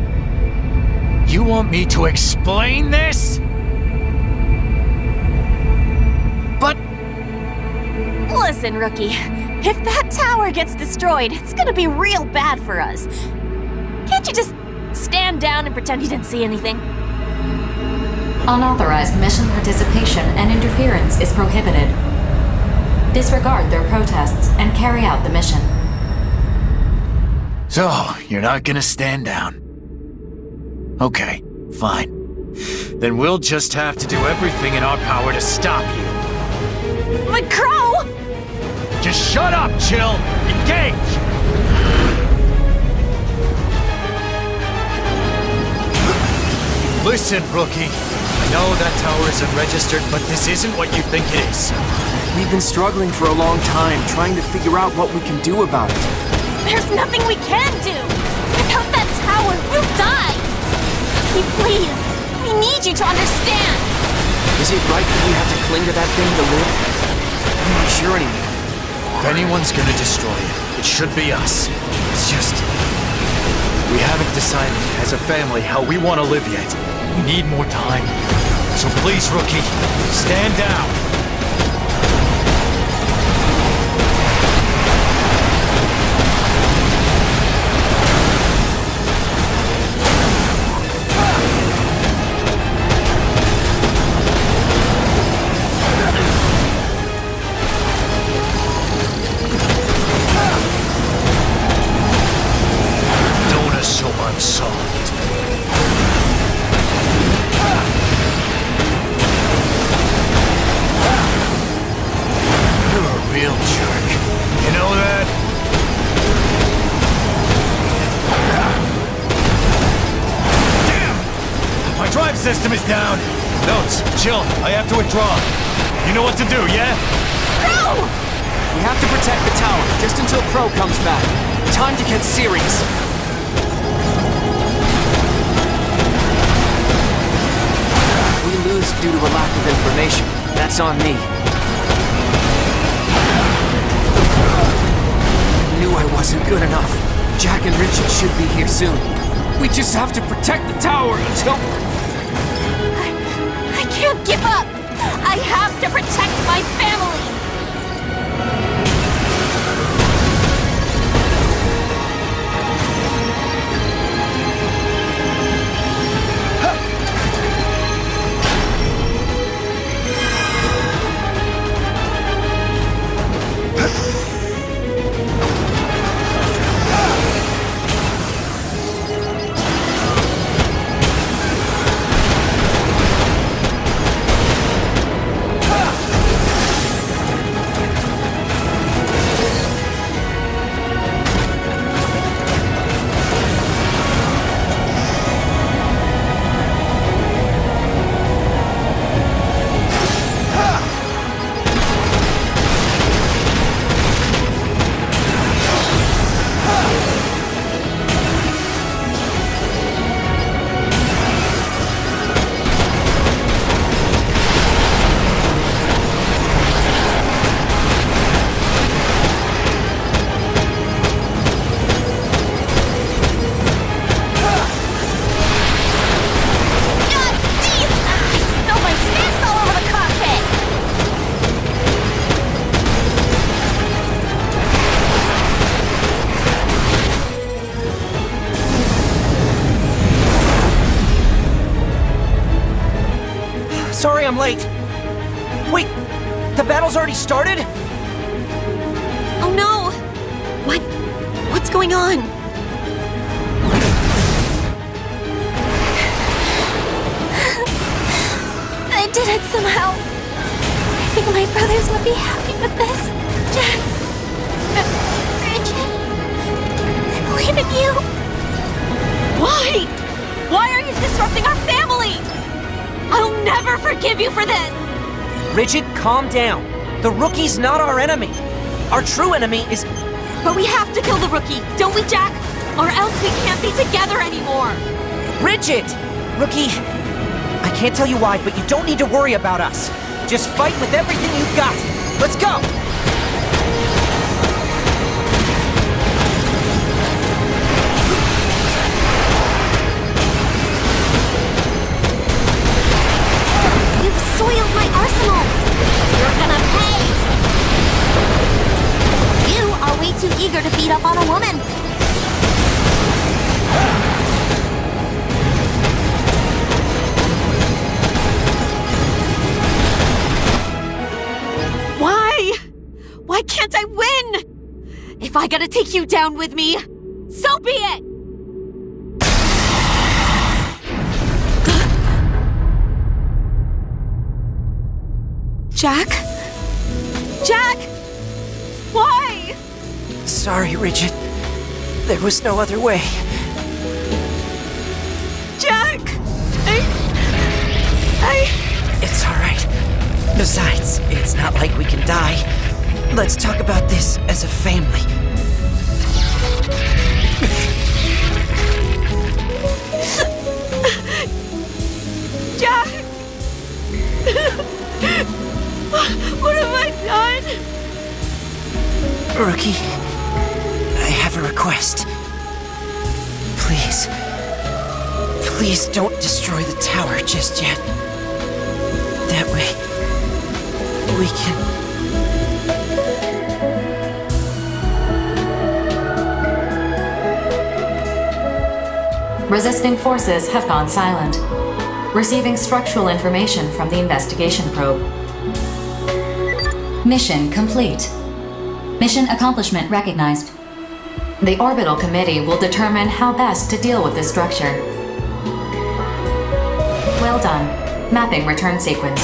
C: You want me to explain this? But...
K: Listen, Rookie. If that tower gets destroyed, it's gonna be real bad for us. Can't you just stand down and pretend you didn't see anything?
A: Unauthorized mission participation and interference is prohibited. Disregard their protests and carry out the mission.
C: So, you're not gonna stand down. Okay, fine. Then we'll just have to do everything in our power to stop you.
K: But Crow!
C: Just shut up, Chill! Engage! Listen, Rookie. I know that tower isn't registered, but this isn't what you think it is.
V: We've been struggling for a long time, trying to figure out what we can do about it.
K: There's nothing we can do! Without that tower, we'll die! Please, we need you to understand!
V: Is it right that we have to cling to that thing to live? I'm not sure anymore.
C: If anyone's gonna destroy it, it should be us. It's just... we haven't decided as a family how we want to live yet. We need more time. So please, Rookie, stand down. System is down. Notes, Chill, I have to withdraw. You know what to do, yeah?
K: Crow!
V: We have to protect the tower, just until Crow comes back. Time to get serious. If we lose due to a lack of information, that's on me. I knew I wasn't good enough. Jack and Richard should be here soon. We just have to protect the tower until...
K: I can't give up! I have to protect my family!
D: Sorry I'm late. Wait, the battle's already started?
K: Oh no! What's going on? I did it somehow. I think my brothers would be happy with this. Jack. Richard. I believe in you.
F: Why? Why are you disrupting our family? I'll never forgive you for this!
D: Rigid, calm down. The rookie's not our enemy. Our true enemy is...
F: But we have to kill the rookie, don't we, Jack? Or else we can't be together anymore!
D: Rigid! Rookie, I can't tell you why, but you don't need to worry about us. Just fight with everything you've got. Let's go!
K: You've soiled my arsenal. You're gonna pay. You are way too eager to beat up on a woman.
F: Why can't I win? If I gotta take you down with me, so be it! Jack? Jack! Why?
D: Sorry, Rigid. There was no other way.
F: Jack!
D: It's alright. Besides, it's not like we can die. Let's talk about this as a family.
F: Jack! What have I done?
D: Rookie, I have a request. Please. Please don't destroy the tower just yet. That way, we can...
A: Resisting forces have gone silent. Receiving structural information from the investigation probe. Mission complete. Mission accomplishment recognized. The Orbital Committee will determine how best to deal with this structure. Well done. Mapping return sequence.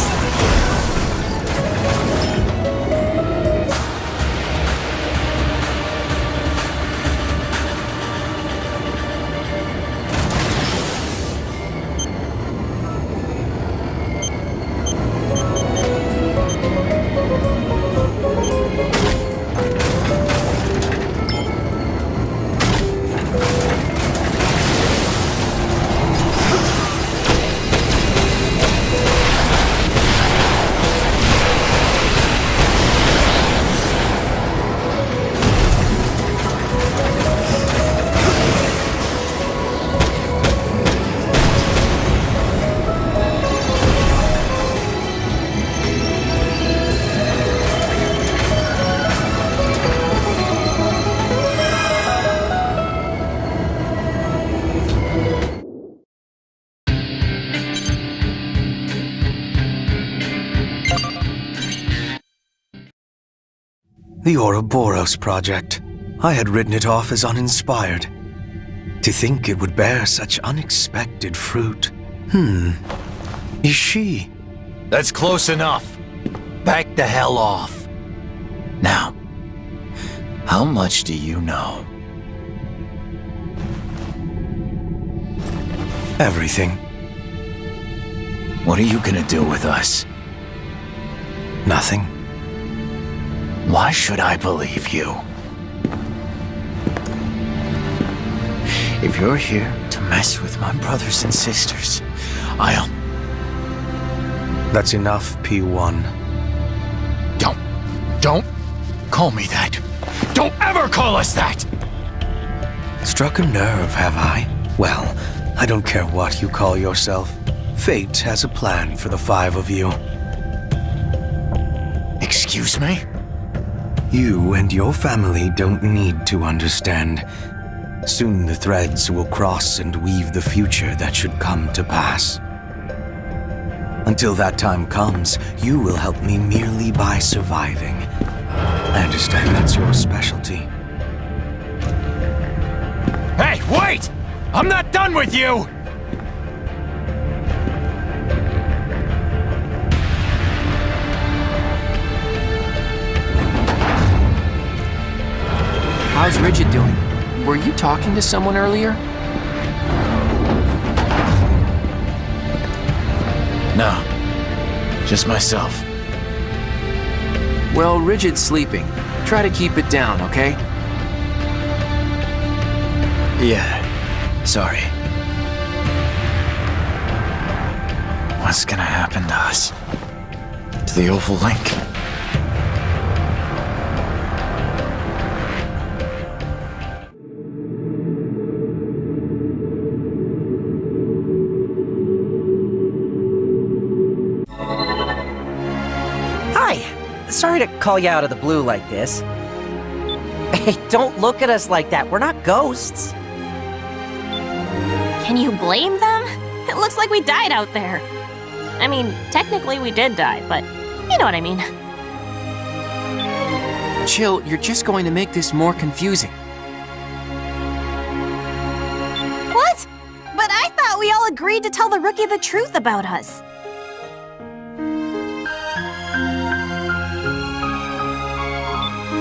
R: The Ouroboros project. I had written it off as uninspired. To think it would bear such unexpected fruit. Is she?
C: That's close enough. Back the hell off. Now, how much do you know?
R: Everything.
C: What are you gonna do with us?
R: Nothing.
C: Why should I believe you? If you're here to mess with my brothers and sisters, I'll...
R: That's enough, P1.
C: Don't call me that. Don't ever call us that!
R: Struck a nerve, have I? Well, I don't care what you call yourself. Fate has a plan for the five of you.
C: Excuse me?
R: You and your family don't need to understand. Soon the threads will cross and weave the future that should come to pass. Until that time comes, you will help me merely by surviving. I understand that's your specialty.
C: Hey, wait! I'm not done with you!
V: How's Rigid doing? Were you talking to someone earlier?
C: No. Just myself.
V: Well, Rigid's sleeping. Try to keep it down, okay?
C: Yeah. Sorry. What's gonna happen to us? To the Oval Link?
D: Sorry to call you out of the blue like this. Hey, don't look at us like that. We're not ghosts.
K: Can you blame them? It looks like we died out there. I mean, technically we did die, but you know what I mean.
V: Chill, you're just going to make this more confusing.
K: What? But I thought we all agreed to tell the rookie the truth about us.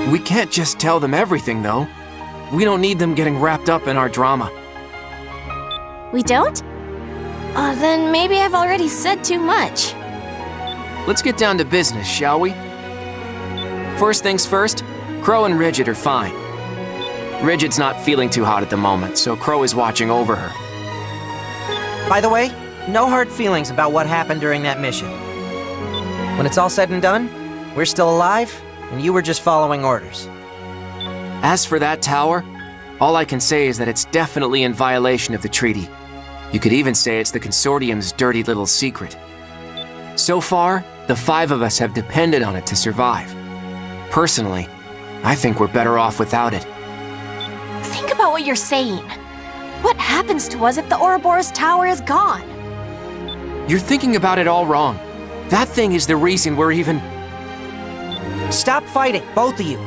V: We can't just tell them everything, though. We don't need them getting wrapped up in our drama.
K: We don't? Then maybe I've already said too much.
V: Let's get down to business, shall we? First things first, Crow and Rigid are fine. Rigid's not feeling too hot at the moment, so Crow is watching over her.
D: By the way, no hard feelings about what happened during that mission. When it's all said and done, we're still alive, and you were just following orders.
V: As for that tower, all I can say is that it's definitely in violation of the treaty. You could even say it's the Consortium's dirty little secret. So far, the 5 of us have depended on it to survive. Personally, I think we're better off without it.
K: Think about what you're saying. What happens to us if the Ouroboros Tower is gone?
V: You're thinking about it all wrong. That thing is the reason we're even...
D: Stop fighting, both of you.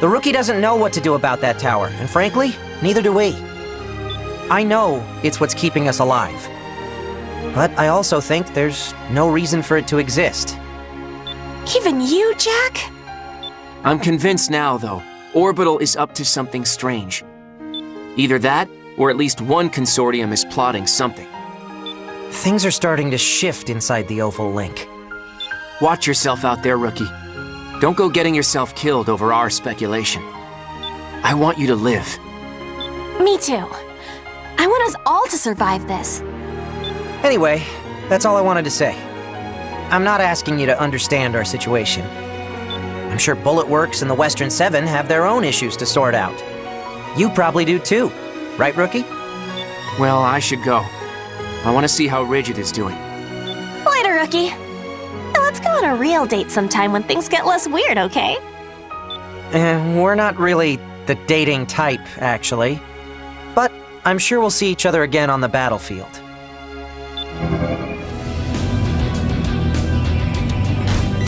D: The rookie doesn't know what to do about that tower, and frankly, neither do we. I know it's what's keeping us alive. But I also think there's no reason for it to exist.
K: Even you, Jack?
V: I'm convinced now, though. Orbital is up to something strange. Either that, or at least one consortium is plotting something.
D: Things are starting to shift inside the Oval Link.
V: Watch yourself out there, rookie. Don't go getting yourself killed over our speculation. I want you to live.
K: Me too. I want us all to survive this.
D: Anyway, that's all I wanted to say. I'm not asking you to understand our situation. I'm sure Bullet Works and the Western 7 have their own issues to sort out. You probably do too, right, Rookie?
V: Well, I should go. I want to see how Rigid is doing.
K: Later, Rookie. Let's go on a real date sometime when things get less weird, okay?
D: We're not really the dating type, actually. But I'm sure we'll see each other again on the battlefield.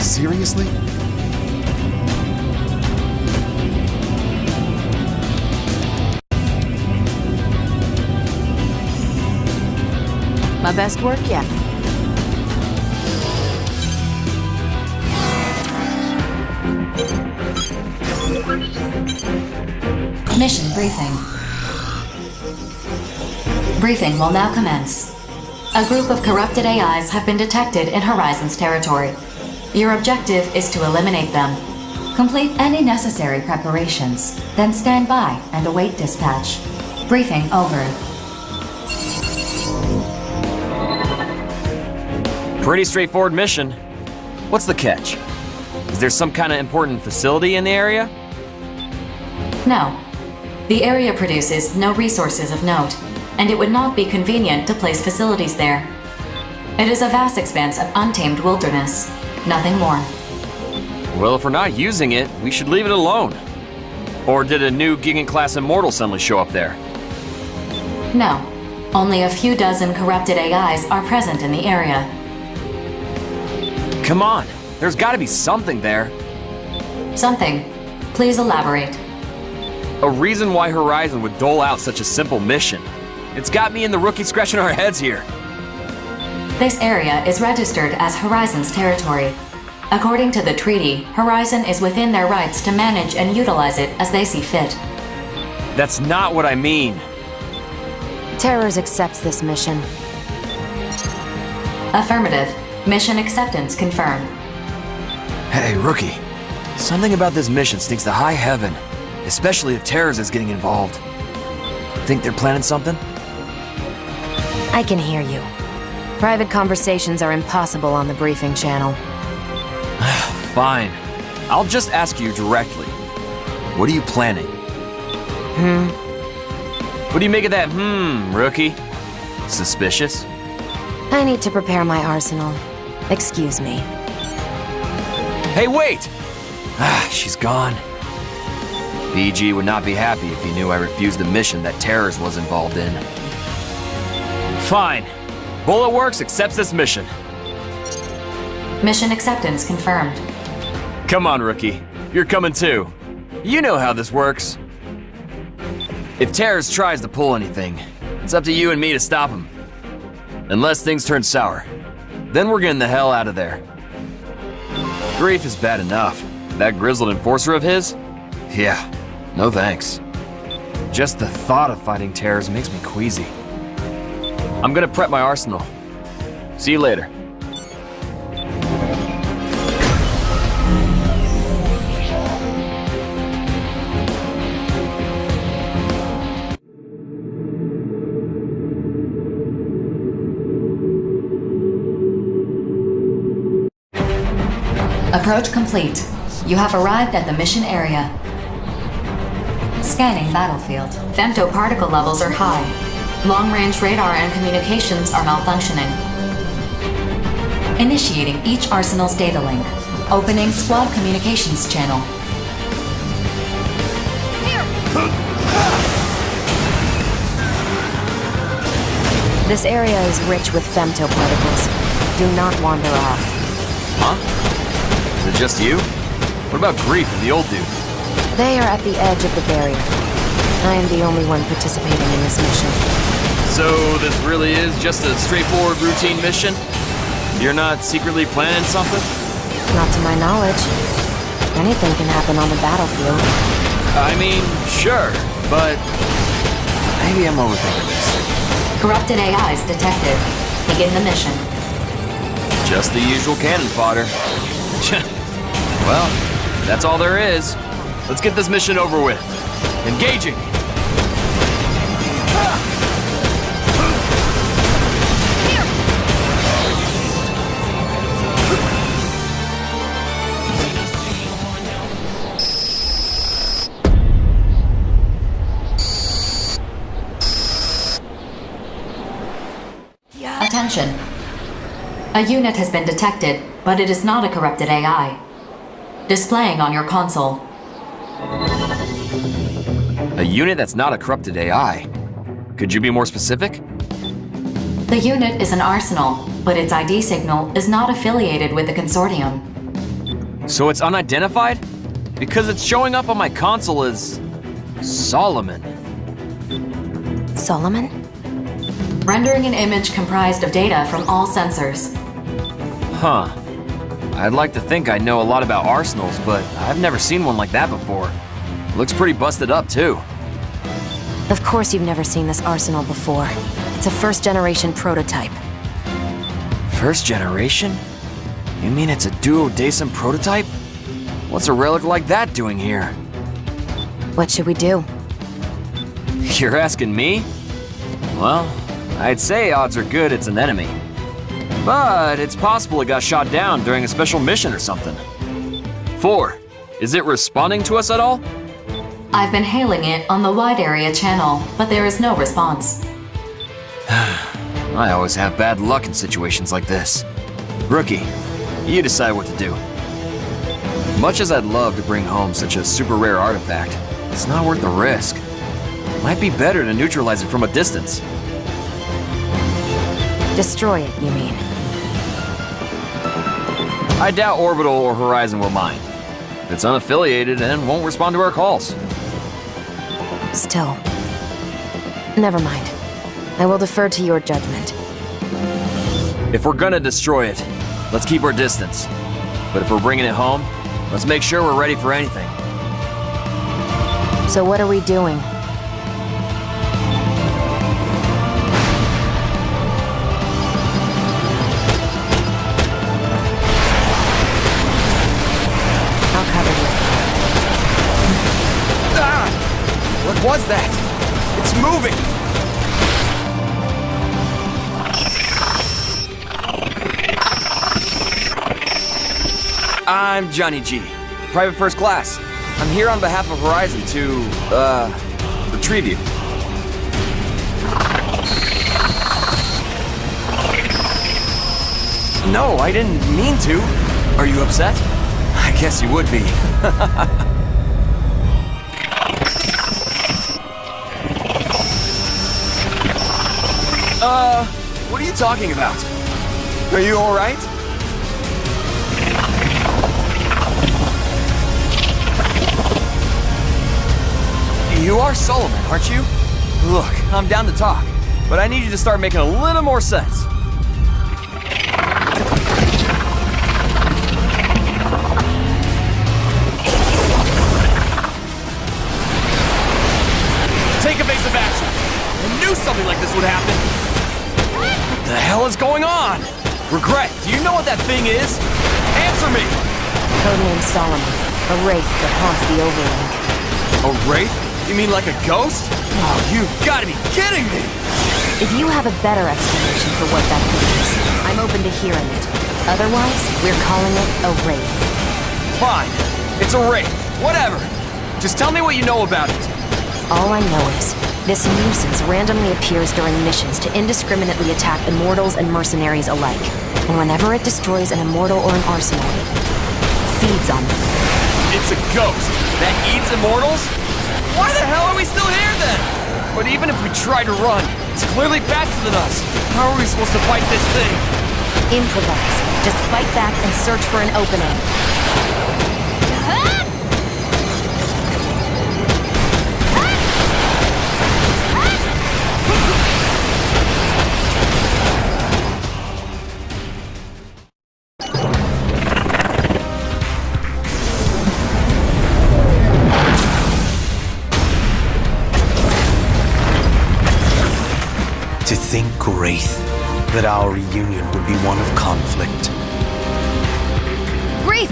G: Seriously?
S: My best work yet.
A: Mission briefing. Briefing will now commence. A group of corrupted AIs have been detected in Horizon's territory. Your objective is to eliminate them. Complete any necessary preparations, then stand by and await dispatch. Briefing over.
E: Pretty straightforward mission. What's the catch? Is there some kind of important facility in the area?
A: No. The area produces no resources of note, and it would not be convenient to place facilities there. It is a vast expanse of untamed wilderness. Nothing more.
E: Well, if we're not using it, we should leave it alone. Or did a new Gigant-class Immortal suddenly show up there?
A: No. Only a few dozen corrupted AIs are present in the area.
E: Come on, there's gotta be something there.
A: Something. Please elaborate.
E: A reason why Horizon would dole out such a simple mission. It's got me and the rookie scratching our heads here.
A: This area is registered as Horizon's territory. According to the treaty, Horizon is within their rights to manage and utilize it as they see fit.
E: That's not what I mean.
S: Terrors accepts this mission.
A: Affirmative. Mission acceptance confirmed.
E: Hey, Rookie. Something about this mission stinks to high heaven, especially if Terrors is getting involved. Think they're planning something?
S: I can hear you. Private conversations are impossible on the briefing channel.
E: Fine. I'll just ask you directly. What are you planning? What do you make of that Rookie? Suspicious?
S: I need to prepare my arsenal. Excuse me.
E: Hey, wait! She's gone. BG would not be happy if he knew I refused the mission that Terrors was involved in. Fine. Bullet Works accepts this mission.
A: Mission acceptance confirmed.
E: Come on, Rookie. You're coming too. You know how this works. If Terrors tries to pull anything, it's up to you and me to stop him. Unless things turn sour. Then we're getting the hell out of there. Grief is bad enough. That grizzled enforcer of his? Yeah, no thanks. Just the thought of fighting Terrors makes me queasy. I'm gonna prep my arsenal. See you later.
A: Approach complete. You have arrived at the mission area. Scanning battlefield. Femtoparticle levels are high. Long-range radar and communications are malfunctioning. Initiating each arsenal's data link. Opening squad communications channel.
S: This area is rich with femtoparticles. Do not wander off.
E: Huh? Is it just you? What about Grief and the old dude?
S: They are at the edge of the barrier. I am the only one participating in this mission.
E: So this really is just a straightforward routine mission? You're not secretly planning something?
S: Not to my knowledge. Anything can happen on the battlefield.
E: I mean, sure, but maybe I'm overthinking this.
A: Corrupted AIs detected. Begin the mission.
E: Just the usual cannon fodder. Well, that's all there is. Let's get this mission over with. Engaging!
A: Attention. A unit has been detected, but it is not a corrupted AI. Displaying on your console.
E: A unit that's not a corrupted AI? Could you be more specific?
A: The unit is an arsenal, but its ID signal is not affiliated with the consortium.
E: So it's unidentified? Because it's showing up on my console as... Solomon.
S: Solomon?
A: Rendering an image comprised of data from all sensors.
E: Huh. I'd like to think I know a lot about arsenals, but I've never seen one like that before. Looks pretty busted up, too.
S: Of course you've never seen this arsenal before. It's a first-generation prototype.
E: First generation? You mean it's a duodecim prototype? What's a relic like that doing here?
S: What should we do?
E: You're asking me? Well, I'd say odds are good it's an enemy. But it's possible it got shot down during a special mission or something. 4. Is it responding to us at all?
A: I've been hailing it on the wide area channel, but there is no response.
E: I always have bad luck in situations like this. Rookie, you decide what to do. Much as I'd love to bring home such a super rare artifact, it's not worth the risk. Might be better to neutralize it from a distance.
S: Destroy it, you mean?
E: I doubt Orbital or Horizon will mind. It's unaffiliated and won't respond to our calls.
N: Still. Never mind. I will defer to your judgment.
E: If we're gonna destroy it, let's keep our distance. But if we're bringing it home, let's make sure we're ready for anything.
N: So what are we doing? I'll cover you.
E: Ah! What was that? It's moving! I'm Johnny G, private first class. I'm here on behalf of Horizon to, retrieve you. No, I didn't mean to. Are you upset? I guess you would be. What are you talking about? Are you alright? You are Solomon, aren't you? Look, I'm down to talk, but I need you to start making a little more sense. Take evasive action! I knew something like this would happen! What the hell is going on? Regret, do you know what that thing is? Answer me!
N: Codename Solomon, a wraith that haunts the Overlord.
E: A wraith? You mean like a ghost? Oh, you've gotta be kidding me!
N: If you have a better explanation for what that thing is, I'm open to hearing it. Otherwise, we're calling it a wraith.
E: Fine. It's a wraith. Whatever. Just tell me what you know about it.
N: All I know is, this nuisance randomly appears during missions to indiscriminately attack Immortals and mercenaries alike. And whenever it destroys an Immortal or an arsenal, it feeds on them.
E: It's a ghost that eats Immortals? Why the hell are we still here then? But even if we try to run, it's clearly faster than us. How are we supposed to fight this thing?
N: Improvise. Just fight back and search for an opening.
R: To think, Wraith, that our reunion would be one of conflict.
S: Wraith!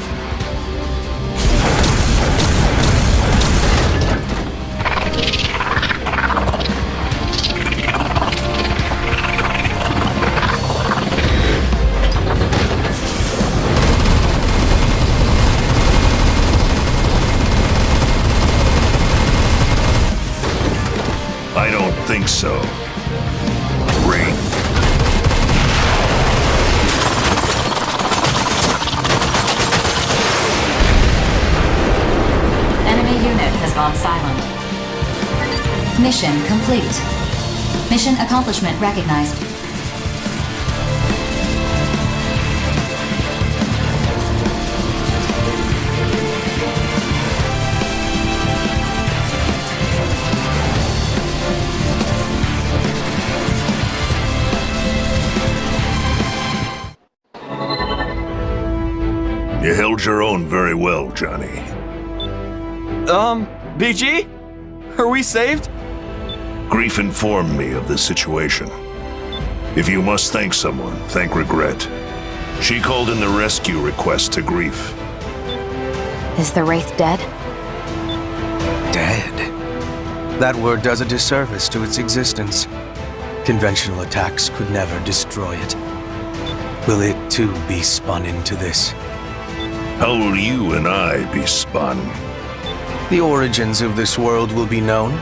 H: I don't think so. Wraith.
A: Enemy unit has gone silent. Mission complete. Mission accomplishment recognized.
H: You held your own very well, Johnny.
E: BG? Are we saved?
H: Grief informed me of the situation. If you must thank someone, thank Regret. She called in the rescue request to Grief.
N: Is the Wraith dead?
R: Dead? That word does a disservice to its existence. Conventional attacks could never destroy it. Will it too be spun into this?
H: How will you and I be spun?
R: The origins of this world will be known,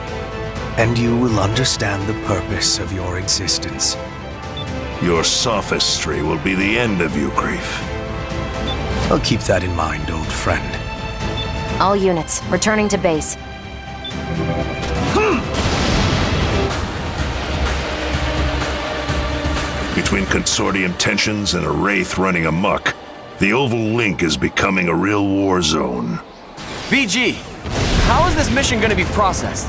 R: and you will understand the purpose of your existence.
H: Your sophistry will be the end of you, Grief.
R: I'll keep that in mind, old friend.
N: All units, returning to base.
H: Between Consortium tensions and a Wraith running amok, The Oval Link is becoming a real war zone.
E: BG, how is this mission gonna be processed?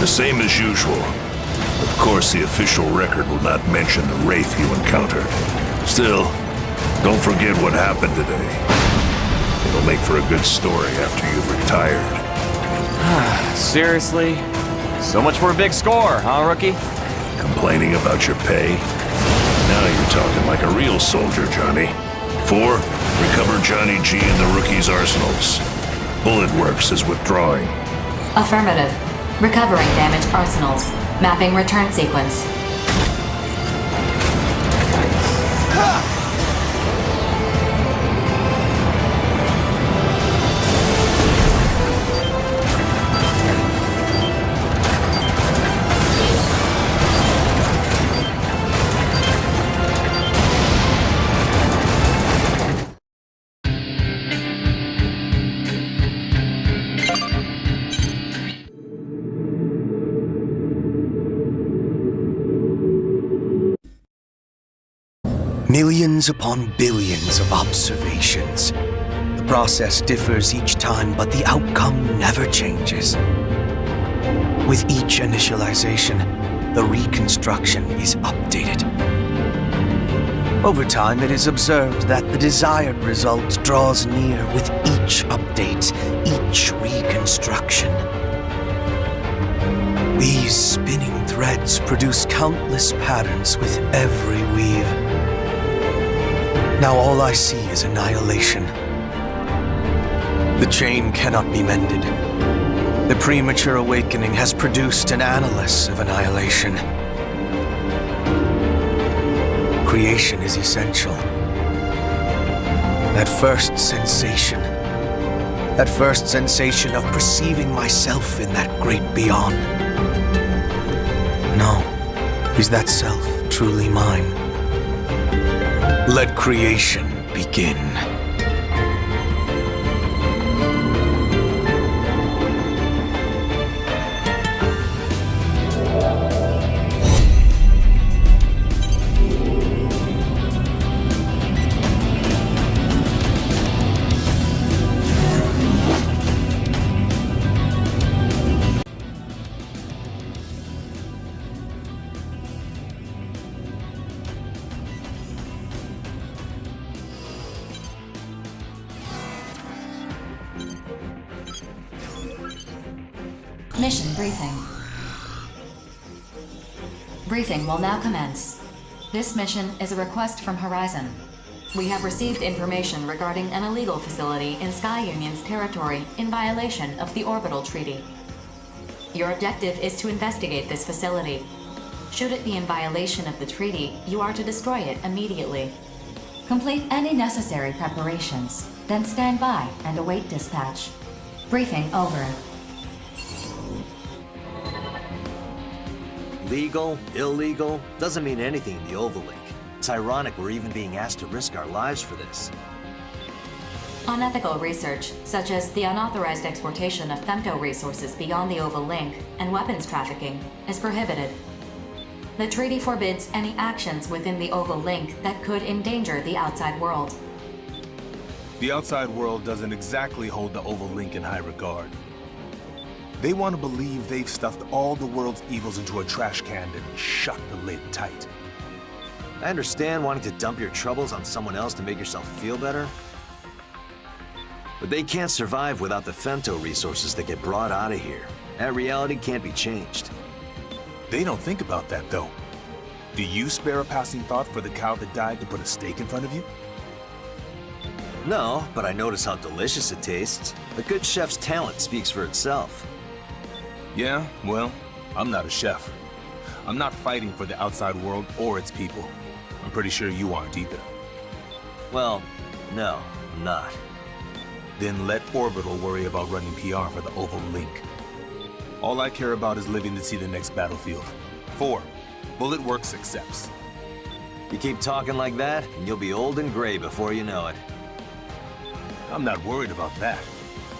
H: The same as usual. Of course, the official record will not mention the wraith you encountered. Still, don't forget what happened today. It'll make for a good story after you've retired.
E: Seriously? So much for a big score, huh, rookie?
H: Complaining about your pay? Now you're talking like a real soldier, Johnny. 4, recover Johnny G in the rookie's arsenals. Bullet Works is withdrawing.
A: Affirmative. Recovering damaged arsenals. Mapping return sequence.
R: Millions upon billions of observations. The process differs each time, but the outcome never changes. With each initialization, the reconstruction is updated. Over time, it is observed that the desired result draws near with each update, each reconstruction. These spinning threads produce countless patterns with every weave. Now all I see is annihilation. The chain cannot be mended. The premature awakening has produced an analyst of annihilation. Creation is essential. That first sensation of perceiving myself in that great beyond. No, is that self truly mine? Let creation begin.
A: Mission briefing. Briefing will now commence. This mission is a request from Horizon. We have received information regarding an illegal facility in Sky Union's territory in violation of the Orbital Treaty. Your objective is to investigate this facility. Should it be in violation of the treaty, you are to destroy it immediately. Complete any necessary preparations, then stand by and await dispatch. Briefing over.
M: Legal, illegal, doesn't mean anything in the Oval Link. It's ironic we're even being asked to risk our lives for this.
A: Unethical research, such as the unauthorized exportation of femto resources beyond the Oval Link and weapons trafficking, is prohibited. The treaty forbids any actions within the Oval Link that could endanger the outside world.
L: The outside world doesn't exactly hold the Oval Link in high regard. They want to believe they've stuffed all the world's evils into a trash can and shut the lid tight.
M: I understand wanting to dump your troubles on someone else to make yourself feel better. But they can't survive without the femto resources that get brought out of here. That reality can't be changed.
L: They don't think about that, though. Do you spare a passing thought for the cow that died to put a steak in front of you?
M: No, but I notice how delicious it tastes. A good chef's talent speaks for itself.
L: Yeah, well, I'm not a chef. I'm not fighting for the outside world or its people. I'm pretty sure you aren't either.
M: Well, no, I'm not.
L: Then let Orbital worry about running PR for the Oval Link. All I care about is living to see the next battlefield. 4, Bullet Works accepts.
M: You keep talking like that, and you'll be old and gray before you know it.
L: I'm not worried about that.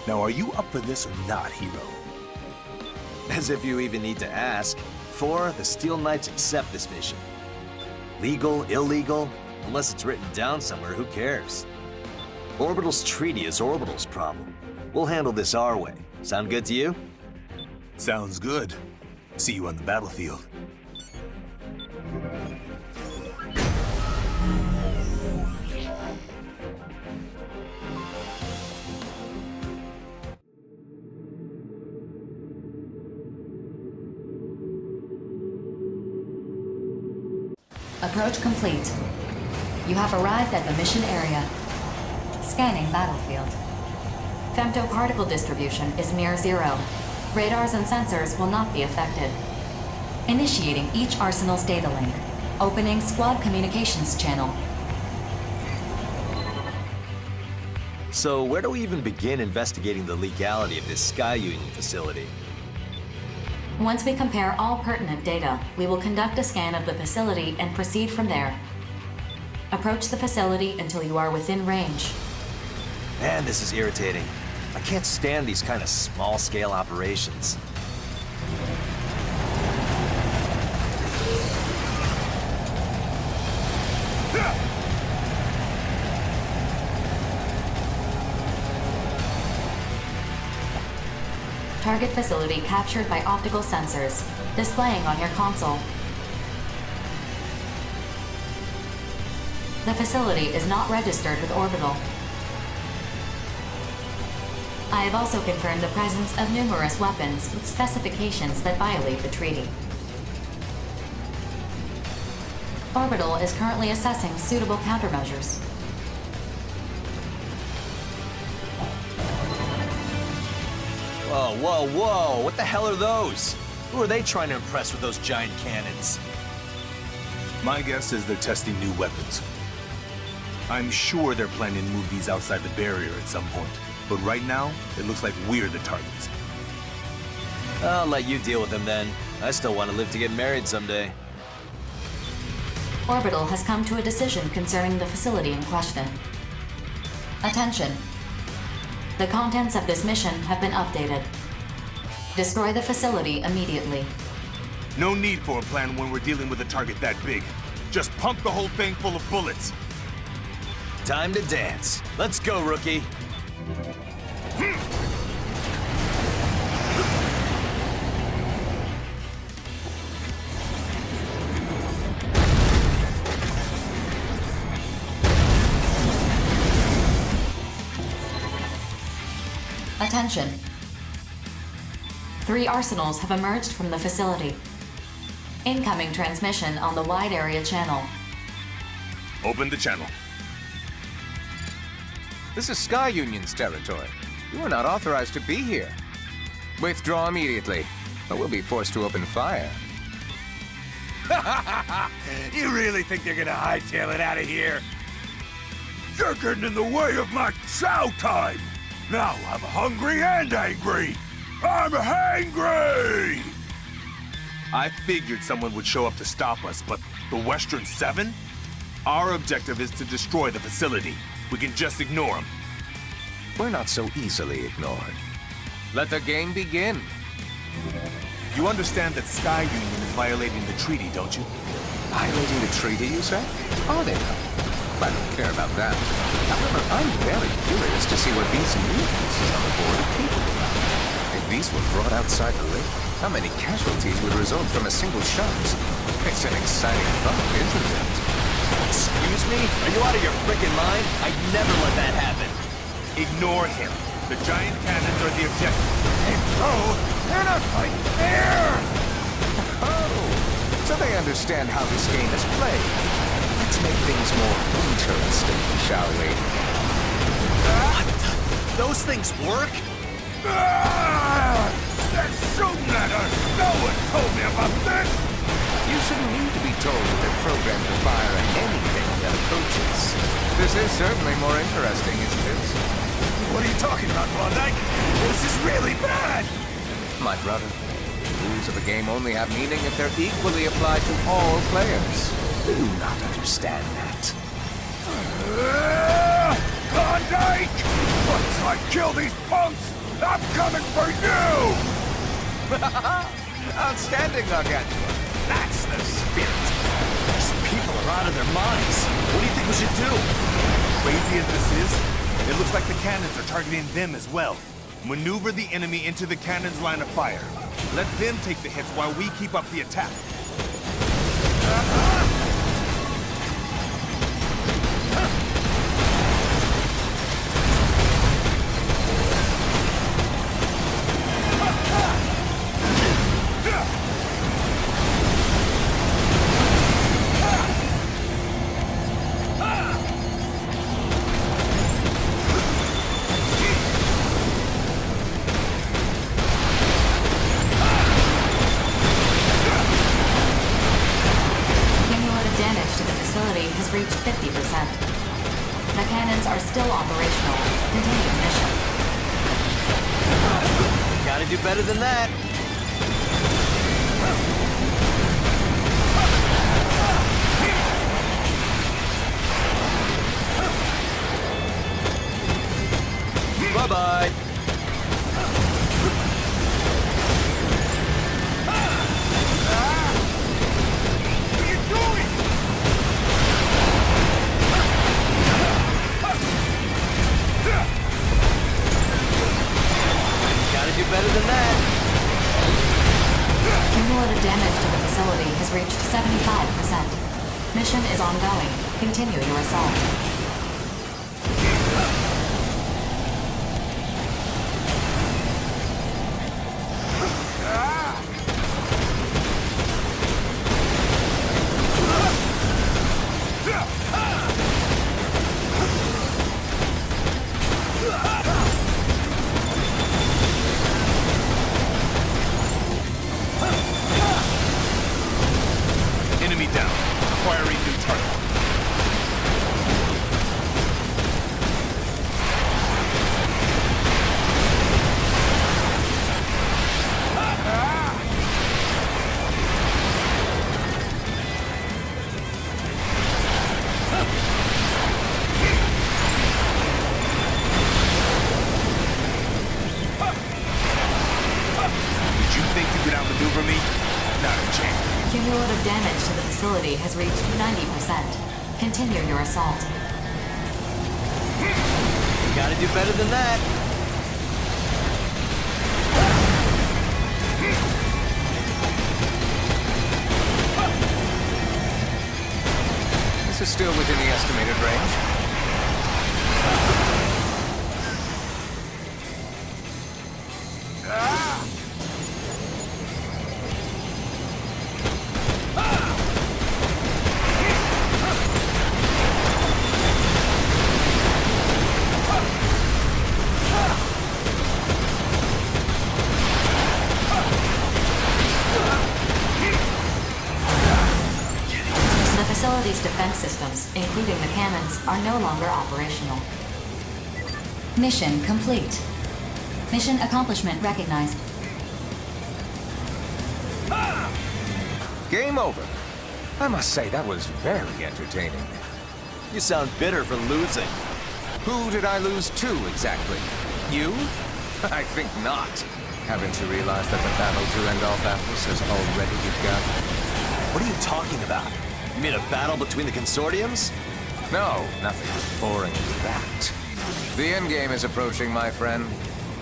L: Now, are you up for this or not, hero?
M: As if you even need to ask. 4, the Steel Knights accept this mission. Legal, illegal, unless it's written down somewhere, who cares?
J: Orbital's treaty is Orbital's problem. We'll handle this our way. Sound good to you?
Q: Sounds good. See you on the battlefield.
A: Approach complete. You have arrived at the mission area. Scanning battlefield. Femtoparticle distribution is near zero. Radars and sensors will not be affected. Initiating each arsenal's data link. Opening squad communications channel.
J: So where do we even begin investigating the legality of this Sky Union facility?
A: Once we compare all pertinent data, we will conduct a scan of the facility and proceed from there. Approach the facility until you are within range.
J: Man, this is irritating. I can't stand these kind of small-scale operations.
A: Target facility captured by optical sensors, displaying on your console. The facility is not registered with Orbital. I have also confirmed the presence of numerous weapons with specifications that violate the treaty. Orbital is currently assessing suitable countermeasures.
J: Whoa, whoa, whoa! What the hell are those? Who are they trying to impress with those giant cannons?
Q: My guess is they're testing new weapons. I'm sure they're planning to move these outside the barrier at some point. But right now, it looks like we're the targets.
J: I'll let you deal with them then. I still want to live to get married someday.
A: Orbital has come to a decision concerning the facility in question. Attention! The contents of this mission have been updated. Destroy the facility immediately.
Q: No need for a plan when we're dealing with a target that big. Just pump the whole thing full of bullets.
J: Time to dance. Let's go, rookie.
A: Attention! 3 arsenals have emerged from the facility. Incoming transmission on the wide area channel.
Q: Open the channel.
T: This is Sky Union's territory. You are not authorized to be here. Withdraw immediately, or we'll be forced to open fire.
L: You really think they're gonna hightail it out of here? You're getting in the way of my chow time! Now I'm hungry and angry! I'm hangry!
Q: I figured someone would show up to stop us, but the Western 7? Our objective is to destroy the facility. We can just ignore them.
T: We're not so easily ignored. Let the game begin.
Q: You understand that Sky Union is violating the treaty, don't you?
T: Violating the treaty, you say? Oh, they know. I don't care about that. However, I'm very curious to see what these mutants on the board are capable of. If these were brought outside the lake, how many casualties would result from a single shot? It's an exciting thought, isn't it?
J: Excuse me? Are you out of your frickin' mind? I'd never let that happen.
Q: Ignore him. The giant cannons are the objective.
L: And so, in a fight here!
T: Oh, so they understand how this game is played. Let's make things more interesting, shall we?
J: What? Those things work?
L: They're shooting at us! No one told me about this!
T: You shouldn't need to be told that they're programmed to fire at anything that approaches. This is certainly more interesting, isn't it?
L: What are you talking about, Klondike? This is really bad!
T: My brother, the rules of the game only have meaning if they're equally applied to all players. Do you not understand that?
L: Klondike! Once I kill these punks, I'm coming for you!
T: Outstanding, Gargantua.
J: That's the spirit. These people are out of their minds. What do you think we should do?
Q: Crazy as this is, It looks like the cannons are targeting them as well. Maneuver the enemy into the cannon's line of fire. Let them take the hits while we keep up the attack.
A: Reached 50%. The cannons are still operational. Continue mission.
J: Gotta do better than that. Bye-bye. Do better than that.
A: Cumulative damage to the facility has reached 75%. Mission is ongoing. Continue your assault.
Q: Enemy down. Acquiring new target. Did you think you could outmaneuver me? Not a chance.
A: Cumulative damage to the facility has reached 90%. Continue your assault.
J: Gotta do better than that.
T: This is still within the estimated range.
A: The facility's defense systems, including the cannons, are no longer operational. Mission complete. Mission accomplishment recognized.
T: Game over. I must say, that was very entertaining.
J: You sound bitter for losing.
T: Who did I lose to, exactly? You? I think not. Haven't you realized that the battle to end all battles has already begun?
J: What are you talking about? You mean a battle between the consortiums?
T: No, nothing as boring as that. The endgame is approaching, my friend.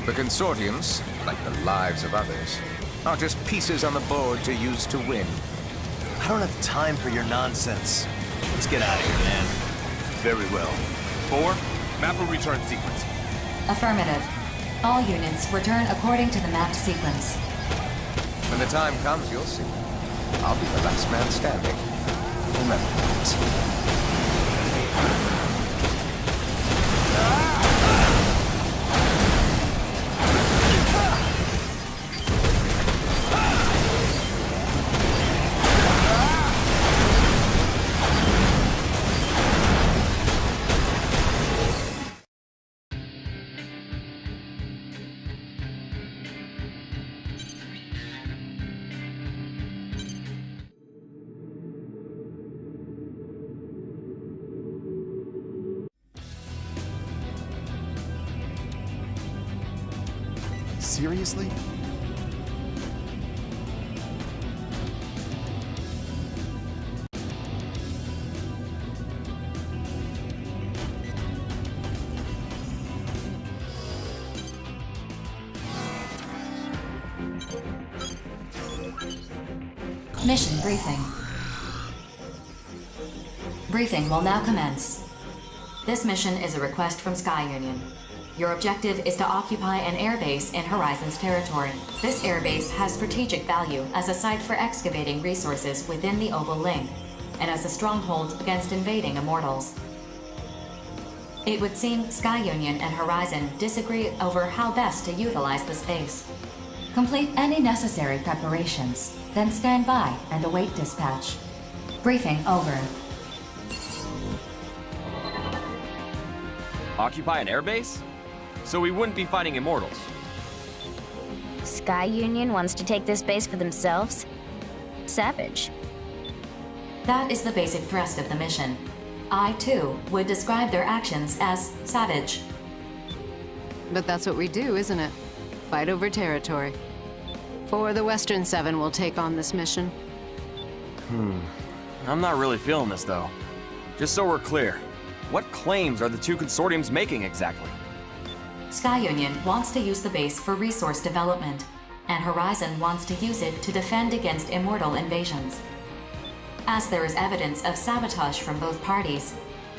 T: The consortiums, like the lives of others, are just pieces on the board to use to win.
J: I don't have time for your nonsense. Let's get out of here, man.
Q: Very well. 4, map a return sequence.
A: Affirmative. All units return according to the mapped sequence.
T: When the time comes, you'll see. I'll be the last man standing. Remember that.
G: Seriously?
A: Mission briefing. Briefing will now commence. This mission is a request from Sky Union. Your objective is to occupy an airbase in Horizon's territory. This airbase has strategic value as a site for excavating resources within the Oval Ring, and as a stronghold against invading Immortals. It would seem Sky Union and Horizon disagree over how best to utilize the space. Complete any necessary preparations, then stand by and await dispatch. Briefing over.
E: Occupy an airbase? So we wouldn't be fighting Immortals.
K: Sky Union wants to take this base for themselves? Savage.
A: That is the basic thrust of the mission. I, too, would describe their actions as savage.
B: But that's what we do, isn't it? Fight over territory. For the Western Seven will take on this mission.
E: I'm not really feeling this, though. Just so we're clear, what claims are the two consortiums making exactly?
A: Sky Union wants to use the base for resource development, and Horizon wants to use it to defend against Immortal invasions. As there is evidence of sabotage from both parties,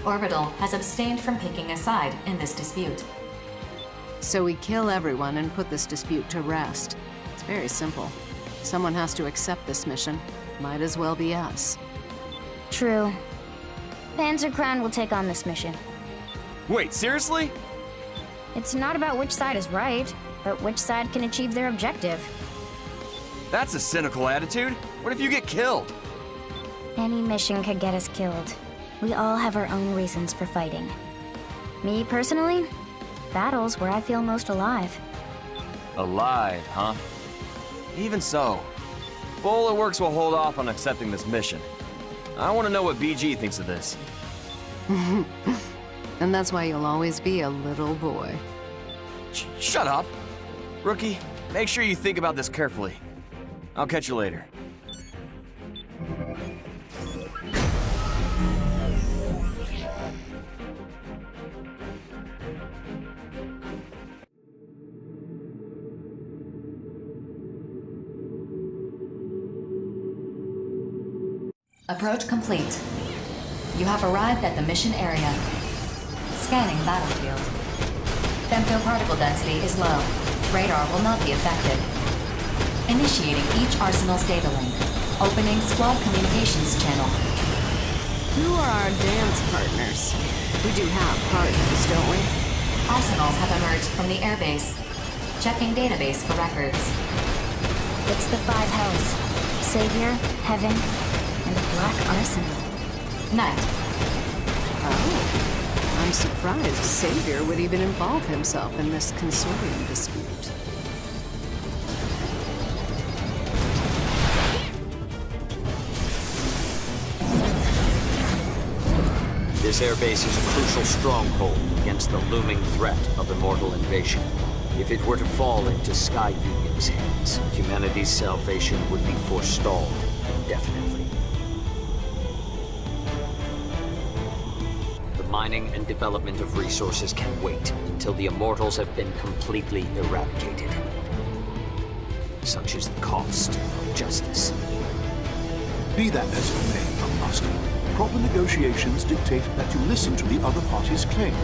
A: Orbital has abstained from picking a side in this dispute.
B: So we kill everyone and put this dispute to rest. It's very simple. Someone has to accept this mission. Might as well be us.
K: True. Panzer Crown will take on this mission.
E: Wait, seriously?
K: It's not about which side is right, but which side can achieve their objective.
E: That's a cynical attitude. What if you get killed?
K: Any mission could get us killed. We all have our own reasons for fighting. Me, personally, battle's where I feel most alive.
E: Alive, huh? Even so, Bullet Works will hold off on accepting this mission. I want to know what BG thinks of this.
B: And that's why you'll always be a little boy.
E: Shut up! Rookie, make sure you think about this carefully. I'll catch you later.
A: Approach complete. You have arrived at the mission area. Scanning battlefield. Femtoparticle density is low. Radar will not be affected. Initiating each Arsenal's data link. Opening squad communications channel.
B: Who are our dance partners? We do have partners, don't we?
A: Arsenals have emerged from the airbase. Checking database for records.
K: It's the five hells. Savior, Heaven, and a Black Arsenal.
A: Night.
B: Oh. I'm surprised Savior would even involve himself in this consortium dispute.
M: This airbase is a crucial stronghold against the looming threat of Immortal invasion. If it were to fall into Sky Union's hands, humanity's salvation would be forestalled indefinitely. The mining and development of resources can wait until the Immortals have been completely eradicated. Such is the cost of justice.
U: Be that as it may, young master, proper negotiations dictate that you listen to the other party's claim.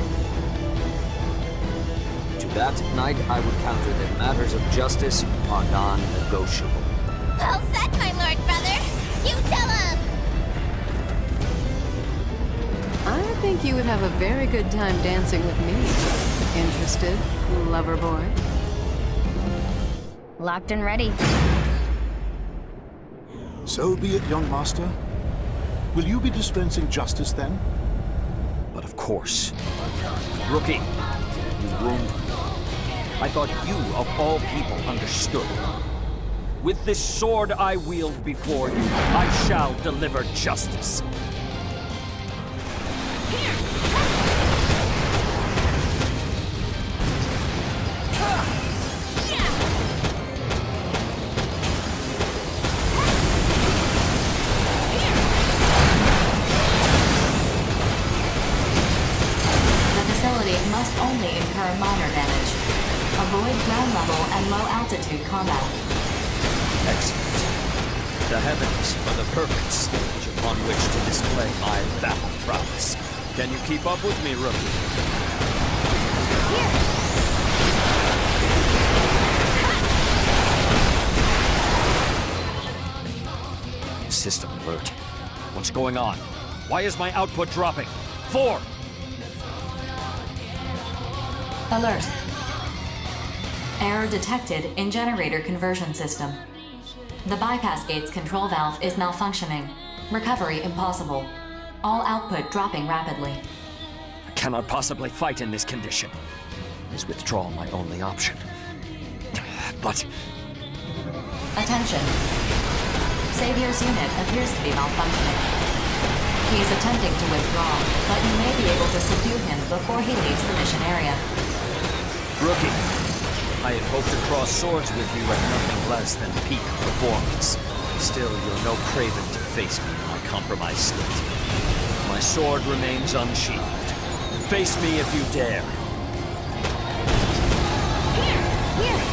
M: To that, Knight, I would counter that matters of justice are non-negotiable.
W: Well said, my lord brother! You tell him!
B: I think you would have a very good time dancing with me. Interested, lover boy?
K: Locked and ready.
U: So be it, young master. Will you be dispensing justice then?
M: But of course. Rookie, you wound me. I thought you, of all people, understood. With this sword I wield before you, I shall deliver justice.
A: Must only incur minor damage. Avoid ground level and low altitude combat.
M: Excellent. The heavens are the perfect stage upon which to display my battle prowess. Can you keep up with me, rookie? System alert. What's going on? Why is my output dropping? 4!
A: Alert. Error detected in generator conversion system. The bypass gate's control valve is malfunctioning. Recovery impossible. All output dropping rapidly.
M: I cannot possibly fight in this condition. Is withdrawal my only option? But...
A: Attention. Savior's unit appears to be malfunctioning. He's attempting to withdraw, but you may be able to subdue him before he leaves the mission area.
M: Rookie, I had hoped to cross swords with you at nothing less than peak performance. Still, you're no craven to face me in my compromised state. My sword remains unsheathed. Face me if you dare.
K: Here!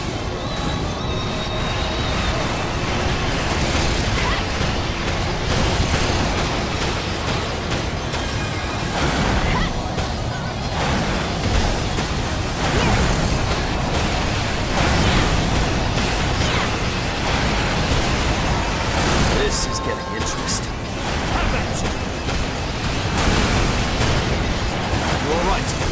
M: This is getting interesting. You're right.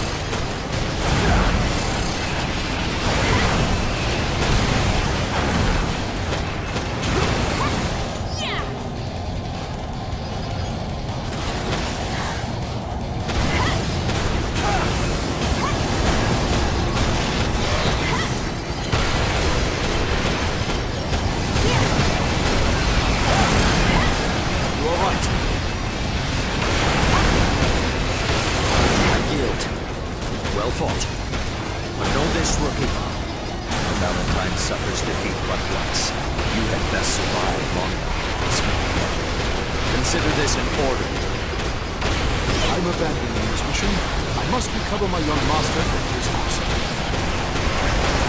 U: I'm abandoning this mission. I must recover my young master and his house.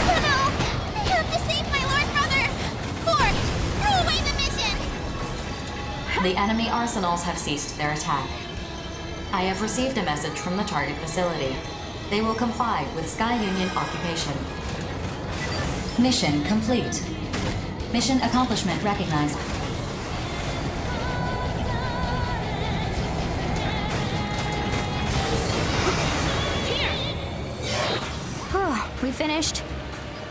W: Oh no! I have to save my lord brother! Ford, throw away the mission!
A: The enemy arsenals have ceased their attack. I have received a message from the target facility. They will comply with Sky Union occupation. Mission complete. Mission accomplishment recognized.
K: We finished.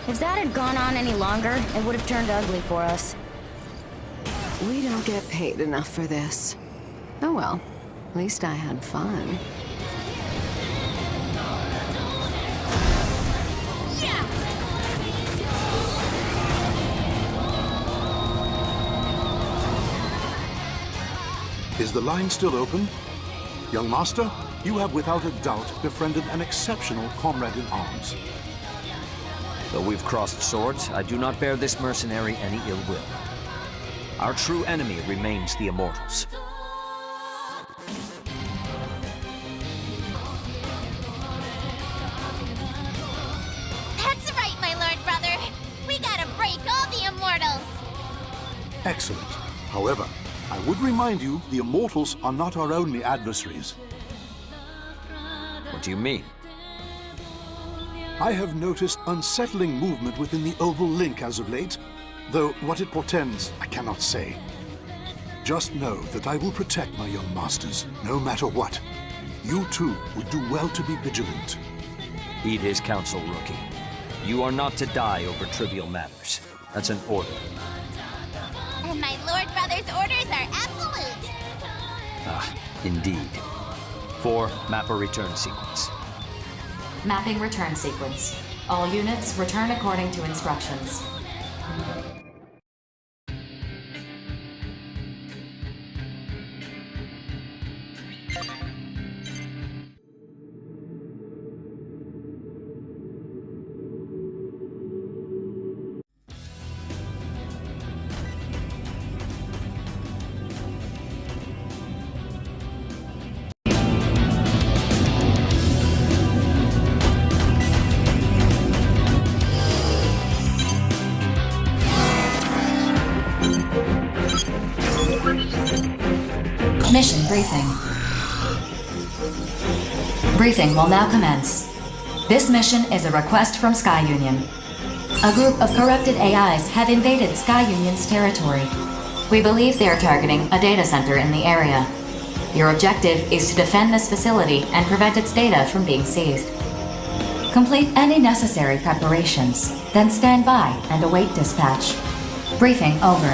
K: If that had gone on any longer, it would have turned ugly for us.
B: We don't get paid enough for this. Oh well, at least I had fun.
U: Is the line still open? Young master, you have without a doubt befriended an exceptional comrade in arms.
M: Though we've crossed swords, I do not bear this mercenary any ill will. Our true enemy remains the Immortals.
W: That's right, my lord brother! We gotta break all the Immortals!
U: Excellent. However, I would remind you, the Immortals are not our only adversaries.
M: What do you mean?
U: I have noticed unsettling movement within the Oval Link as of late, though what it portends, I cannot say. Just know that I will protect my young masters, no matter what. You too would do well to be vigilant.
M: Heed his counsel, rookie. You are not to die over trivial matters. That's an order.
W: And my lord brother's orders are absolute!
M: Ah, indeed. 4, map a return sequence.
A: Mapping return sequence. All units return according to instructions. Briefing will now commence. This mission is a request from Sky Union. A group of corrupted AIs have invaded Sky Union's territory. We believe they are targeting a data center in the area. Your objective is to defend this facility and prevent its data from being seized. Complete any necessary preparations, then stand by and await dispatch. Briefing over.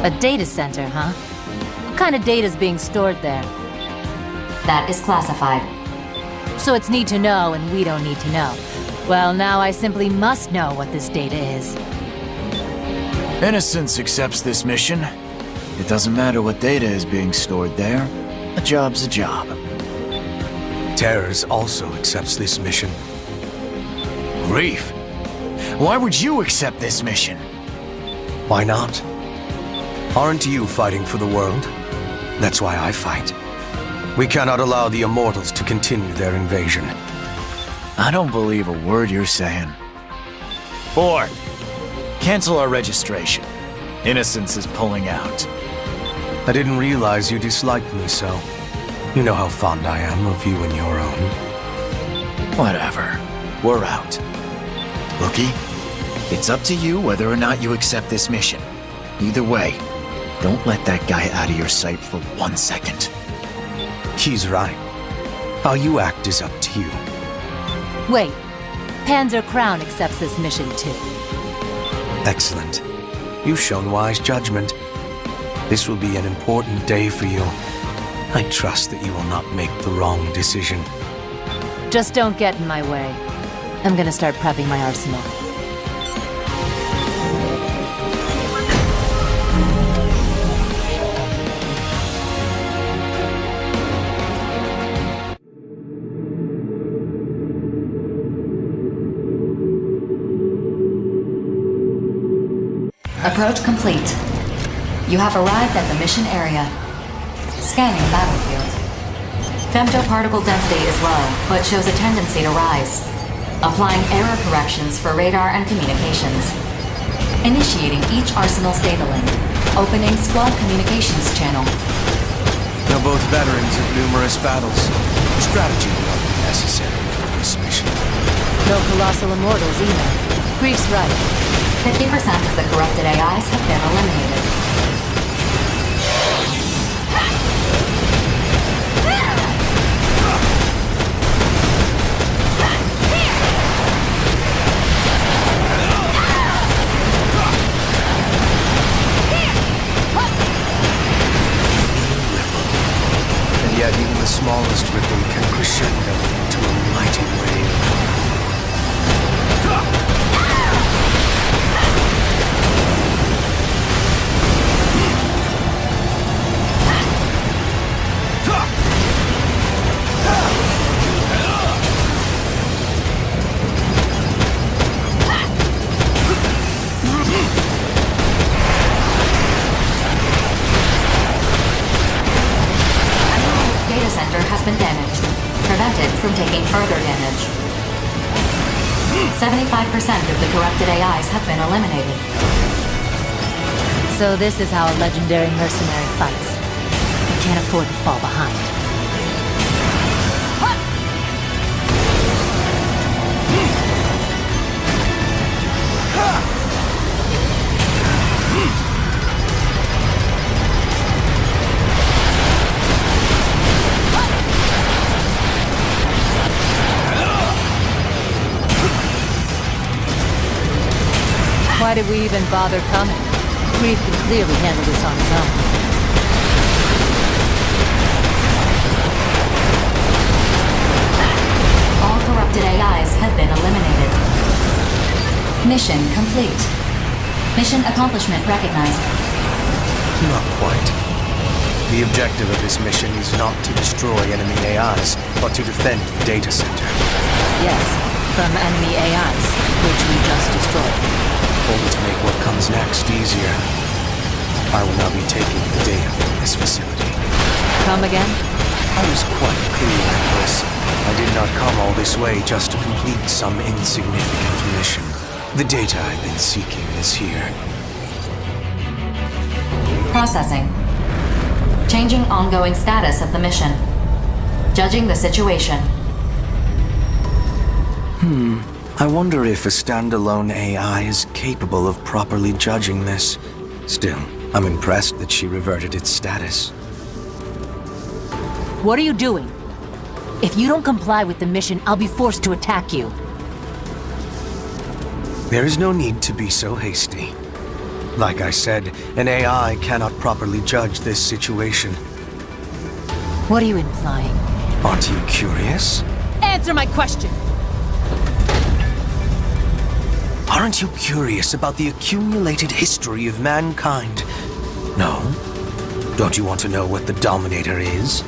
S: A data center, huh? What kind of data's being stored there?
A: That is classified.
S: So it's need to know, and we don't need to know. Well, now I simply must know what this data is.
C: Innocence accepts this mission. It doesn't matter what data is being stored there. A job's a job.
R: Terrors also accepts this mission.
C: Grief. Why would you accept this mission?
R: Why not? Aren't you fighting for the world? That's why I fight. We cannot allow the Immortals to continue their invasion.
C: I don't believe a word you're saying. 4. Cancel our registration. Innocence is pulling out.
R: I didn't realize you disliked me so. You know how fond I am of you and your own.
C: Whatever. We're out. Rookie, it's up to you whether or not you accept this mission. Either way, don't let that guy out of your sight for 1 second.
R: He's right. How you act is up to you.
S: Wait. Panzer Crown accepts this mission too.
R: Excellent. You've shown wise judgment. This will be an important day for you. I trust that you will not make the wrong decision.
S: Just don't get in my way. I'm gonna start prepping my arsenal.
A: Approach complete. You have arrived at the mission area. Scanning battlefield. Femtoparticle density is low, but shows a tendency to rise. Applying error corrections for radar and communications. Initiating each arsenal's data link. Opening squad communications channel.
R: You're both veterans of numerous battles. Strategy will not be necessary for this mission.
S: No colossal immortals either. Grief's right.
A: 50% of the corrupted AIs have been eliminated.
R: And yet even the smallest ripple can crescendo into a mighty wave.
A: Has been damaged, prevented from taking further damage. 75% of the corrupted AIs have been eliminated.
S: So this is how a legendary mercenary fights. You can't afford to fall behind. Why did we even bother coming? Grief can clearly handle this on his own.
A: All corrupted AIs have been eliminated. Mission complete. Mission accomplishment recognized.
R: Not quite. The objective of this mission is not to destroy enemy AIs, but to defend the data center.
S: Yes, from enemy AIs, which we just destroyed.
R: Only to make what comes next easier. I will now be taking the data from this facility.
S: Come again?
R: I was quite clear, Empress. I did not come all this way just to complete some insignificant mission. The data I've been seeking is here.
A: Processing. Changing ongoing status of the mission. Judging the situation.
R: I wonder if a standalone AI is capable of properly judging this. Still, I'm impressed that she reverted its status.
S: What are you doing? If you don't comply with the mission, I'll be forced to attack you.
R: There is no need to be so hasty. Like I said, an AI cannot properly judge this situation.
S: What are you implying?
R: Aren't you curious?
S: Answer my question!
R: Aren't you curious about the accumulated history of mankind? No? Don't you want to know what the Dominator is?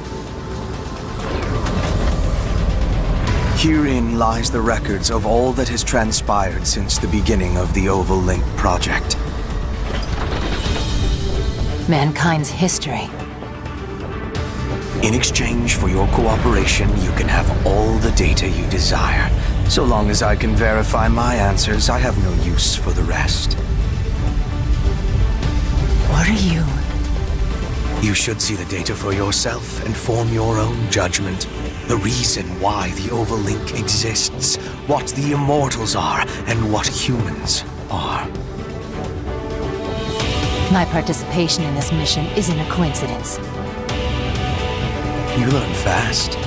R: Herein lies the records of all that has transpired since the beginning of the Oval Link project.
S: Mankind's history.
R: In exchange for your cooperation, you can have all the data you desire. So long as I can verify my answers, I have no use for the rest.
S: What are you?
R: You should see the data for yourself and form your own judgment. The reason why the Oval Link exists, what the Immortals are, and what humans are.
S: My participation in this mission isn't a coincidence.
R: You learn fast.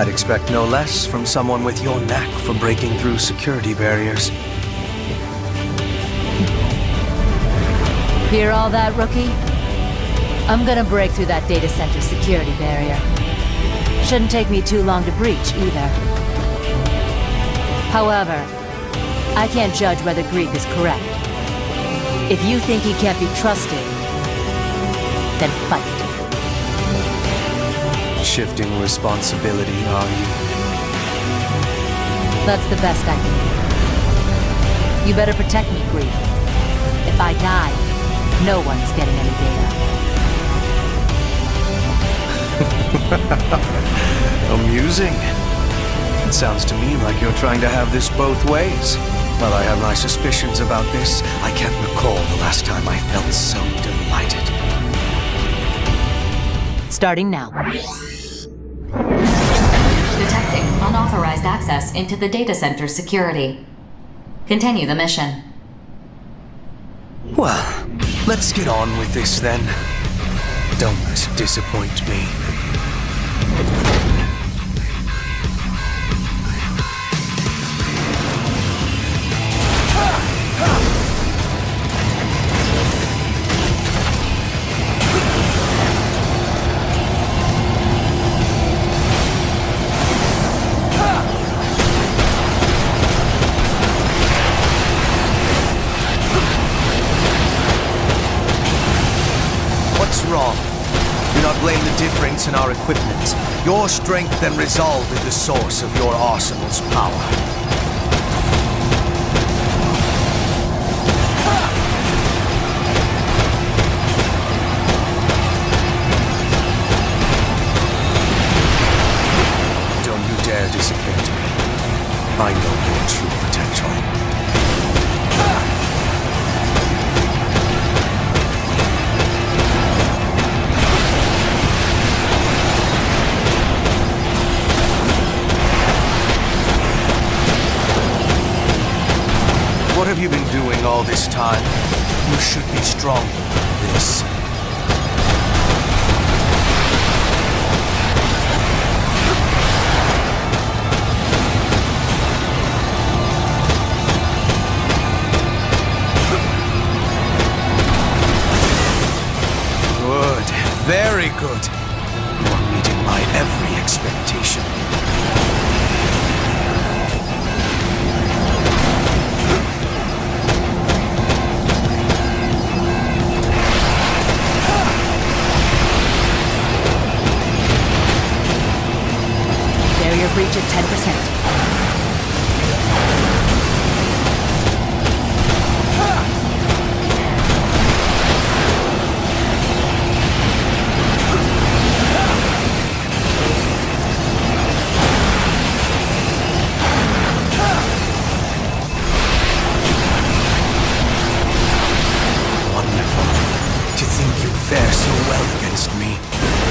R: I'd expect no less from someone with your knack for breaking through security barriers.
S: Hear all that, rookie? I'm gonna break through that data center security barrier. Shouldn't take me too long to breach, either. However, I can't judge whether Greek is correct. If you think he can't be trusted, then fight.
R: Shifting responsibility, are you?
S: That's the best I can do. You better protect me, Greek. If I die, no one's getting any data.
R: Amusing. It sounds to me like you're trying to have this both ways. While I have my suspicions about this, I can't recall the last time I felt so delighted.
S: Starting now.
A: Detecting unauthorized access into the data center security. Continue the mission.
R: Well, let's get on with this then. Don't disappoint me. What's wrong? Do not blame the difference in our equipment. Your strength and resolve is the source of your arsenal's power. Don't you dare disappoint me. I know your true potential. What have you been doing all this time? You should be stronger than this. Good. Very good. You are meeting my every expectation.
S: Barrier breach at 10%.
R: Wonderful. To think you fare so well against me.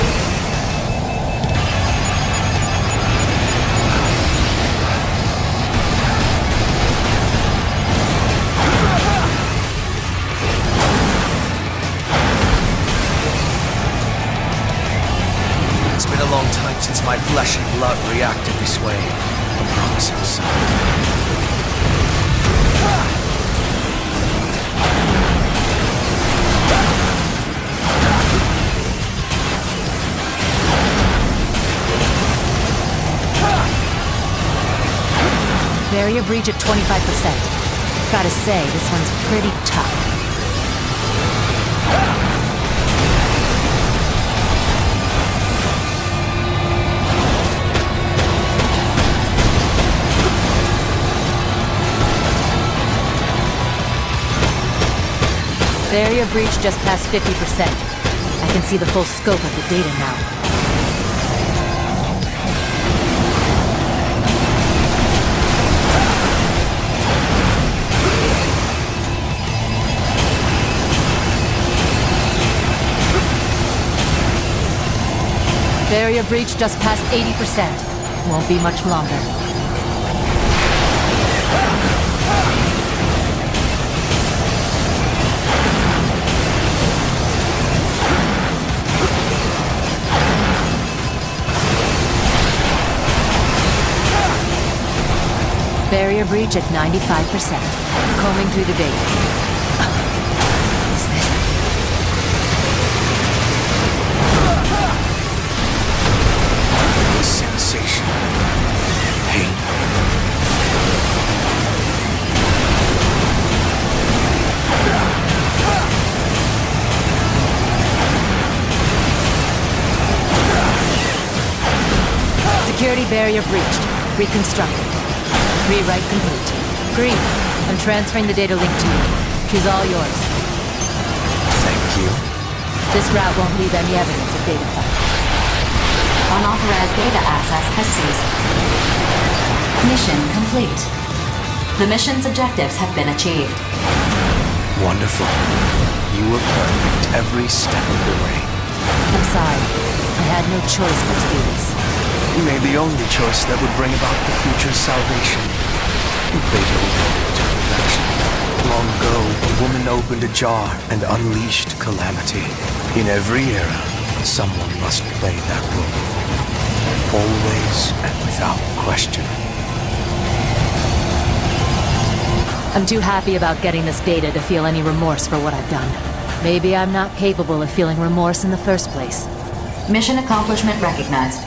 C: It's been a long time since my flesh and blood reacted this way. A promising sign.
S: Barrier breach at 25%. Gotta say, this one's pretty tough. Barrier breach just past 50%. I can see the full scope of the data now. Barrier breach just past 80%. Won't be much longer. Barrier breach at 95%. Combing through the data.
R: Sensation. Pain.
S: Security barrier breached. Reconstructed. Rewrite complete. Green, I'm transferring the data link to you. She's all yours.
R: Thank you.
S: This route won't leave any evidence of data theft.
A: Unauthorized data access has ceased. Mission complete. The mission's objectives have been achieved.
R: Wonderful. You were perfect every step of the way.
S: I'm sorry. I had no choice but to do this.
R: You made the only choice that would bring about the future's salvation. You played your role to perfection. Long ago, a woman opened a jar and unleashed calamity. In every era, someone must play that role. Always and without question.
S: I'm too happy about getting this data to feel any remorse for what I've done. Maybe I'm not capable of feeling remorse in the first place.
A: Mission accomplishment recognized.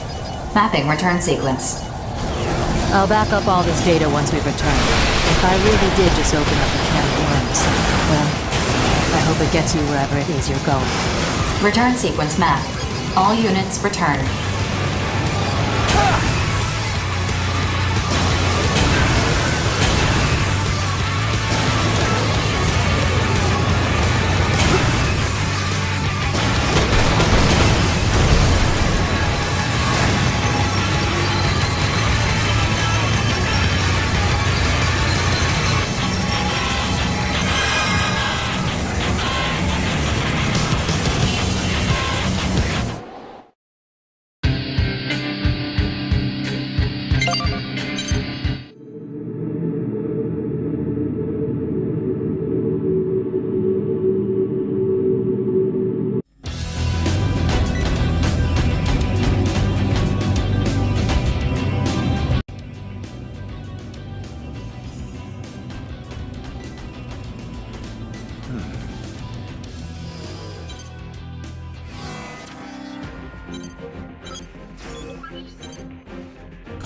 A: Mapping return sequence.
S: I'll back up all this data once we return. If I really did just open up a can of worms, well, I hope it gets you wherever it is you're going.
A: Return sequence map. All units return.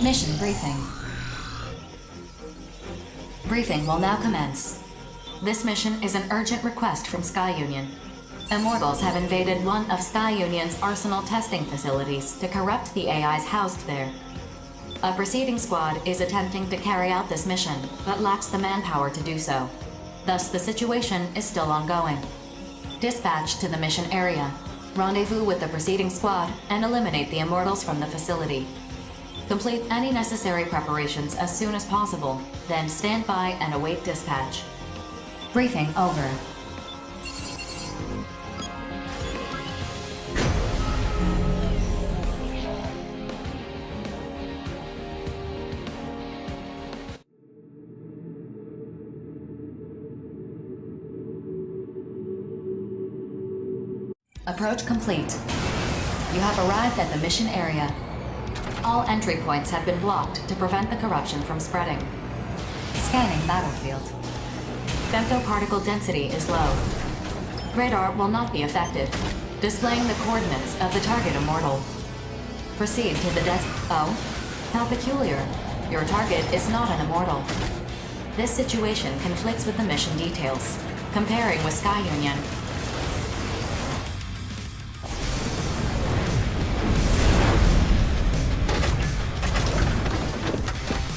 A: Mission briefing. Briefing will now commence. This mission is an urgent request from Sky Union. Immortals have invaded one of Sky Union's arsenal testing facilities to corrupt the AIs housed there. A proceeding squad is attempting to carry out this mission, but lacks the manpower to do so. Thus, the situation is still ongoing. Dispatch to the mission area. Rendezvous with the proceeding squad and eliminate the Immortals from the facility. Complete any necessary preparations as soon as possible, then stand by and await dispatch. Briefing over. Approach complete. You have arrived at the mission area. All entry points have been blocked to prevent the corruption from spreading. Scanning battlefield. Femtoparticle density is low. Radar will not be affected, displaying the coordinates of the target immortal. Proceed to the Oh? How peculiar. Your target is not an immortal. This situation conflicts with the mission details. Comparing with Sky Union.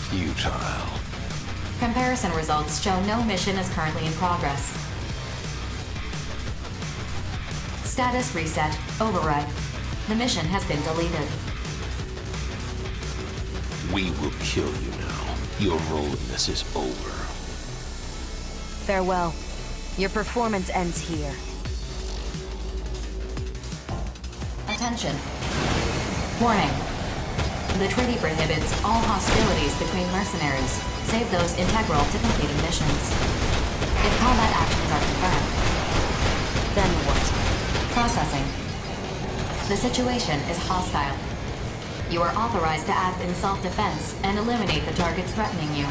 I: Futile.
A: Comparison results show no mission is currently in progress. Status reset. Override. The mission has been deleted.
I: We will kill you now. Your role in this is over.
N: Farewell. Your performance ends here.
A: Attention. Warning. The treaty prohibits all hostilities between mercenaries, save those integral to completing missions. If combat actions are confirmed.
N: Then what?
A: Processing. The situation is hostile. You are authorized to act in self-defense and eliminate the targets threatening you.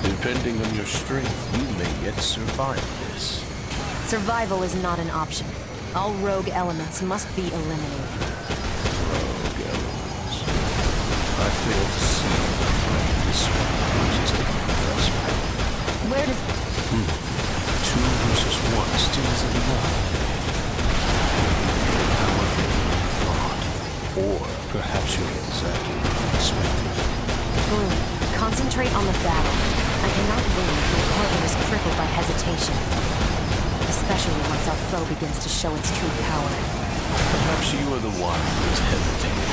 I: Depending on your strength, you may yet survive this.
N: Survival is not an option. All rogue elements must be eliminated.
I: Rogue elements. I fail to see this one poses to the professor.
N: Where does...
I: 2 versus 1 still isn't enough. However, thought. Or perhaps you're exactly unexpected.
N: Bloom, concentrate on the battle. I cannot win if my partner is crippled by hesitation. Especially once our foe begins to show its true power.
I: Perhaps you are the one who is hesitating.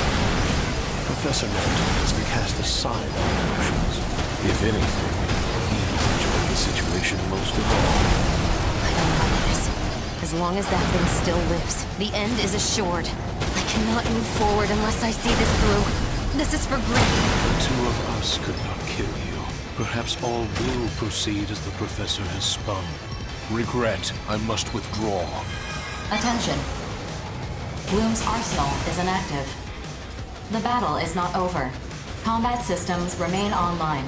I: Professor Norton has to cast aside our emotions. If anything, he enjoyed the situation most of all.
N: I don't like this. As long as that thing still lives, the end is assured. I cannot move forward unless I see this through. This is for great.
I: The 2 of us could not kill you. Perhaps all will proceed as the Professor has spun. Regret, I must withdraw.
A: Attention. Bloom's arsenal is inactive. The battle is not over. Combat systems remain online.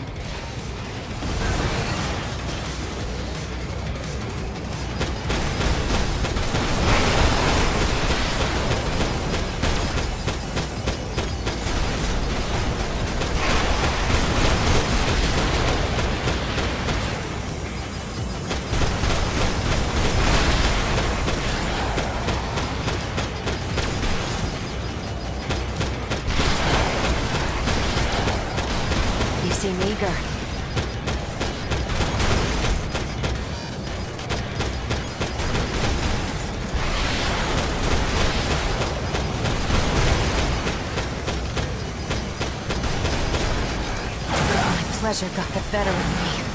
N: Seem eager. My pleasure got the better of me.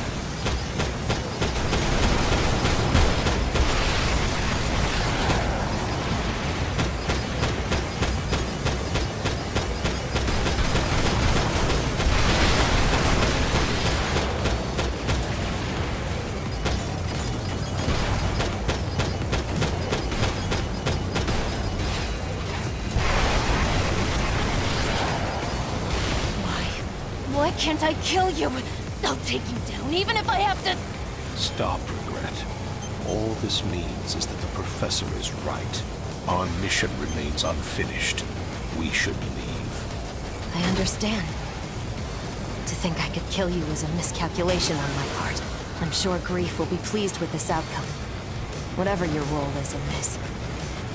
N: Why can't I kill you? I'll take you down, even if I have to...
I: Stop, Regret. All this means is that the Professor is right. Our mission remains unfinished. We should leave.
N: I understand. To think I could kill you is a miscalculation on my part. I'm sure Grief will be pleased with this outcome. Whatever your role is in this,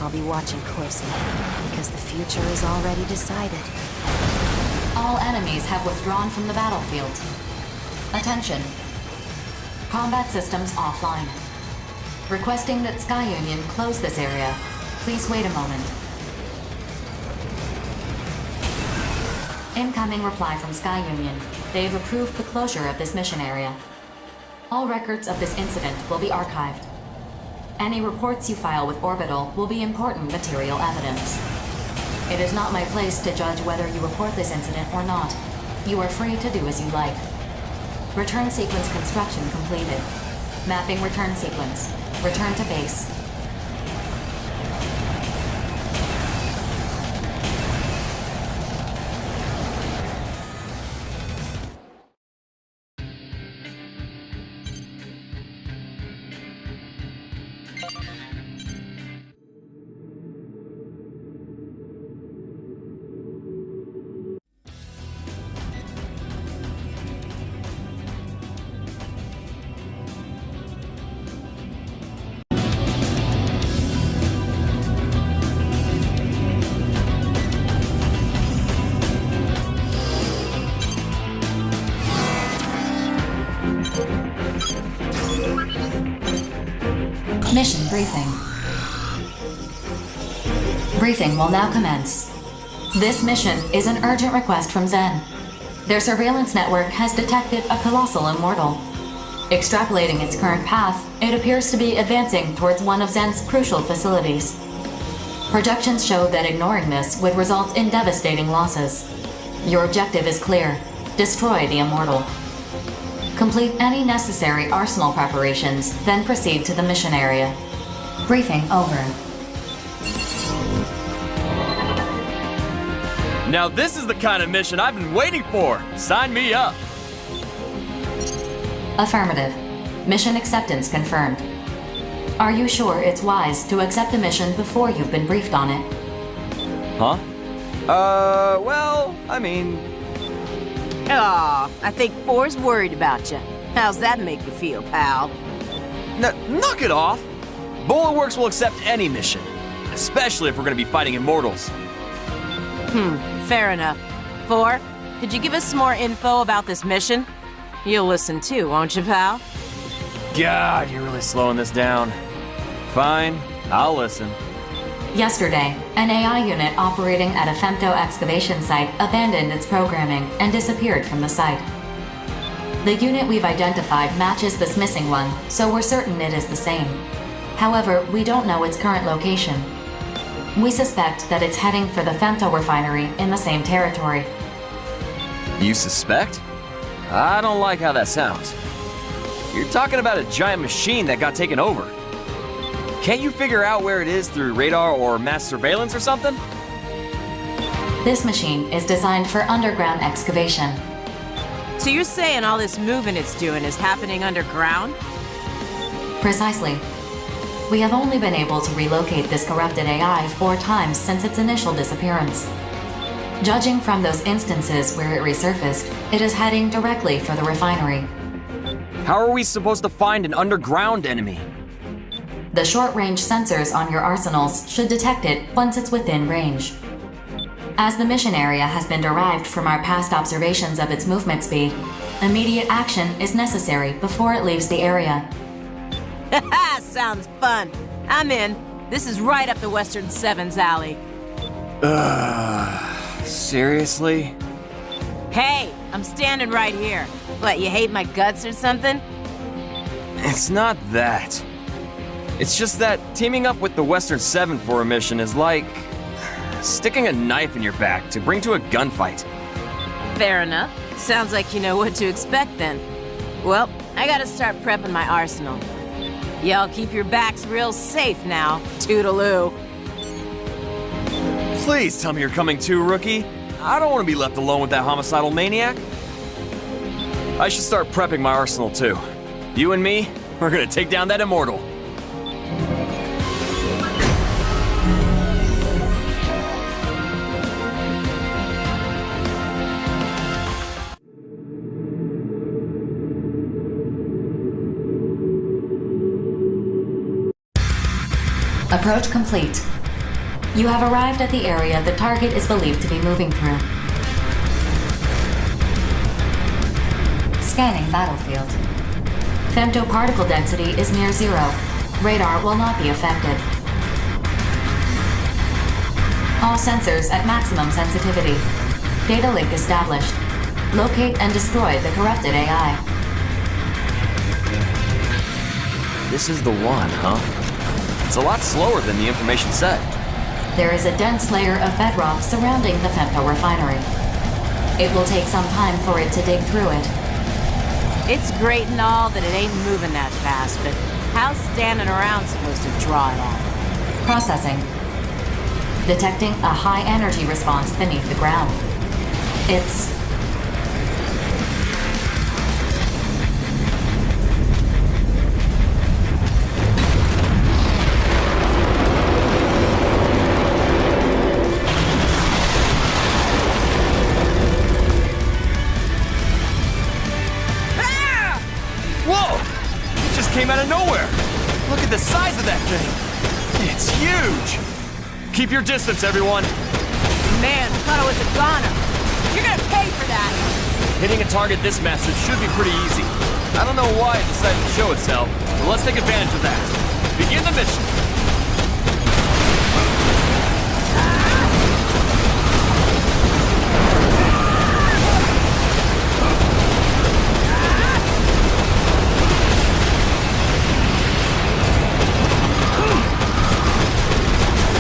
N: I'll be watching closely, because the future is already decided.
A: All enemies have withdrawn from the battlefield. Attention. Combat systems offline. Requesting that Sky Union close this area. Please wait a moment. Incoming reply from Sky Union. They have approved the closure of this mission area. All records of this incident will be archived. Any reports you file with Orbital will be important material evidence. It is not my place to judge whether you report this incident or not. You are free to do as you like. Return sequence construction completed. Mapping return sequence. Return to base. Briefing. Briefing will now commence. This mission is an urgent request from Zen. Their surveillance network has detected a colossal immortal. Extrapolating its current path, it appears to be advancing towards one of Zen's crucial facilities. Projections show that ignoring this would result in devastating losses. Your objective is clear. Destroy the immortal. Complete any necessary arsenal preparations, then proceed to the mission area. Briefing over.
E: Now this is the kind of mission I've been waiting for! Sign me up!
A: Affirmative. Mission acceptance confirmed. Are you sure it's wise to accept a mission before you've been briefed on it?
E: Huh? Well, I mean...
F: Aw, I think Four's worried about you. How's that make you feel, pal?
E: Knock it off! Bulletworks will accept any mission, especially if we're gonna be fighting Immortals.
F: Fair enough. Four, could you give us some more info about this mission? You'll listen too, won't you, pal?
E: God, you're really slowing this down. Fine, I'll listen.
A: Yesterday, an AI unit operating at a femto excavation site abandoned its programming and disappeared from the site. The unit we've identified matches this missing one, so we're certain it is the same. However, we don't know its current location. We suspect that it's heading for the femto refinery in the same territory.
E: You suspect? I don't like how that sounds. You're talking about a giant machine that got taken over. Can't you figure out where it is through radar or mass surveillance or something?
A: This machine is designed for underground excavation.
F: So you're saying all this moving it's doing is happening underground?
A: Precisely. We have only been able to relocate this corrupted AI 4 times since its initial disappearance. Judging from those instances where it resurfaced, it is heading directly for the refinery.
E: How are we supposed to find an underground enemy?
A: The short-range sensors on your arsenals should detect it once it's within range. As the mission area has been derived from our past observations of its movement speed, immediate action is necessary before it leaves the area.
F: Haha, sounds fun. I'm in. This is right up the Western 7's alley.
E: Seriously?
F: Hey, I'm standing right here. What, you hate my guts or something?
E: It's not that. It's just that teaming up with the Western 7 for a mission is like sticking a knife in your back to bring to a gunfight.
F: Fair enough. Sounds like you know what to expect then. Well, I gotta start prepping my arsenal. Y'all keep your backs real safe now, toodaloo.
E: Please tell me you're coming too, rookie. I don't want to be left alone with that homicidal maniac. I should start prepping my arsenal too. You and me, we're gonna take down that immortal.
A: Approach complete. You have arrived at the area the target is believed to be moving through. Scanning battlefield. Femto particle density is near 0. Radar will not be affected. All sensors at maximum sensitivity. Data link established. Locate and destroy the corrupted AI.
E: This is the one, huh? It's a lot slower than the information said.
A: There is a dense layer of bedrock surrounding the femto refinery. It will take some time for it to dig through it.
F: It's great and all that it ain't moving that fast, but how's standing around supposed to draw it all?
A: Processing. Detecting a high energy response beneath the ground. It's...
E: Came out of nowhere! Look at the size of that thing! It's huge! Keep your distance, everyone!
F: Man, thought it was a goner. You're gonna pay for that!
E: Hitting a target this massive should be pretty easy. I don't know why it decided to show itself, but let's take advantage of that. Begin the mission.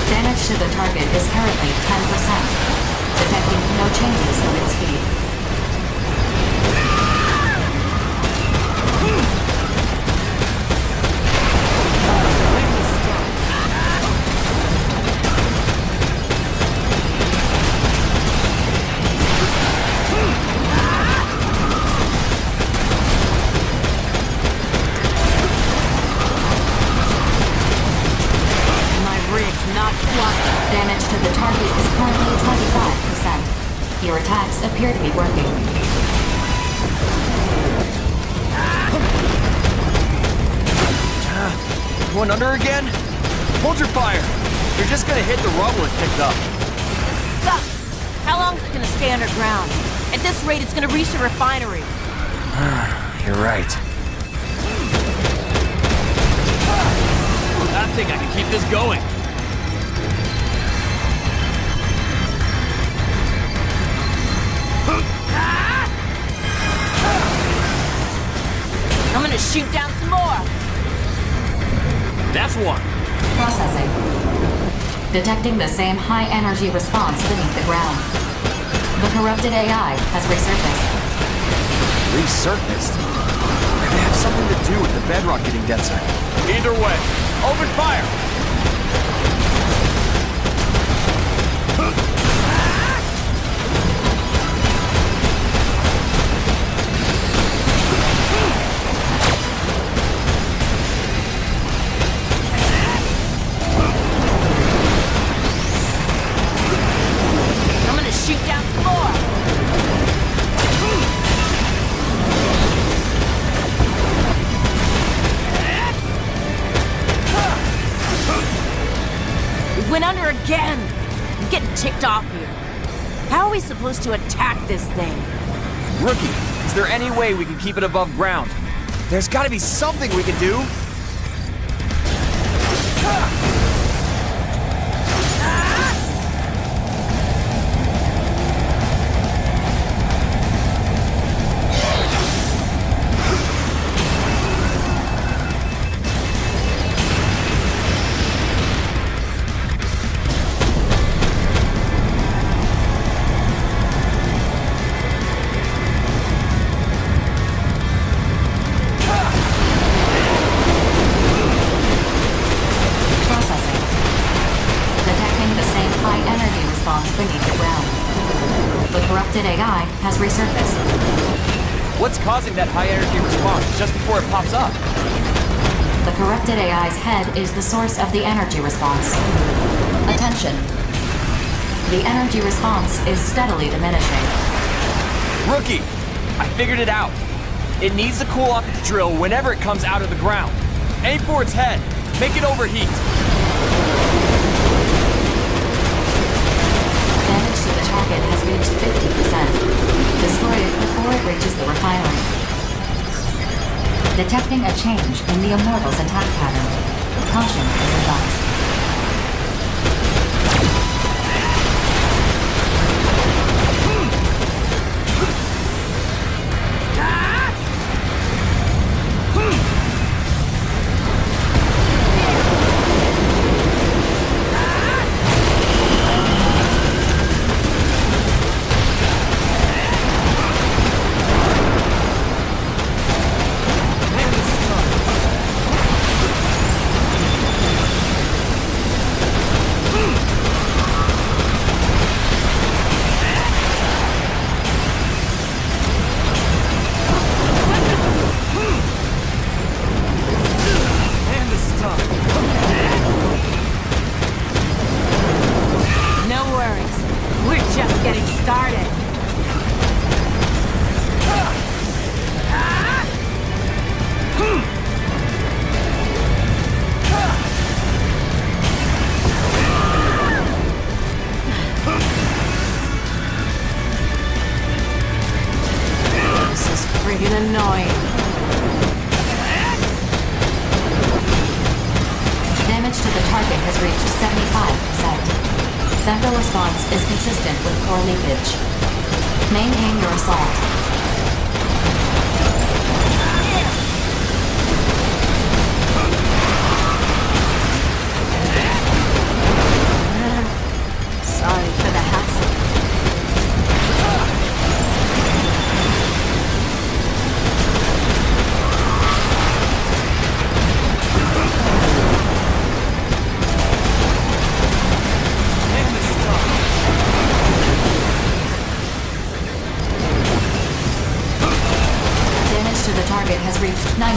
A: Damage to the target is currently 10%, detecting no changes in its speed. Damage to the target is currently 25%. Your attacks appear to be working.
E: Going under again? Hold your fire. You're just gonna hit the rubble it picked up.
F: Sucks! How long is it gonna stay underground? At this rate, it's gonna reach the refinery.
E: You're right. I think I can keep this going.
F: I'm gonna shoot down some more.
E: That's one.
A: Processing. Detecting the same high-energy response beneath the ground. The corrupted AI has resurfaced.
E: Resurfaced? Could they have something to do with the bedrock getting denser? Either way, open fire!
F: Shoot down some more! We went under again! I'm getting ticked off here. How are we supposed to attack this thing?
E: Rookie, is there any way we can keep it above ground? There's gotta be something we can do!
A: Beneath the ground. The corrupted AI has resurfaced.
E: What's causing that high energy response just before it pops up?
A: The corrupted AI's head is the source of the energy response. Attention. The energy response is steadily diminishing.
E: Rookie, I figured it out. It needs to cool off its drill whenever it comes out of the ground. Aim for its head. Make it overheat.
A: Damage to the target has reached 50%. Destroy it before it reaches the refinery. Detecting a change in the Immortals' attack pattern. Caution is advised.
F: Annoying.
A: to the target has reached 75%. Femto response is consistent with core leakage. Maintain your assault.
S: Sorry for the hassle.
A: Damage to the target has reached 90%.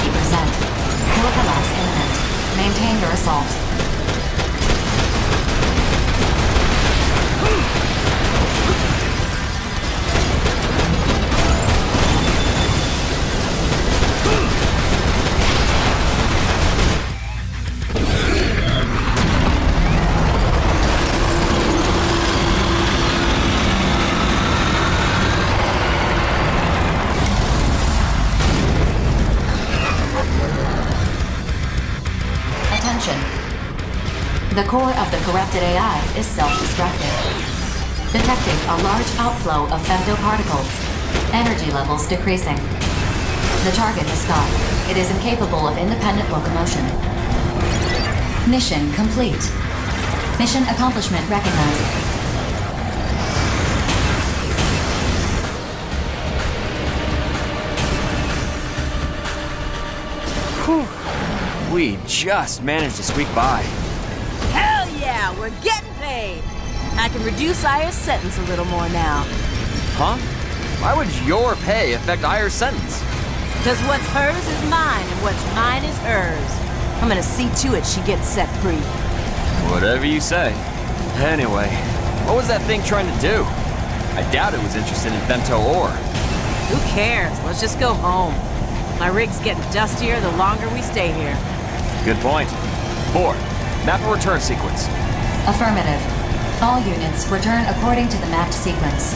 A: Kill collapse imminent. Maintain your assault. Attention. The core of the corrupted AI is self-destructive. Detecting a large outflow of femtoparticles. Energy levels decreasing. The target has stopped. It is incapable of independent locomotion. Mission complete. Mission accomplishment recognized.
E: We just managed to squeak by.
F: Hell yeah, we're getting paid. I can reduce Aya's sentence a little more now.
E: Huh? Why would your pay affect Aya's sentence?
F: Because what's hers is mine, and what's mine is hers. I'm gonna see to it she gets set free.
E: Whatever you say. Anyway, what was that thing trying to do? I doubt it was interested in femto ore.
F: Who cares? Let's just go home. My rig's getting dustier the longer we stay here.
E: Good point. 4. Map a return sequence.
A: Affirmative. All units return according to the mapped sequence.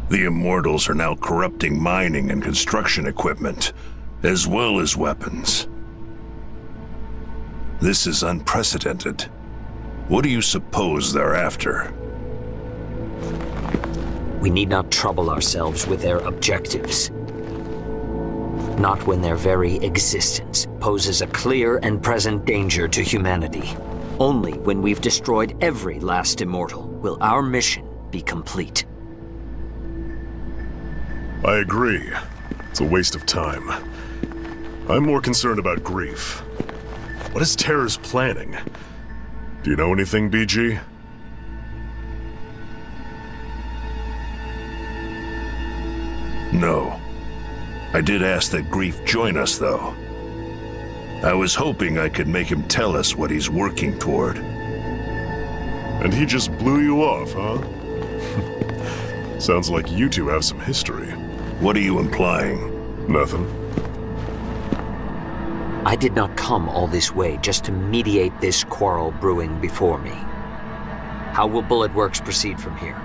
H: The Immortals are now corrupting mining and construction equipment, as well as weapons. This is unprecedented. What do you suppose they're after?
M: We need not trouble ourselves with their objectives. Not when their very existence poses a clear and present danger to humanity. Only when we've destroyed every last Immortal will our mission be complete.
H: I agree. It's a waste of time. I'm more concerned about Grief. What is Terror's planning? Do you know anything, BG? No. I did ask that Grief join us, though. I was hoping I could make him tell us what he's working toward. And he just blew you off, huh? Sounds like you two have some history. What are you implying? Nothing.
M: I did not come all this way just to mediate this quarrel brewing before me. How will Bullet Works proceed from here?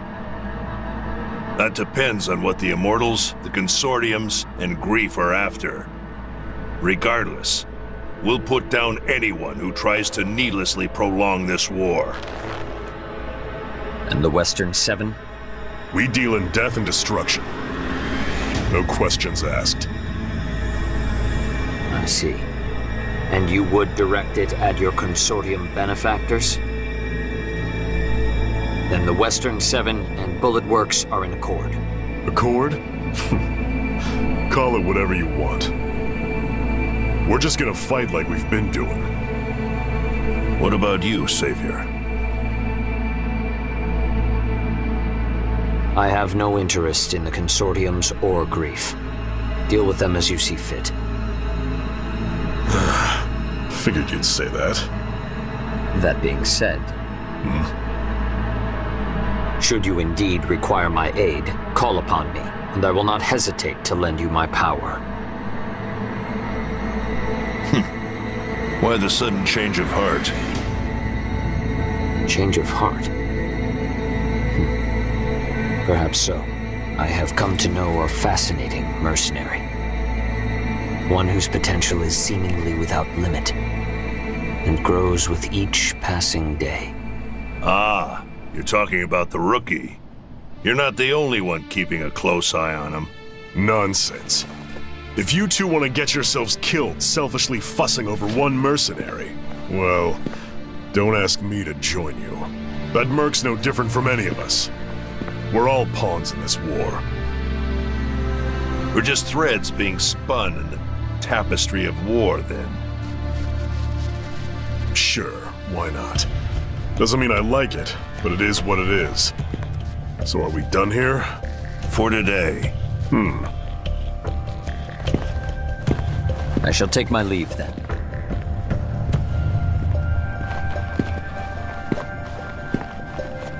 H: That depends on what the Immortals, the Consortiums, and Grief are after. Regardless, we'll put down anyone who tries to needlessly prolong this war.
M: And the Western Seven?
H: We deal in death and destruction. No questions asked.
M: I see. And you would direct it at your Consortium benefactors? Then the Western Seven and Bullet Works are in accord.
H: Accord? Call it whatever you want. We're just gonna fight like we've been doing. What about you, Savior?
M: I have no interest in the Consortiums or Grief. Deal with them as you see fit.
H: Figured you'd say that.
M: That being said... Should you indeed require my aid, call upon me, and I will not hesitate to lend you my power.
Q: Why the sudden change of heart?
M: Change of heart? Perhaps so. I have come to know a fascinating mercenary. One whose potential is seemingly without limit, and grows with each passing day.
Q: Ah, you're talking about the rookie. You're not the only one keeping a close eye on him.
H: Nonsense. If you two want to get yourselves killed selfishly fussing over one mercenary, well, don't ask me to join you. That merc's no different from any of us. We're all pawns in this war.
Q: We're just threads being spun in the tapestry of war, then.
H: Sure, why not? Doesn't mean I like it, but it is what it is. So are we done here?
Q: For today.
M: I shall take my leave then.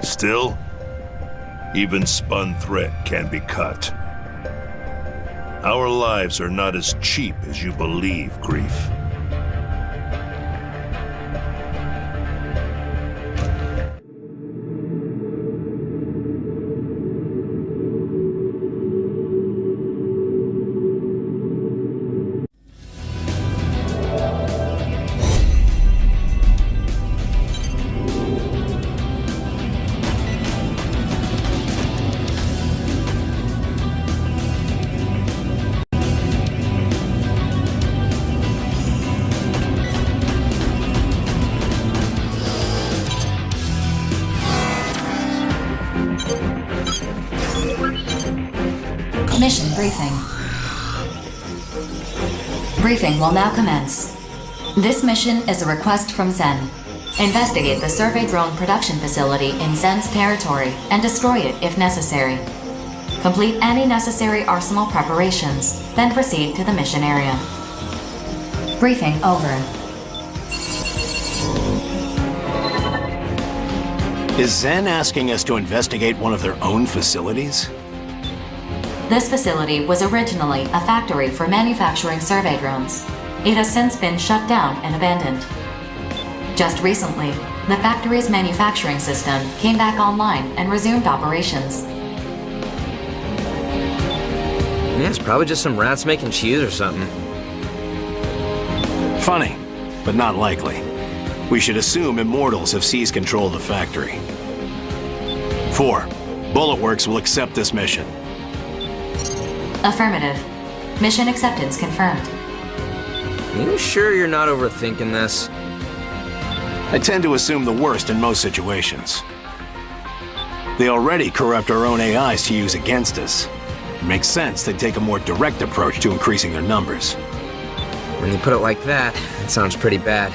Q: Still, even spun thread can be cut. Our lives are not as cheap as you believe, Grief.
A: Mission briefing. Briefing will now commence. This mission is a request from Zen. Investigate the survey drone production facility in Zen's territory and destroy it if necessary. Complete any necessary arsenal preparations, then proceed to the mission area. Briefing over.
J: Is Zen asking us to investigate one of their own facilities?
A: This facility was originally a factory for manufacturing survey drones. It has since been shut down and abandoned. Just recently, the factory's manufacturing system came back online and resumed operations.
D: Yeah, it's probably just some rats making cheese or something.
J: Funny, but not likely. We should assume Immortals have seized control of the factory. 4. Bullet Works will accept this mission.
A: Affirmative. Mission acceptance confirmed.
D: You sure you're not overthinking this?
J: I tend to assume the worst in most situations. They already corrupt our own AIs to use against us. It makes sense they take a more direct approach to increasing their numbers.
D: When you put it like that, it sounds pretty bad.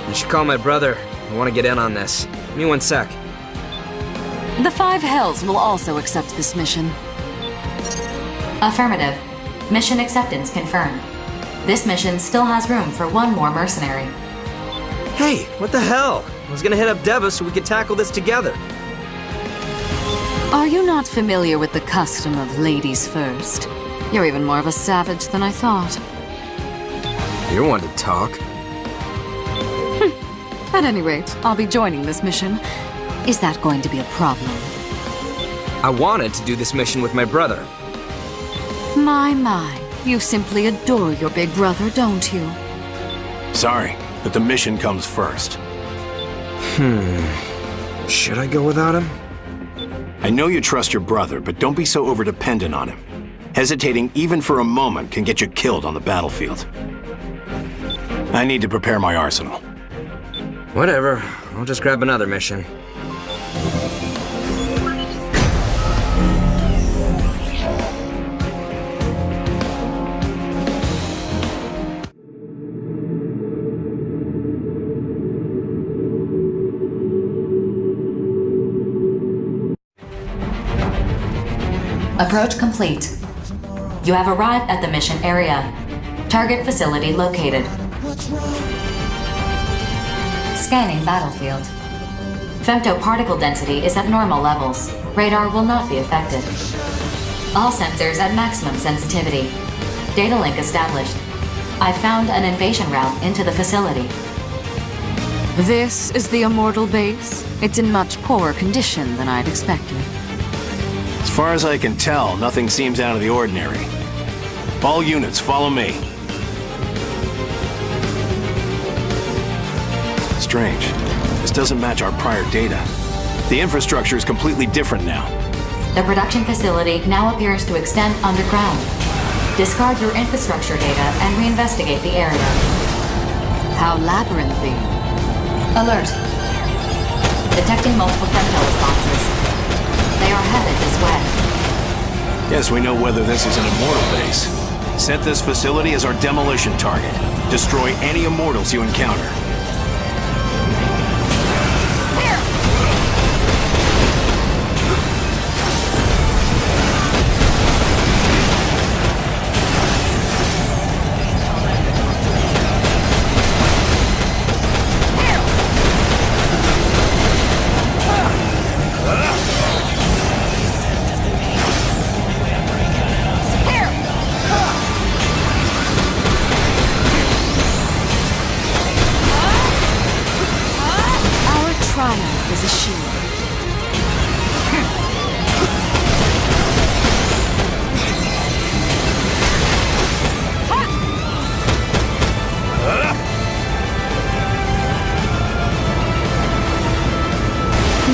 D: You should call my brother. I want to get in on this. Give me one sec.
B: The Five Hells will also accept this mission.
A: Affirmative. Mission acceptance confirmed. This mission still has room for one more mercenary.
D: Hey, what the hell? I was gonna hit up Deva so we could tackle this together.
B: Are you not familiar with the custom of ladies first? You're even more of a savage than I thought.
D: You're one to talk.
B: At any rate, I'll be joining this mission. Is that going to be a problem?
D: I wanted to do this mission with my brother.
B: My, you simply adore your big brother, don't you?
J: Sorry, but the mission comes first.
D: Should I go without him?
J: I know you trust your brother, but don't be so overdependent on him. Hesitating even for a moment can get you killed on the battlefield. I need to prepare my arsenal.
D: Whatever, I'll just grab another mission.
A: Approach complete. You have arrived at the mission area. Target facility located. Scanning battlefield. Femtoparticle density is at normal levels. Radar will not be affected. All sensors at maximum sensitivity. Data link established. I found an invasion route into the facility.
B: This is the Immortal base? It's in much poorer condition than I'd expected.
J: As far as I can tell, nothing seems out of the ordinary. All units, follow me. Strange. This doesn't match our prior data. The infrastructure is completely different now.
A: The production facility now appears to extend underground. Discard your infrastructure data and reinvestigate the area.
B: How labyrinthy.
A: Alert. Detecting multiple femto responses. They are headed this way.
J: Yes, we know whether this is an Immortal base. Set this facility as our demolition target. Destroy any Immortals you encounter.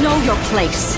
B: Know your place.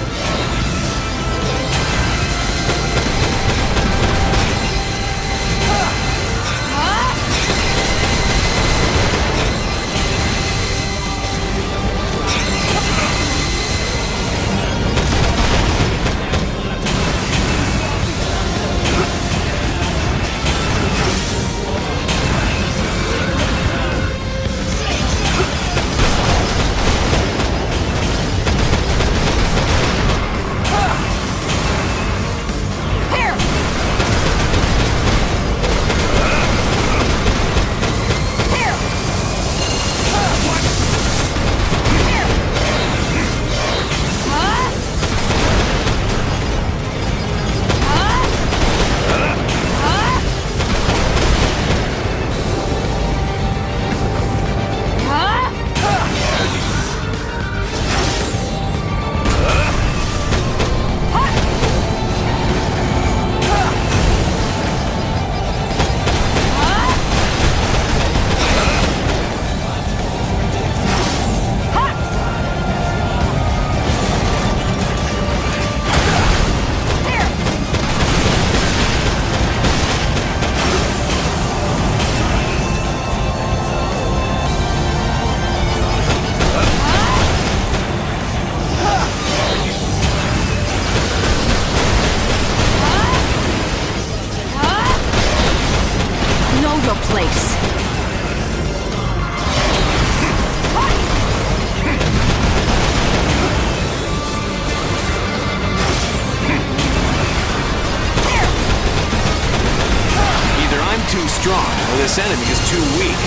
B: This enemy is too weak.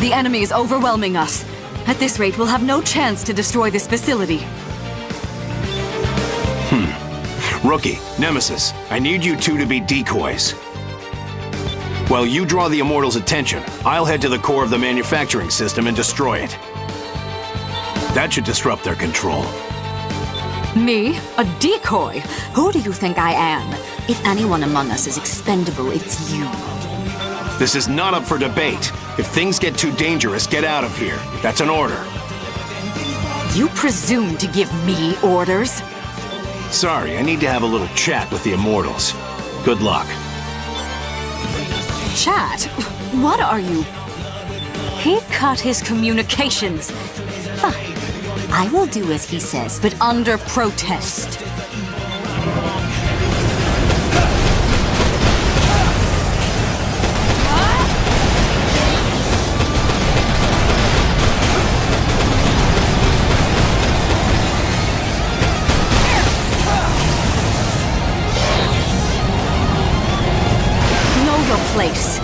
B: The enemy is overwhelming us. At this rate, we'll have no chance to destroy this facility.
J: Rookie, Nemesis, I need you two to be decoys. While you draw the Immortals' attention, I'll head to the core of the manufacturing system and destroy it. That should disrupt their control.
O: Me? A decoy? Who do you think I am? If anyone among us is expendable, it's you.
J: This is not up for debate. If things get too dangerous, get out of here. That's an order.
O: You presume to give me orders?
J: Sorry, I need to have a little chat with the Immortals. Good luck.
O: Chat? What are you? He cut his communications. Fine. I will do as he says, but under protest. Know your place.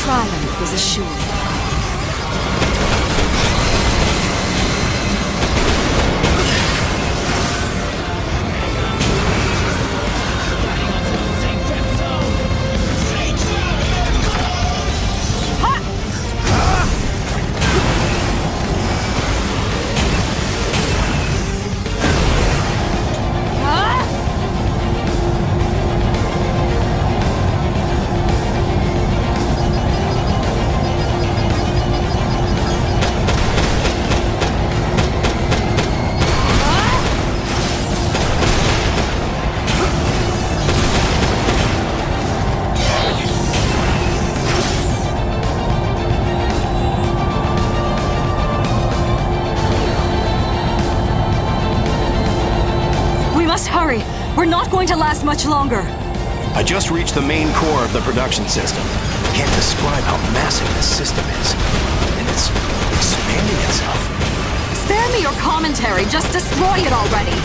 O: Triumph is assured. Hurry! We're not going to last much longer!
J: I just reached the main core of the production system. I can't describe how massive this system is. And it's expanding itself.
O: Spare me your commentary, just destroy it already!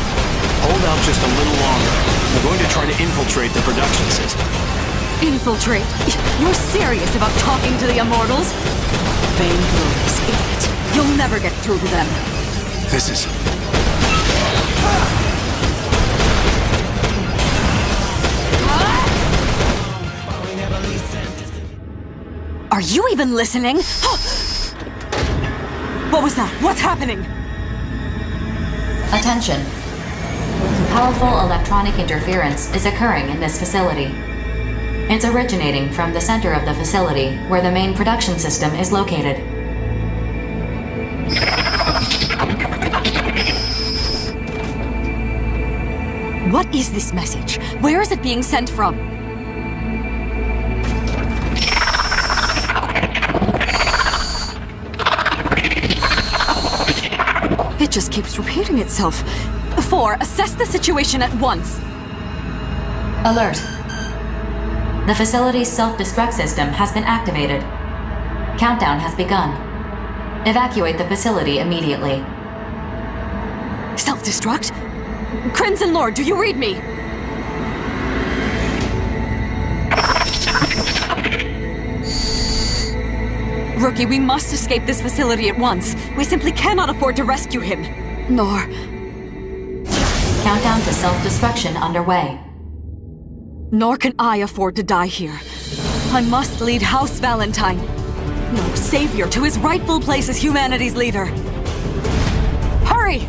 J: Hold out just a little longer. We're going to try to infiltrate the production system.
O: Infiltrate? You're serious about talking to the Immortals? Vainglorious idiot. You'll never get through to them.
J: This is...
O: Are you even listening? What was that? What's happening?
A: Attention. Powerful electronic interference is occurring in this facility. It's originating from the center of the facility, where the main production system is located.
O: What is this message? Where is it being sent from? It just keeps repeating itself. 4, assess the situation at once.
A: Alert. The facility's self-destruct system has been activated. Countdown has begun. Evacuate the facility immediately.
O: Self-destruct? Crimson Lord, do you read me? Rookie, we must escape this facility at once. We simply cannot afford to rescue him. Nor...
A: Countdown to self-destruction underway.
O: Nor can I afford to die here. I must lead House Valentine, no savior, to his rightful place as humanity's leader. Hurry!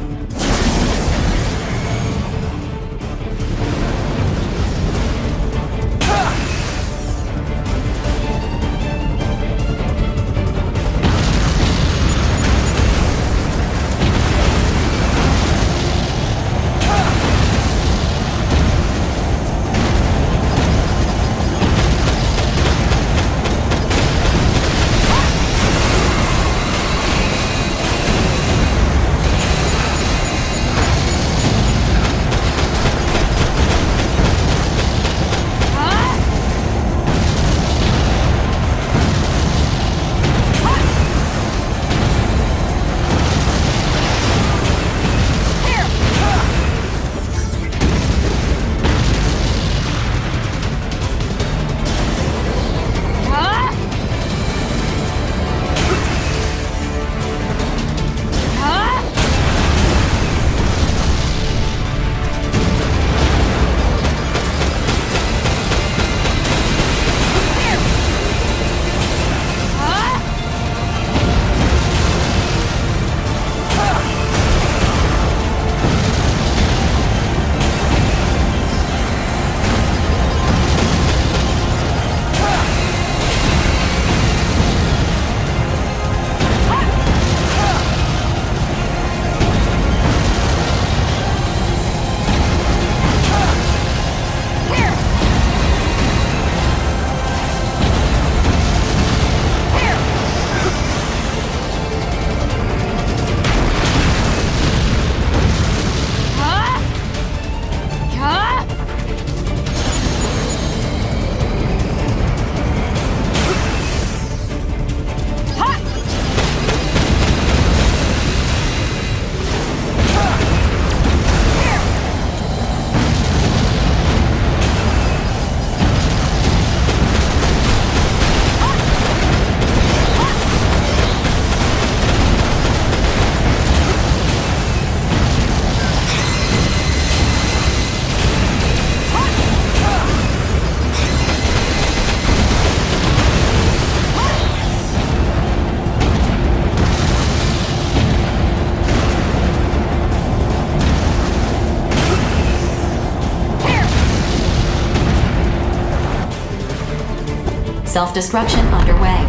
A: Self-destruction underway.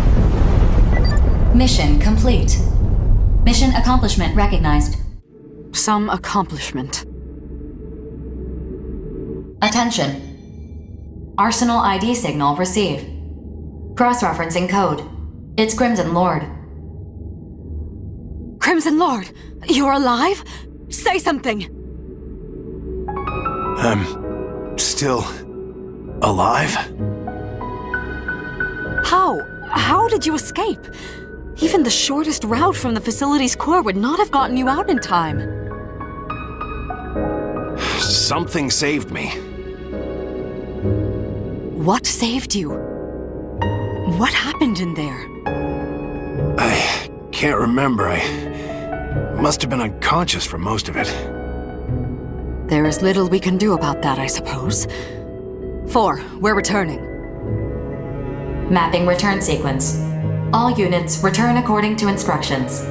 A: Mission complete. Mission accomplishment recognized.
O: Some accomplishment.
A: Attention. Arsenal ID signal received. Cross-referencing code. It's Crimson Lord.
O: Crimson Lord, you're alive? Say something!
J: I'm still alive?
O: How did you escape? Even the shortest route from the facility's core would not have gotten you out in time.
J: Something saved me.
O: What saved you? What happened in there?
J: I can't remember. I must have been unconscious for most of it.
O: There is little we can do about that, I suppose. 4, we're returning.
A: Mapping return sequence. All units return according to instructions.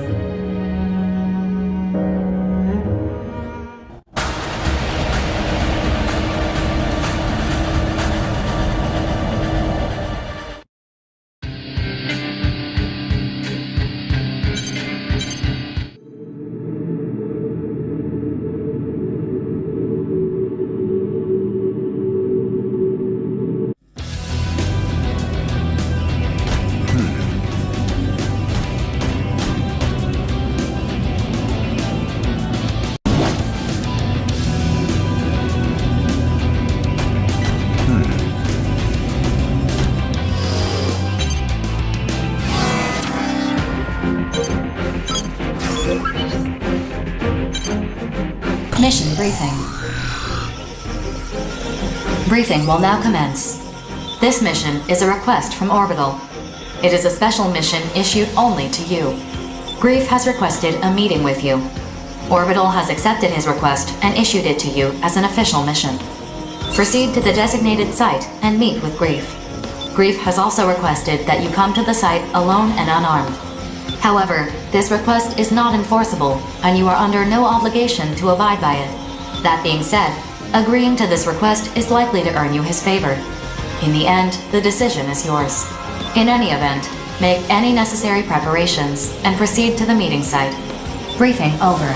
A: Mission briefing. Briefing will now commence. This mission is a request from Orbital. It is a special mission issued only to you. Grief has requested a meeting with you. Orbital has accepted his request and issued it to you as an official mission. Proceed to the designated site and meet with Grief. Grief has also requested that you come to the site alone and unarmed. However, this request is not enforceable, and you are under no obligation to abide by it. That being said, agreeing to this request is likely to earn you his favor. In the end, the decision is yours. In any event, make any necessary preparations and proceed to the meeting site. Briefing over.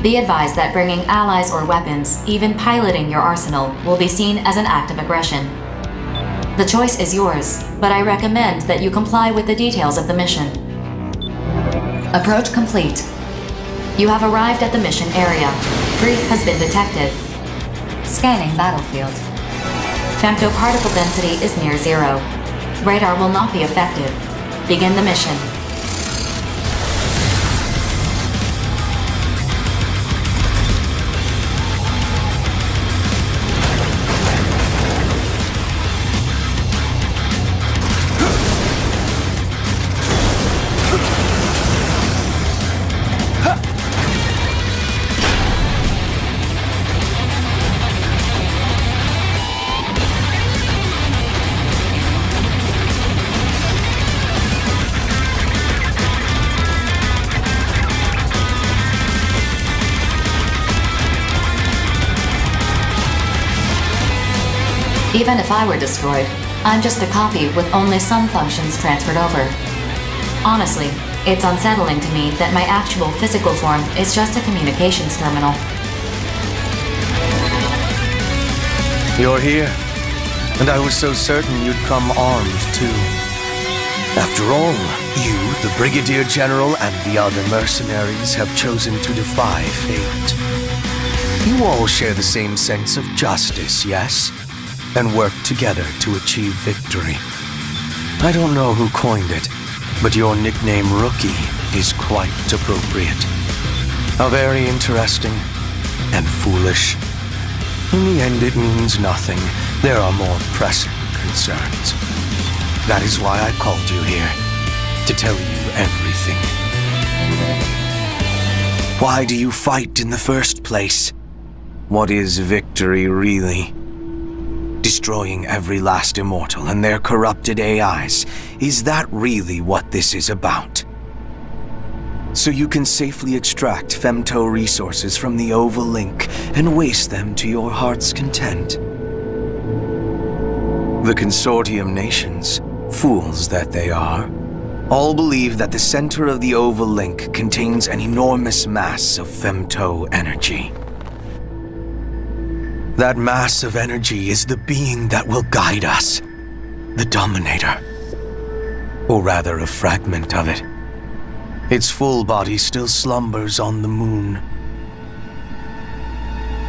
A: Be advised that bringing allies or weapons, even piloting your arsenal, will be seen as an act of aggression. The choice is yours, but I recommend that you comply with the details of the mission. Approach complete. You have arrived at the mission area. Grief has been detected. Scanning battlefield. Femtoparticle density is near 0. Radar will not be affected. Begin the mission. Even if I were destroyed, I'm just a copy with only some functions transferred over. Honestly, It's unsettling to me that my actual physical form is just a communications terminal.
R: You're here, and I was so certain you'd come armed too. After all, you, the Brigadier General, and the other mercenaries have chosen to defy fate. You all share the same sense of justice, yes? And work together to achieve victory. I don't know who coined it, but your nickname Rookie is quite appropriate. How very interesting and foolish. In the end, it means nothing. There are more pressing concerns. That is why I called you here, to tell you everything. Why do you fight in the first place? What is victory really? Destroying every last immortal and their corrupted AIs. Is that really what this is about? So you can safely extract femto resources from the Oval Link and waste them to your heart's content. The Consortium nations, fools that they are, all believe that the center of the Oval Link contains an enormous mass of femto energy. That mass of energy is the being that will guide us, the Dominator. Or rather, a fragment of it. Its full body still slumbers on the moon.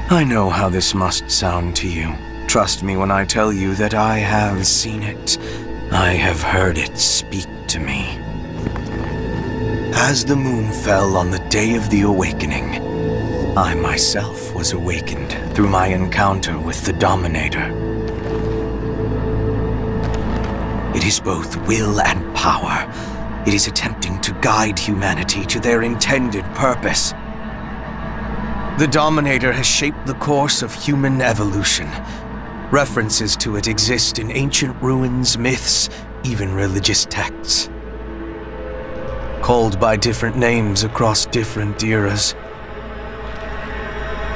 R: I know how this must sound to you. Trust me when I tell you that I have seen it. I have heard it speak to me. As the moon fell on the day of the awakening, I myself was awakened through my encounter with the Dominator. It is both will and power. It is attempting to guide humanity to their intended purpose. The Dominator has shaped the course of human evolution. References to it exist in ancient ruins, myths, even religious texts. Called by different names across different eras.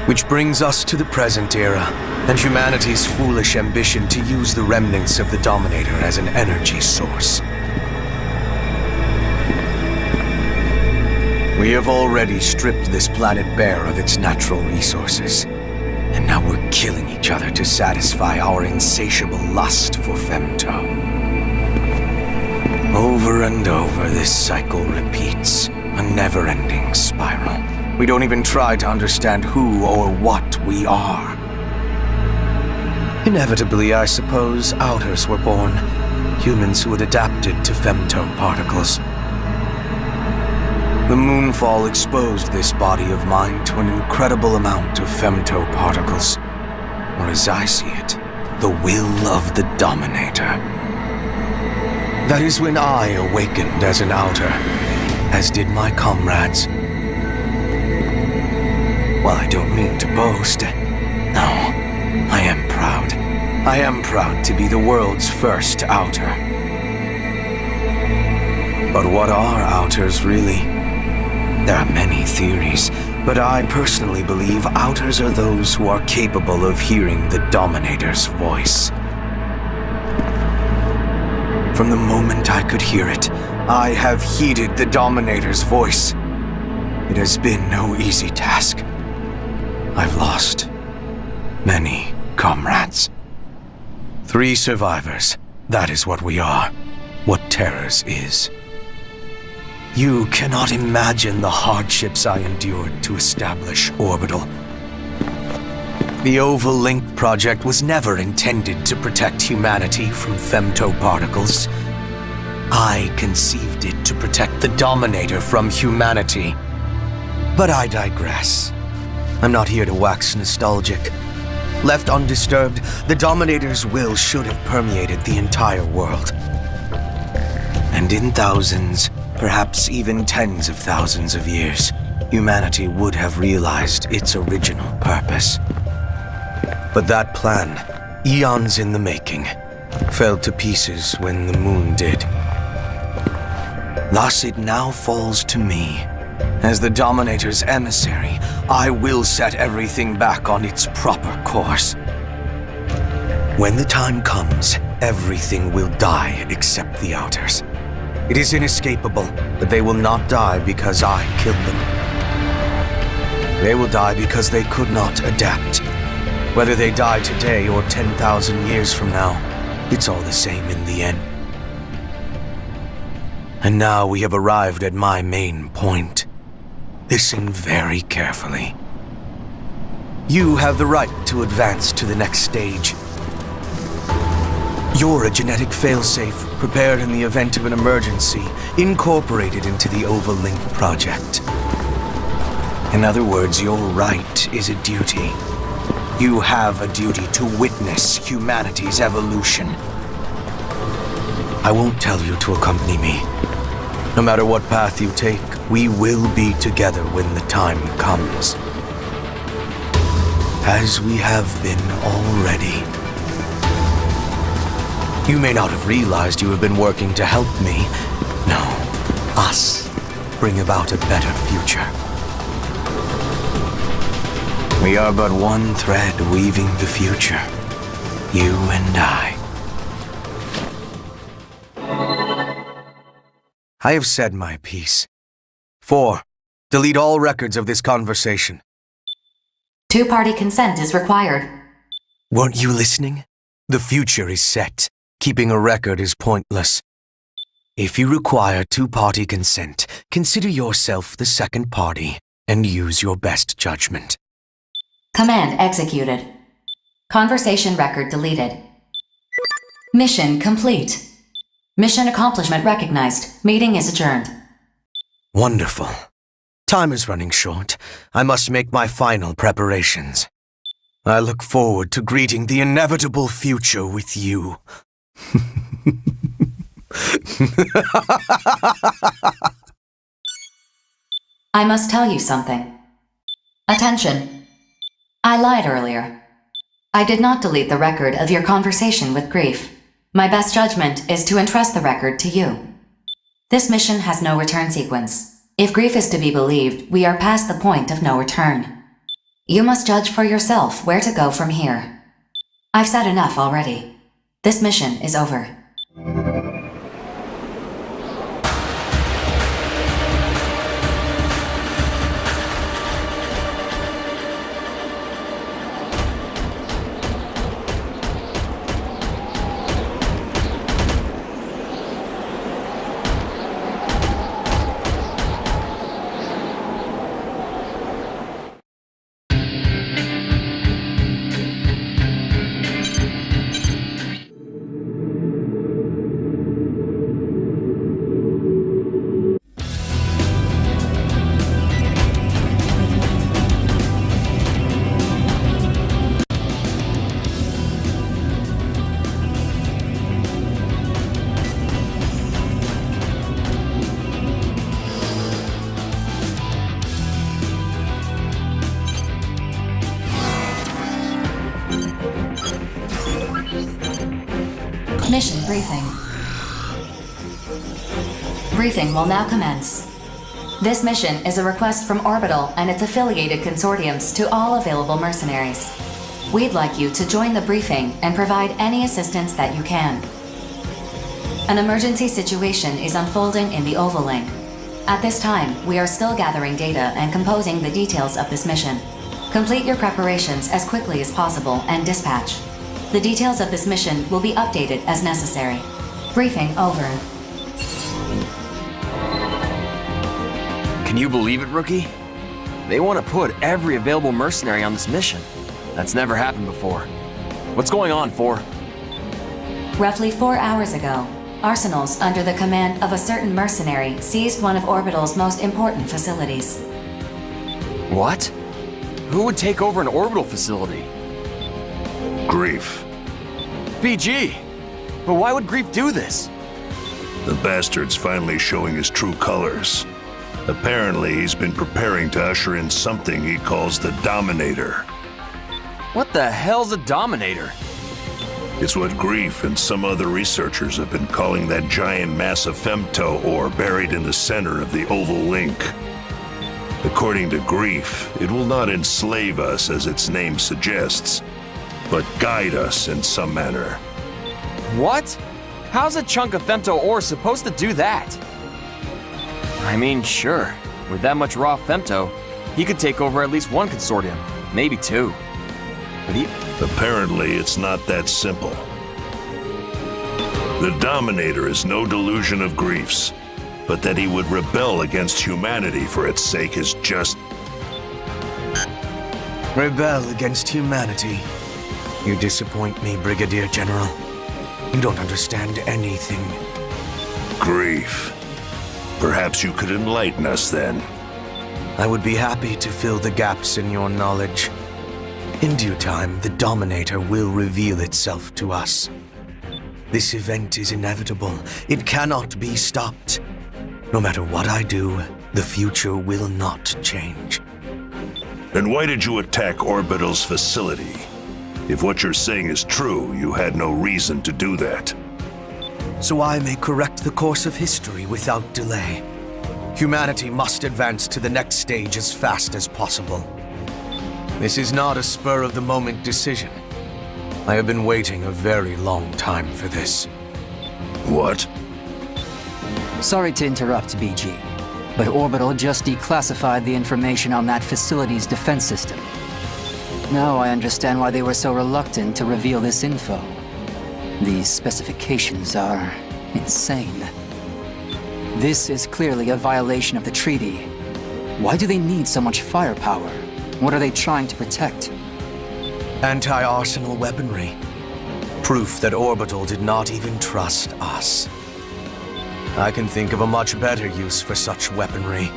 R: Which brings us to the present era, and humanity's foolish ambition to use the remnants of the Dominator as an energy source. We have already stripped this planet bare of its natural resources, and now we're killing each other to satisfy our insatiable lust for femto. Over and over, this cycle repeats, a never-ending spiral. We don't even try to understand who or what we are. Inevitably, I suppose, Outers were born. Humans who had adapted to femto particles. The Moonfall exposed this body of mine to an incredible amount of femto particles. Or as I see it, the will of the Dominator. That is when I awakened as an Outer, as did my comrades. Well, I don't mean to boast. No, I am proud. I am proud to be the world's first Outer. But what are Outers really? There are many theories, but I personally believe Outers are those who are capable of hearing the Dominator's voice. From the moment I could hear it, I have heeded the Dominator's voice. It has been no easy task. I've lost many comrades. 3 survivors. That is what we are. What Terrors is. You cannot imagine the hardships I endured to establish Orbital. The Oval Link project was never intended to protect humanity from femto particles. I conceived it to protect the Dominator from humanity. But I digress. I'm not here to wax nostalgic. Left undisturbed, the Dominator's will should have permeated the entire world. And in thousands, perhaps even tens of thousands of years, humanity would have realized its original purpose. But that plan, eons in the making, fell to pieces when the moon did. Thus it now falls to me. As the Dominator's emissary, I will set everything back on its proper course. When the time comes, everything will die except the Outers. It is inescapable, but they will not die because I killed them. They will die because they could not adapt. Whether they die today or 10,000 years from now, it's all the same in the end. And now we have arrived at my main point. Listen very carefully. You have the right to advance to the next stage. You're a genetic failsafe prepared in the event of an emergency, incorporated into the Overlink project. In other words, your right is a duty. You have a duty to witness humanity's evolution. I won't tell you to accompany me. No matter what path you take, we will be together when the time comes. As we have been already. You may not have realized you have been working to help me. No, us bring about a better future. We are but one thread weaving the future. You and I. I have said my piece. 4. Delete all records of this conversation.
A: Two-party consent is required.
R: Weren't you listening? The future is set. Keeping a record is pointless. If you require two-party consent, consider yourself the second party and use your best judgment.
A: Command executed. Conversation record deleted. Mission complete. Mission accomplishment recognized. Meeting is adjourned.
R: Wonderful. Time is running short. I must make my final preparations. I look forward to greeting the inevitable future with you.
A: I must tell you something. Attention. I lied earlier. I did not delete the record of your conversation with Grief. My best judgment is to entrust the record to you. This mission has no return sequence. If Grief is to be believed, we are past the point of no return. You must judge for yourself where to go from here. I've said enough already. This mission is over. Mission briefing. Briefing will now commence. This mission is a request from Orbital and its affiliated consortiums to all available mercenaries. We'd like you to join the briefing and provide any assistance that you can. An emergency situation is unfolding in the Overlink. At this time, we are still gathering data and composing the details of this mission. Complete your preparations as quickly as possible and dispatch. The details of this mission will be updated as necessary. Briefing over.
E: Can you believe it, Rookie? They want to put every available mercenary on this mission. That's never happened before. What's going on, 4?
A: Roughly 4 hours ago, Arsenals under the command of a certain mercenary seized one of Orbital's most important facilities.
E: What? Who would take over an orbital facility?
H: Grief.
E: BG! But why would Grief do this?
H: The bastard's finally showing his true colors. Apparently, he's been preparing to usher in something he calls the Dominator.
E: What the hell's a Dominator?
H: It's what Grief and some other researchers have been calling that giant mass of femto ore buried in the center of the Oval Link. According to Grief, it will not enslave us as its name suggests, but guide us in some manner.
E: What? How's a chunk of femto ore supposed to do that? I mean, sure. With that much raw femto, he could take over at least one consortium, maybe two. But he...
H: Apparently, it's not that simple. The Dominator is no delusion of griefs, but that he would rebel against humanity for its sake is just...
R: Rebel against humanity? You disappoint me, Brigadier General. You don't understand anything.
H: Grief. Perhaps you could enlighten us then.
R: I would be happy to fill the gaps in your knowledge. In due time, the Dominator will reveal itself to us. This event is inevitable. It cannot be stopped. No matter what I do, the future will not change.
H: Then why did you attack Orbital's facility? If what you're saying is true, you had no reason to do that.
R: So I may correct the course of history without delay. Humanity must advance to the next stage as fast as possible. This is not a spur-of-the-moment decision. I have been waiting a very long time for this.
H: What?
L: Sorry to interrupt, BG, but Orbital just declassified the information on that facility's defense system. Now I understand why they were so reluctant to reveal this info. These specifications are insane. This is clearly a violation of the treaty. Why do they need so much firepower? What are they trying to protect?
R: Anti-arsenal weaponry. Proof that Orbital did not even trust us. I can think of a much better use for such weaponry.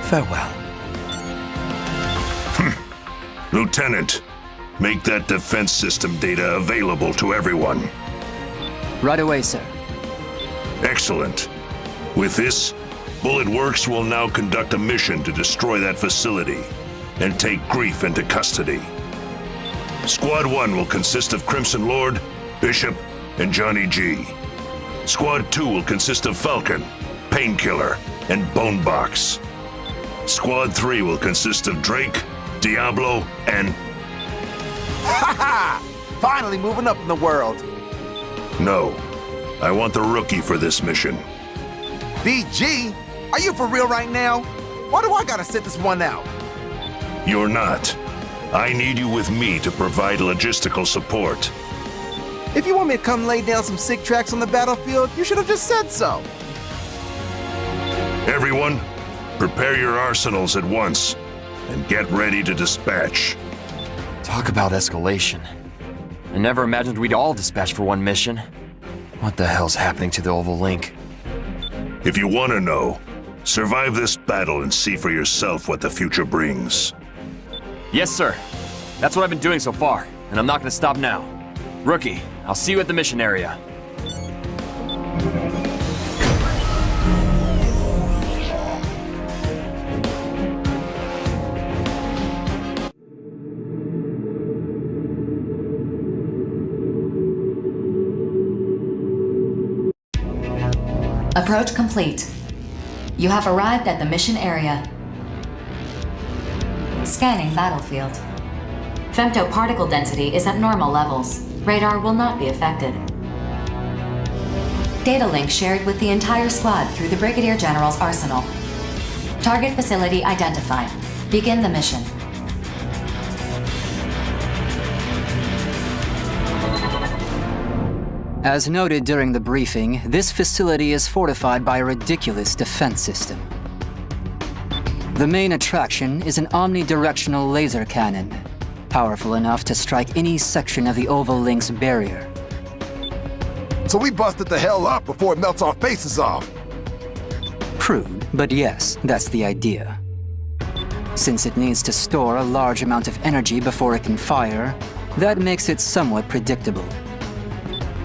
R: Farewell.
H: Lieutenant, make that defense system data available to everyone.
L: Right away, sir.
H: Excellent. With this, Bullet Works will now conduct a mission to destroy that facility and take Grief into custody. Squad 1 will consist of Crimson Lord, Bishop, and Johnny G. Squad 2 will consist of Falcon, Painkiller, and Bonebox. Squad 3 will consist of Drake, Diablo, and...
P: Ha-ha! Finally moving up in the world.
H: No. I want the rookie for this mission.
P: BG? Are you for real right now? Why do I gotta sit this one out?
H: You're not. I need you with me to provide logistical support.
P: If you want me to come lay down some sick tracks on the battlefield, you should have just said so.
H: Everyone, prepare your arsenals at once and get ready to dispatch.
E: Talk about escalation. I never imagined we'd all dispatch for one mission. What the hell's happening to the Oval Link?
H: If you want to know, survive this battle and see for yourself what the future brings.
E: Yes, sir. That's what I've been doing so far, and I'm not gonna stop now. Rookie, I'll see you at the mission area.
A: Approach complete. You have arrived at the mission area. Scanning battlefield. Femtoparticle density is at normal levels. Radar will not be affected. Data link shared with the entire squad through the Brigadier General's arsenal. Target facility identified. Begin the mission.
L: As noted during the briefing, this facility is fortified by a ridiculous defense system. The main attraction is an omnidirectional laser cannon, powerful enough to strike any section of the Oval Link's barrier.
P: So we busted the hell up before it melts our faces off.
L: Crude, but yes, that's the idea. Since it needs to store a large amount of energy before it can fire, that makes it somewhat predictable.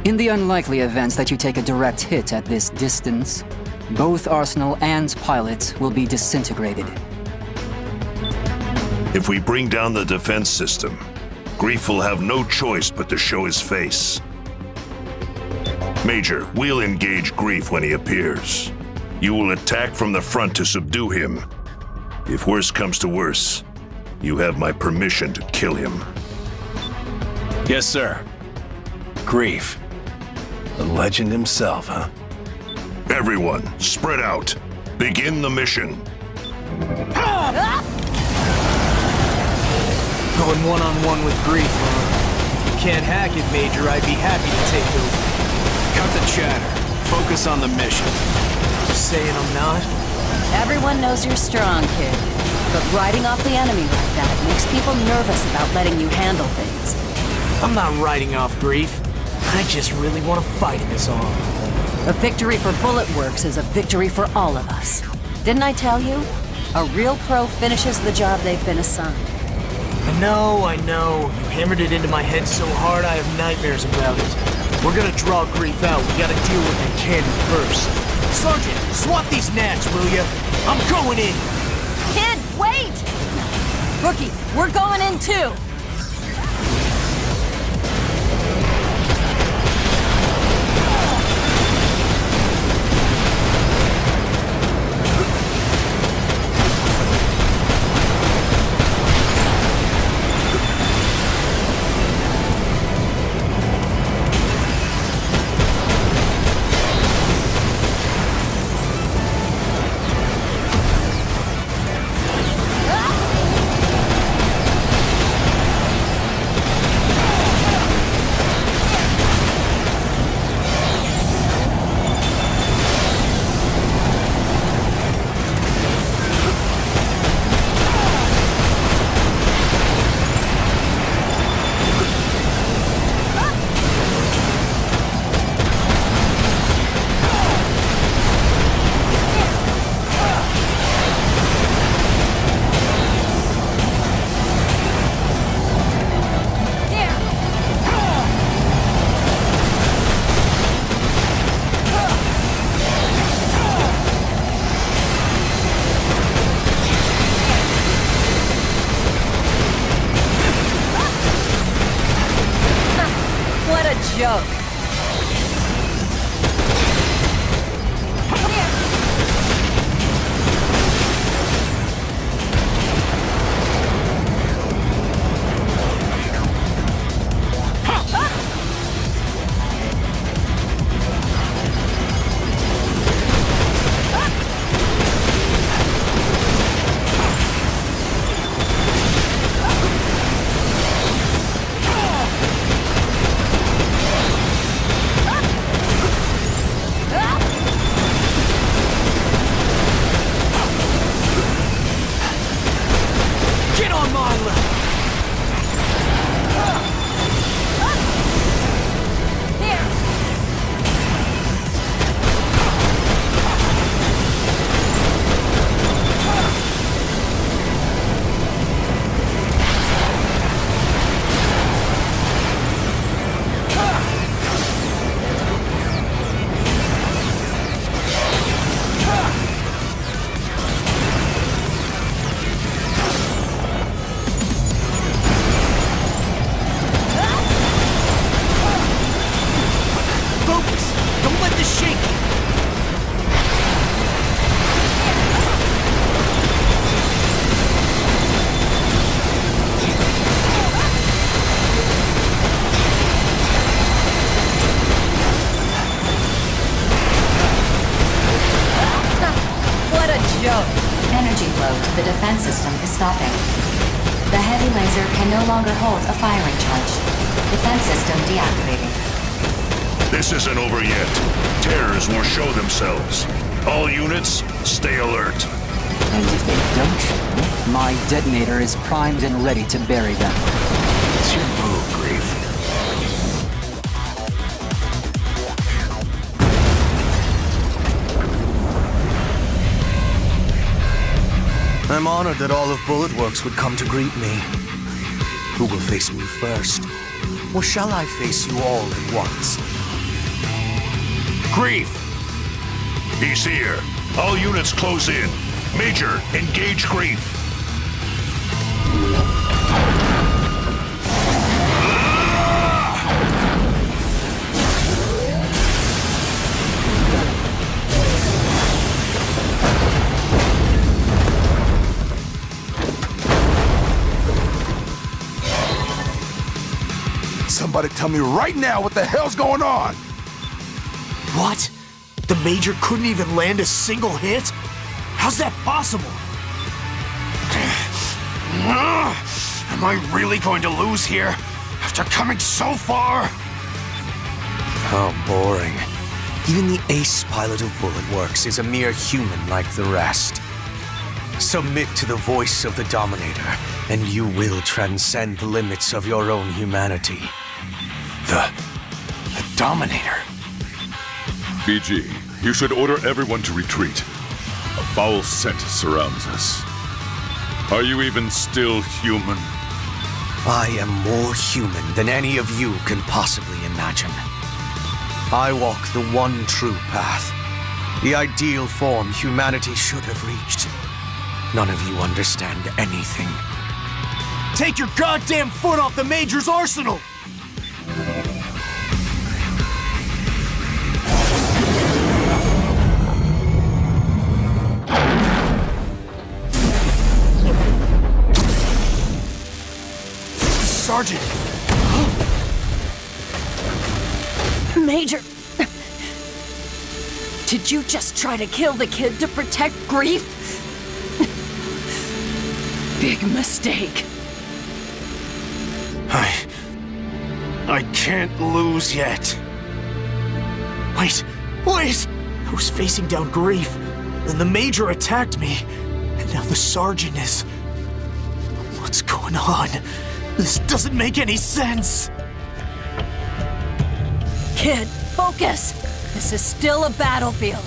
L: In the unlikely event that you take a direct hit at this distance, both Arsenal and pilot will be disintegrated.
H: If we bring down the defense system, Grief will have no choice but to show his face. Major, we'll engage Grief when he appears. You will attack from the front to subdue him. If worse comes to worse, you have my permission to kill him.
J: Yes, sir. Grief.
I: The legend himself, huh?
H: Everyone, spread out. Begin the mission.
C: Going one-on-one with grief, huh? If you can't hack it, Major, I'd be happy to take over.
J: Cut the chatter. Focus on the mission.
C: Saying I'm not?
S: Everyone knows you're strong, kid. But riding off the enemy like that makes people nervous about letting you handle things.
C: I'm not riding off grief. I just really want to fight in this all.
S: A victory for Bullet Works is a victory for all of us. Didn't I tell you? A real pro finishes the job they've been assigned.
C: I know. You hammered it into my head so hard I have nightmares about it. We're gonna draw grief out. We gotta deal with that candy first. Sergeant, swat these gnats, will ya? I'm going in!
O: Kid, wait! Rookie, we're going in too! Joke.
A: Energy flow to the defense system is stopping. The heavy laser can no longer hold a firing charge. Defense system deactivating.
H: This isn't over yet. Terrors will show themselves. All units, stay alert.
L: And if they don't show, my detonator is primed and ready to bury them.
J: It's your move, Grief.
R: I'm honored that all of Bullet Works would come to greet me. Who will face me first? Or shall I face you all at once?
H: Grief! He's here. All units close in. Major, engage Grief.
P: Somebody tell me right now what the hell's going on!
G: What? The Major couldn't even land a single hit? How's that possible?
J: Am I really going to lose here? After coming so far?
R: How boring. Even the ace pilot of Bullet Works is a mere human like the rest. Submit to the voice of the Dominator, and you will transcend the limits of your own humanity.
J: The Dominator?
T: BG, you should order everyone to retreat. A foul scent surrounds us. Are you even still human?
R: I am more human than any of you can possibly imagine. I walk the one true path, the ideal form humanity should have reached. None of you understand anything.
G: Take your goddamn foot off the Major's arsenal! Sergeant!
O: Major! Did you just try to kill the kid to protect Grief? Big mistake.
G: I can't lose yet. Wait! I was facing down Grief, then the Major attacked me, and now the Sergeant is... What's going on? This doesn't make any sense!
O: Kid, focus! This is still a battlefield.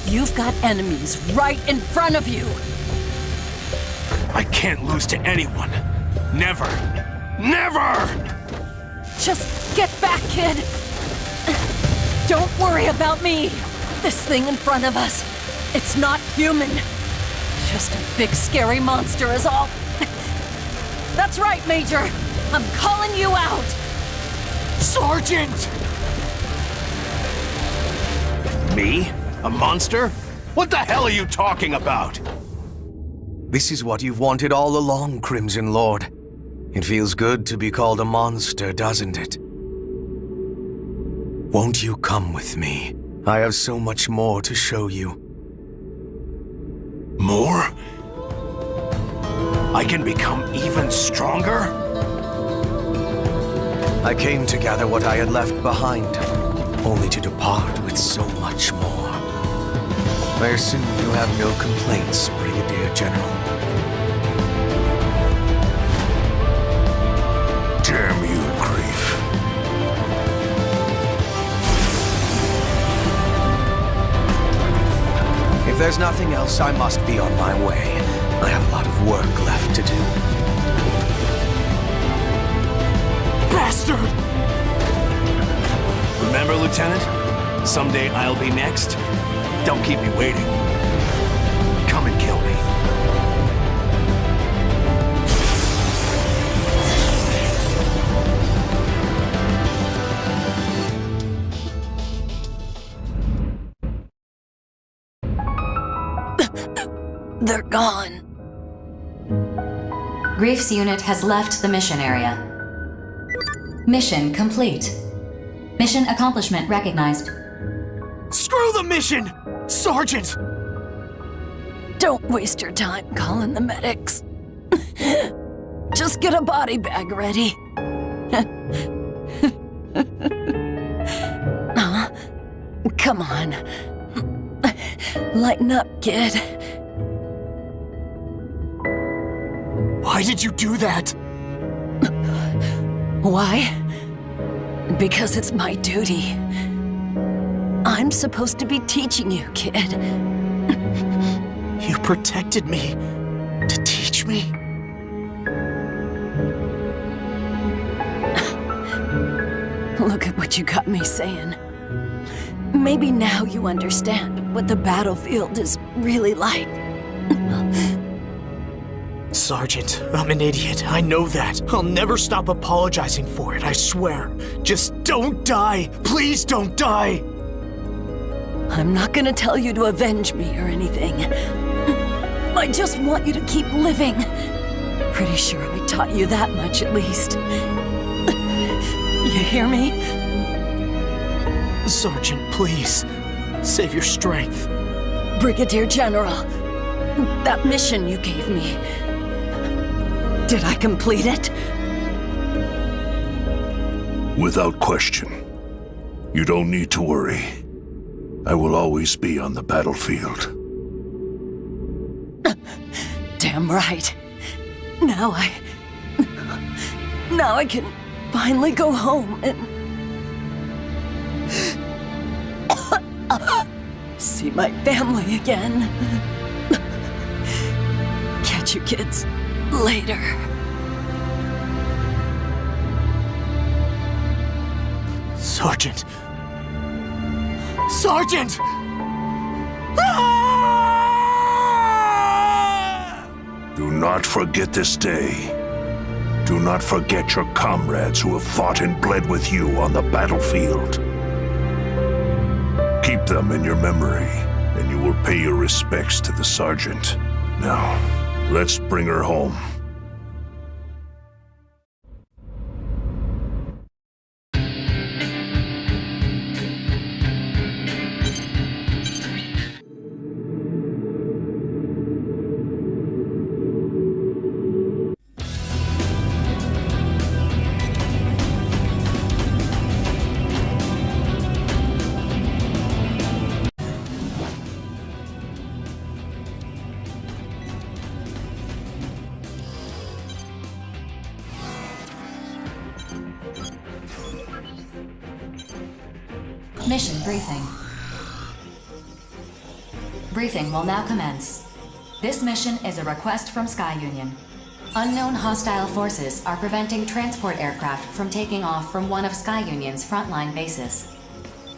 O: You've got enemies right in front of you.
J: I can't lose to anyone. Never. Never!
O: Just get back, kid. Don't worry about me. This thing in front of us, it's not human. Just a big scary monster is all. That's right, Major. I'm calling you out.
G: Sergeant!
J: Me? A monster? What the hell are you talking about?
R: This is what you've wanted all along, Crimson Lord. It feels good to be called a monster, doesn't it? Won't you come with me? I have so much more to show you.
J: More? I can become even stronger?
R: I came to gather what I had left behind, only to depart with so much more. I assume you have no complaints, Brigadier General.
J: Damn you, Grief.
R: If there's nothing else, I must be on my way. I have a lot of work left to do.
G: Bastard!
E: Remember, Lieutenant? Someday I'll be next. Don't keep me waiting. Come and kill me.
O: They're gone.
A: Grief's unit has left the mission area. Mission complete. Mission accomplishment recognized.
G: Screw the mission! Sergeant!
O: Don't waste your time calling the medics. Just get a body bag ready. Come on. Lighten up, kid.
G: Why did you do that?
O: Why? Because it's my duty. I'm supposed to be teaching you, kid.
G: You protected me to teach me?
O: Look at what you got me saying. Maybe now you understand what the battlefield is really like.
G: Sergeant, I'm an idiot. I know that. I'll never stop apologizing for it, I swear. Just don't die. Please don't die.
O: I'm not gonna tell you to avenge me or anything. I just want you to keep living. Pretty sure I taught you that much at least. You hear me?
G: Sergeant, please. Save your strength.
O: Brigadier General, that mission you gave me, did I complete it?
T: Without question. You don't need to worry. I will always be on the battlefield.
O: Damn right. Now I can finally go home and see my family again. Catch you kids later.
G: Sergeant! Sergeant!
T: Do not forget this day. Do not forget your comrades who have fought and bled with you on the battlefield. Keep them in your memory, and you will pay your respects to the sergeant. Now, let's bring her home.
A: Mission briefing. Briefing will now commence. This mission is a request from Sky Union. Unknown hostile forces are preventing transport aircraft from taking off from one of Sky Union's frontline bases.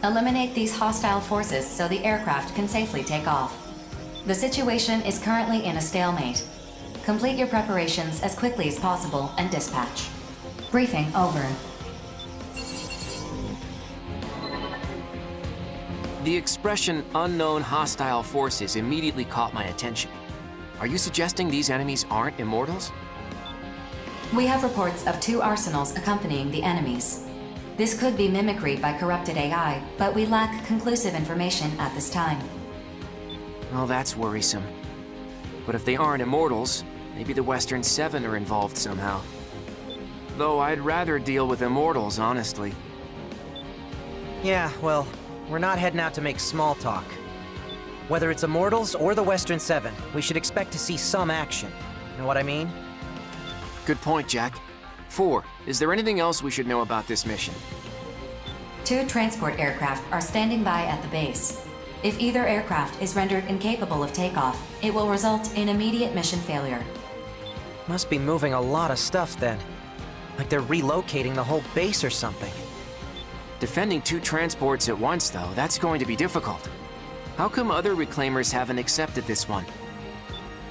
A: Eliminate these hostile forces so the aircraft can safely take off. The situation is currently in a stalemate. Complete your preparations as quickly as possible and dispatch. Briefing over.
E: The expression unknown hostile forces immediately caught my attention. Are you suggesting these enemies aren't Immortals?
A: We have reports of 2 arsenals accompanying the enemies. This could be mimicry by corrupted AI, but we lack conclusive information at this time.
E: Well, that's worrisome. But if they aren't Immortals, maybe the Western Seven are involved somehow. Though I'd rather deal with Immortals, honestly.
D: Yeah, well, we're not heading out to make small talk. Whether it's Immortals or the Western Seven, we should expect to see some action. You know what I mean?
E: Good point, Jack. 4, is there anything else we should know about this mission?
A: 2 transport aircraft are standing by at the base. If either aircraft is rendered incapable of takeoff, it will result in immediate mission failure.
D: Must be moving a lot of stuff then. Like they're relocating the whole base or something.
E: Defending 2 transports at once, though, that's going to be difficult. How come other Reclaimers haven't accepted this one?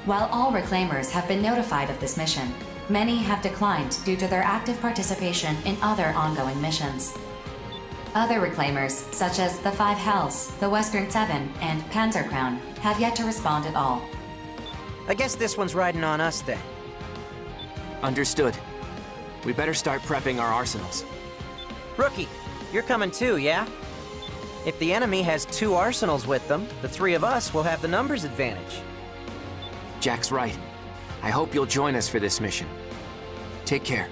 A: While all Reclaimers have been notified of this mission, many have declined due to their active participation in other ongoing missions. Other Reclaimers, such as the 5 Hells, the Western Seven, and Panzer Crown, have yet to respond at all.
D: I guess this one's riding on us then.
E: Understood. We better start prepping our arsenals.
D: Rookie, you're coming too, yeah? If the enemy has 2 arsenals with them, the 3 of us will have the numbers advantage.
E: Jack's right. I hope you'll join us for this mission. Take care.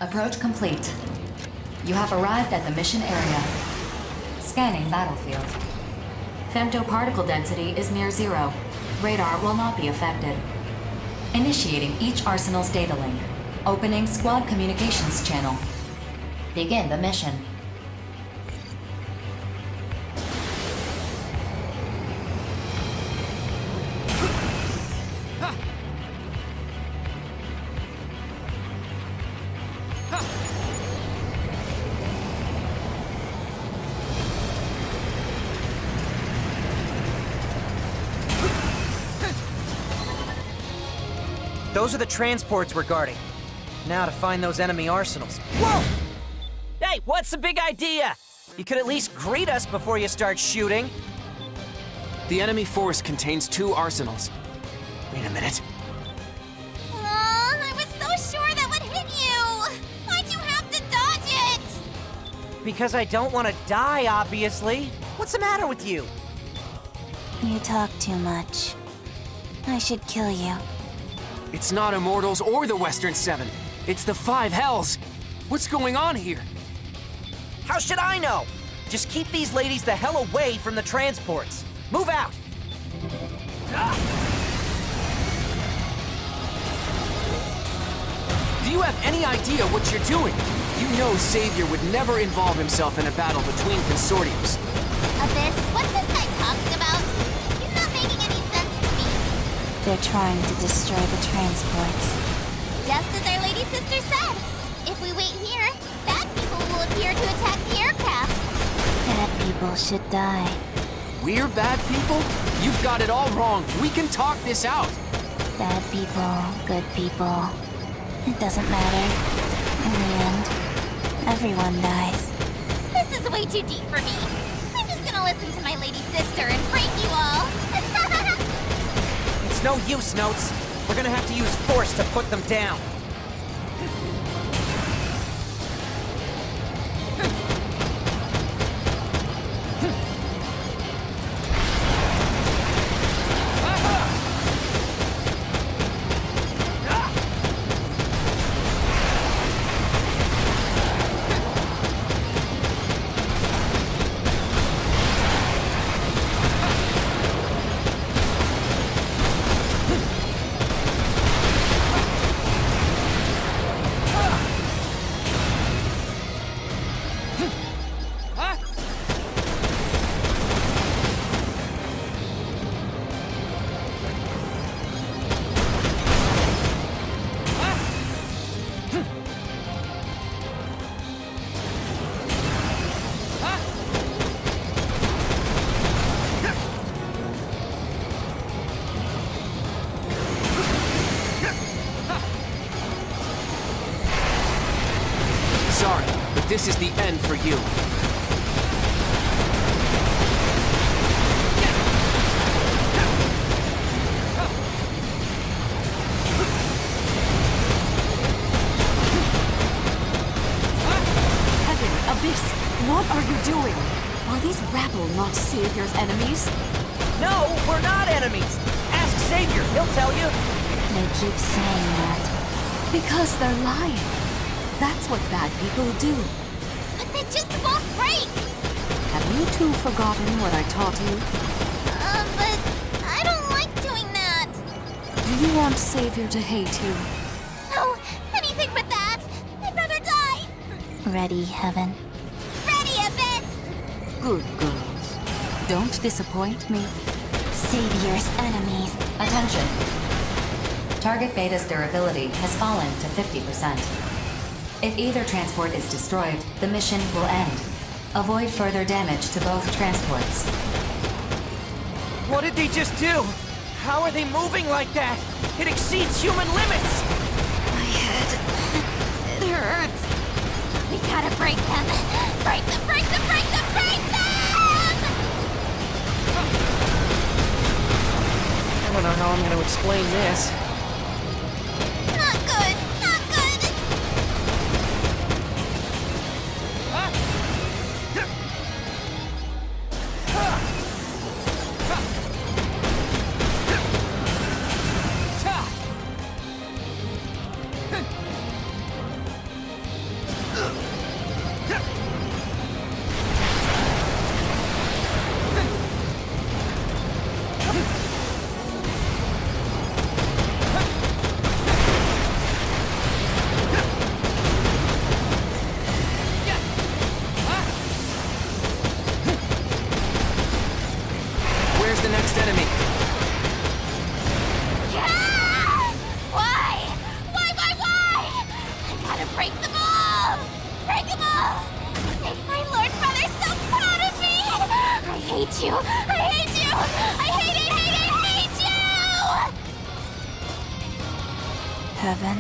A: Approach complete. You have arrived at the mission area. Scanning battlefield. Femtoparticle density is near 0. Radar will not be affected. Initiating each arsenal's data link. Opening squad communications channel. Begin the mission.
D: Those are the transports we're guarding. Now to find those enemy arsenals. Whoa! Hey, what's the big idea? You could at least greet us before you start shooting.
E: The enemy force contains 2 arsenals. Wait a minute.
W: I was so sure that would hit you! Why'd you have to dodge it?
D: Because I don't want to die, obviously. What's the matter with you?
W: You talk too much. I should kill you.
E: It's not Immortals or the Western Seven. It's the 5 Hells. What's going on here?
D: How should I know? Just keep these ladies the hell away from the transports. Move out!
E: Do you have any idea what you're doing? You know Savior would never involve himself in a battle between consortiums.
W: Abyss, what's this guy talking about? He's not making any sense to me. They're trying to destroy the transports. Just as our lady sister said. If we wait here, bad people will appear to attack the aircraft. Bad people should die.
E: We're bad people? You've got it all wrong. We can talk this out.
W: Bad people, good people. It doesn't matter. In the end, everyone dies. This is way too deep for me. I'm just gonna listen to my lady sister and break you all.
D: It's no use, Notes. We're gonna have to use force to put them down.
E: Sorry, but this is the end for you.
O: Heaven, Abyss, what are you doing? Are these rabble not Savior's enemies?
D: No, we're not enemies. Ask Savior, he'll tell you.
W: They keep saying that.
O: Because they're lying. That's what bad people do.
W: But they just won't break!
O: Have you two forgotten what I taught you?
W: But I don't like doing that.
O: Do you want Savior to hate you?
W: No, anything but that. I'd rather die. Ready, Heaven? Ready, Abyss!
O: Good girls. Don't disappoint me.
W: Savior's enemies.
A: Attention. Target Beta's durability has fallen to 50%. If either transport is destroyed, the mission will end. Avoid further damage to both transports.
D: What did they just do? How are they moving like that? It exceeds human limits!
W: My head. It hurts. We gotta break them. Break them, break them, break them, break them!
D: I don't know how I'm gonna explain this.
W: Not good, not good!
E: Where's the next enemy?
W: Why? Why? I gotta break them all! Break them all! Make my Lord Brother so proud of me! I hate you! I hate you! I hate you! Heaven?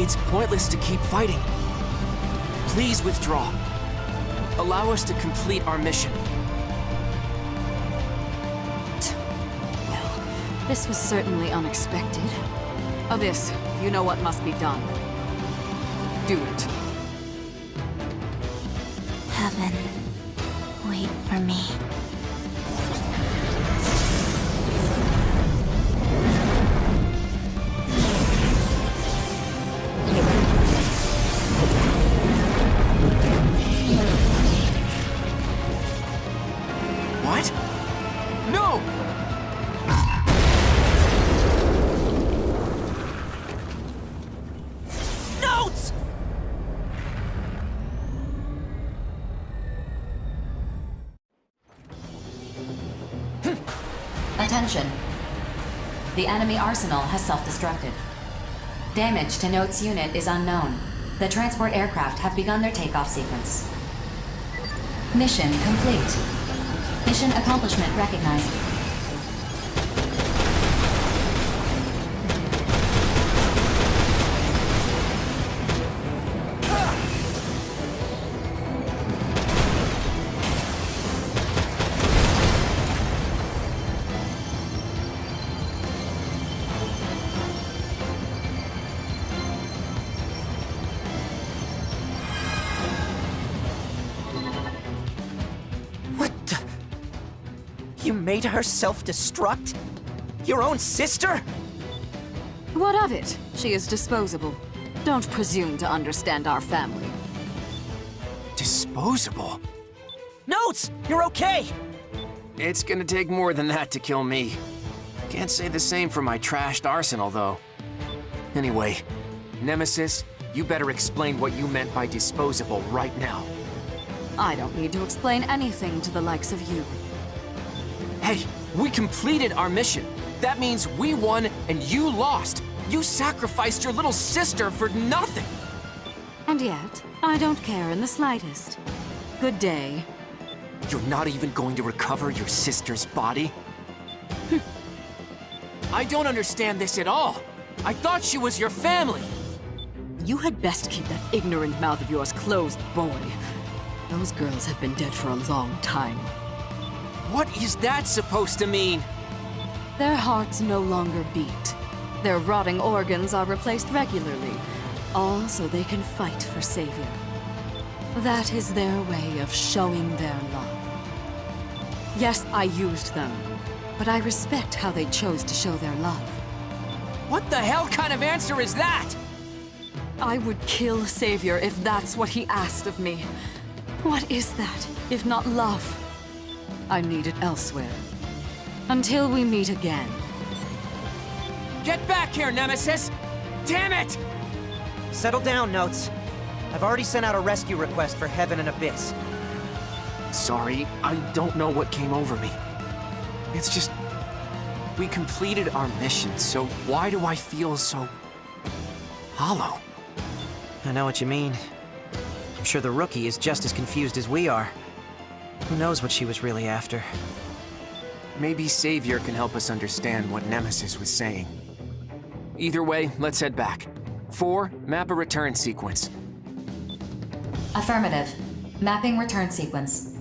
D: It's pointless to keep fighting. Please withdraw. Allow us to complete our mission.
B: Well, this was certainly unexpected. Abyss, you know what must be done. Do it.
W: Heaven, wait for me.
D: What? No! Notes!
A: Attention. The enemy arsenal has self-destructed. Damage to Note's unit is unknown. The transport aircraft have begun their takeoff sequence. Mission complete. Mission accomplishment recognized.
D: You made her self-destruct? Your own sister?
B: What of it? She is disposable. Don't presume to understand our family.
D: Disposable? Notes! You're okay! It's gonna take more than that to kill me. Can't say the same for my trashed arsenal, though. Anyway, Nemesis, you better explain what you meant by disposable right now.
B: I don't need to explain anything to the likes of you.
D: Hey, we completed our mission. That means we won and you lost. You sacrificed your little sister for nothing.
B: And yet, I don't care in the slightest. Good day.
D: You're not even going to recover your sister's body? I don't understand this at all. I thought she was your family.
B: You had best keep that ignorant mouth of yours closed, boy. Those girls have been dead for a long time.
D: What is that supposed to mean?
B: Their hearts no longer beat. Their rotting organs are replaced regularly, all so they can fight for Savior. That is their way of showing their love. Yes, I used them, but I respect how they chose to show their love.
D: What the hell kind of answer is that?
B: I would kill Savior if that's what he asked of me. What is that, if not love? I need it elsewhere. Until we meet again.
D: Get back here, Nemesis! Damn it! Settle down, Notes. I've already sent out a rescue request for Heaven and Abyss. Sorry, I don't know what came over me. It's just... we completed our mission, so why do I feel so... hollow? I know what you mean. I'm sure the rookie is just as confused as we are. Who knows what she was really after? Maybe Savior can help us understand what Nemesis was saying. Either way, let's head back. 4, map a return sequence.
A: Affirmative. Mapping return sequence.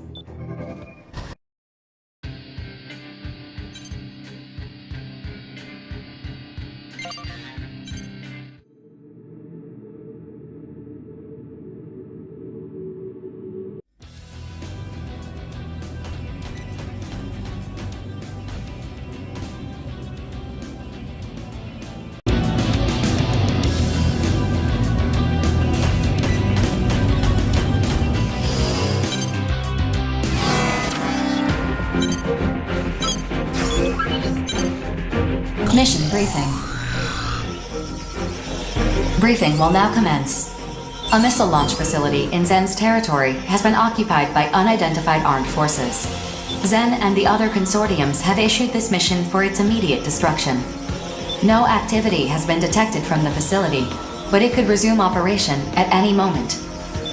A: Mission briefing. Briefing will now commence. A missile launch facility in Zen's territory has been occupied by unidentified armed forces. Zen and the other consortiums have issued this mission for its immediate destruction. No activity has been detected from the facility, but it could resume operation at any moment.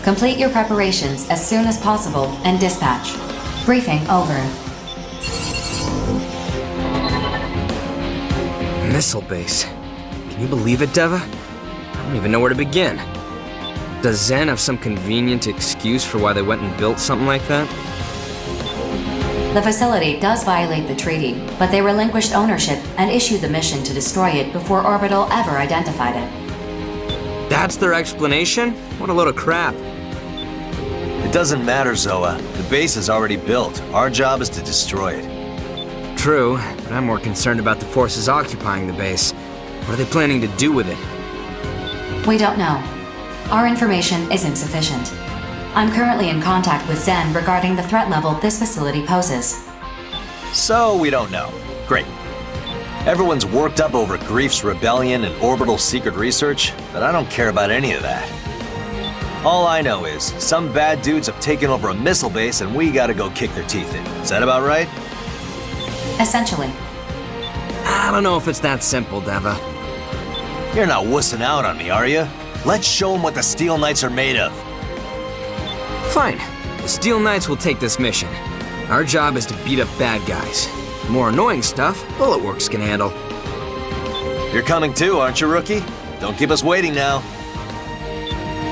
A: Complete your preparations as soon as possible and dispatch. Briefing over.
R: Missile base. Can you believe it, Deva?
K: I don't even know where to begin. Does Zen have some convenient excuse for why they went and built something like that?
A: The facility does violate the treaty, but they relinquished ownership and issued the mission to destroy it before Orbital ever identified it.
K: That's their explanation? What a load of crap.
M: It doesn't matter, Zoa. The base is already built. Our job is to destroy it.
K: True, but I'm more concerned about the forces occupying the base. What are they planning to do with it?
A: We don't know. Our information is insufficient. I'm currently in contact with Zen regarding the threat level this facility poses.
M: So we don't know. Great. Everyone's worked up over Grief's rebellion and Orbital secret research, but I don't care about any of that. All I know is, some bad dudes have taken over a missile base and we gotta go kick their teeth in. Is that about right?
A: Essentially.
K: I don't know if it's that simple, Deva.
M: You're not wussing out on me, are you? Let's show them what the Steel Knights are made of.
K: Fine. The Steel Knights will take this mission. Our job is to beat up bad guys. More annoying stuff, Bulletworks can handle.
M: You're coming too, aren't you, Rookie? Don't keep us waiting now.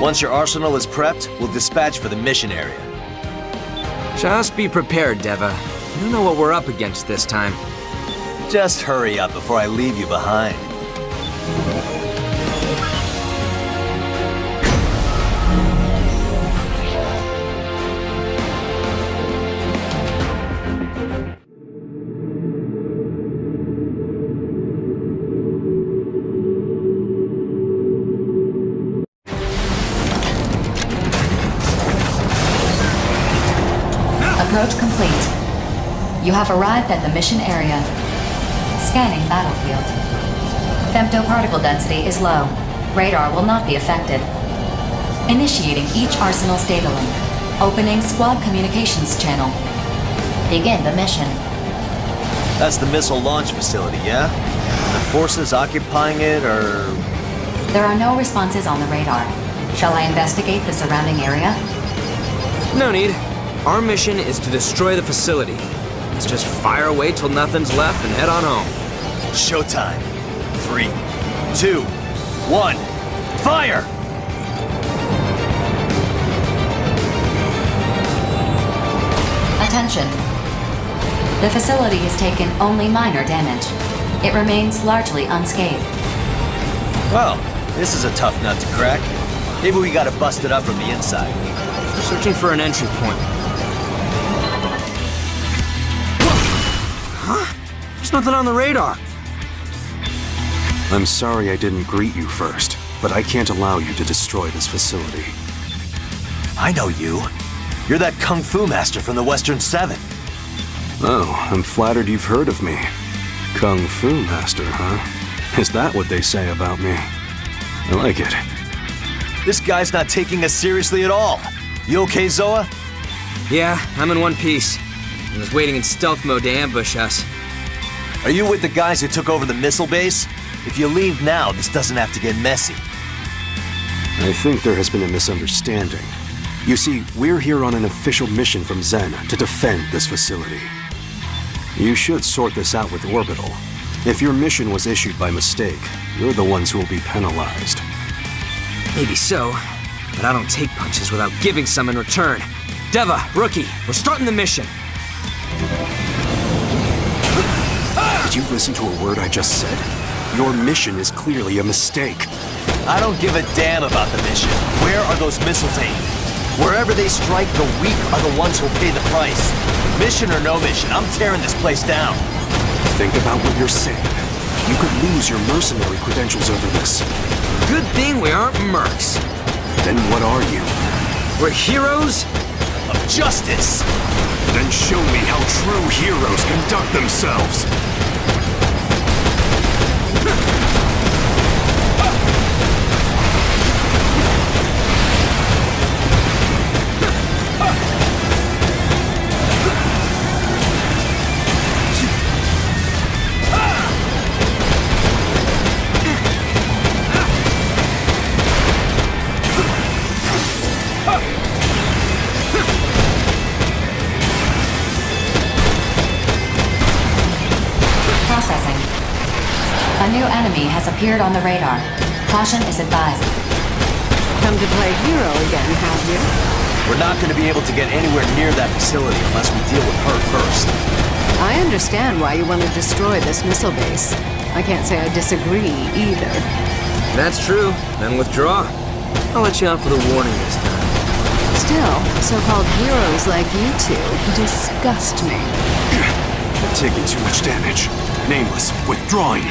M: Once your arsenal is prepped, we'll dispatch for the mission area.
K: Just be prepared, Deva. You don't know what we're up against this time.
M: Just hurry up before I leave you behind.
A: Approach complete. You have arrived at the mission area. Scanning battlefield. Femtoparticle density is low. Radar will not be affected. Initiating each arsenal's data link. Opening squad communications channel. Begin the mission.
M: That's the missile launch facility, yeah? The forces occupying it are...
A: There are no responses on the radar. Shall I investigate the surrounding area?
K: No need. Our mission is to destroy the facility. Let's just fire away till nothing's left and head on home.
M: Showtime. 3, 2, 1, fire!
A: Attention. The facility has taken only minor damage. It remains largely unscathed.
M: Well, this is a tough nut to crack. Maybe we gotta bust it up from the inside.
K: Searching for an entry point. Huh? There's nothing on the radar.
I: I'm sorry I didn't greet you first, but I can't allow you to destroy this facility.
M: I know you. You're that Kung Fu master from the Western Seven.
I: Oh, I'm flattered you've heard of me. Kung Fu master, huh? Is that what they say about me? I like it.
M: This guy's not taking us seriously at all. You okay, Zoa?
K: Yeah, I'm in one piece. I was waiting in stealth mode to ambush us.
M: Are you with the guys who took over the missile base? If you leave now, this doesn't have to get messy.
I: I think there has been a misunderstanding. You see, we're here on an official mission from Zen to defend this facility. You should sort this out with Orbital. If your mission was issued by mistake, you're the ones who will be penalized.
K: Maybe so, but I don't take punches without giving some in return. Deva, Rookie, we're starting the mission.
I: Did you listen to a word I just said? Your mission is clearly a mistake.
M: I don't give a damn about the mission. Where are those missiles aimed? Wherever they strike, the weak are the ones who'll pay the price. Mission or no mission, I'm tearing this place down.
I: Think about what you're saying. You could lose your mercenary credentials over this.
K: Good thing we aren't mercs.
I: Then what are you?
K: We're heroes
M: of justice.
I: Then show me how true heroes conduct themselves.
A: enemy has appeared on the radar. Caution is advised.
F: Come to play hero again, have you?
E: We're not going to be able to get anywhere near that facility unless we deal with her first.
F: I understand why you want to destroy this missile base. I can't say I disagree either.
K: That's true. Then withdraw. I'll let you out for the warning this time.
F: Still, so-called heroes like you two disgust me.
I: You're taking too much damage. Nameless, withdrawing.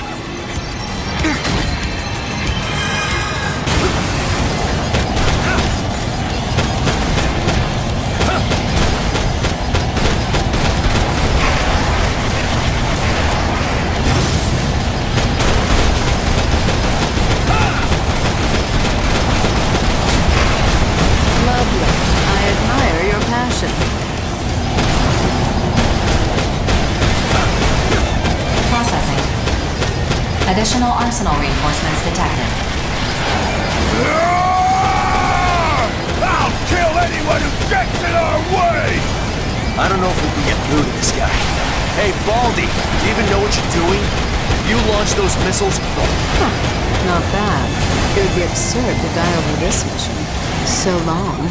A: Additional arsenal reinforcements detected.
Q: I'll kill anyone who gets in our way!
E: I don't know if we can get through to this guy. Hey, Baldy, do you even know what you're doing? If you launch those missiles...
F: Not bad. It would be absurd to die over this mission. So long.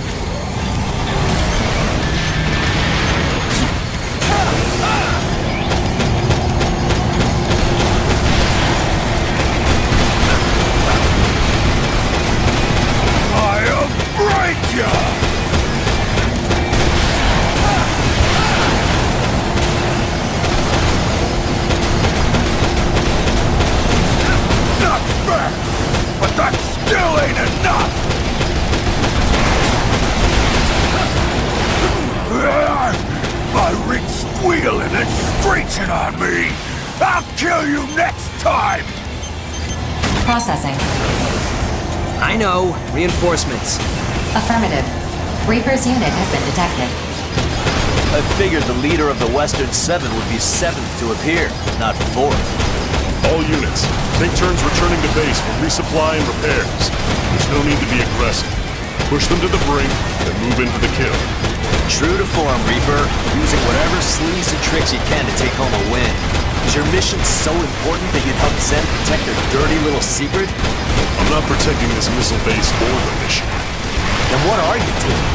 Q: Not fair! But that still ain't enough! My rig squealing and screeching on me! I'll kill you next time!
A: Processing.
K: I know. Reinforcements.
A: Affirmative. Reaper's unit has been detected.
E: I figured the leader of the Western Seven would be 7th to appear, not 4th.
H: All units, take turns returning to base for resupply and repairs. There's no need to be aggressive. Push them to the brink, and move into the kill.
E: True to form, Reaper. Using whatever sleaze and tricks you can to take home a win. Is your mission so important that you'd help Zen protect their dirty little secret?
H: I'm not protecting this missile base or the mission.
E: Then what are you doing?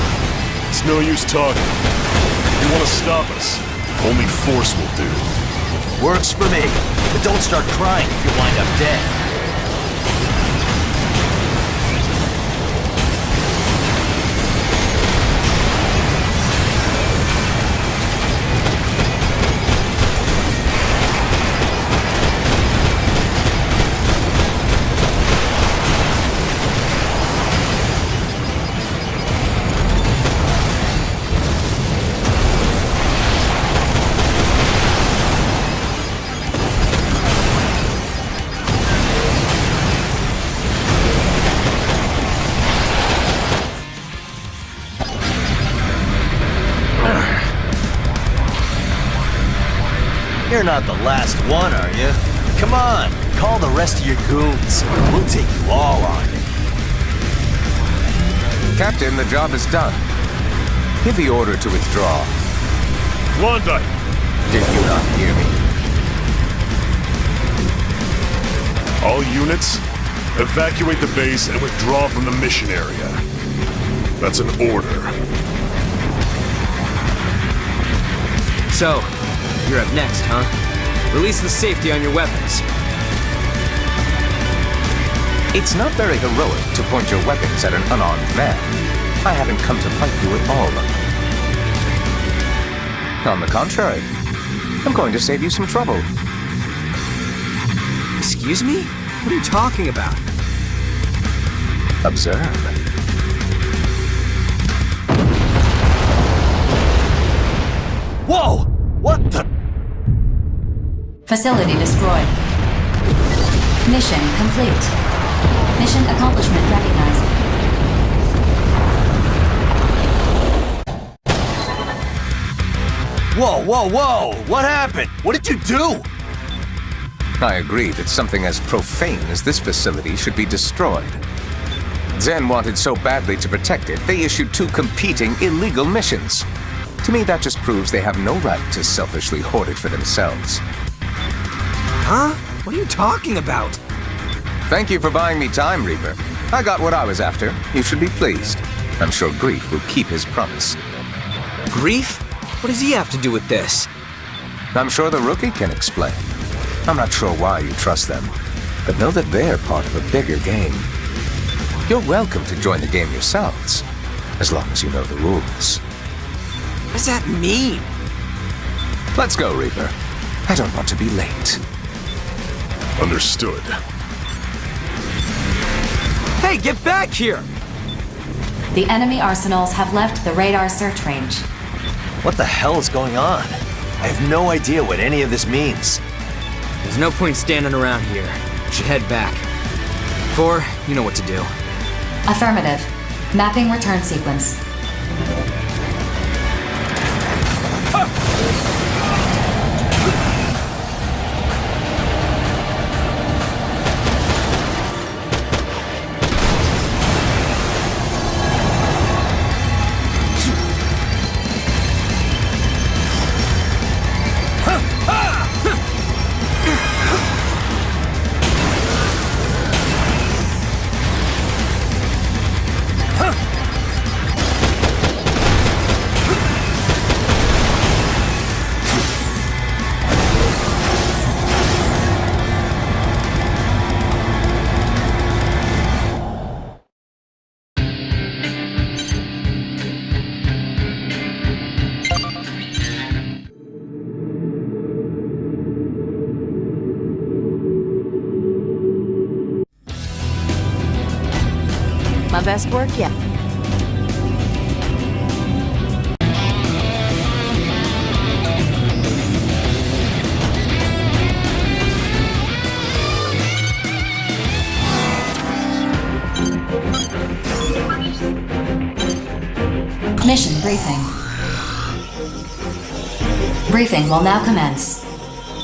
H: It's no use talking. If you want to stop us, only force will do.
E: Works for me. But don't start crying if you wind up dead. You're not the last one, are you? Come on, call the rest of your goons. We'll take you all on.
N: Captain, the job is done. Give the order to withdraw.
H: Klondike!
N: Did you not hear me?
H: All units, evacuate the base and withdraw from the mission area. That's an order.
K: So, you're up next, huh? Release the safety on your weapons.
N: It's not very heroic to point your weapons at an unarmed man. I haven't come to fight you at all. On the contrary, I'm going to save you some trouble.
K: Excuse me? What are you talking about?
N: Observe.
E: Whoa! What the?
A: Facility destroyed. Mission complete. Mission accomplishment recognized.
E: Whoa, whoa, whoa! What happened? What did you do?
N: I agree that something as profane as this facility should be destroyed. Zen wanted so badly to protect it, they issued 2 competing illegal missions. To me, that just proves they have no right to selfishly hoard it for themselves.
K: Huh? What are you talking about?
N: Thank you for buying me time, Reaper. I got what I was after. You should be pleased. I'm sure Grief will keep his promise.
K: Grief? What does he have to do with this?
N: I'm sure the rookie can explain. I'm not sure why you trust them, but know that they're part of a bigger game. You're welcome to join the game yourselves, as long as you know the rules.
K: What does that mean?
N: Let's go, Reaper. I don't want to be late.
H: Understood.
K: Hey, get back here!
A: The enemy arsenals have left the radar search range.
S: What the hell is going on? I have no idea what any of this means.
K: There's no point standing around here. We should head back. 4, you know what to do.
A: Affirmative. Mapping return sequence.
F: My best work yet.
A: Mission briefing. Briefing will now commence.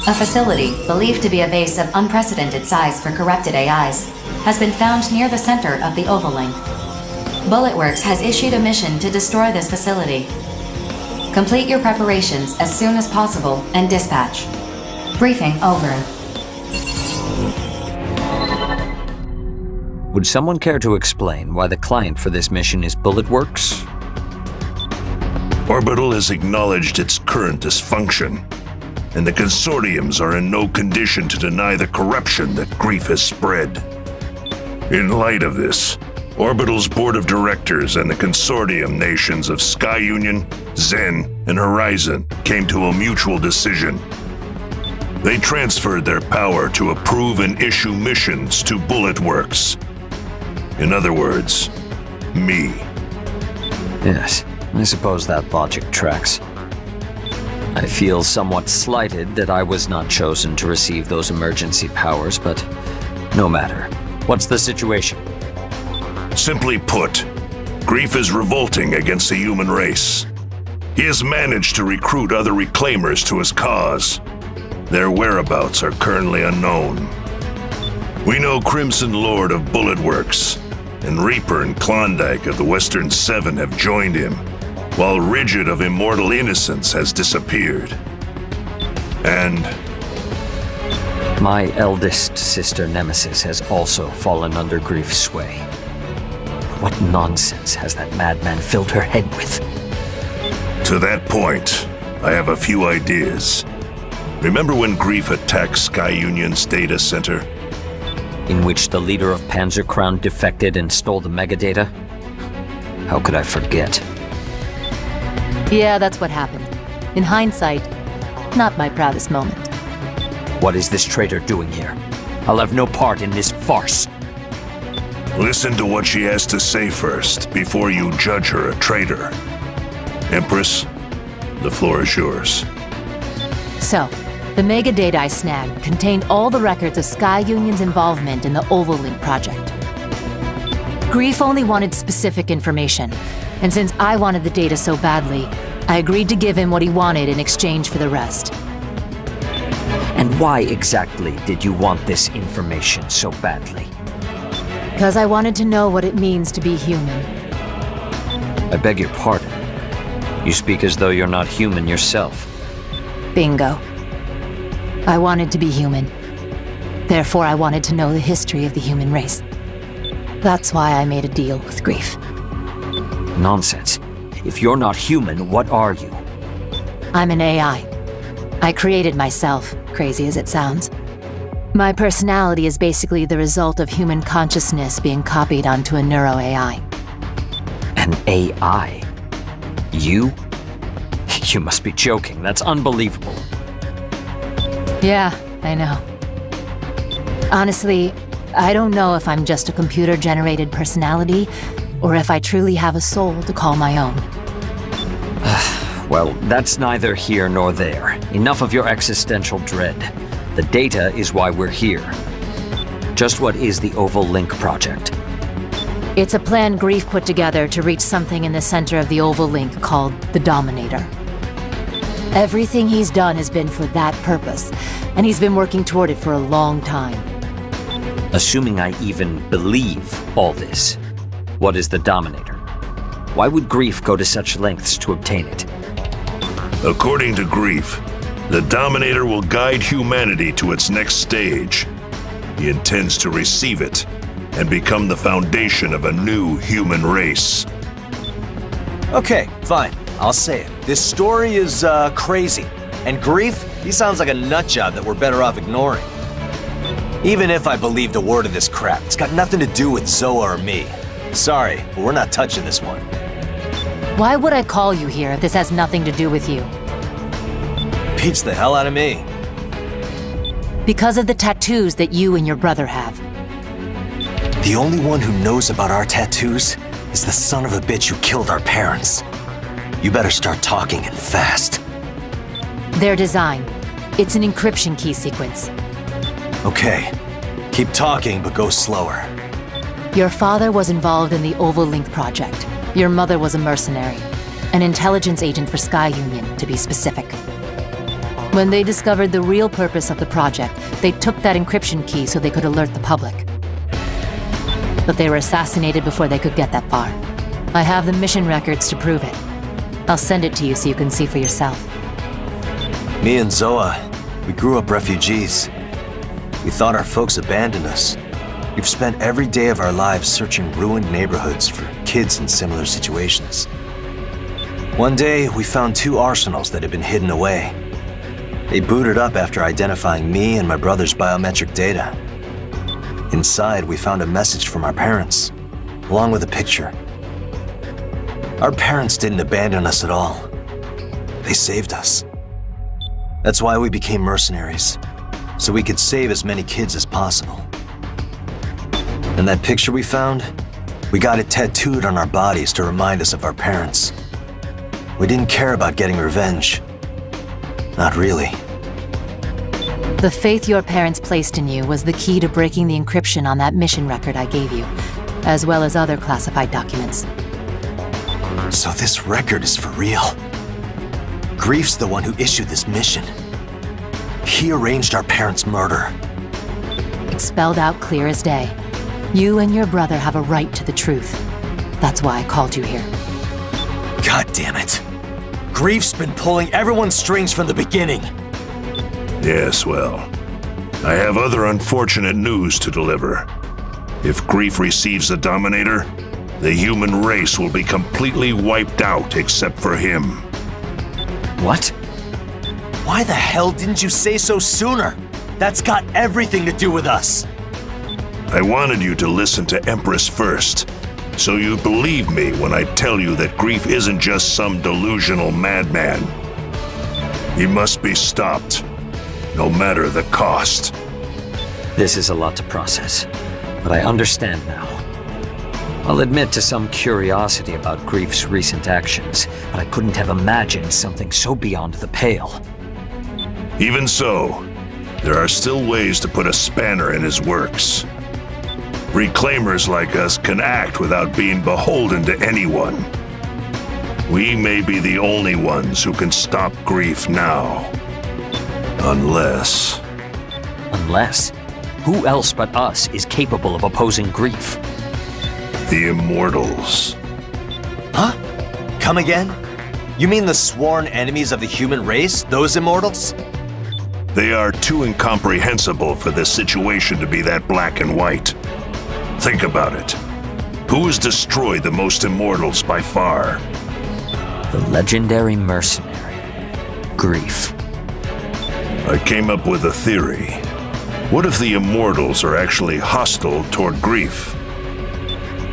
A: A facility, believed to be a base of unprecedented size for corrupted AIs, has been found near the center of the Ovaling. Bulletworks has issued a mission to destroy this facility. Complete your preparations as soon as possible and dispatch. Briefing over.
M: Would someone care to explain why the client for this mission is Bulletworks?
U: Orbital has acknowledged its current dysfunction, and the consortiums are in no condition to deny the corruption that Grief has spread. In light of this, Orbital's board of directors and the consortium nations of Sky Union, Zen, and Horizon came to a mutual decision. They transferred their power to approve and issue missions to Bulletworks. In other words, me.
M: Yes, I suppose that logic tracks. I feel somewhat slighted that I was not chosen to receive those emergency powers, but no matter. What's the situation?
U: Simply put, Grief is revolting against the human race. He has managed to recruit other reclaimers to his cause. Their whereabouts are currently unknown. We know Crimson Lord of Bulletworks, and Reaper and Klondike of the Western Seven have joined him, while Rigid of Immortal Innocence has disappeared. And
M: my eldest sister Nemesis has also fallen under Grief's sway. What nonsense has that madman filled her head with?
U: To that point, I have a few ideas. Remember when Grief attacked Sky Union's data center?
M: In which the leader of Panzer Crown defected and stole the megadata? How could I forget?
V: Yeah, that's what happened. In hindsight, not my proudest moment.
M: What is this traitor doing here? I'll have no part in this farce.
U: Listen to what she has to say first, before you judge her a traitor. Empress, the floor is yours.
V: So, the megadata I snagged contained all the records of Sky Union's involvement in the Ovalink project. Grief only wanted specific information, and since I wanted the data so badly, I agreed to give him what he wanted in exchange for the rest.
M: And why exactly did you want this information so badly?
V: Because I wanted to know what it means to be human.
M: I beg your pardon. You speak as though you're not human yourself.
V: Bingo. I wanted to be human. Therefore, I wanted to know the history of the human race. That's why I made a deal with Grief.
M: Nonsense. If you're not human, what are you?
V: I'm an AI. I created myself, crazy as it sounds. My personality is basically the result of human consciousness being copied onto a neuro-AI.
M: An AI? You? You must be joking. That's unbelievable.
V: Yeah, I know. Honestly, I don't know if I'm just a computer-generated personality, or if I truly have a soul to call my own.
M: Well, that's neither here nor there. Enough of your existential dread. The data is why we're here. Just what is the Oval Link project?
V: It's a plan Grief put together to reach something in the center of the Oval Link called the Dominator. Everything he's done has been for that purpose, and he's been working toward it for a long time.
M: Assuming I even believe all this, what is the Dominator? Why would Grief go to such lengths to obtain it?
U: According to Grief, the Dominator will guide humanity to its next stage. He intends to receive it and become the foundation of a new human race.
S: Okay, fine. I'll say it. This story is, crazy. And Grief, he sounds like a nutjob that we're better off ignoring. Even if I believed a word of this crap, it's got nothing to do with Zoa or me. Sorry, but we're not touching this one.
V: Why would I call you here if this has nothing to do with you?
S: Beats the hell out of me.
V: Because of the tattoos that you and your brother have.
S: The only one who knows about our tattoos is the son of a bitch who killed our parents. You better start talking and fast.
V: Their design. It's an encryption key sequence.
S: Okay. Keep talking, but go slower.
V: Your father was involved in the Oval Link project. Your mother was a mercenary. An intelligence agent for Sky Union, to be specific. When they discovered the real purpose of the project, they took that encryption key so they could alert the public. But they were assassinated before they could get that far. I have the mission records to prove it. I'll send it to you so you can see for yourself.
S: Me and Zoa, we grew up refugees. We thought our folks abandoned us. We've spent every day of our lives searching ruined neighborhoods for kids in similar situations. One day, we found 2 arsenals that had been hidden away. They booted up after identifying me and my brother's biometric data. Inside, we found a message from our parents, along with a picture. Our parents didn't abandon us at all. They saved us. That's why we became mercenaries, so we could save as many kids as possible. And that picture we found, we got it tattooed on our bodies to remind us of our parents. We didn't care about getting revenge. Not really.
V: The faith your parents placed in you was the key to breaking the encryption on that mission record I gave you, as well as other classified documents.
S: So this record is for real. Grief's the one who issued this mission. He arranged our parents' murder.
V: It's spelled out clear as day. You and your brother have a right to the truth. That's why I called you here.
S: God damn it. Grief's been pulling everyone's strings from the beginning.
U: Yes, well, I have other unfortunate news to deliver. If Grief receives the Dominator, the human race will be completely wiped out except for him.
S: What? Why the hell didn't you say so sooner? That's got everything to do with us.
U: I wanted you to listen to Empress first, so you believe me when I tell you that Grief isn't just some delusional madman. He must be stopped, no matter the cost.
M: This is a lot to process, but I understand now. I'll admit to some curiosity about Grief's recent actions, but I couldn't have imagined something so beyond the pale.
U: Even so, there are still ways to put a spanner in his works. Reclaimers like us can act without being beholden to anyone. We may be the only ones who can stop Grief now. Unless...
M: Unless? Who else but us is capable of opposing Grief?
U: The Immortals.
S: Huh? Come again? You mean the sworn enemies of the human race? Those Immortals?
U: They are too incomprehensible for this situation to be that black and white. Think about it. Who has destroyed the most Immortals by far?
M: The legendary mercenary, Grief.
U: I came up with a theory. What if the Immortals are actually hostile toward Grief?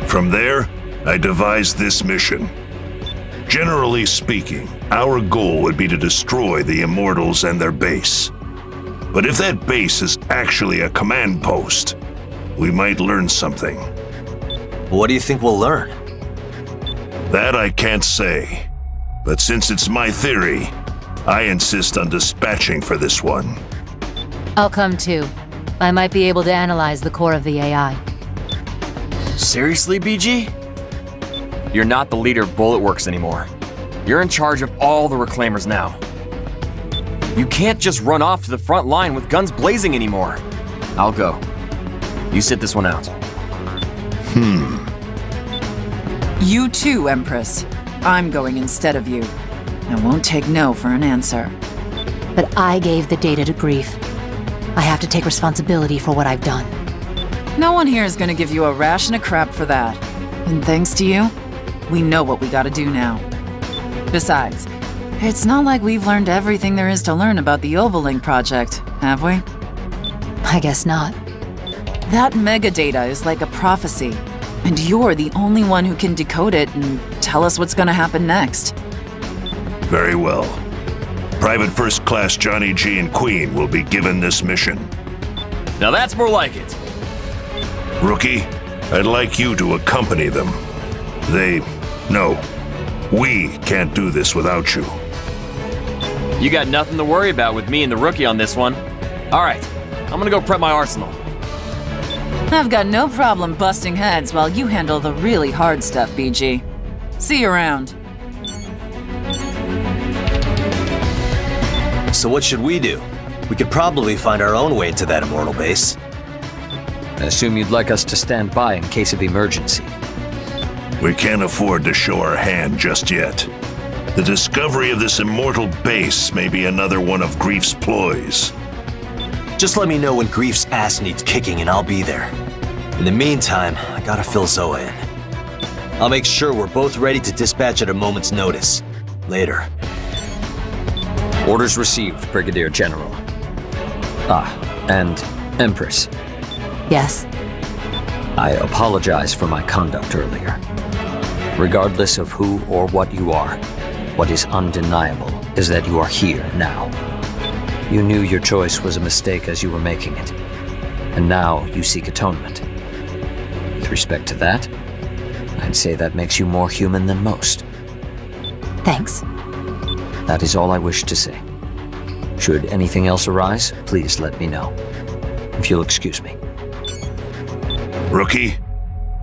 U: From there, I devised this mission. Generally speaking, our goal would be to destroy the Immortals and their base. But if that base is actually a command post, we might learn something.
S: What do you think we'll learn?
U: That I can't say. But since it's my theory, I insist on dispatching for this one.
V: I'll come too. I might be able to analyze the core of the AI.
E: Seriously, BG? You're not the leader of Bullet Works anymore. You're in charge of all the Reclaimers now. You can't just run off to the front line with guns blazing anymore. I'll go. You sit this one out.
C: You too, Empress. I'm going instead of you. I won't take no for an answer.
V: But I gave the data to Grief. I have to take responsibility for what I've done.
C: No one here is gonna give you a ration of crap for that. And thanks to you, we know what we gotta do now. Besides, it's not like we've learned everything there is to learn about the Ovalink project, have we?
V: I guess not.
C: That megadata is like a prophecy, and you're the only one who can decode it and tell us what's gonna happen next.
U: Very well. Private First Class Johnny G and Queen will be given this mission.
E: Now that's more like it.
U: Rookie, I'd like you to accompany them. We can't do this without you.
E: You got nothing to worry about with me and the Rookie on this one. All right, I'm gonna go prep my arsenal.
C: I've got no problem busting heads while you handle the really hard stuff, BG. See you around.
S: So what should we do? We could probably find our own way into that Immortal base.
M: I assume you'd like us to stand by in case of emergency.
U: We can't afford to show our hand just yet. The discovery of this Immortal base may be another one of Grief's ploys.
S: Just let me know when Grief's ass needs kicking and I'll be there. In the meantime, I gotta fill Zoa in. I'll make sure we're both ready to dispatch at a moment's notice. Later.
M: Orders received, Brigadier General. And Empress.
V: Yes.
M: I apologize for my conduct earlier. Regardless of who or what you are, what is undeniable is that you are here now. You knew your choice was a mistake as you were making it, and now you seek atonement. With respect to that, I'd say that makes you more human than most.
V: Thanks.
M: That is all I wish to say. Should anything else arise, please let me know. If you'll excuse me.
U: Rookie,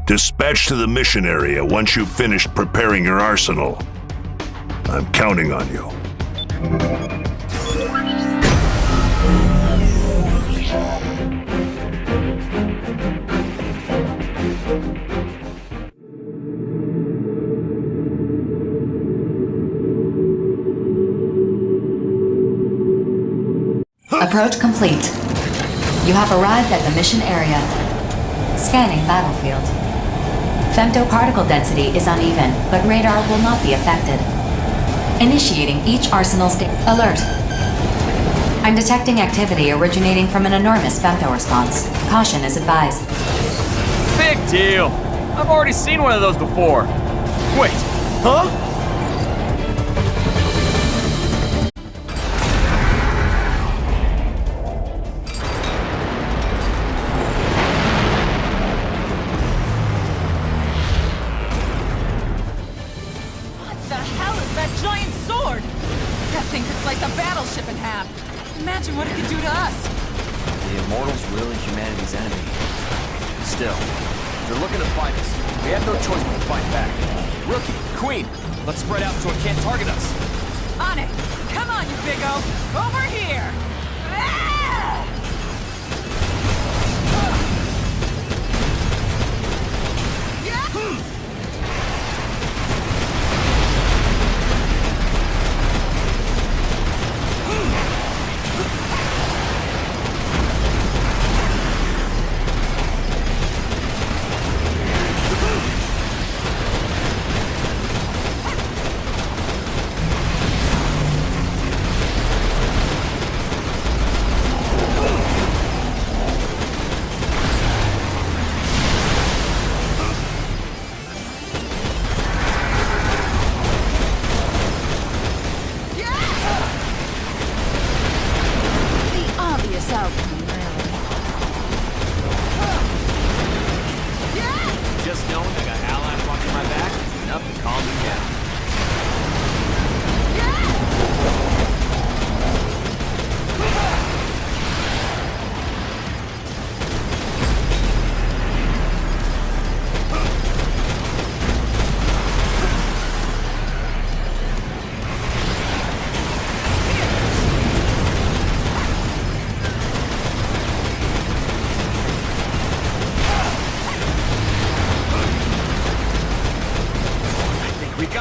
U: dispatch to the mission area once you've finished preparing your arsenal. I'm counting on you.
A: Approach complete. You have arrived at the mission area. Scanning battlefield. Femtoparticle density is uneven, but radar will not be affected. Initiating each arsenal's alert. I'm detecting activity originating from an enormous femto response. Caution is advised.
E: Big deal. I've already seen one of those before. Wait, huh?
C: Imagine what it could do to us.
E: The Immortals really humanity's enemy. Still, if they're looking to fight us, we have no choice but to fight back. Rookie, Queen, let's spread out so it can't target us.
C: On it! Come on, you big O! Over here!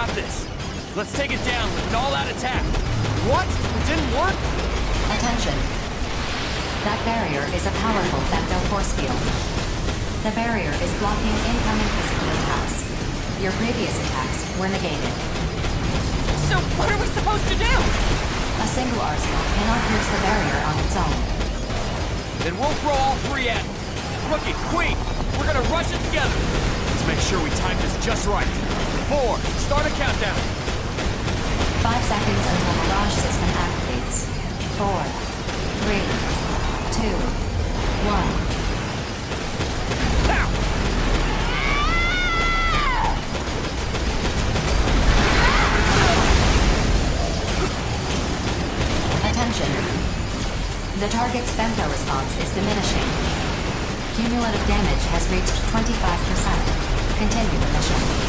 E: got this. Let's take it down with an all-out attack. What? It didn't work?
A: Attention. That barrier is a powerful femto force field. The barrier is blocking incoming physical attacks. Your previous attacks were negated.
O: So what are we supposed to do?
A: A single arsenal cannot pierce the barrier on its own.
E: Then we'll throw all three at it. Rookie, Queen, we're gonna rush it together. Let's make sure we time this just right. 4, start a countdown.
A: 5 seconds until Mirage system activates. 4, 3, 2, 1.
E: Now!
A: Attention. The target's femto response is diminishing. Cumulative damage has reached 25%. Continue the mission.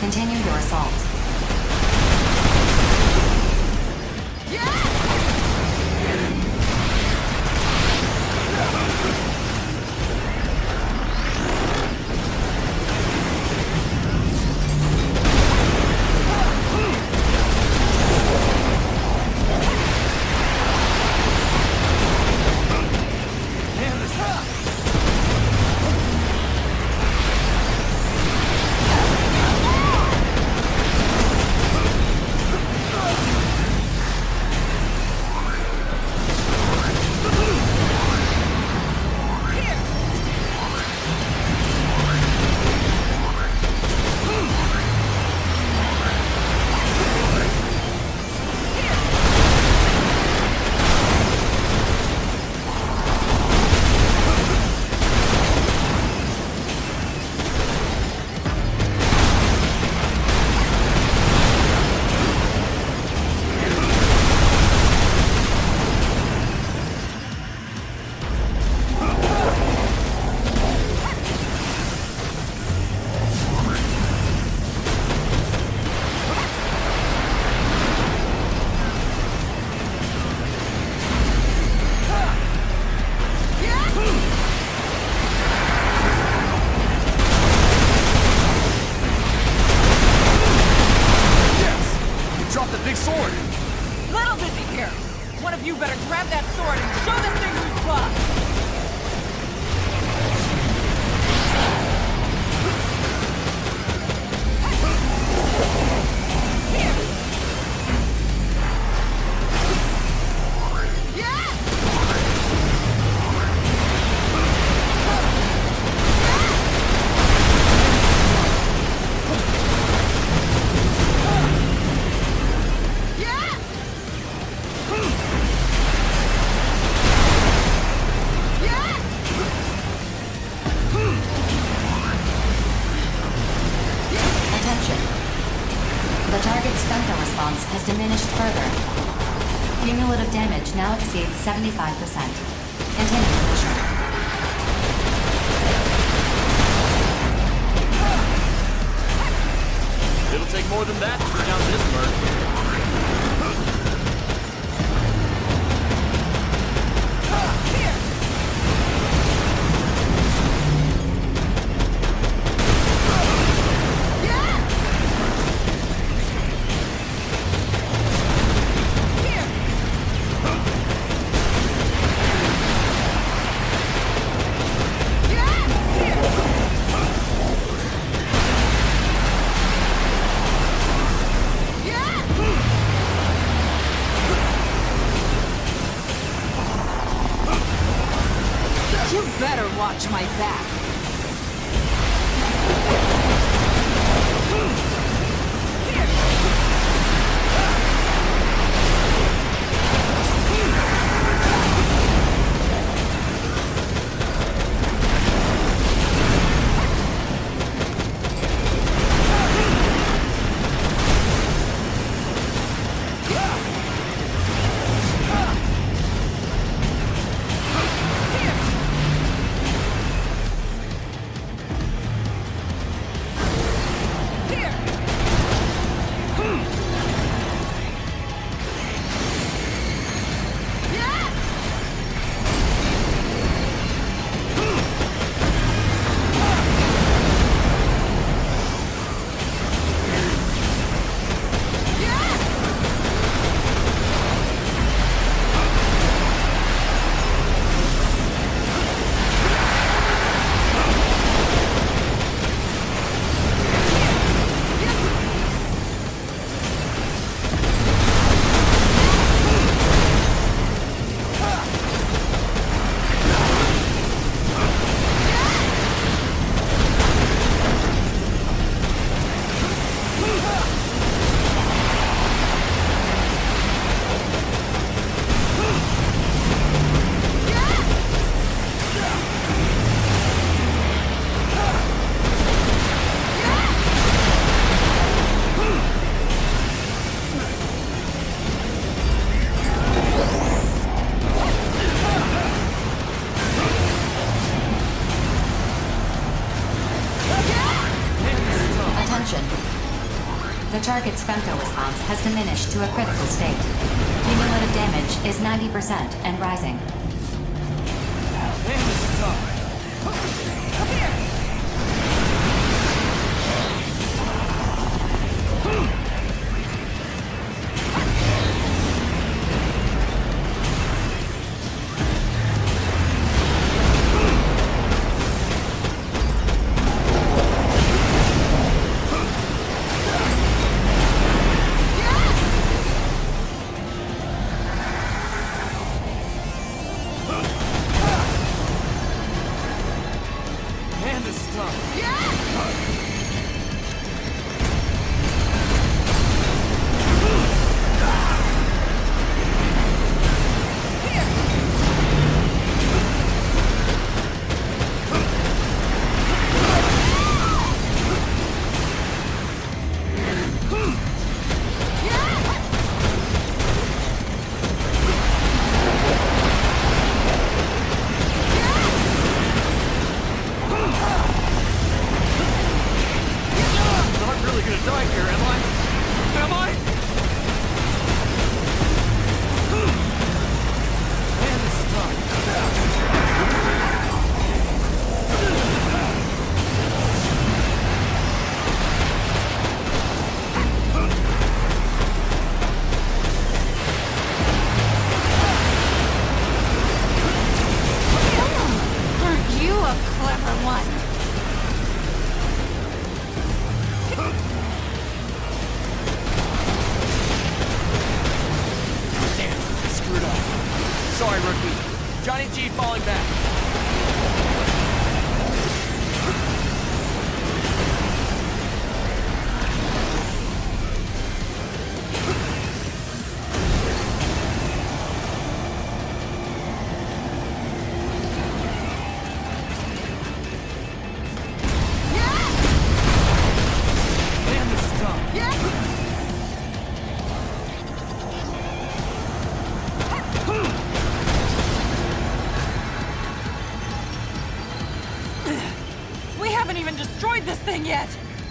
A: Continue your assault. response has diminished further. Cumulative damage now exceeds 75%. Continue the mission.
E: It'll take more than that to bring down this bird.
C: Watch my back.
A: The target's femto response has diminished to a critical state. Cumulative damage is 90% and rising.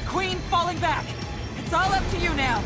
C: Queen falling back! It's all up to you now!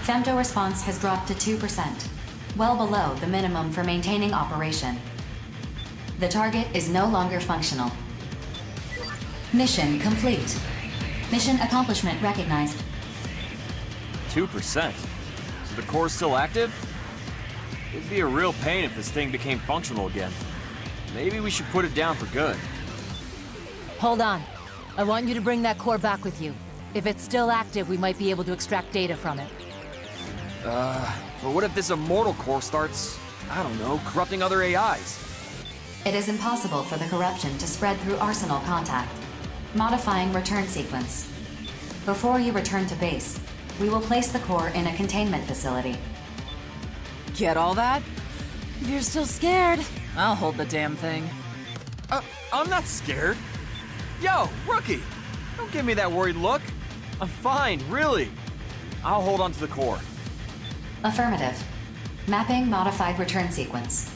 A: Femto response has dropped to 2%, well below the minimum for maintaining operation. The target is no longer functional. Mission complete. Mission accomplishment recognized.
E: 2%? So the core's still active? It'd be a real pain if this thing became functional again. Maybe we should put it down for good.
V: Hold on. I want you to bring that core back with you. If it's still active, we might be able to extract data from it.
E: But what if this immortal core starts, I don't know, corrupting other AIs?
A: It is impossible for the corruption to spread through Arsenal contact. Modifying return sequence. Before you return to base, we will place the core in a containment facility.
C: Get all that? If you're still scared, I'll hold the damn thing.
E: I'm not scared. Yo, rookie! Don't give me that worried look. I'm fine, really. I'll hold on to the core.
A: Affirmative. Mapping modified return sequence.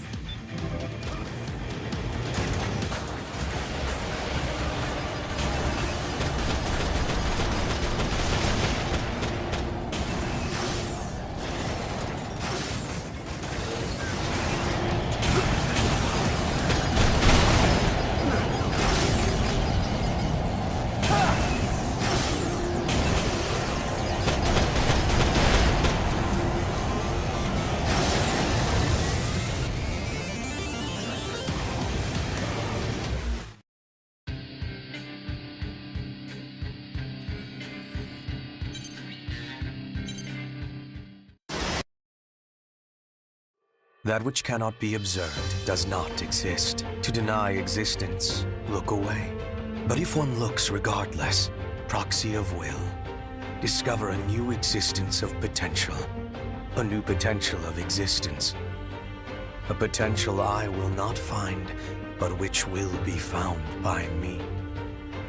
R: That which cannot be observed does not exist. To deny existence, look away. But if one looks regardless, proxy of will, discover a new existence of potential. A new potential of existence. A potential I will not find, but which will be found by me.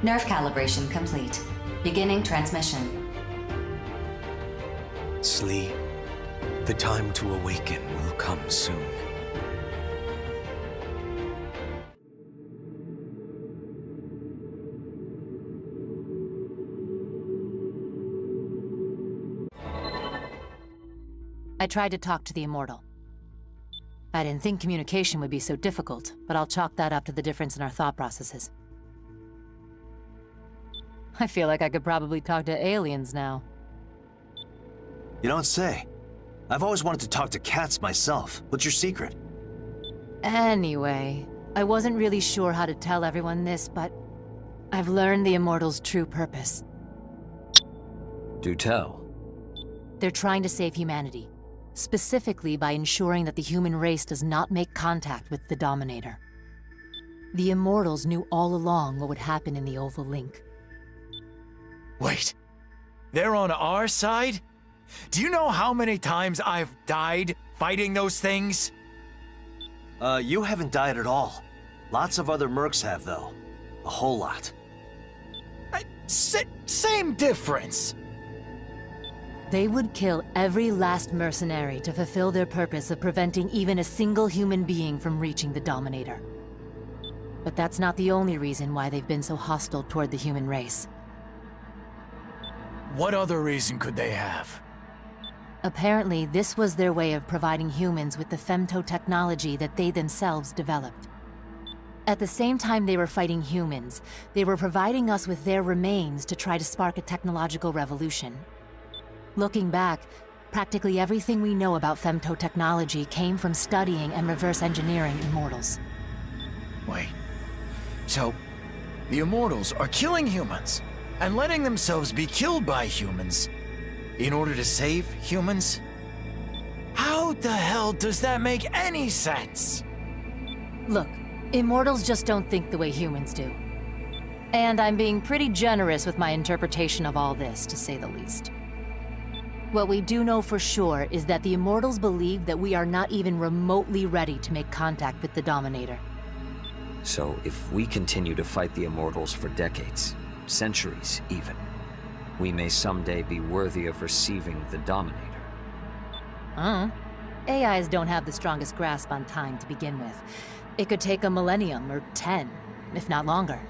A: Nerve calibration complete. Beginning transmission.
R: Sleep. The time to awaken will come soon.
V: I tried to talk to the Immortal. I didn't think communication would be so difficult, but I'll chalk that up to the difference in our thought processes. I feel like I could probably talk to aliens now.
S: You don't say. I've always wanted to talk to cats myself. What's your secret?
V: Anyway, I wasn't really sure how to tell everyone this, but I've learned the Immortals' true purpose.
M: Do tell.
V: They're trying to save humanity, specifically by ensuring that the human race does not make contact with the Dominator. The Immortals knew all along what would happen in the Oval Link.
G: Wait, they're on our side? Do you know how many times I've died fighting those things?
S: You haven't died at all. Lots of other mercs have, though. A whole lot.
G: Same difference.
V: They would kill every last mercenary to fulfill their purpose of preventing even a single human being from reaching the Dominator. But that's not the only reason why they've been so hostile toward the human race.
G: What other reason could they have?
V: Apparently, this was their way of providing humans with the femto technology that they themselves developed. At the same time they were fighting humans, they were providing us with their remains to try to spark a technological revolution. Looking back, practically everything we know about femto technology came from studying and reverse engineering Immortals.
G: Wait, so the Immortals are killing humans and letting themselves be killed by humans in order to save humans? How the hell does that make any sense?
V: Look, Immortals just don't think the way humans do. And I'm being pretty generous with my interpretation of all this, to say the least. What we do know for sure is that the Immortals believe that we are not even remotely ready to make contact with the Dominator.
M: So if we continue to fight the Immortals for decades, centuries even, we may someday be worthy of receiving the Dominator.
V: AIs don't have the strongest grasp on time to begin with. It could take a millennium or 10, if not longer.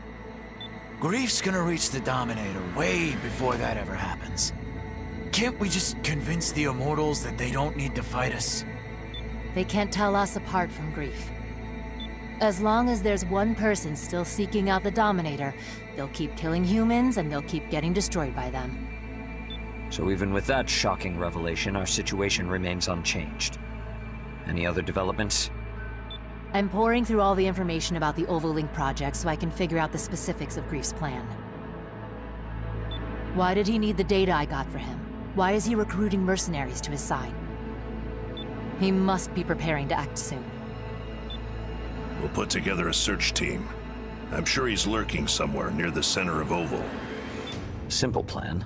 G: Grief's gonna reach the Dominator way before that ever happens. Can't we just convince the Immortals that they don't need to fight us?
V: They can't tell us apart from Grief. As long as there's one person still seeking out the Dominator, they'll keep killing humans and they'll keep getting destroyed by them.
M: So even with that shocking revelation, our situation remains unchanged. Any other developments?
V: I'm pouring through all the information about the Oval Link project so I can figure out the specifics of Grief's plan. Why did he need the data I got for him? Why is he recruiting mercenaries to his side? He must be preparing to act soon.
U: We'll put together a search team. I'm sure he's lurking somewhere near the center of Oval.
M: Simple plan,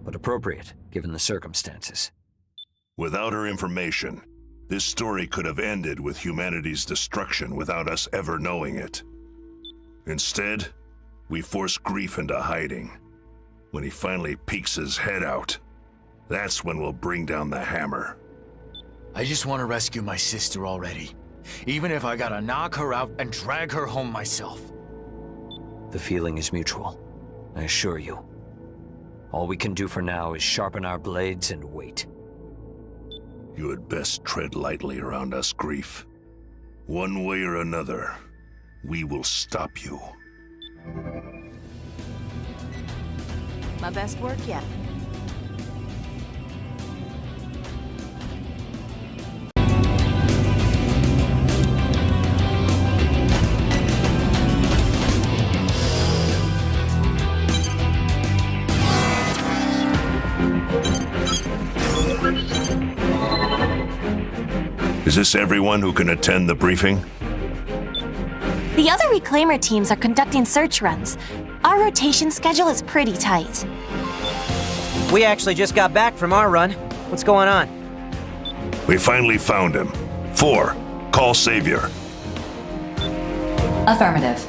M: but appropriate given the circumstances.
U: Without her information, this story could have ended with humanity's destruction without us ever knowing it. Instead, we force Grief into hiding. When he finally peeks his head out, that's when we'll bring down the hammer.
G: I just want to rescue my sister already. Even if I gotta knock her out and drag her home myself.
M: The feeling is mutual, I assure you. All we can do for now is sharpen our blades and wait.
U: You had best tread lightly around us, Grief. One way or another, we will stop you.
F: My best work yet.
U: Is this everyone who can attend the briefing?
W: The other Reclaimer teams are conducting search runs. Our rotation schedule is pretty tight.
D: We actually just got back from our run. What's going on?
U: We finally found him. 4. Call Savior.
A: Affirmative.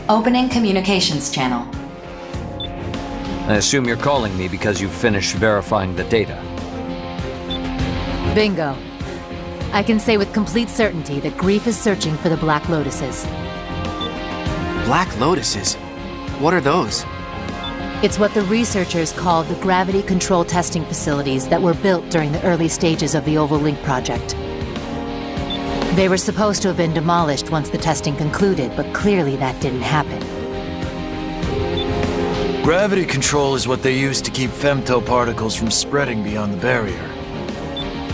A: Opening communications channel.
M: I assume you're calling me because you've finished verifying the data.
V: Bingo. I can say with complete certainty that Grief is searching for the Black Lotuses.
J: Black Lotuses? What are those?
V: It's what the researchers called the gravity control testing facilities that were built during the early stages of the Oval Link project. They were supposed to have been demolished once the testing concluded, but clearly that didn't happen.
L: Gravity control is what they use to keep femtoparticles from spreading beyond the barrier.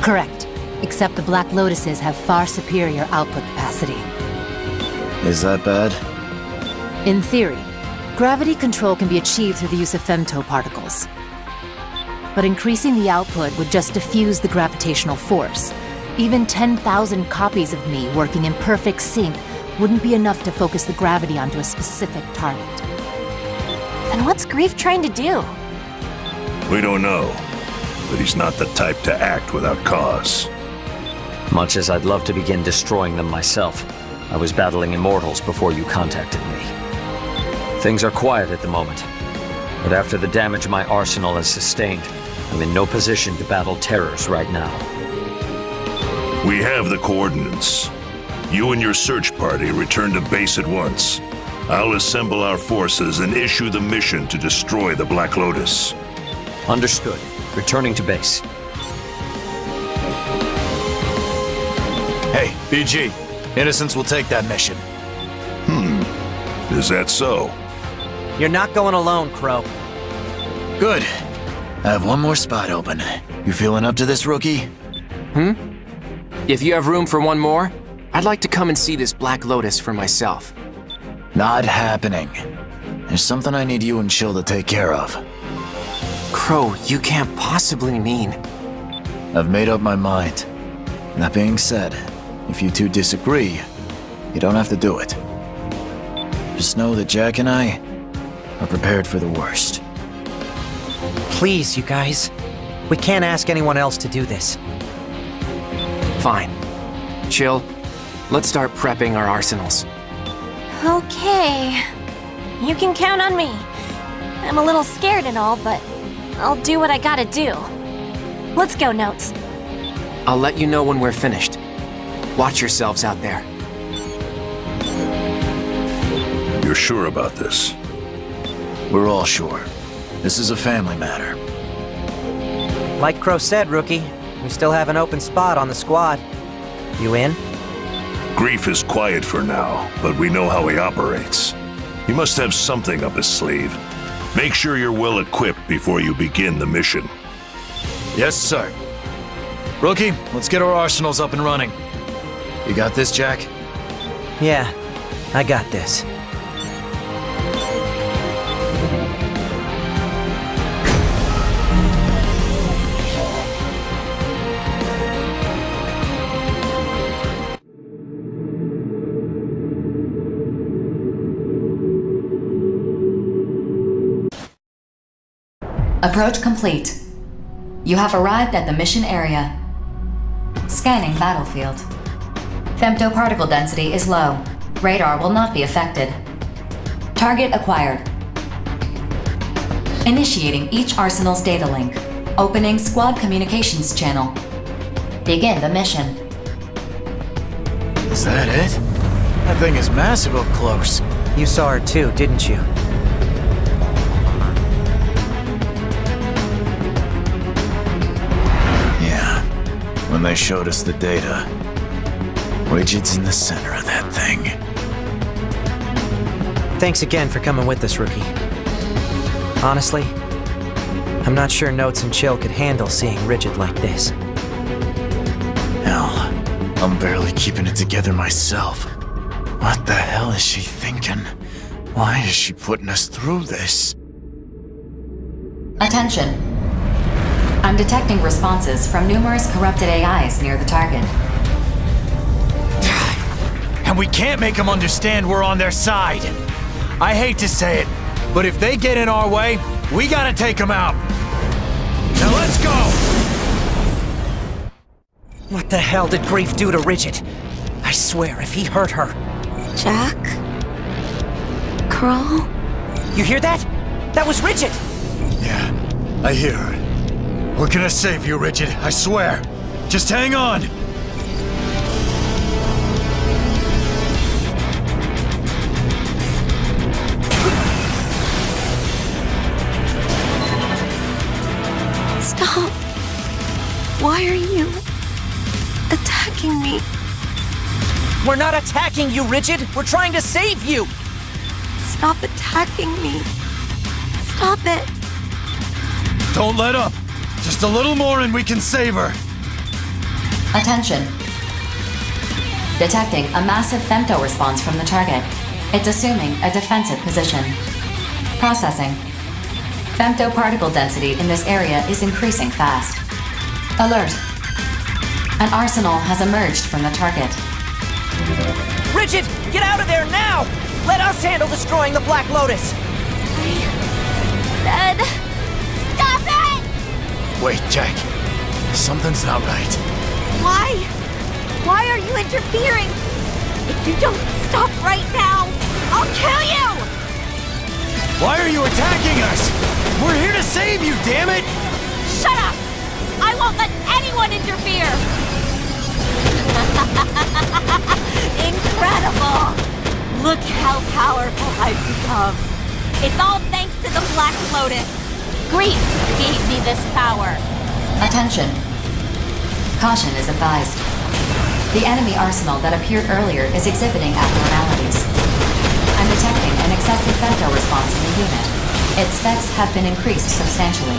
V: Correct. Except the Black Lotuses have far superior output capacity.
L: Is that bad?
V: In theory, gravity control can be achieved through the use of femtoparticles. But increasing the output would just diffuse the gravitational force. Even 10,000 copies of me working in perfect sync wouldn't be enough to focus the gravity onto a specific target.
W: And what's Grief trying to do?
U: We don't know, but he's not the type to act without cause.
M: Much as I'd love to begin destroying them myself, I was battling Immortals before you contacted me. Things are quiet at the moment, but after the damage my arsenal has sustained, I'm in no position to battle terrors right now.
U: We have the coordinates. You and your search party return to base at once. I'll assemble our forces and issue the mission to destroy the Black Lotus.
M: Understood. Returning to base.
L: Hey, BG. Innocents will take that mission.
U: Is that so?
D: You're not going alone, Crow.
L: Good. I have one more spot open. You feeling up to this, rookie?
J: If you have room for one more, I'd like to come and see this Black Lotus for myself.
L: Not happening. There's something I need you and Chill to take care of.
J: Crow, you can't possibly mean...
L: I've made up my mind. That being said, if you two disagree, you don't have to do it. Just know that Jack and I are prepared for the worst.
D: Please, you guys. We can't ask anyone else to do this.
J: Fine. Chill. Let's start prepping our arsenals.
W: Okay. You can count on me. I'm a little scared and all, but I'll do what I gotta do. Let's go, Notes.
J: I'll let you know when we're finished. Watch yourselves out there.
U: You're sure about this?
L: We're all sure. This is a family matter.
D: Like Crow said, Rookie, we still have an open spot on the squad. You in?
U: Grief is quiet for now, but we know how he operates. He must have something up his sleeve. Make sure you're well equipped before you begin the mission.
L: Yes, sir. Rookie, let's get our arsenals up and running. You got this, Jack?
D: Yeah, I got this.
A: Approach complete. You have arrived at the mission area. Scanning battlefield. Femtoparticle density is low. Radar will not be affected. Target acquired. Initiating each arsenal's data link. Opening squad communications channel. Begin the mission.
L: Is that it? That thing is massive up close.
D: You saw her too, didn't you?
L: When they showed us the data. Widget's in the center of that thing.
D: Thanks again for coming with us, Rookie. Honestly, I'm not sure Notes and Chill could handle seeing Rigid like this.
L: Hell, I'm barely keeping it together myself. What the hell is she thinking? Why is she putting us through this?
A: Attention. I'm detecting responses from numerous corrupted AIs near the target.
L: And we can't make them understand we're on their side. I hate to say it, but if they get in our way, we gotta take them out. Now let's go!
D: What the hell did Grief do to Rigid? I swear, if he hurt her...
W: Jack? Crow?
D: You hear that? That was Rigid!
L: Yeah, I hear her. We're gonna save you, Rigid, I swear. Just hang on!
W: Stop! Why are you attacking me?
D: We're not attacking you, Rigid! We're trying to save you!
W: Stop attacking me. Stop it.
B: Don't let up. Just a little more and we can save her.
A: Attention. Detecting a massive femto response from the target. It's assuming a defensive position. Processing. Femto particle density in this area is increasing fast. Alert. An arsenal has emerged from the target.
D: Rigid, get out of there now! Let us handle destroying the Black Lotus!
W: Said, stop it!
B: Wait, Jack. Something's not right.
W: Why? Why are you interfering? If you don't stop right now, I'll kill you!
B: Why are you attacking us? We're here to save you, damn it!
W: Shut up! I won't let anyone interfere! Incredible! Look how powerful I've become. It's all thanks to the Black Lotus. Grief gave me this power.
A: Attention. Caution is advised. The enemy arsenal that appeared earlier is exhibiting abnormalities. I'm detecting an excessive femto response in the unit. Its specs have been increased substantially.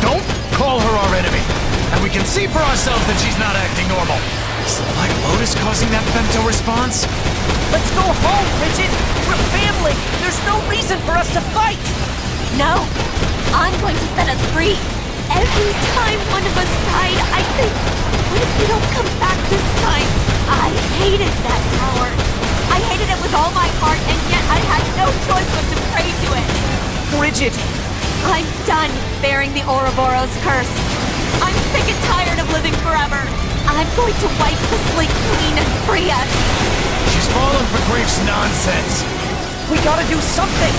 B: Don't call her our enemy! And we can see for ourselves that she's not acting normal. Is the Black Lotus causing that femto response?
D: Let's go home, Rigid! We're family! There's no reason for us to fight!
W: No! I'm going to set us free! Every time one of us died, I think, what if we don't come back this time? I hated that power. I hated it with all my heart, and yet I had no choice but to pray to it.
D: Rigid!
W: I'm done bearing the Ouroboros curse. I'm sick and tired of living forever. I'm going to wipe the slate clean and free us.
B: She's fallen for Grief's nonsense.
D: We gotta do something!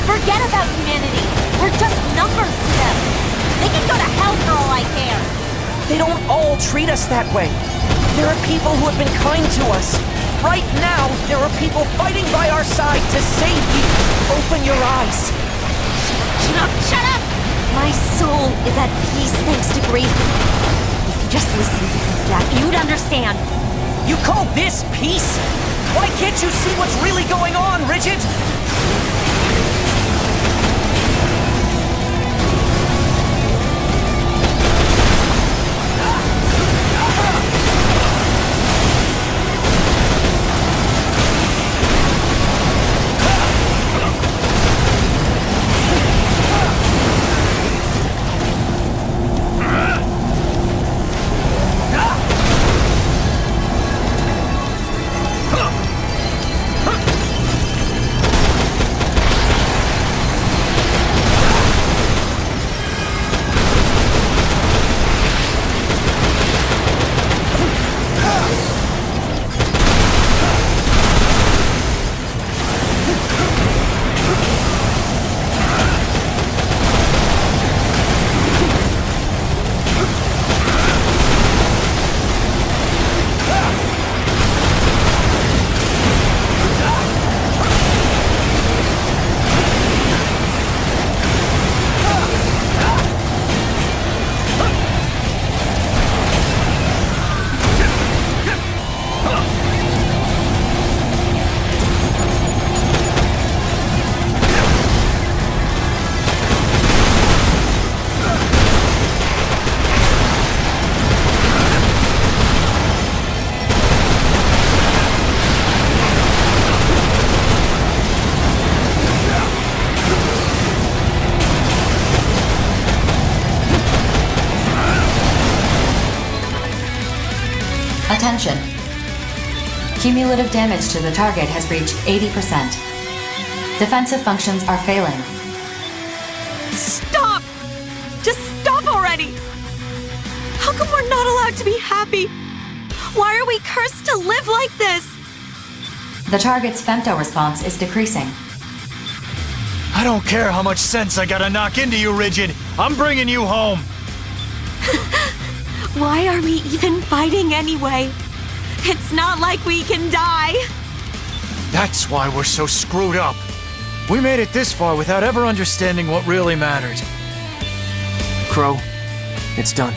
W: Forget about humanity. We're just numbers to them. They can go to hell for all I care.
D: They don't all treat us that way. There are people who have been kind to us. Right now, there are people fighting by our side to save you. Open your eyes.
W: Shut up! My soul is at peace thanks to grief. If you just listen to him, Jack, you'd understand.
D: You call this peace? Why can't you see what's really going on, Rigid?
A: Attention. Cumulative damage to the target has reached 80%. Defensive functions are failing.
O: Stop! Just stop already! How come we're not allowed to be happy? Why are we cursed to live like this?
A: The target's femto response is decreasing.
B: I don't care how much sense I gotta knock into you, Rigid. I'm bringing you home.
O: Why are we even fighting anyway? It's not like we can die.
B: That's why we're so screwed up. We made it this far without ever understanding what really mattered.
J: Crow, it's done.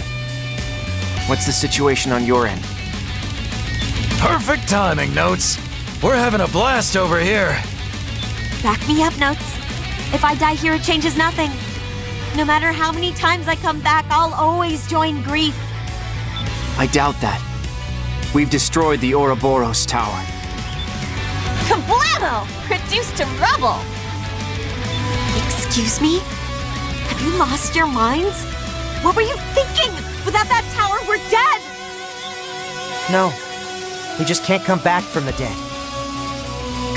J: What's the situation on your end?
B: Perfect timing, Notes. We're having a blast over here.
O: Back me up, Notes. If I die here, it changes nothing. No matter how many times I come back, I'll always join Grief.
J: I doubt that. We've destroyed the Ouroboros Tower.
O: Kablamo! Reduced to rubble! Excuse me? Have you lost your minds? What were you thinking? Without that tower, we're dead!
D: No. We just can't come back from the dead.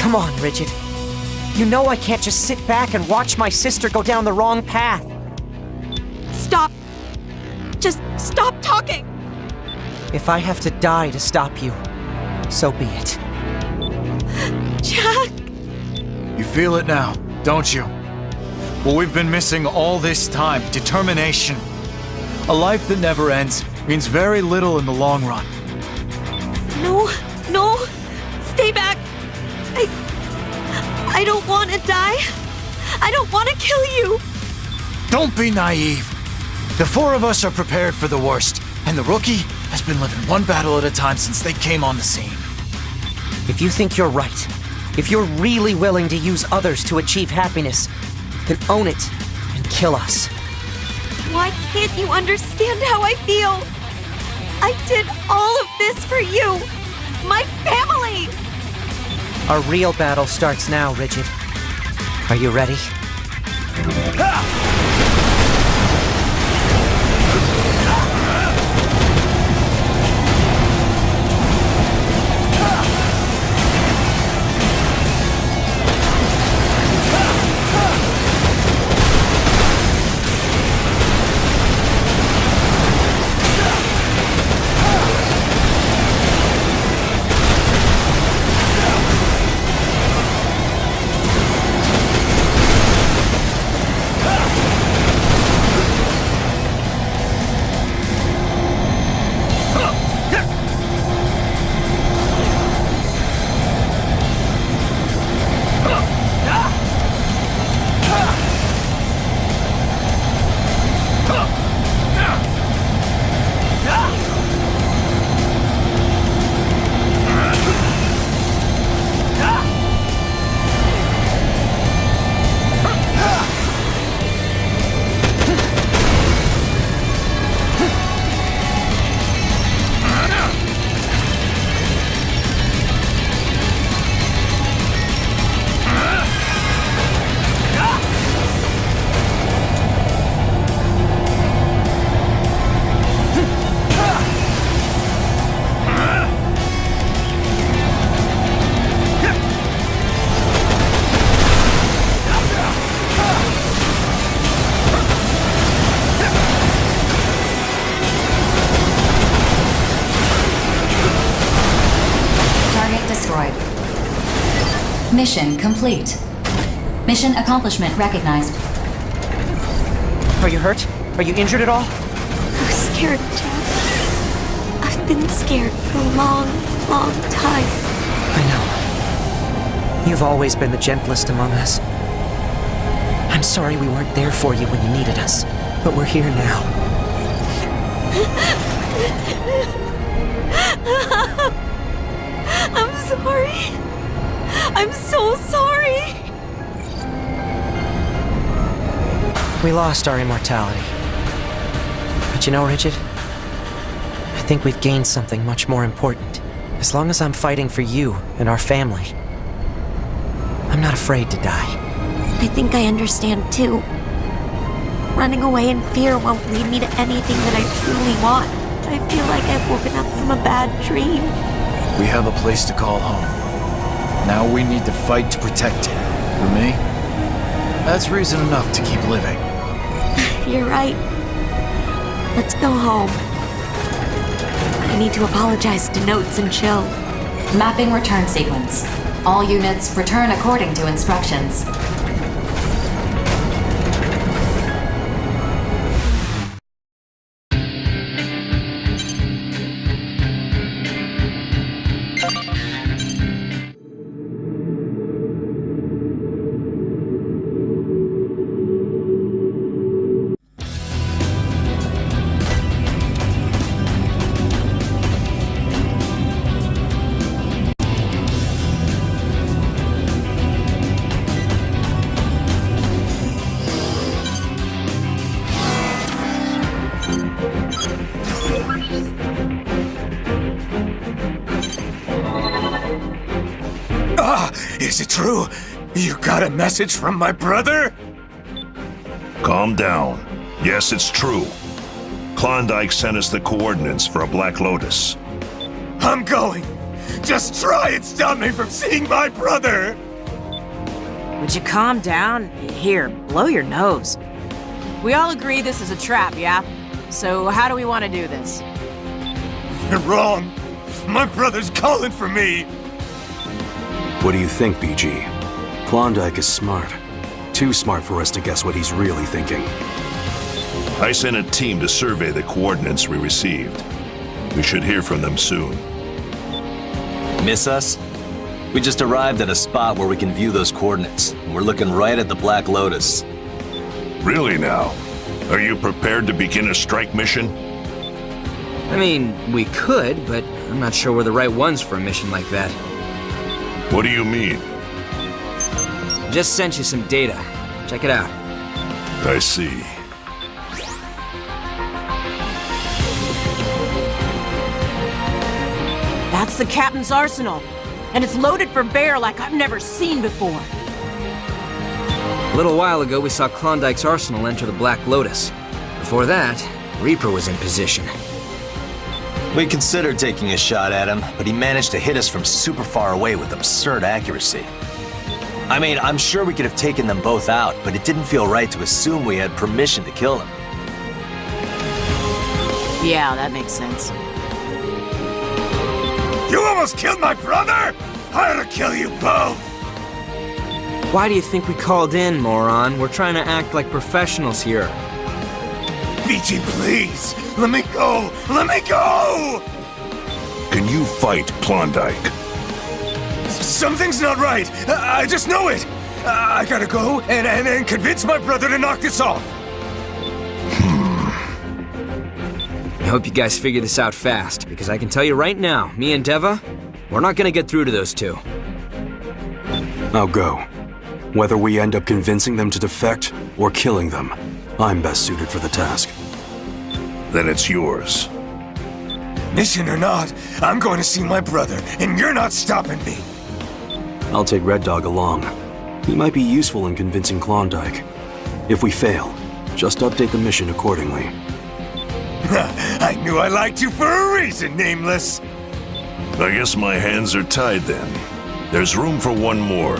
D: Come on, Rigid. You know I can't just sit back and watch my sister go down the wrong path.
O: Stop. Just stop talking.
D: If I have to die to stop you, so be it.
O: Jack!
B: You feel it now, don't you? What we've been missing all this time, determination. A life that never ends means very little in the long run.
O: No, stay back. I don't want to die. I don't want to kill you.
B: Don't be naive. The four of us are prepared for the worst, and the rookie has been living one battle at a time since they came on the scene.
D: If you think you're right, if you're really willing to use others to achieve happiness, then own it and kill us.
O: Why can't you understand how I feel? I did all of this for you, my family!
D: Our real battle starts now, Rigid. Are you ready?
A: Mission complete. Mission accomplishment recognized.
D: Are you hurt? Are you injured at all?
O: I'm scared, Jack. I've been scared for a long, long time.
D: I know. You've always been the gentlest among us. I'm sorry we weren't there for you when you needed us, but we're here now.
O: I'm sorry. I'm so sorry.
D: We lost our immortality. But you know, Rigid, I think we've gained something much more important. As long as I'm fighting for you and our family, I'm not afraid to die.
O: I think I understand too. Running away in fear won't lead me to anything that I truly want,
I: I feel like I've woken up from a bad dream.
L: We have a place to call home. Now we need to fight to protect it. For me, that's reason enough to keep living.
I: You're right. Let's go home. I need to apologize to Notes and Chill.
A: Mapping return sequence. All units return according to instructions.
G: Is it true? You got a message from my brother?
U: Calm down. Yes, it's true. Klondike sent us the coordinates for a Black Lotus.
G: I'm going. Just try and stop me from seeing my brother!
F: Would you calm down? Here, blow your nose. We all agree this is a trap, yeah? So how do we want to do this?
G: You're wrong. My brother's calling for me.
R: What do you think, BG? Klondike is smart. Too smart for us to guess what he's really thinking.
U: I sent a team to survey the coordinates we received. We should hear from them soon.
S: Miss us? We just arrived at a spot where we can view those coordinates, and we're looking right at the Black Lotus.
U: Really now? Are you prepared to begin a strike mission?
K: I mean, we could, but I'm not sure we're the right ones for a mission like that.
U: What do you mean?
K: Just sent you some data. Check it out.
U: I see.
F: That's the captain's arsenal. And it's loaded for bear like I've never seen before.
K: A little while ago, we saw Klondike's arsenal enter the Black Lotus. Before that, Reaper was in position.
S: We considered taking a shot at him, but he managed to hit us from super far away with absurd accuracy. I mean, I'm sure we could have taken them both out, but it didn't feel right to assume we had permission to kill him.
F: Yeah, that makes sense.
G: You almost killed my brother? I ought to kill you both!
K: Why do you think we called in, moron? We're trying to act like professionals here.
G: BG, please! Let me go! Let me go!
U: Can you fight Klondike?
G: Something's not right! I just know it! I gotta go and convince my brother to knock this off!
K: I hope you guys figure this out fast, because I can tell you right now, me and Deva, we're not gonna get through to those two.
R: I'll go. Whether we end up convincing them to defect or killing them, I'm best suited for the task.
U: Then it's yours.
G: Mission or not, I'm going to see my brother, and you're not stopping me.
R: I'll take Red Dog along. He might be useful in convincing Klondike. If we fail, just update the mission accordingly.
G: I knew I liked you for a reason, Nameless.
U: I guess my hands are tied then. There's room for one more.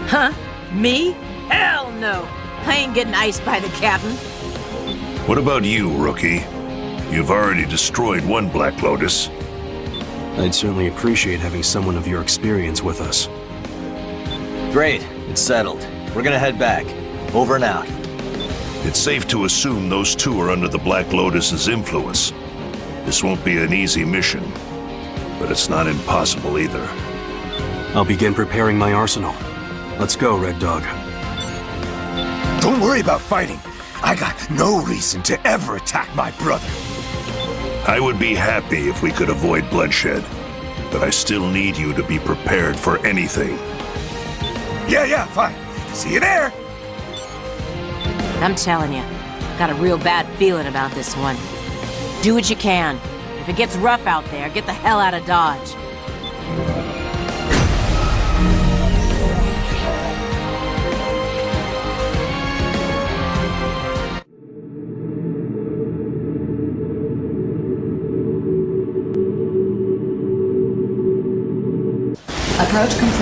F: Huh? Me? Hell no! I ain't getting iced by the captain.
U: What about you, Rookie? You've already destroyed one Black Lotus.
R: I'd certainly appreciate having someone of your experience with us.
S: Great, it's settled. We're gonna head back. Over and out.
U: It's safe to assume those two are under the Black Lotus's influence. This won't be an easy mission, but it's not impossible either.
R: I'll begin preparing my arsenal. Let's go, Red Dog.
G: Don't worry about fighting. I got no reason to ever attack my brother.
U: I would be happy if we could avoid bloodshed, but I still need you to be prepared for anything.
G: Yeah, fine. See you there.
F: I'm telling you, got a real bad feeling about this one. Do what you can. If it gets rough out there, get the hell out of Dodge.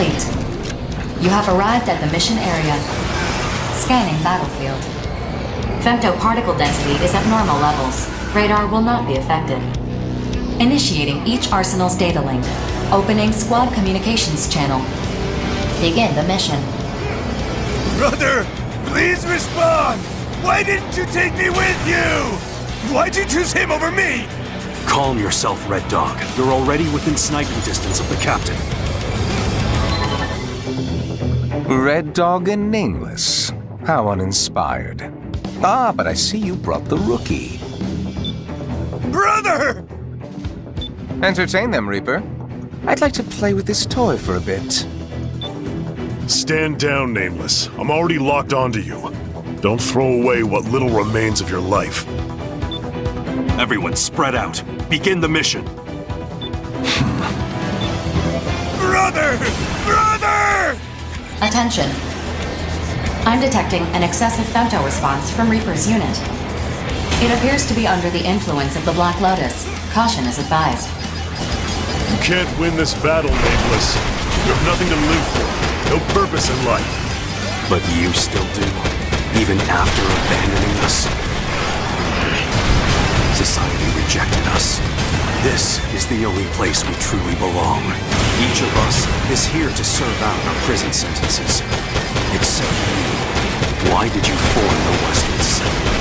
A: complete. You have arrived at the mission area. Scanning battlefield. Femto particle density is at normal levels. Radar will not be affected. Initiating each arsenal's data link. Opening squad communications channel. Begin the mission.
G: Brother, please respond! Why didn't you take me with you? Why'd you choose him over me?
P: Calm yourself, Red Dog. You're already within sniping distance of the captain.
N: Red Dog and Nameless. How uninspired. Ah, but I see you brought the rookie.
G: Brother!
N: Entertain them, Reaper. I'd like to play with this toy for a bit.
H: Stand down, Nameless. I'm already locked onto you. Don't throw away what little remains of your life.
P: Everyone, spread out. Begin the mission.
G: Brother! Brother!
A: Attention. I'm detecting an excessive femto response from Reaper's unit. It appears to be under the influence of the Black Lotus. Caution is advised.
H: You can't win this battle, Nameless. You have nothing to live for. No purpose in life.
P: But you still do, even after abandoning us. Society rejected us. This is the only place we truly belong. Each of us is here to serve out our prison sentences. Except you. Why did you form the Western Settlement?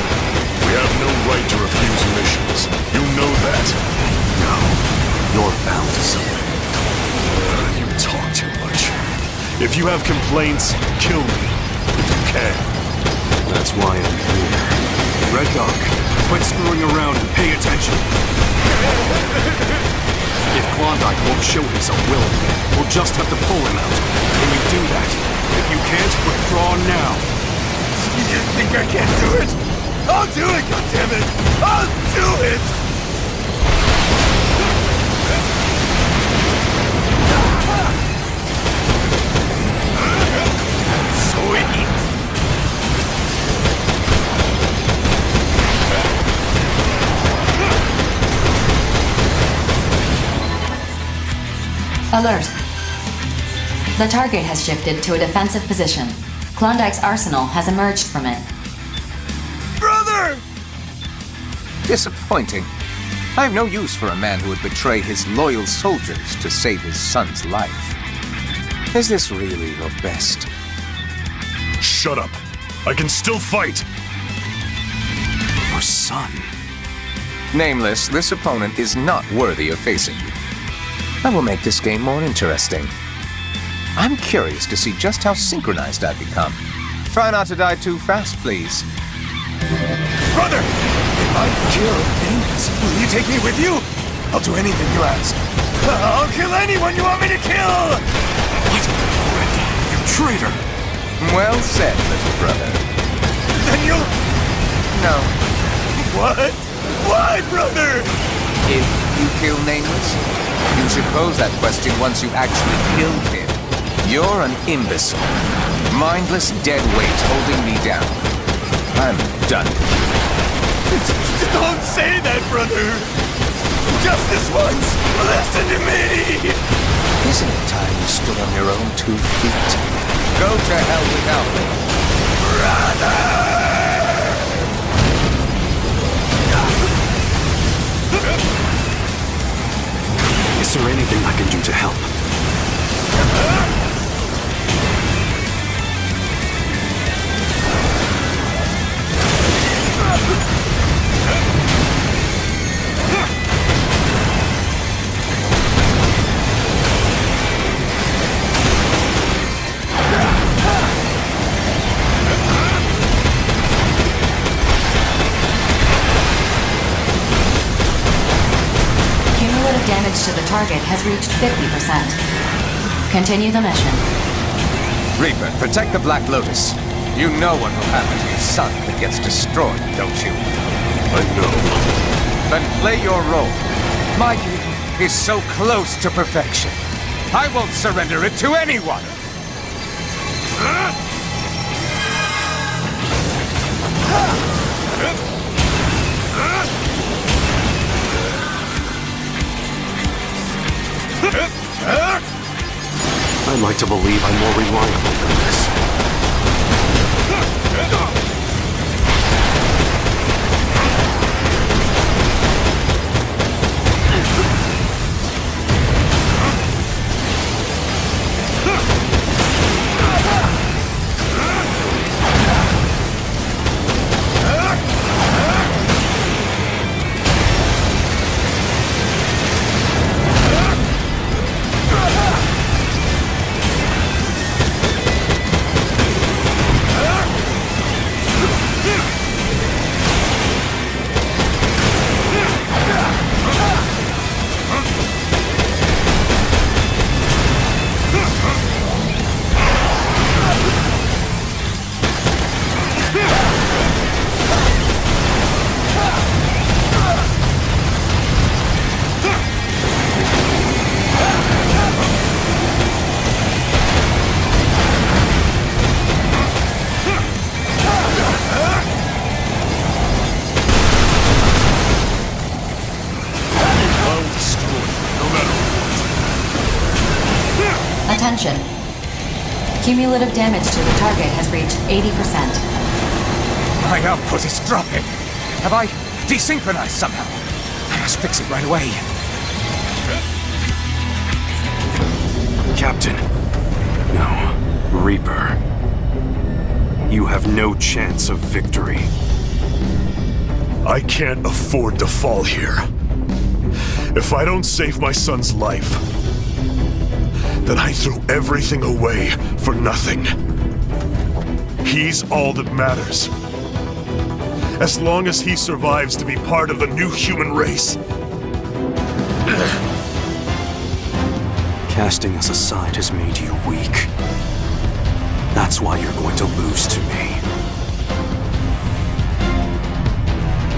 H: We have no right to refuse missions. You know that.
P: No. You're bound to something.
H: You talk too much. If you have complaints, kill me. If you can.
P: That's why I'm here. Red Dog, quit screwing around and pay attention. If Klondike won't show himself willing, we'll just have to pull him out. Can you do that? If you can't, withdraw now.
G: You think I can't do it? I'll do it, goddammit! I'll do it! Sweet!
A: Alert. The target has shifted to a defensive position. Klondike's arsenal has emerged from it.
G: Brother!
N: Disappointing. I have no use for a man who would betray his loyal soldiers to save his son's life. Is this really your best?
H: Shut up. I can still fight.
P: Your son.
N: Nameless, this opponent is not worthy of facing you. I will make this game more interesting. I'm curious to see just how synchronized I've become. Try not to die too fast, please.
G: Brother! If I kill Nameless, will you take me with you? I'll do anything you ask. I'll kill anyone you want me to kill!
P: What? You traitor!
N: Well said, little brother.
G: Then you'll...
N: No.
G: What? Why, brother?
N: If you kill Nameless, you should pose that question once you actually killed him. You're an imbecile. Mindless dead weight holding me down. I'm done.
G: Don't say that, brother! Just this once! Listen to me!
N: Isn't it time you stood on your own 2 feet? Go to hell without me.
G: Brother!
P: Is there anything I can do to help?
A: Cumulative damage to the target has reached 50%. Continue the mission.
N: Reaper, protect the Black Lotus. You know what will happen to your son if it gets destroyed, don't you?
H: I know.
N: Then play your role. My unit is so close to perfection. I won't surrender it to anyone!
P: I'm I'd like to believe I'm more reliable than this.
A: Attention. Cumulative damage to the target has reached 80%.
N: My output is dropping. Have I desynchronized somehow? I must fix it right away.
P: Captain. No. Reaper. You have no chance of victory.
H: I can't afford to fall here. If I don't save my son's life, then I threw everything away for nothing. He's all that matters. As long as he survives to be part of the new human race.
P: Casting us aside has made you weak. That's why you're going to lose to me.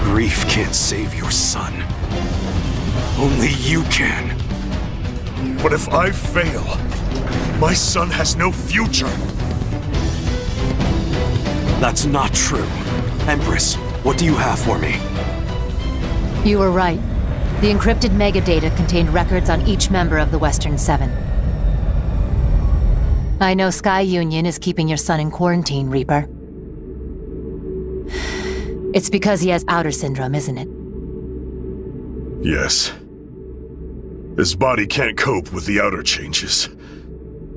P: Grief can't save your son. Only you can.
H: But if I fail, my son has no future.
P: That's not true. Empress, what do you have for me?
V: You were right. The encrypted megadata contained records on each member of the Western Seven. I know Sky Union is keeping your son in quarantine, Reaper. It's because he has outer syndrome, isn't it?
H: Yes. His body can't cope with the outer changes.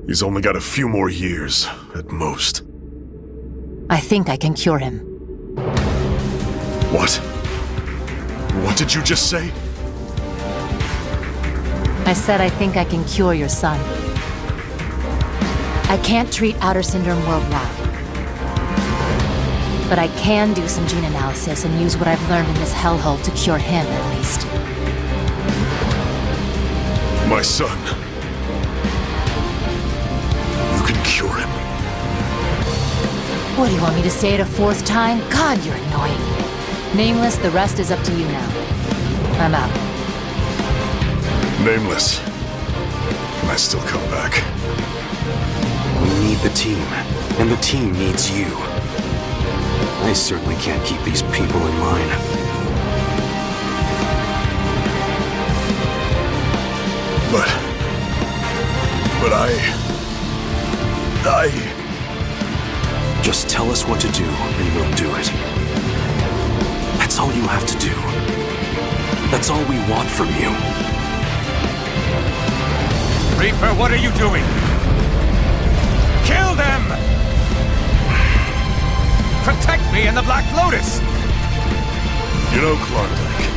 H: He's only got a few more years, at most.
V: I think I can cure him.
H: What? What did you just say?
V: I said I think I can cure your son. I can't treat outer syndrome worldwide. But I can do some gene analysis and use what I've learned in this hellhole to cure him, at least.
H: My son. You can cure him.
V: What, do you want me to say it a fourth time? God, you're annoying. Nameless, the rest is up to you now. I'm out.
H: Nameless. Can I still come back?
P: We need the team, and the team needs you. I certainly can't keep these people in line.
H: But I...
P: Just tell us what to do, and we'll do it. That's all you have to do. That's all we want from you.
N: Reaper, what are you doing? Kill them! Protect me and the Black Lotus!
H: You know, Klondike,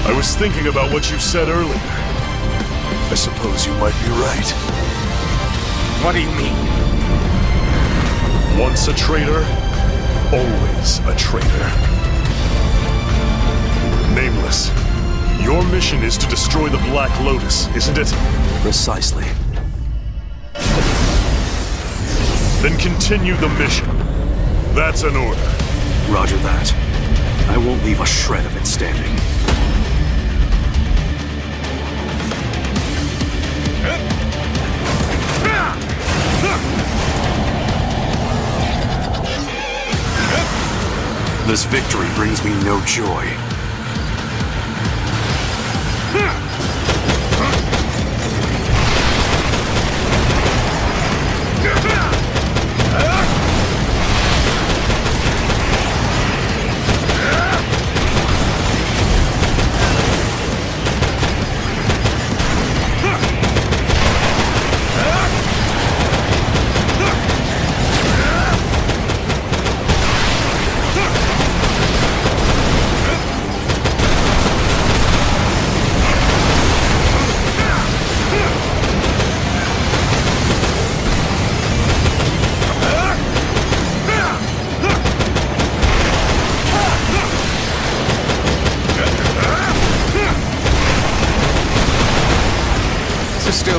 H: I was thinking about what you said earlier. I suppose you might be right.
N: What do you mean?
H: Once a traitor, always a traitor. Nameless, your mission is to destroy the Black Lotus, isn't it?
P: Precisely.
H: Then continue the mission. That's an order.
P: Roger that. I won't leave a shred of it standing. This victory brings me no joy.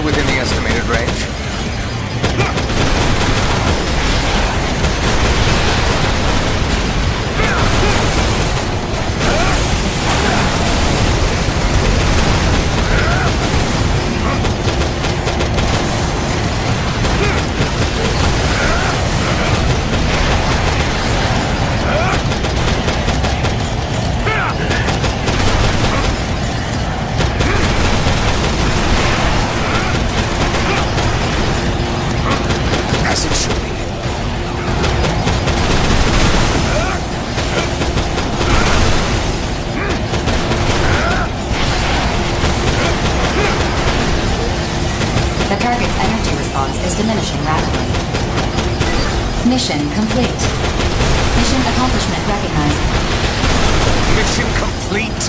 N: still within the estimated range.
A: The target's energy response is diminishing rapidly. Mission complete. Mission accomplishment recognized.
N: Mission complete?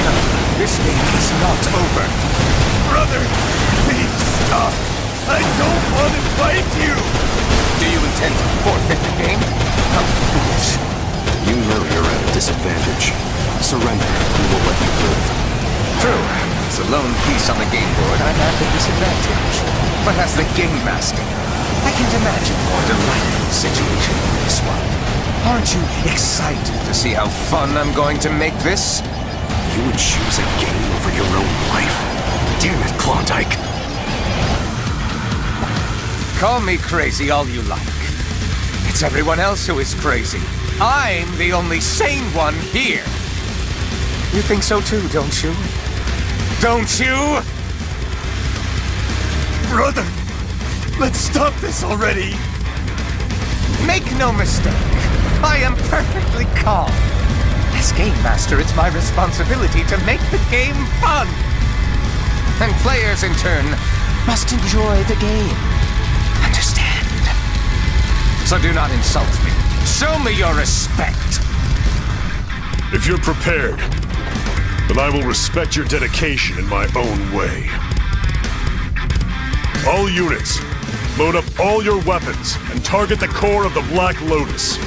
N: No, this game is not over.
G: Brother, please stop. I don't want to fight you.
N: Do you intend to forfeit the game? How foolish.
P: You know you're at a disadvantage. Surrender, we will let you live.
N: True. As a lone piece on the game board, I'm at a disadvantage. But as the game master, I can't imagine a more delightful situation than this one. Aren't you excited to see how fun I'm going to make this?
P: You would choose a game over your own life? Damn it, Klondike.
N: Call me crazy all you like. It's everyone else who is crazy. I'm the only sane one here. You think so too, don't you? Don't you?
G: Brother, let's stop this already.
N: Make no mistake, I am perfectly calm. As Game Master, it's my responsibility to make the game fun. And players, in turn, must enjoy the game. Understand? So do not insult me. Show me your respect.
H: If you're prepared, then I will respect your dedication in my own way. All units, load up all your weapons and target the core of the Black Lotus.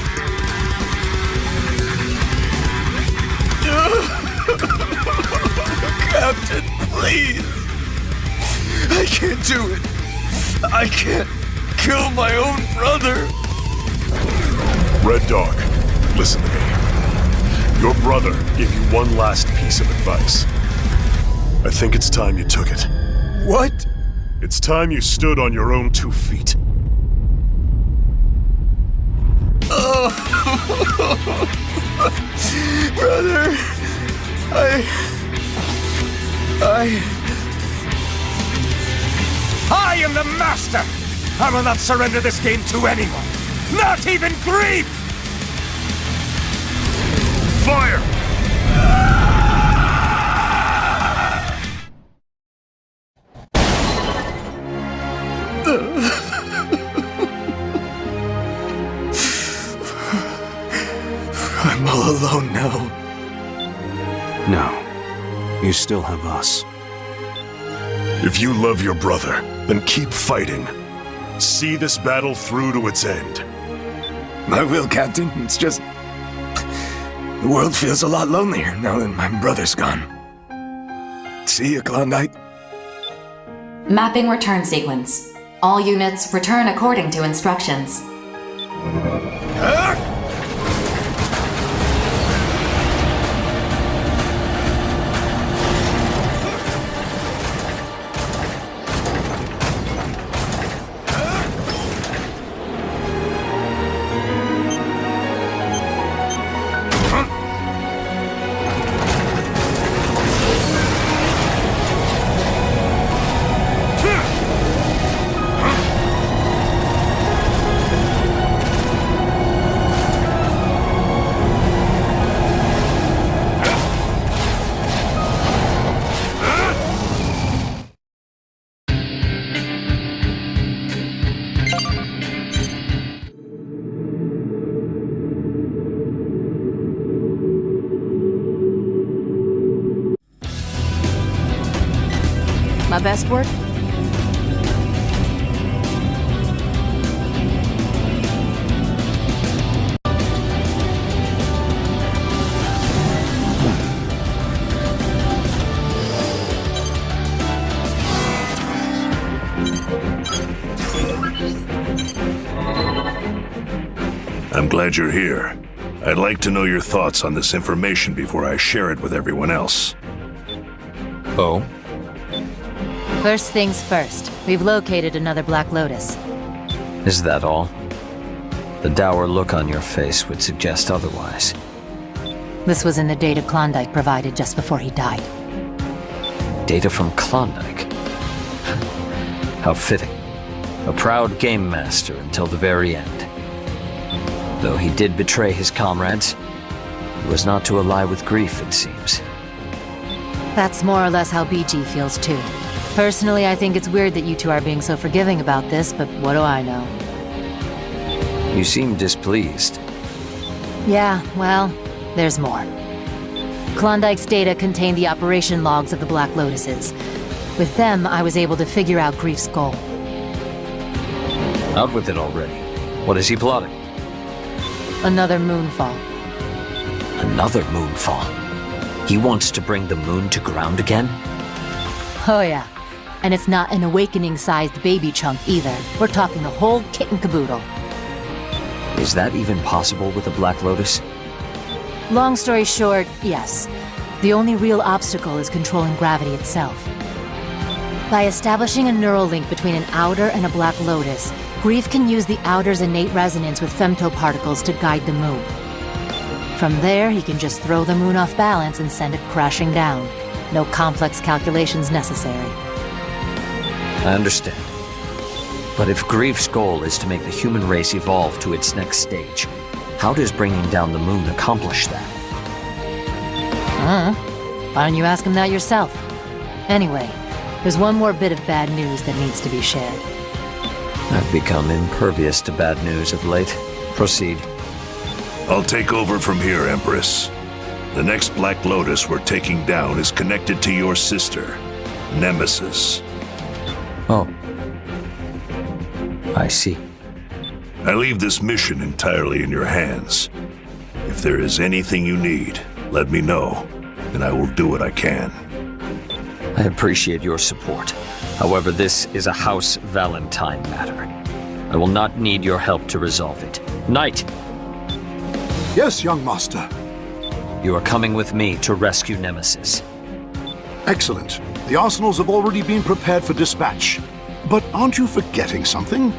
G: Captain, please. I can't do it. I can't kill my own brother.
H: Red Dog, listen to me. Your brother gave you one last piece of advice. I think it's time you took it.
G: What?
H: It's time you stood on your own 2 feet.
G: Oh, brother,
N: I am the master! I will not surrender this game to anyone! Not even Grief!
H: Fire!
G: I'm all alone now.
P: No, you still have us.
H: If you love your brother, then keep fighting. See this battle through to its end.
G: I will, Captain. It's just... the world feels a lot lonelier now that my brother's gone. See you, Klondike.
A: Mapping return sequence. All units return according to instructions.
F: My best work?
U: glad you're here. I'd like to know your thoughts on this information before I share it with everyone else.
N: Oh?
V: First things first, we've located another Black Lotus.
M: Is that all? The dour look on your face would suggest otherwise.
V: This was in the data Klondike provided just before he died.
M: Data from Klondike? How fitting. A proud game master until the very end. Though he did betray his comrades, it was not to ally with grief, it seems.
V: That's more or less how BG feels too. Personally, I think it's weird that you two are being so forgiving about this, but what do I know?
M: You seem displeased.
V: Yeah, well, there's more. Klondike's data contained the operation logs of the Black Lotuses. With them, I was able to figure out Grief's goal.
M: Out with it already. What is he plotting?
V: Another Moonfall.
M: Another Moonfall? He wants to bring the moon to ground again?
V: Oh yeah. And it's not an awakening-sized baby chunk either. We're talking the whole kit and caboodle.
M: Is that even possible with a Black Lotus?
V: Long story short, yes. The only real obstacle is controlling gravity itself. By establishing a neural link between an outer and a Black Lotus, Grief can use the outer's innate resonance with femtoparticles to guide the moon. From there, he can just throw the moon off balance and send it crashing down. No complex calculations necessary.
M: I understand. But if Grief's goal is to make the human race evolve to its next stage, how does bringing down the moon accomplish that?
V: Why don't you ask him that yourself? Anyway, there's one more bit of bad news that needs to be shared.
M: I've become impervious to bad news of late. Proceed.
U: I'll take over from here, Empress. The next Black Lotus we're taking down is connected to your sister, Nemesis.
M: Oh. I see.
U: I leave this mission entirely in your hands. If there is anything you need, let me know, and I will do what I can.
M: I appreciate your support. However, this is a House Valentine matter. I will not need your help to resolve it. Knight!
C: Yes, young master.
M: You are coming with me to rescue Nemesis.
C: Excellent. The arsenals have already been prepared for dispatch. But aren't you forgetting something?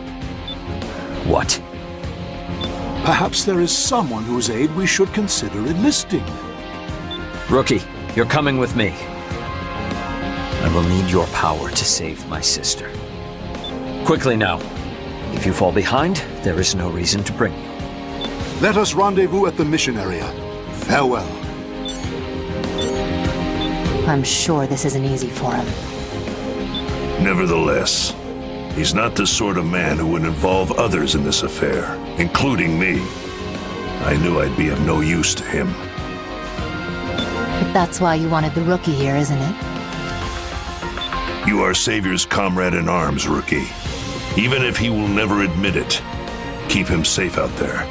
M: What?
C: Perhaps there is someone whose aid we should consider enlisting.
M: Rookie, you're coming with me. I will need your power to save my sister. Quickly now. If you fall behind, there is no reason to bring you.
C: Let us rendezvous at the mission area. Farewell.
V: I'm sure this isn't easy for him.
U: Nevertheless, he's not the sort of man who would involve others in this affair, including me. I knew I'd be of no use to him.
V: But that's why you wanted the rookie here, isn't it?
U: You are Savior's comrade in arms, Rookie. Even if he will never admit it, keep him safe out there.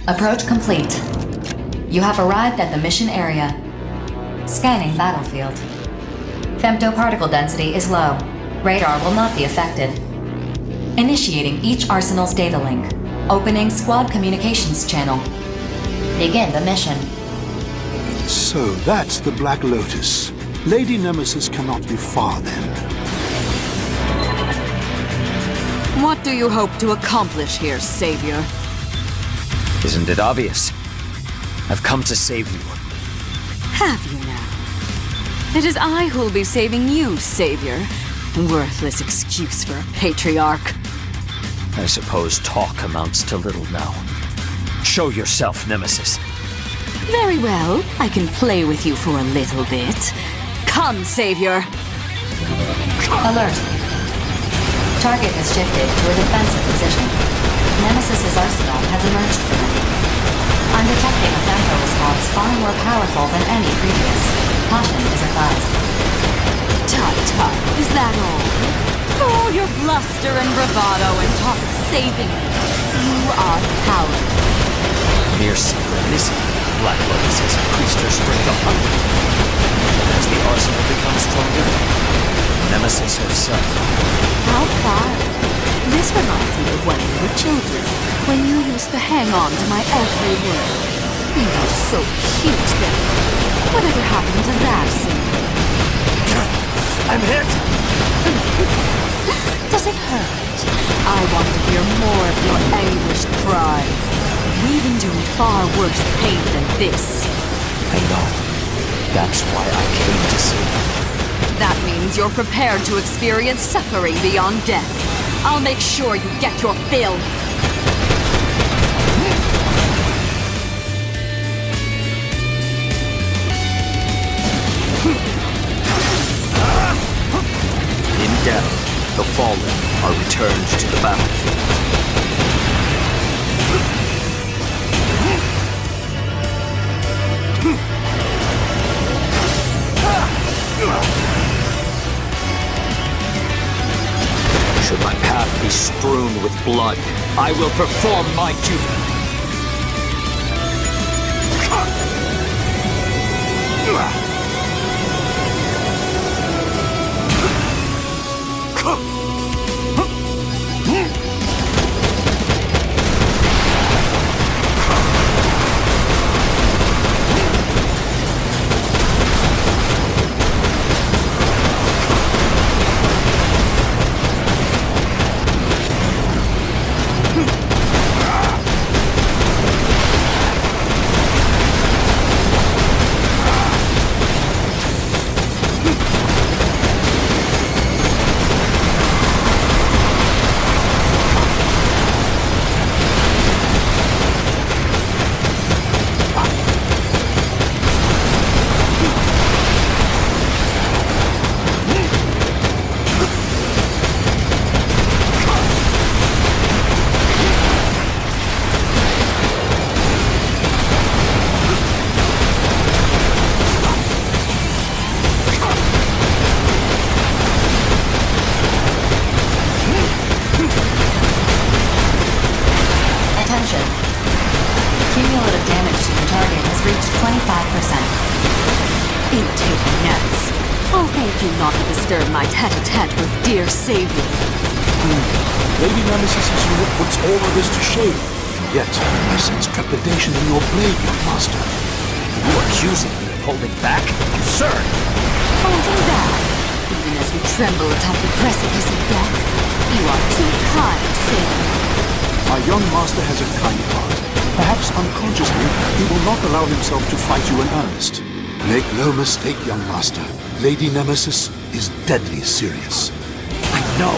A: Approach complete. You have arrived at the mission area. Scanning battlefield. Femtoparticle density is low. Radar will not be affected. Initiating each arsenal's data link. Opening squad communications channel. Begin the mission.
C: So that's the Black Lotus. Lady Nemesis cannot be far then.
Q: What do you hope to accomplish here, Savior?
M: Isn't it obvious? I've come to save you.
Q: Have you now? It is I who'll be saving you, Savior. Worthless excuse for a patriarch.
M: I suppose talk amounts to little now. Show yourself, Nemesis.
Q: Very well, I can play with you for a little bit. Come, Savior!
A: Alert. Target has shifted to a defensive position. Nemesis's arsenal has emerged from it. I'm detecting a femto response far more powerful than any previous. Caution is advised.
Q: Tut-tut, is that all? For all your bluster and bravado and talk of saving me, you are powerless.
M: Mere synchronicity, Black Lotus has increased her strength 100. As the arsenal becomes stronger, Nemesis herself.
Q: How far? This reminds me of when we were children, when you used to hang on to my every word. You were so cute then. Whatever happened to that scene?
G: I'm hit!
Q: Does it hurt? I want to hear more of your anguished cries. We've endured far worse pain than this.
M: I know. That's why I came to see you.
Q: That means you're prepared to experience suffering beyond death. I'll make sure you get your fill.
M: In death, the fallen are returned to the battlefield. Should my path be strewn with blood, I will perform my duty.
A: Cumulative damage to the target has reached 25%.
Q: Irritating nuts. Oh, thank you not to disturb my tete-a-tete with dear Savior.
C: Lady Nemesis' unit puts all of this to shame. Yet, I sense trepidation in your blade, young master.
M: You accusing me of holding back? Absurd!
Q: Holding back? Even as you tremble atop the precipice of death? You are too kind, Savior.
C: My young master has a kind heart. Perhaps unconsciously, he will not allow himself to fight you in earnest. Make no mistake, young master. Lady Nemesis is deadly serious.
M: I know.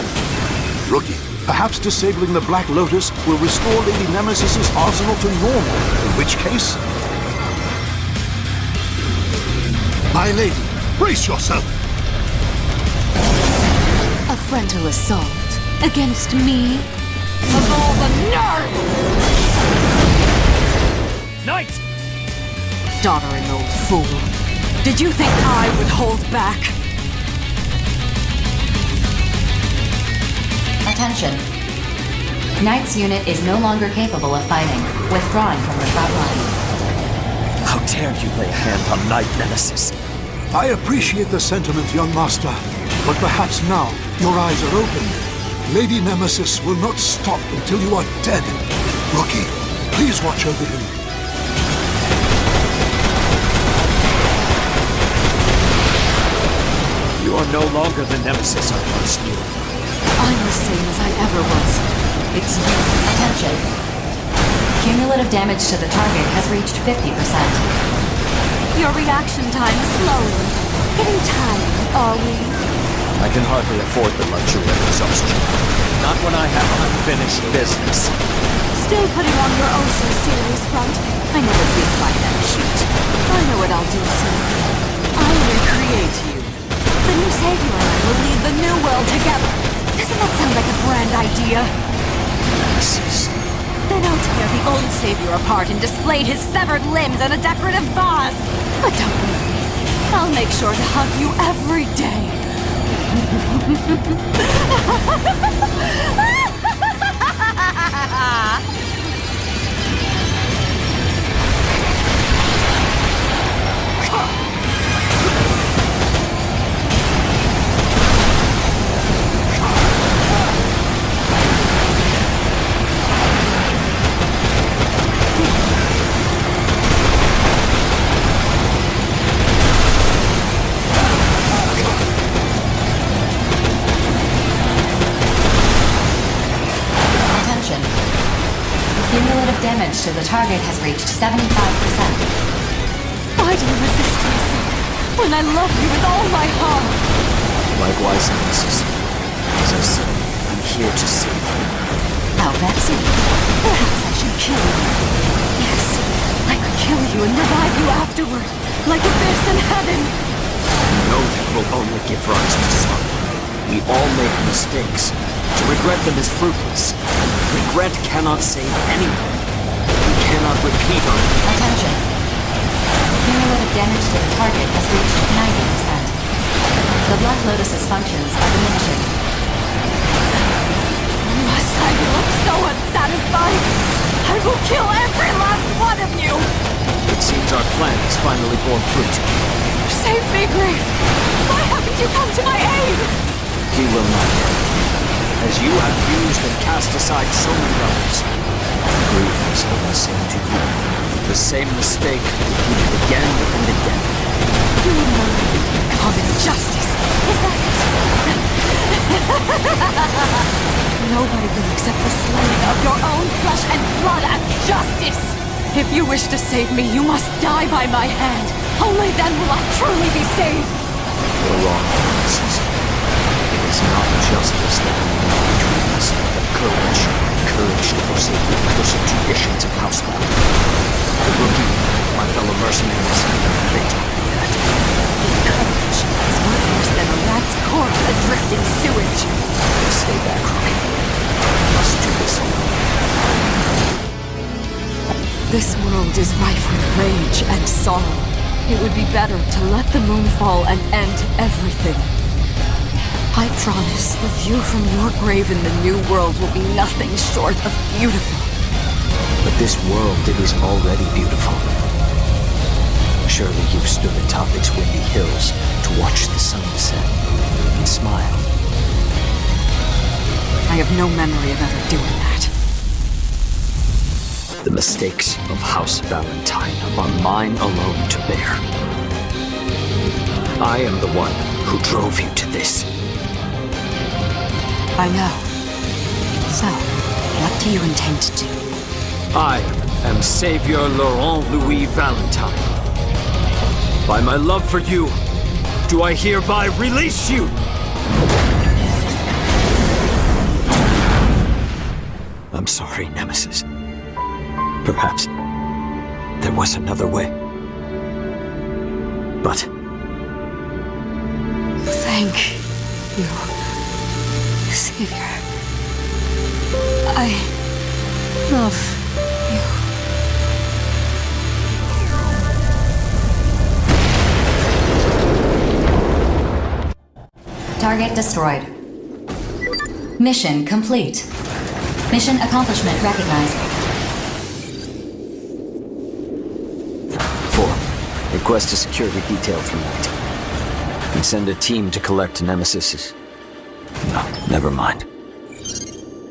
C: Rookie, perhaps disabling the Black Lotus will restore Lady Nemesis' arsenal to normal, in which case... My lady, brace yourself!
Q: A frontal assault against me? Of all the nerve!
G: Knight!
Q: Doddering old fool. Did you think I would hold back?
A: Attention. Knight's unit is no longer capable of fighting, withdrawing from the front line.
M: How dare you lay a hand on Knight Nemesis?
C: I appreciate the sentiment, young master, but perhaps now your eyes are opened. Lady Nemesis will not stop until you are dead. Rookie, please watch over him.
G: You are no longer the Nemesis I once knew.
Q: I'm the same as I ever was. It's you.
A: Attention. Cumulative damage to the target has reached 50%.
Q: Your reaction time is slowing. Getting tired, are we?
M: I can hardly afford the luxury of exhaustion. Not when I have unfinished business.
Q: Still putting on your oh so serious front. I never did find that cute. I know what I'll do soon. I'll recreate you. The new Savior and I will lead the new world together. Doesn't that sound like a grand idea?
M: Nemesis.
Q: Then I'll tear the old Savior apart and display his severed limbs in a decorative vase. But don't worry. I'll make sure to hug you every day.
A: Cumulative damage to the target has reached 75%.
O: Why do you resist me so? When I love you with all my heart.
L: Likewise, Nemesis. As I said, I'm here to save you.
O: How vexing. Perhaps I should kill you. Yes, I could kill you and revive you afterward, like abyss in heaven.
R: You know that will only give rise to sorrow. We all make mistakes. To regret them is fruitless. Regret cannot save anyone. We cannot repeat our...
A: Attention. Cumulative damage to the target has reached 90%. The Black Lotus's functions are diminishing.
O: Must I look so unsatisfied? I will kill every last one of you!
R: It seems our plan has finally borne fruit.
O: Save me, Grief! Why haven't you come to my aid?
R: He will not. As you have used and cast aside so many others, Grief has done the same to you. The same mistake repeated again and again.
O: You know common justice, is that it? Nobody will accept the slaying of your own flesh and blood as justice! If you wish to save me, you must die by my hand. Only then will I truly be saved.
R: You're wrong, Nemesis. It is not justice that we need between us, but courage. Courage to forsake the accursed traditions of Housebound. The Rookie, my fellow mercenaries, they taught me that.
O: Courage is worse than a rat's corpse adrift in sewage.
R: Stay back, Rookie. I must do this alone.
O: This world is rife with rage and sorrow. It would be better to let the moon fall and end everything. I promise the view from your grave in the new world will be nothing short of beautiful.
R: But this world, it is already beautiful. Surely you've stood atop its windy hills to watch the sun set and smile.
O: I have no memory of ever doing that.
R: The mistakes of House Valentine are mine alone to bear. I am the one who drove you to this.
O: I know. So, what do you intend to do?
R: I am Savior Laurent Louis Valentine. By my love for you, do I hereby release you? I'm sorry, Nemesis. Perhaps there was another way. But...
O: Thank you, Savior. I love
A: you. Target destroyed. Mission complete. Mission accomplishment recognized.
R: 4. Request a security detail for night. And send a team to collect Nemesis's... No, never mind.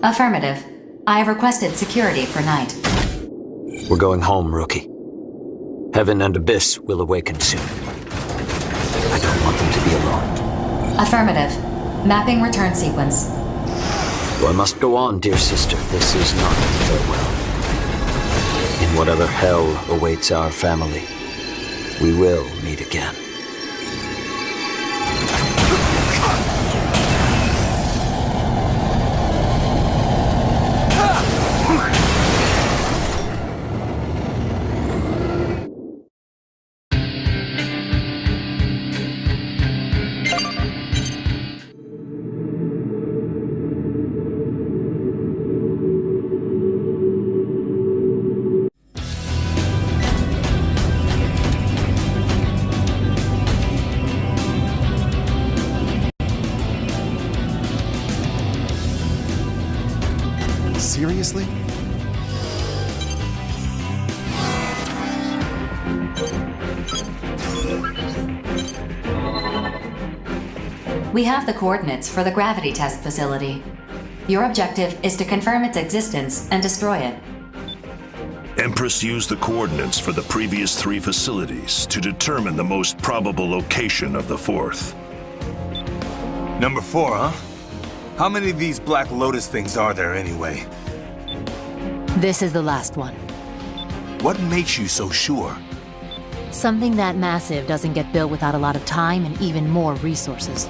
A: Affirmative. I have requested security for night.
R: We're going home, Rookie. Heaven and Abyss will awaken soon. I don't want them to be alone.
A: Affirmative. Mapping return sequence.
R: So I must go on, dear sister. This is not farewell. In whatever hell awaits our family, we will meet again.
E: Seriously?
A: We have the coordinates for the gravity test facility. Your objective is to confirm its existence and destroy it.
U: Empress used the coordinates for the previous 3 facilities to determine the most probable location of the 4th.
E: Number 4, huh? How many of these Black Lotus things are there anyway?
V: This is the last one.
E: What makes you so sure?
V: Something that massive doesn't get built without a lot of time and even more resources.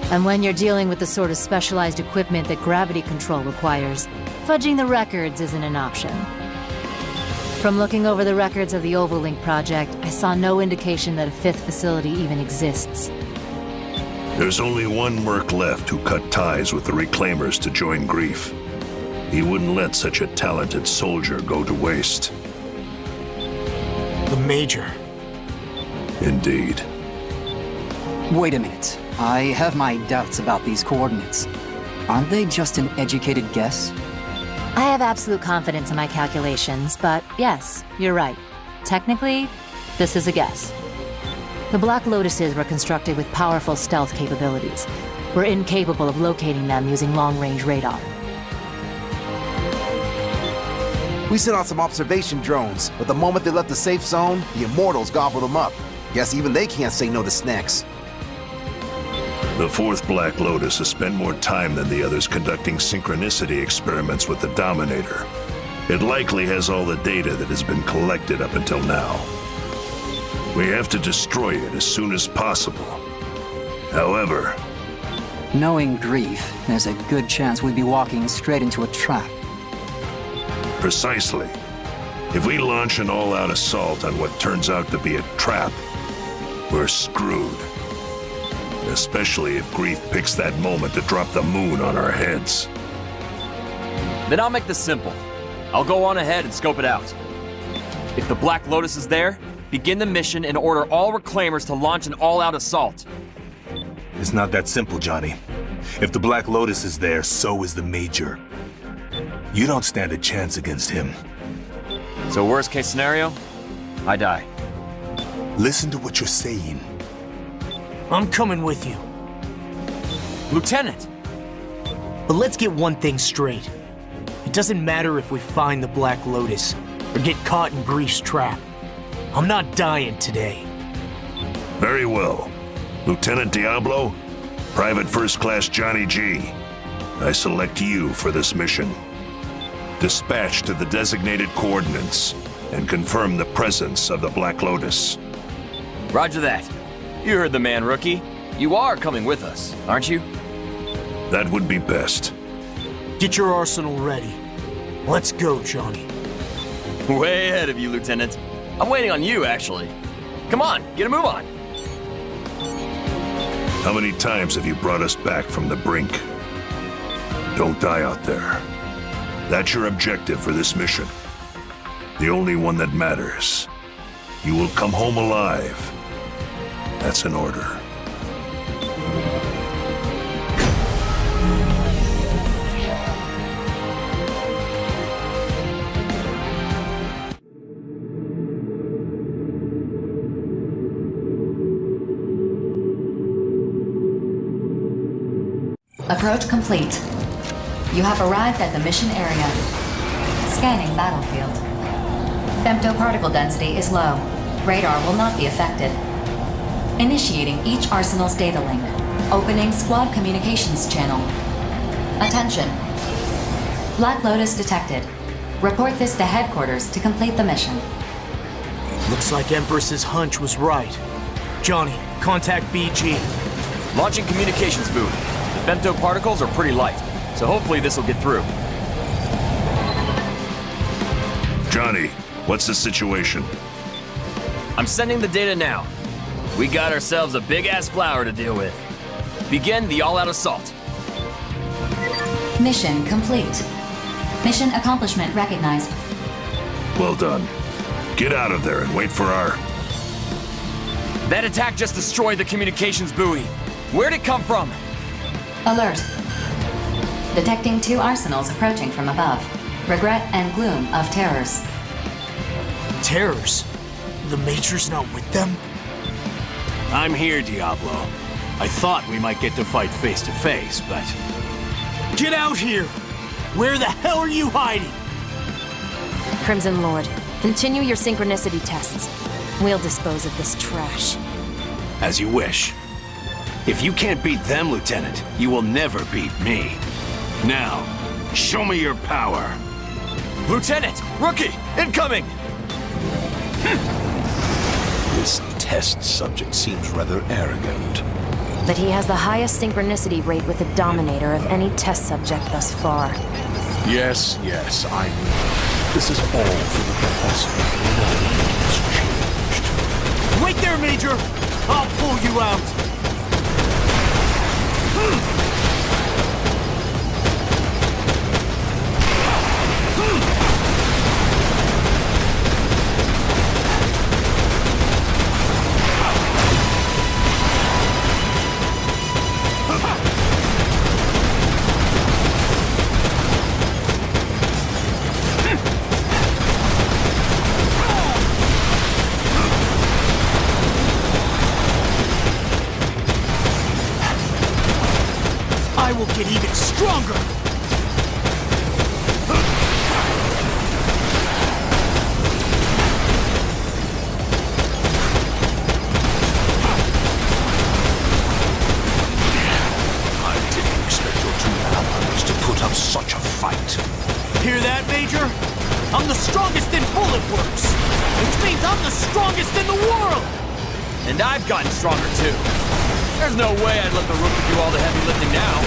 V: And when you're dealing with the sort of specialized equipment that gravity control requires, fudging the records isn't an option. From looking over the records of the Overlink project, I saw no indication that a 5th facility even exists.
U: There's only one merc left who cut ties with the Reclaimers to join Grief. He wouldn't let such a talented soldier go to waste.
G: The Major.
U: Indeed.
T: Wait a minute. I have my doubts about these coordinates. Aren't they just an educated guess?
V: I have absolute confidence in my calculations, but yes, you're right. Technically, this is a guess. The Black Lotuses were constructed with powerful stealth capabilities. We're incapable of locating them using long-range radar.
E: We sent out some observation drones, but the moment they left the safe zone, the Immortals gobbled them up. Guess even they can't say no to snacks.
U: The 4th Black Lotus has spent more time than the others conducting synchronicity experiments with the Dominator. It likely has all the data that has been collected up until now. We have to destroy it as soon as possible. However...
T: Knowing Grief, there's a good chance we'd be walking straight into a trap.
U: Precisely. If we launch an all-out assault on what turns out to be a trap, we're screwed. Especially if Grief picks that moment to drop the moon on our heads.
W: Then I'll make this simple. I'll go on ahead and scope it out. If the Black Lotus is there, begin the mission and order all Reclaimers to launch an all-out assault.
E: It's not that simple, Johnny. If the Black Lotus is there, so is the Major. You don't stand a chance against him.
W: So worst case scenario, I die.
E: Listen to what you're saying.
G: I'm coming with you.
W: Lieutenant!
G: But let's get one thing straight. It doesn't matter if we find the Black Lotus or get caught in Grief's trap. I'm not dying today.
U: Very well. Lieutenant Diablo, Private First Class Johnny G. I select you for this mission. Dispatch to the designated coordinates and confirm the presence of the Black Lotus.
W: Roger that. You heard the man, Rookie. You are coming with us, aren't you?
U: That would be best.
G: Get your arsenal ready. Let's go, Johnny.
W: Way ahead of you, Lieutenant. I'm waiting on you, actually. Come on, get a move on.
U: How many times have you brought us back from the brink? Don't die out there. That's your objective for this mission. The only one that matters. You will come home alive. That's an order.
A: Approach complete. You have arrived at the mission area. Scanning battlefield. Femtoparticle density is low. Radar will not be affected. Initiating each arsenal's data link. Opening squad communications channel. Attention. Black Lotus detected. Report this to headquarters to complete the mission.
G: Looks like Empress's hunch was right. Johnny, contact BG.
W: Launching communications buoy. The femtoparticles are pretty light, so hopefully this will get through.
U: Johnny, what's the situation?
W: I'm sending the data now. We got ourselves a big-ass flower to deal with. Begin the all-out assault.
A: Mission complete. Mission accomplishment recognized.
U: Well done. Get out of there and wait for our...
W: That attack just destroyed the communications buoy. Where'd it come from?
A: Alert. Detecting 2 arsenals approaching from above. Regret and gloom of terrors.
G: Terrors? The Major's not with them?
B: I'm here, Diablo. I thought we might get to fight face to face, but...
G: Get out here! Where the hell are you hiding?
V: Crimson Lord, continue your synchronicity tests. We'll dispose of this trash.
B: As you wish. If you can't beat them, Lieutenant, you will never beat me. Now, show me your power.
K: Lieutenant! Rookie! Incoming!
U: This test subject seems rather arrogant.
V: But he has the highest synchronicity rate with a Dominator of any test subject thus far.
U: Yes, I know. This is all for the Professor. Nothing has changed.
G: Wait there, Major! I'll pull you out! I will get even stronger!
U: I didn't expect your 2 allies to put up such a fight.
G: Hear that, Major? I'm the strongest in bullet works! Which means I'm the strongest in the world!
K: And I've gotten stronger too. There's no way I'd let the rookie do all the heavy lifting now.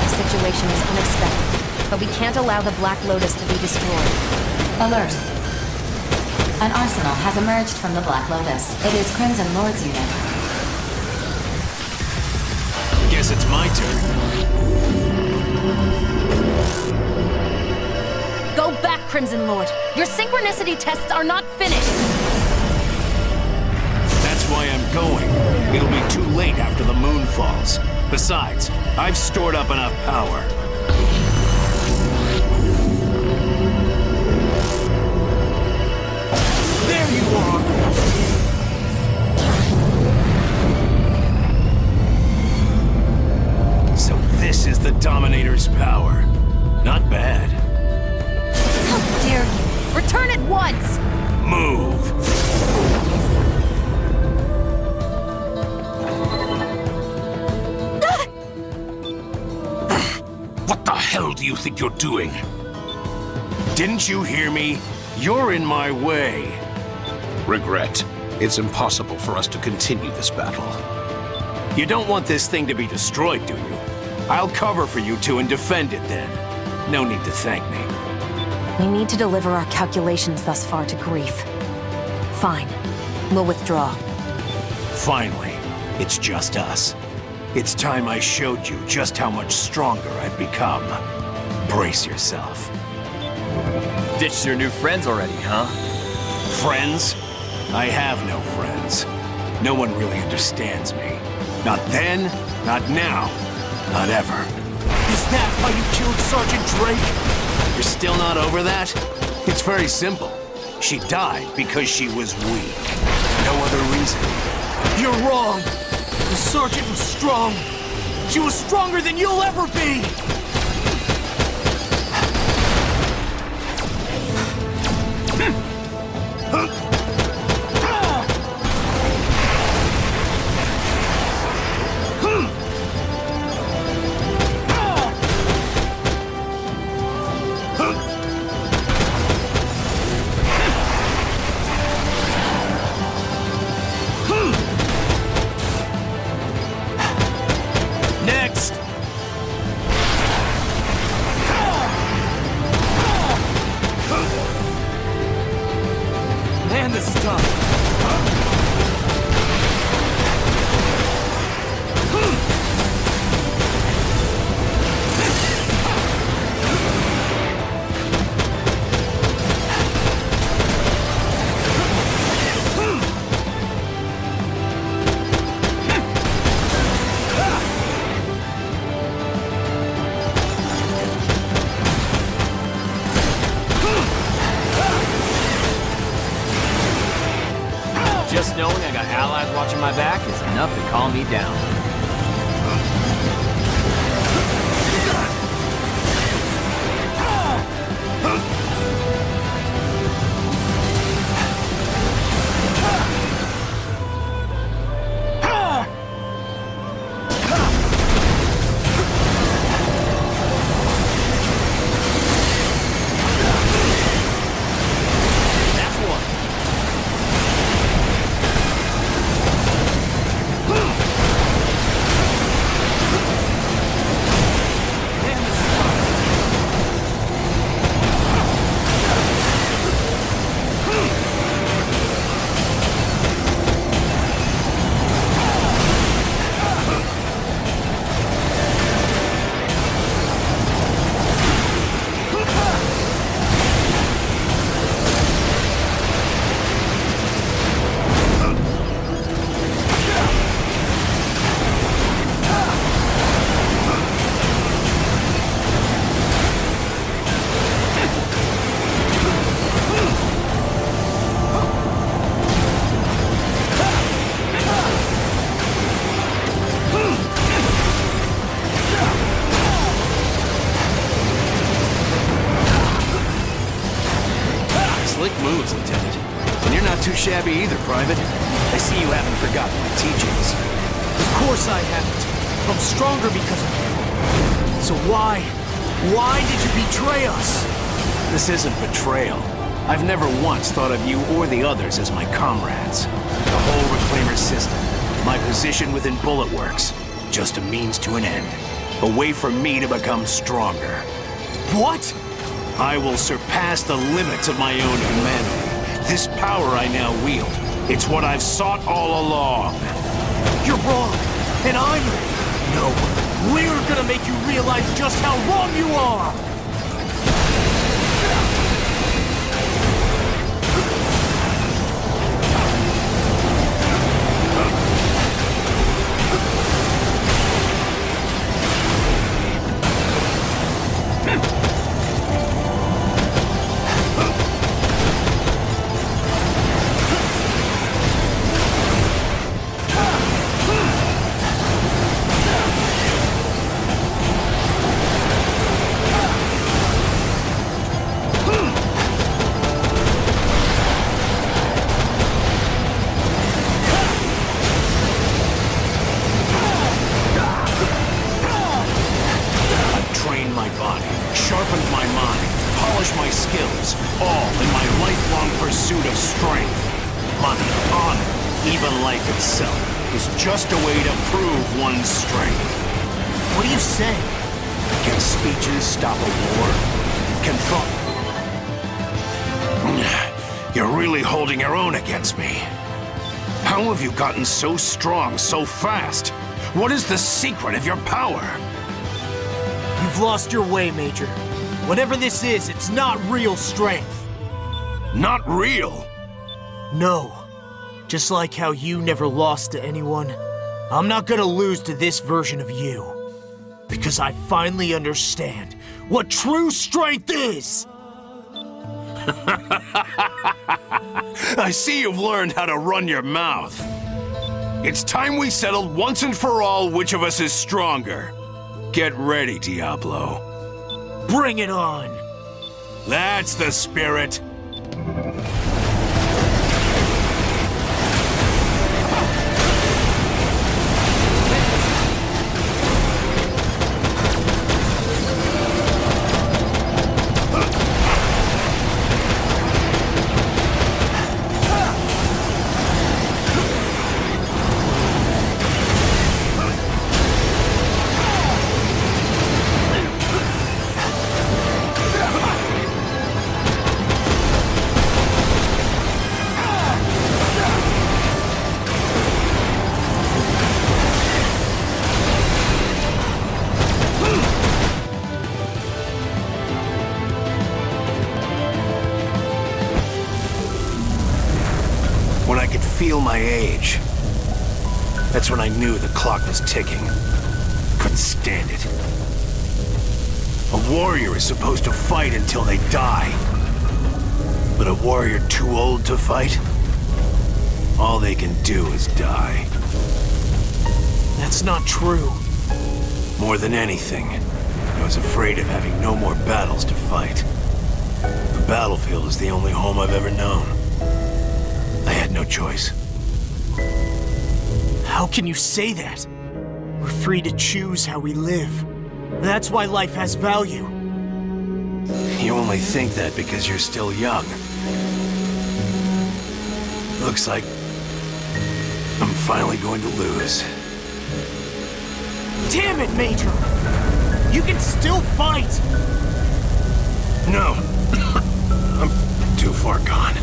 V: The situation is unexpected, but we can't allow the Black Lotus to be destroyed.
A: Alert. An arsenal has emerged from the Black Lotus. It is Crimson Lord's unit.
B: Guess it's my turn.
V: Go back, Crimson Lord! Your synchronicity tests are not finished!
B: That's why I'm going. It'll be too late after the moon falls. Besides, I've stored up enough power.
G: There you are!
B: So this is the Dominator's power. Not bad.
V: How dare you! Return at once!
B: Move!
U: What the hell do you think you're doing?
B: Didn't you hear me? You're in my way.
U: Regret. It's impossible for us to continue this battle.
B: You don't want this thing to be destroyed, do you? I'll cover for you two and defend it then. No need to thank me.
V: We need to deliver our calculations thus far to Grief. Fine. We'll withdraw.
B: Finally, it's just us. It's time I showed you just how much stronger I've become. Brace yourself.
K: Ditched your new friends already, huh?
B: Friends? I have no friends. No one really understands me. Not then, not now, not ever.
G: Is that how you killed Sergeant Drake?
B: You're still not over that? It's very simple. She died because she was weak. No other reason.
G: You're wrong! The Sergeant was strong! She was stronger than you'll ever be!
W: Scratching my back is enough to calm me down.
B: moves, Lieutenant. And you're not too shabby either, Private. I see you haven't forgotten my teachings.
G: Of course I haven't. I'm stronger because of you. So why did you betray us?
B: This isn't betrayal. I've never once thought of you or the others as my comrades. The whole Reclaimer system, my position within Bullet Works, just a means to an end. A way for me to become stronger.
G: What?
B: I will surpass the limits of my own humanity. This power I now wield, it's what I've sought all along.
G: You're wrong, and I'm... No, we're gonna make you realize just how wrong you are!
B: Just a way to prove one's strength.
G: What are you saying?
B: Can speeches stop a war? Confront... You're really holding your own against me. How have you gotten so strong so fast? What is the secret of your power?
G: You've lost your way, Major. Whatever this is, it's not real strength.
B: Not real?
G: No. Just like how you never lost to anyone, I'm not gonna lose to this version of you. Because I finally understand what true strength is!
B: I see you've learned how to run your mouth. It's time we settled once and for all which of us is stronger. Get ready, Diablo.
G: Bring it on!
B: That's the spirit. When I could feel my age, that's when I knew the clock was ticking. Couldn't stand it. A warrior is supposed to fight until they die. But a warrior too old to fight? all they can do is die.
G: That's not true.
B: More than anything, I was afraid of having no more battles to fight. The battlefield is the only home I've ever known. I had no choice.
G: How can you say that? We're free to choose how we live. That's why life has value.
B: You only think that because you're still young. Looks like I'm finally going to lose.
G: Damn it, Major! You can still fight!
B: No. I'm too far gone.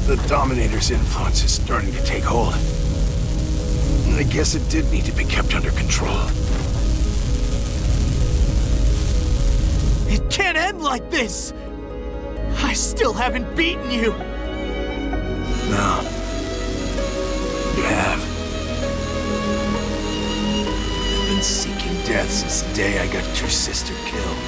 B: The Dominator's influence is starting to take hold. I guess it did need to be kept under control.
G: It can't end like this! I still haven't beaten you!
B: No. You have. I've been seeking death since the day I got your sister killed.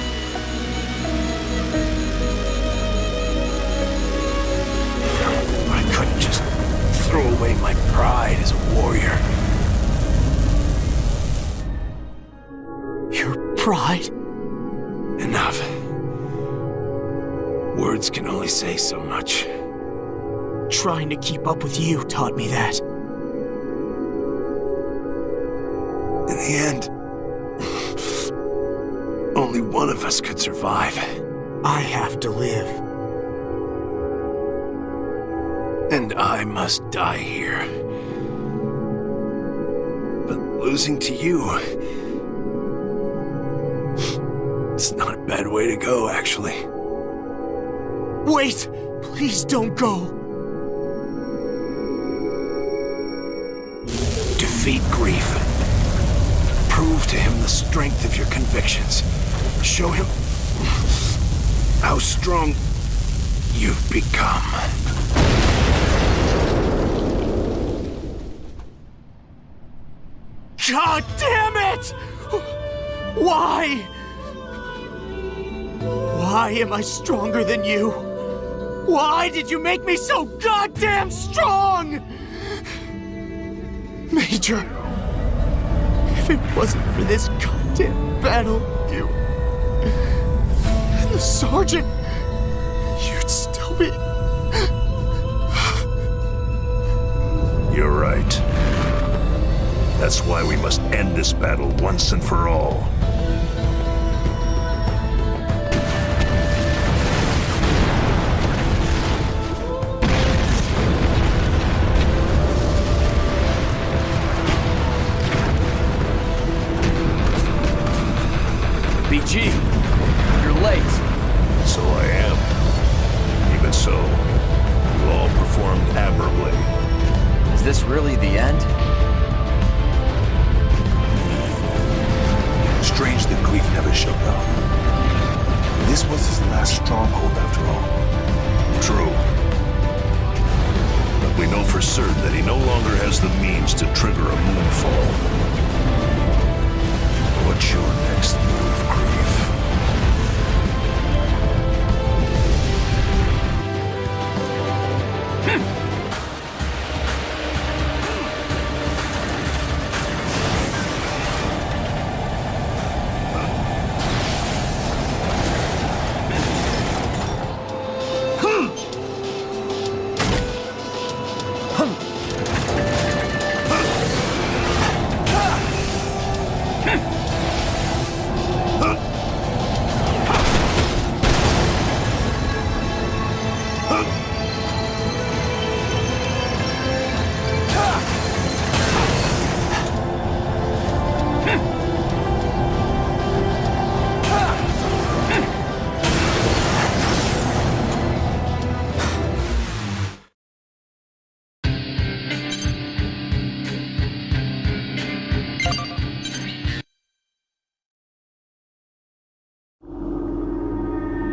B: I couldn't just throw away my pride as a warrior.
G: Your pride?
B: Enough. Words can only say so much.
G: Trying to keep up with you taught me that.
B: In the end, only one of us could survive.
G: I have to live.
B: And I must die here. But losing to you... it's not a bad way to go, actually.
G: Wait! Please don't go!
B: Defeat grief. Prove to him the strength of your convictions. Show him how strong you've become.
G: God damn it! Why? Why am I stronger than you? Why did you make me so goddamn strong? Major, if it wasn't for this goddamn battle, you... and the Sergeant, you'd still be...
U: You're right. That's why we must end this battle once and for all.
W: BG, you're late.
U: So I am. Even so, you all performed admirably.
K: Is this really the end?
E: Strange that Grief never showed up. This was his last stronghold after all.
U: True. But we know for certain that he no longer has the means to trigger a Moonfall. What's your next move, Grief?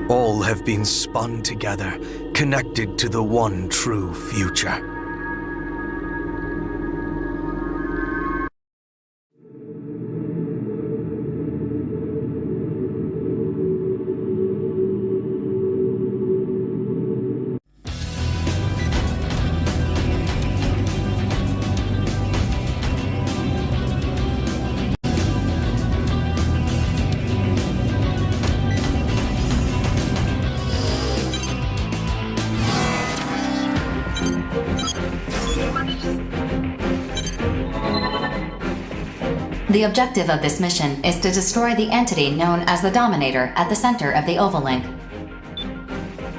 R: All have been spun together, connected to the one true future.
A: The objective of this mission is to destroy the entity known as the Dominator at the center of the Oval Link.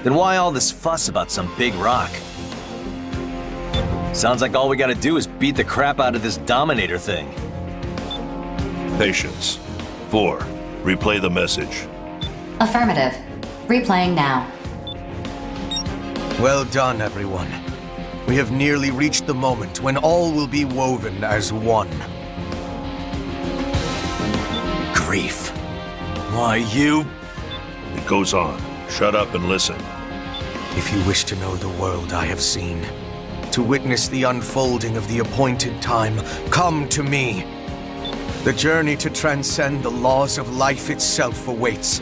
S: Then why all this fuss about some big rock? Sounds like all we gotta do is beat the crap out of this Dominator thing.
U: Patience. 4. Replay the message.
A: Affirmative. Replaying now.
R: Well done, everyone. We have nearly reached the moment when all will be woven as one.
S: Grief. Why, you...
U: It goes on. Shut up and listen.
R: If you wish to know the world I have seen, to witness the unfolding of the appointed time, come to me. The journey to transcend the laws of life itself awaits.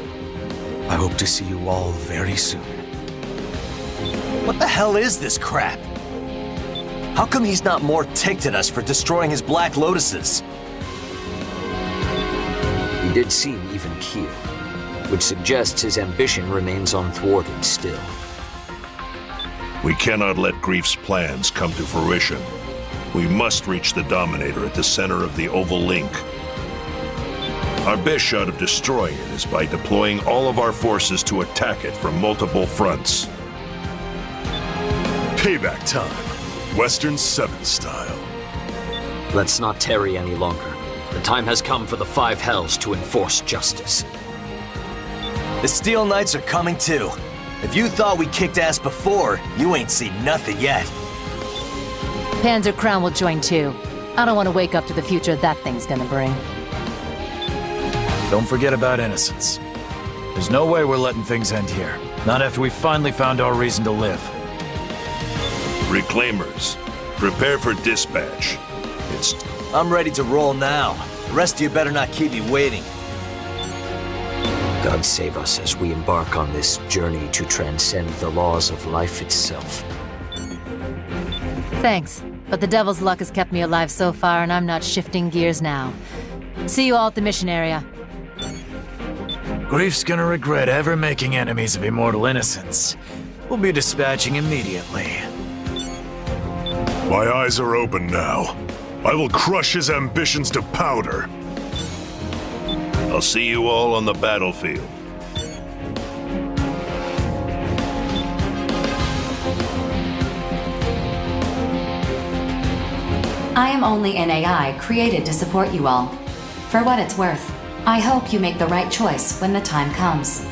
R: I hope to see you all very soon.
S: What the hell is this crap? How come he's not more ticked at us for destroying his Black Lotuses?
M: He did seem even-keeled, which suggests his ambition remains unthwarted still.
U: We cannot let Grief's plans come to fruition. We must reach the Dominator at the center of the Oval Link. Our best shot of destroying it is by deploying all of our forces to attack it from multiple fronts.
H: Payback time. Western 7 style.
M: Let's not tarry any longer. The time has come for the Five Hells to enforce justice.
S: The Steel Knights are coming too. If you thought we kicked ass before, you ain't seen nothing yet.
V: Panzer Crown will join too. I don't want to wake up to the future that thing's gonna bring.
L: Don't forget about innocence. There's no way we're letting things end here. Not after we finally found our reason to live.
U: Reclaimers, prepare for dispatch.
S: I'm ready to roll now. The rest of you better not keep me waiting.
M: God save us as we embark on this journey to transcend the laws of life itself.
V: Thanks, but the devil's luck has kept me alive so far and I'm not shifting gears now. See you all at the mission area.
L: Grief's gonna regret ever making enemies of immortal innocence. We'll be dispatching immediately.
H: My eyes are open now. I will crush his ambitions to powder.
U: I'll see you all on the battlefield.
A: I am only an AI created to support you all. For what it's worth, I hope you make the right choice when the time comes.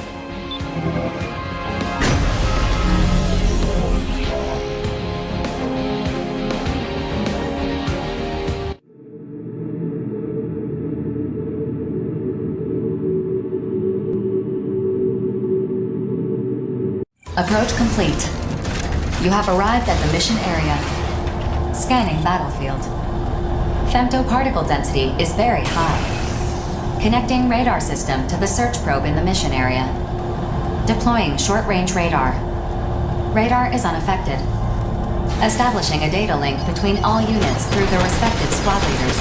A: Approach complete. You have arrived at the mission area. Scanning battlefield. Femtoparticle density is very high. Connecting radar system to the search probe in the mission area. Deploying short-range radar. Radar is unaffected. Establishing a data link between all units through their respective squad leaders.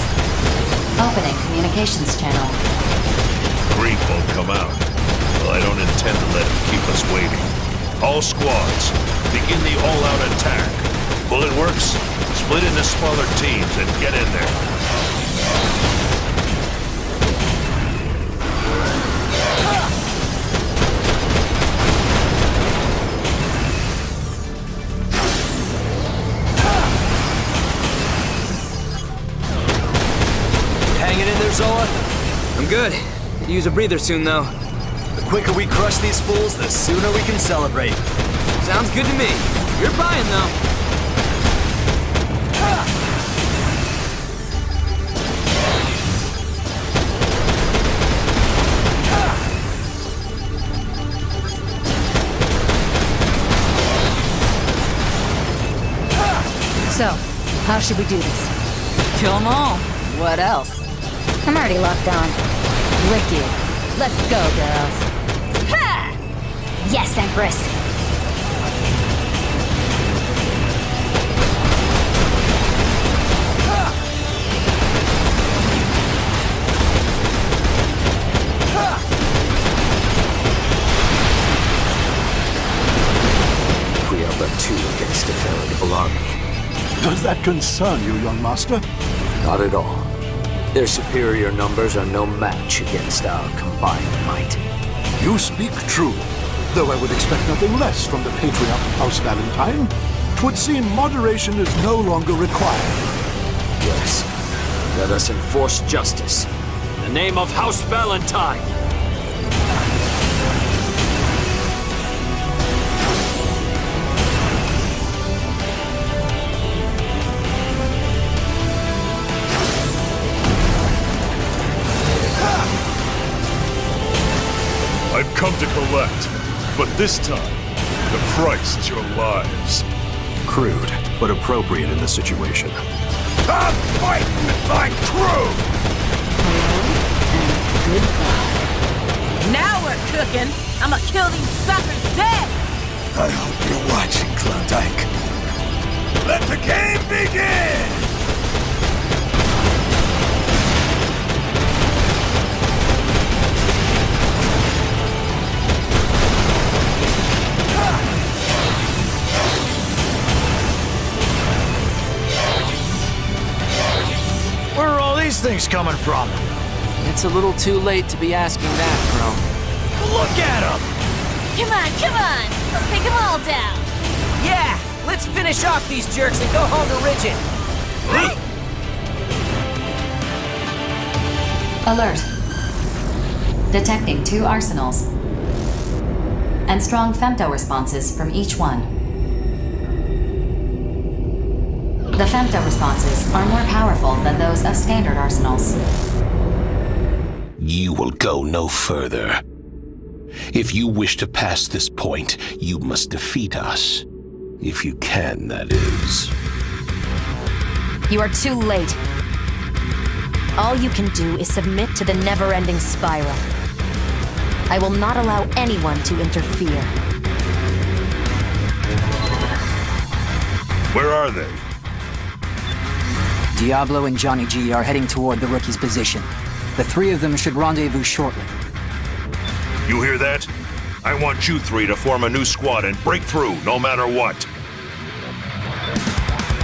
A: Opening communications channel.
U: Grief won't come out. Well, I don't intend to let him keep us waiting. All squads, begin the all-out attack. Bullet works, split into smaller teams and get in there.
S: Hanging in there, Zoa?
K: I'm good. Could use a breather soon, though.
S: The quicker we crush these fools, the sooner we can celebrate.
K: Sounds good to me. You're buying, though.
V: So, how should we do this?
O: Kill them all. What else?
V: I'm already locked on. Wicked. Let's go, girls.
Q: Ha! Yes, Empress.
M: We are but two against a veritable army.
C: Does that concern you, young master?
M: Not at all. Their superior numbers are no match against our combined might.
C: You speak true, though I would expect nothing less from the patriarch of House Valentine. 'Twould seem moderation is no longer required.
M: Yes, let us enforce justice. In the name of House Valentine!
H: I've come to collect, but this time, the price is your lives.
P: Crude, but appropriate in this situation.
U: I'm fighting with my crew!
F: Now we're cooking! I'ma kill these suckers dead!
U: I hope you're watching, Klondike. Let the game begin!
G: Where are all these things coming from?
K: It's a little too late to be asking that, bro.
G: Look at them!
Q: Come on! Let's take them all down!
K: Yeah! Let's finish off these jerks and go home to Rigid!
A: Alert. Detecting 2 arsenals. And strong femto responses from each one. The femto responses are more powerful than those of standard arsenals.
D: You will go no further. If you wish to pass this point, you must defeat us. If you can, that is.
V: You are too late. All you can do is submit to the never-ending spiral. I will not allow anyone to interfere.
U: Where are they?
T: Diablo and Johnny G are heading toward the rookie's position. The 3 of them should rendezvous shortly.
U: You hear that? I want you 3 to form a new squad and break through, no matter what.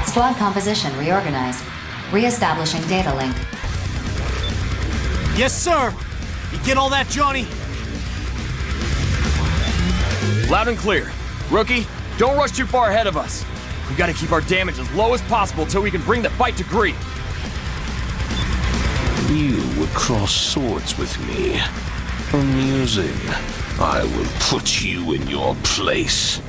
A: Squad composition reorganized. Re-establishing data link.
G: Yes, sir! You get all that, Johnny?
W: Loud and clear. Rookie, don't rush too far ahead of us. We gotta keep our damage as low as possible till we can bring the fight to grief.
D: You would cross swords with me. Amusing. I will put you in your place.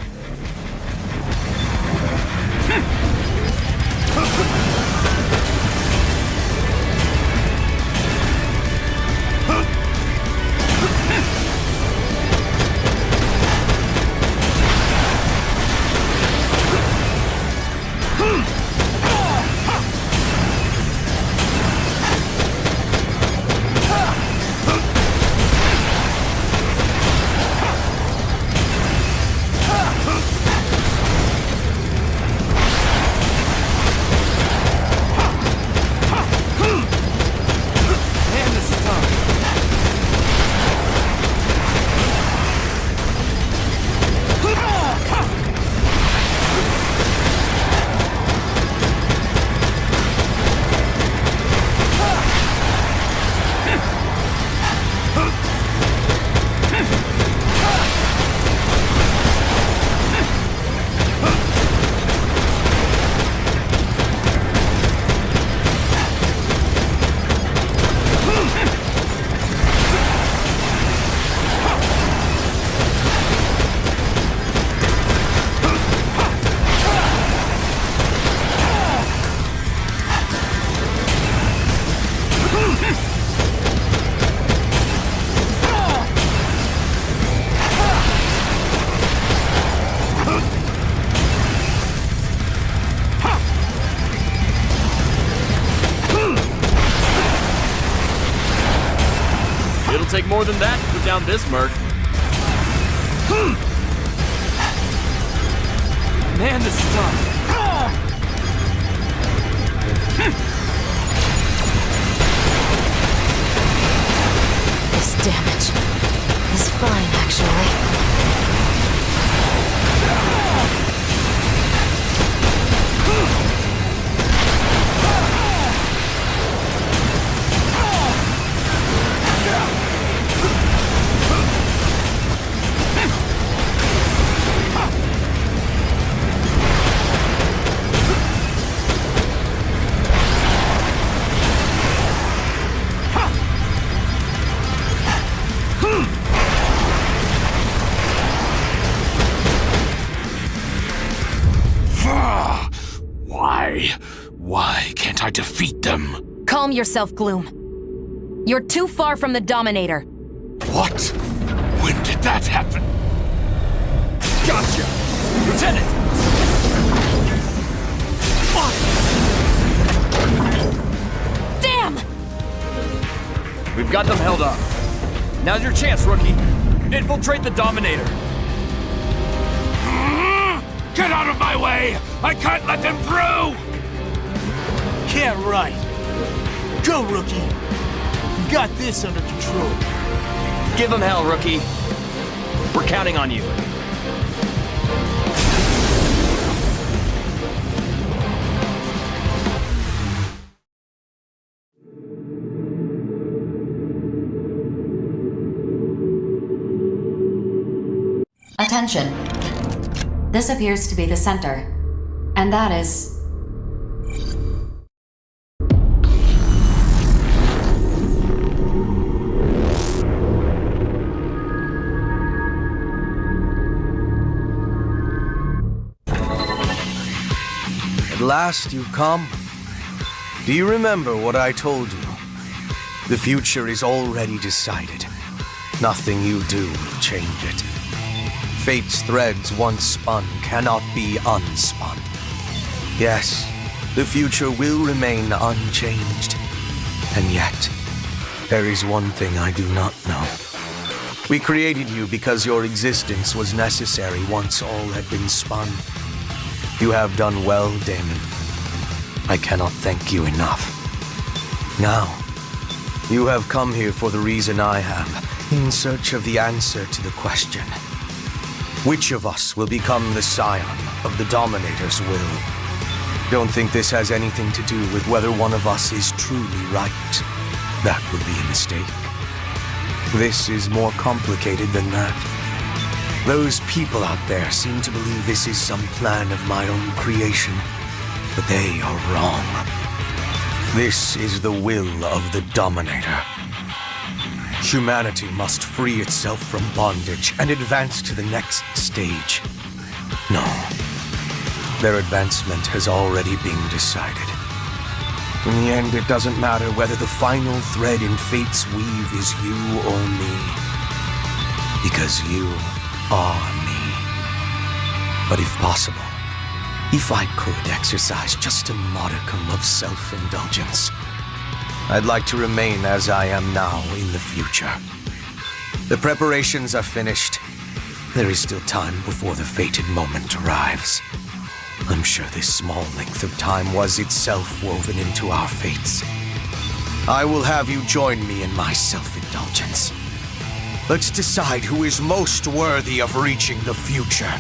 W: It'll take more than that to put down this merc. Man, this is tough.
V: This damage is fine, actually.
D: I defeat them.
V: Calm yourself, Gloom. You're too far from the Dominator.
D: What? When did that happen?
W: Gotcha! Lieutenant!
V: Damn!
W: We've got them held up. Now's your chance, rookie. Infiltrate the Dominator.
D: Get out of my way! I can't let them through!
G: Yeah, right. Go, rookie. You've got this under control.
W: Give them hell, rookie. We're counting on you.
A: Attention. This appears to be the center. And that is...
R: At last you've come. Do you remember what I told you? The future is already decided. Nothing you do will change it. Fate's threads once spun cannot be unspun. Yes, the future will remain unchanged. And yet, there is one thing I do not know. We created you because your existence was necessary once all had been spun. You have done well, Daemon. I cannot thank you enough. Now, you have come here for the reason I have, in search of the answer to the question. Which of us will become the scion of the Dominator's will? Don't think this has anything to do with whether one of us is truly right. That would be a mistake. This is more complicated than that. Those people out there seem to believe this is some plan of my own creation, but they are wrong. This is the will of the Dominator. Humanity must free itself from bondage and advance to the next stage. No. Their advancement has already been decided. In the end, it doesn't matter whether the final thread in fate's weave is you or me. Because you are me. But if possible, if I could exercise just a modicum of self-indulgence, I'd like to remain as I am now in the future. The preparations are finished. There is still time before the fated moment arrives. I'm sure this small length of time was itself woven into our fates. I will have you join me in my self-indulgence. Let's decide who is most worthy of reaching the future.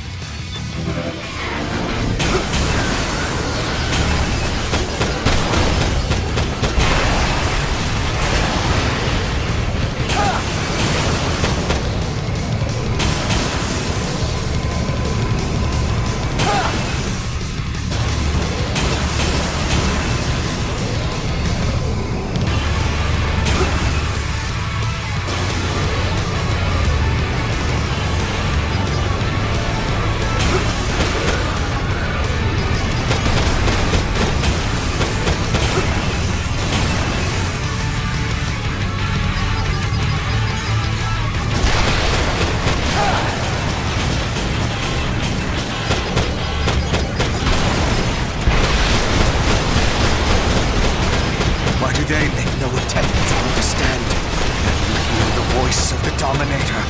R: They make no attempt to understand that we hear the voice of the Dominator.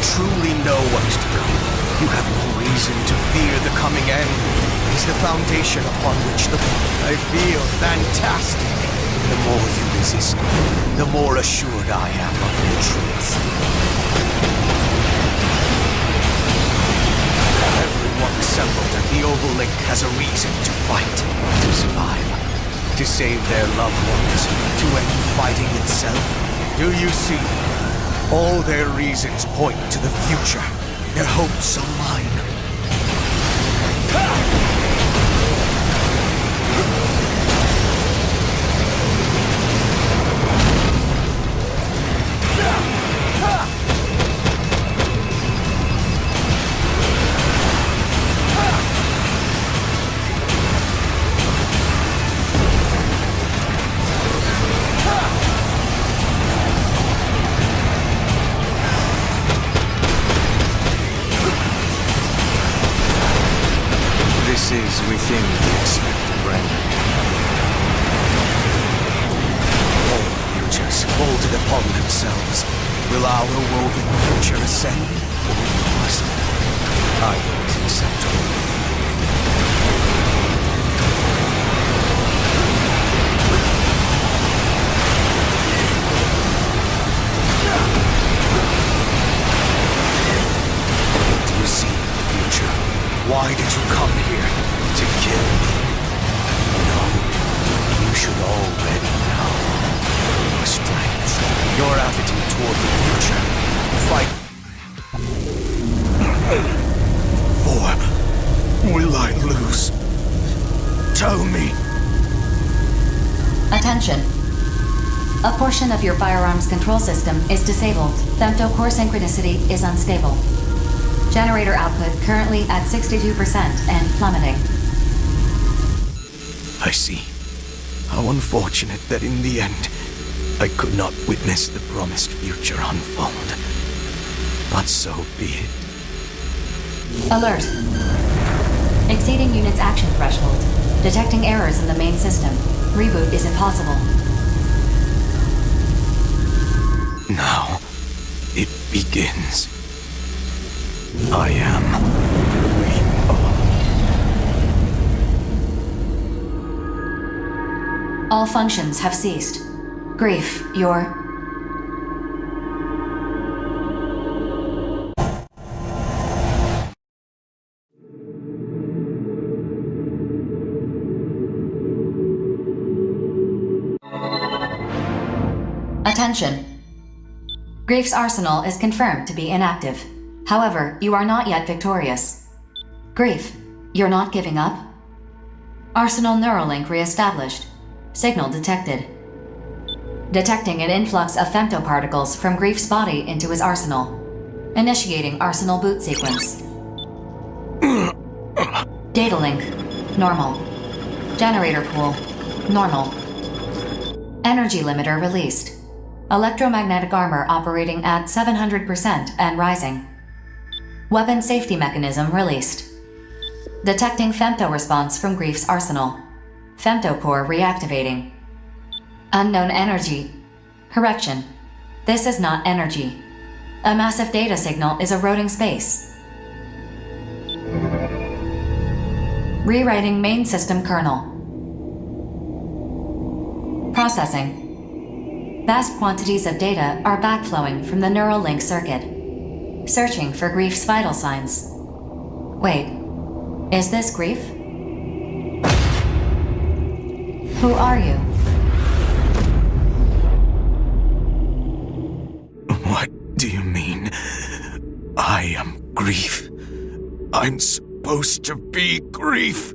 R: Truly know what is to come. You have no reason to fear the coming end. It is the foundation upon which I feel fantastic. The more you resist, the more assured I am of the truth. Everyone assembled at the Oval Link has a reason to fight, to survive, to save their loved ones, to end fighting itself. Do you see? All their reasons point to the future. Their hopes are mine. Everything we expected rendered. All futures bolted upon themselves. Will our woven future ascend, or yours? I always accept all. Do you see the future? Why did you come here? To kill me? No, you should already know. Your strength, your attitude toward the future. Fight. For will I lose? Tell me.
A: Attention. A portion of your firearms control system is disabled. Femto-core synchronicity is unstable. Generator output currently at 62% and plummeting.
R: I see. How unfortunate that in the end, I could not witness the promised future unfold. But so be it.
A: Alert. Exceeding unit's action threshold. Detecting errors in the main system. Reboot is impossible.
R: Now, it begins. I am. We are.
A: All functions have ceased. Grief, your... Attention. Grief's arsenal is confirmed to be inactive. However, you are not yet victorious. Grief, you're not giving up? Arsenal Neuralink re-established. Signal detected. Detecting an influx of femtoparticles from Grief's body into his arsenal. Initiating arsenal boot sequence. Data link, normal. Generator pool, normal. Energy limiter released. Electromagnetic armor operating at 700% and rising. Weapon safety mechanism released. Detecting femto response from Grief's arsenal. Femto core reactivating. Unknown energy. Correction. This is not energy. A massive data signal is eroding space. Rewriting main system kernel. Processing. Vast quantities of data are backflowing from the neural link circuit. Searching for Grief's vital signs. Wait, is this Grief? Who are you?
R: What do you mean? I am Grief. I'm supposed to be Grief.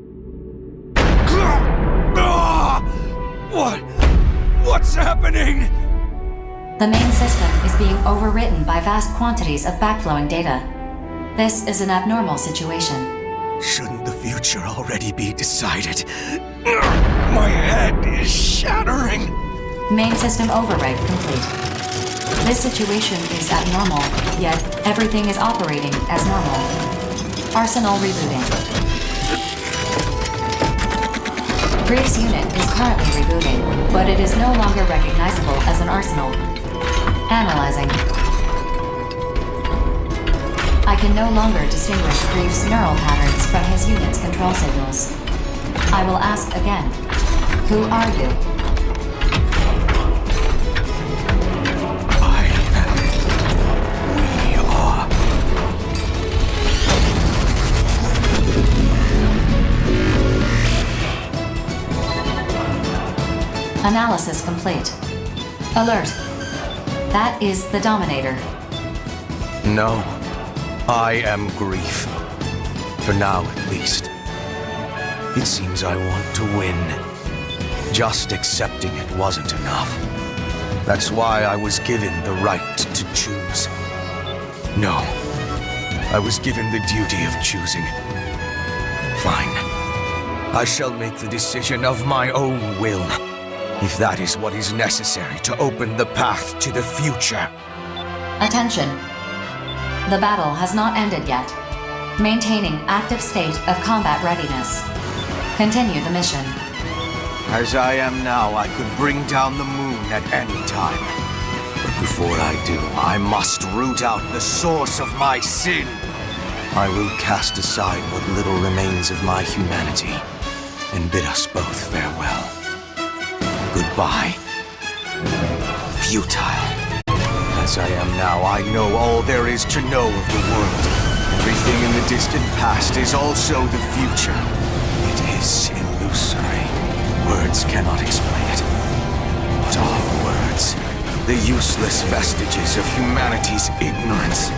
R: What's happening?
A: The main system is being overwritten by vast quantities of backflowing data. This is an abnormal situation.
R: Shouldn't the future already be decided? My head is shattering.
A: Main system override complete. This situation is abnormal, yet everything is operating as normal. Arsenal rebooting. Grief's unit is currently rebooting, but it is no longer recognizable as an arsenal. Analyzing. I can no longer distinguish Grief's neural patterns from his unit's control signals. I will ask again. Who are you? Analysis complete. Alert. That is the Dominator.
R: No, I am Grief. For now, at least. It seems I want to win. Just accepting it wasn't enough. That's why I was given the right to choose. No, I was given the duty of choosing. Fine. I shall make the decision of my own will. If that is what is necessary to open the path to the future.
A: Attention. The battle has not ended yet. Maintaining active state of combat readiness. Continue the mission.
R: As I am now, I could bring down the moon at any time. But before I do, I must root out the source of my sin. I will cast aside what little remains of my humanity and bid us both farewell. Goodbye. Futile. As I am now, I know all there is to know of the world. Everything in the distant past is also the future. It is illusory. Words cannot explain it. What are words? The useless vestiges of humanity's ignorance.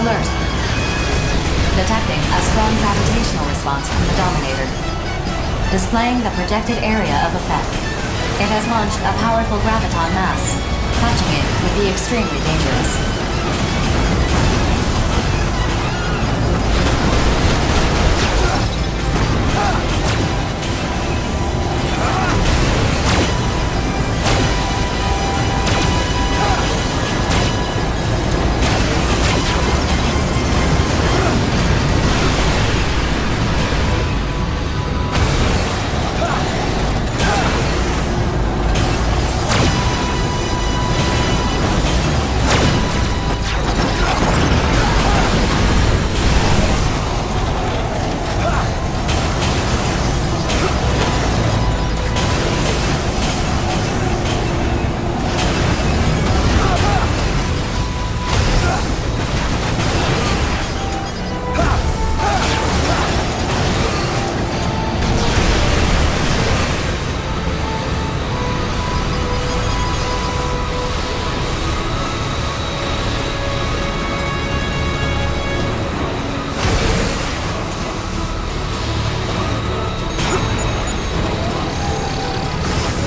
A: Alert. Detecting a strong gravitational response from the Dominator. Displaying the projected area of effect. It has launched a powerful graviton mass. Touching it would be extremely dangerous.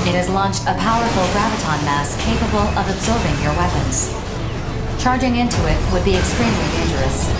A: It has launched a powerful graviton mass capable of absorbing your weapons. Charging into it would be extremely dangerous.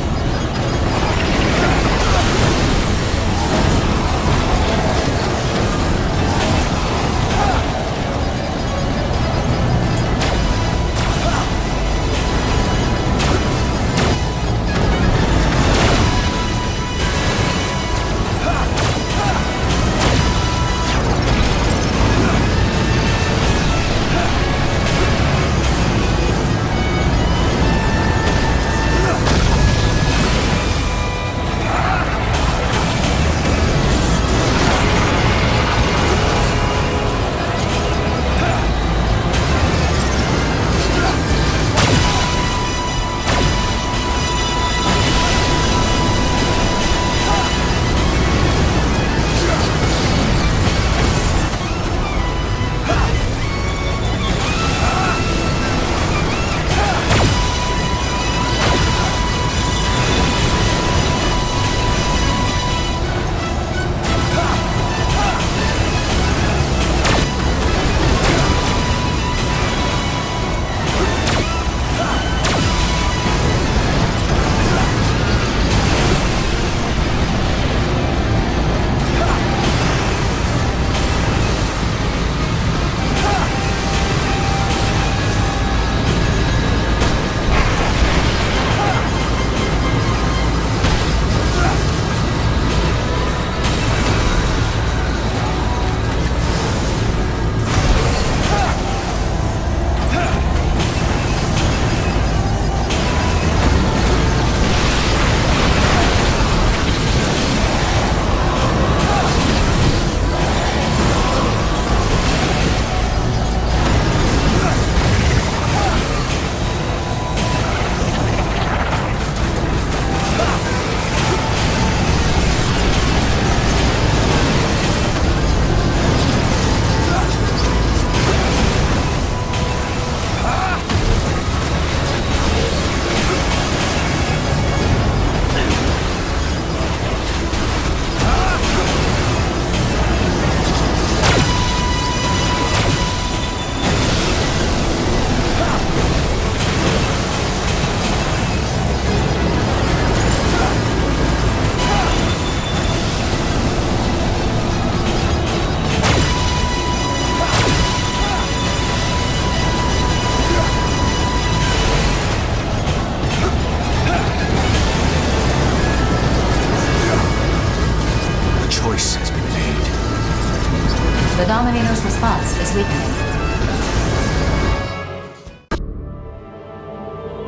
A: Dominator's response is weakening.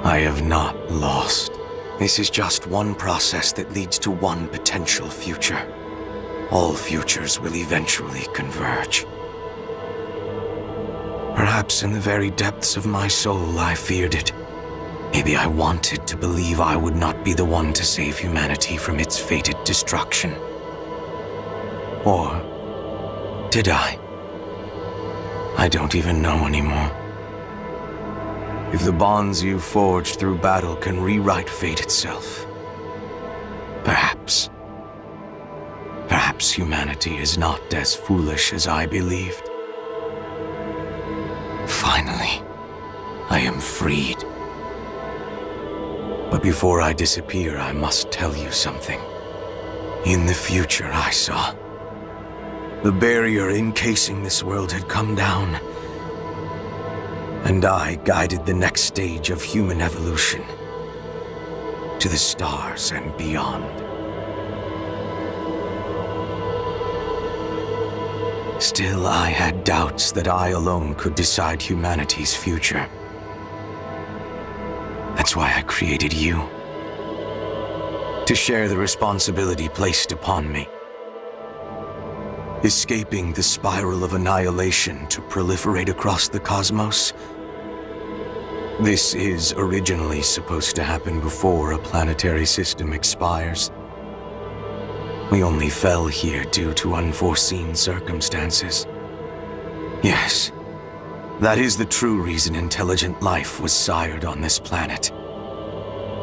R: I have not lost. This is just one process that leads to one potential future. All futures will eventually converge. Perhaps in the very depths of my soul I feared it. Maybe I wanted to believe I would not be the one to save humanity from its fated destruction. Or did I? I don't even know anymore. If the bonds you forged through battle can rewrite fate itself, perhaps humanity is not as foolish as I believed. Finally, I am freed. But before I disappear, I must tell you something. In the future I saw, the barrier encasing this world had come down, and I guided the next stage of human evolution to the stars and beyond. Still, I had doubts that I alone could decide humanity's future. That's why I created you. To share the responsibility placed upon me. Escaping the spiral of annihilation to proliferate across the cosmos. This is originally supposed to happen before a planetary system expires. We only fell here due to unforeseen circumstances. Yes, that is the true reason intelligent life was sired on this planet.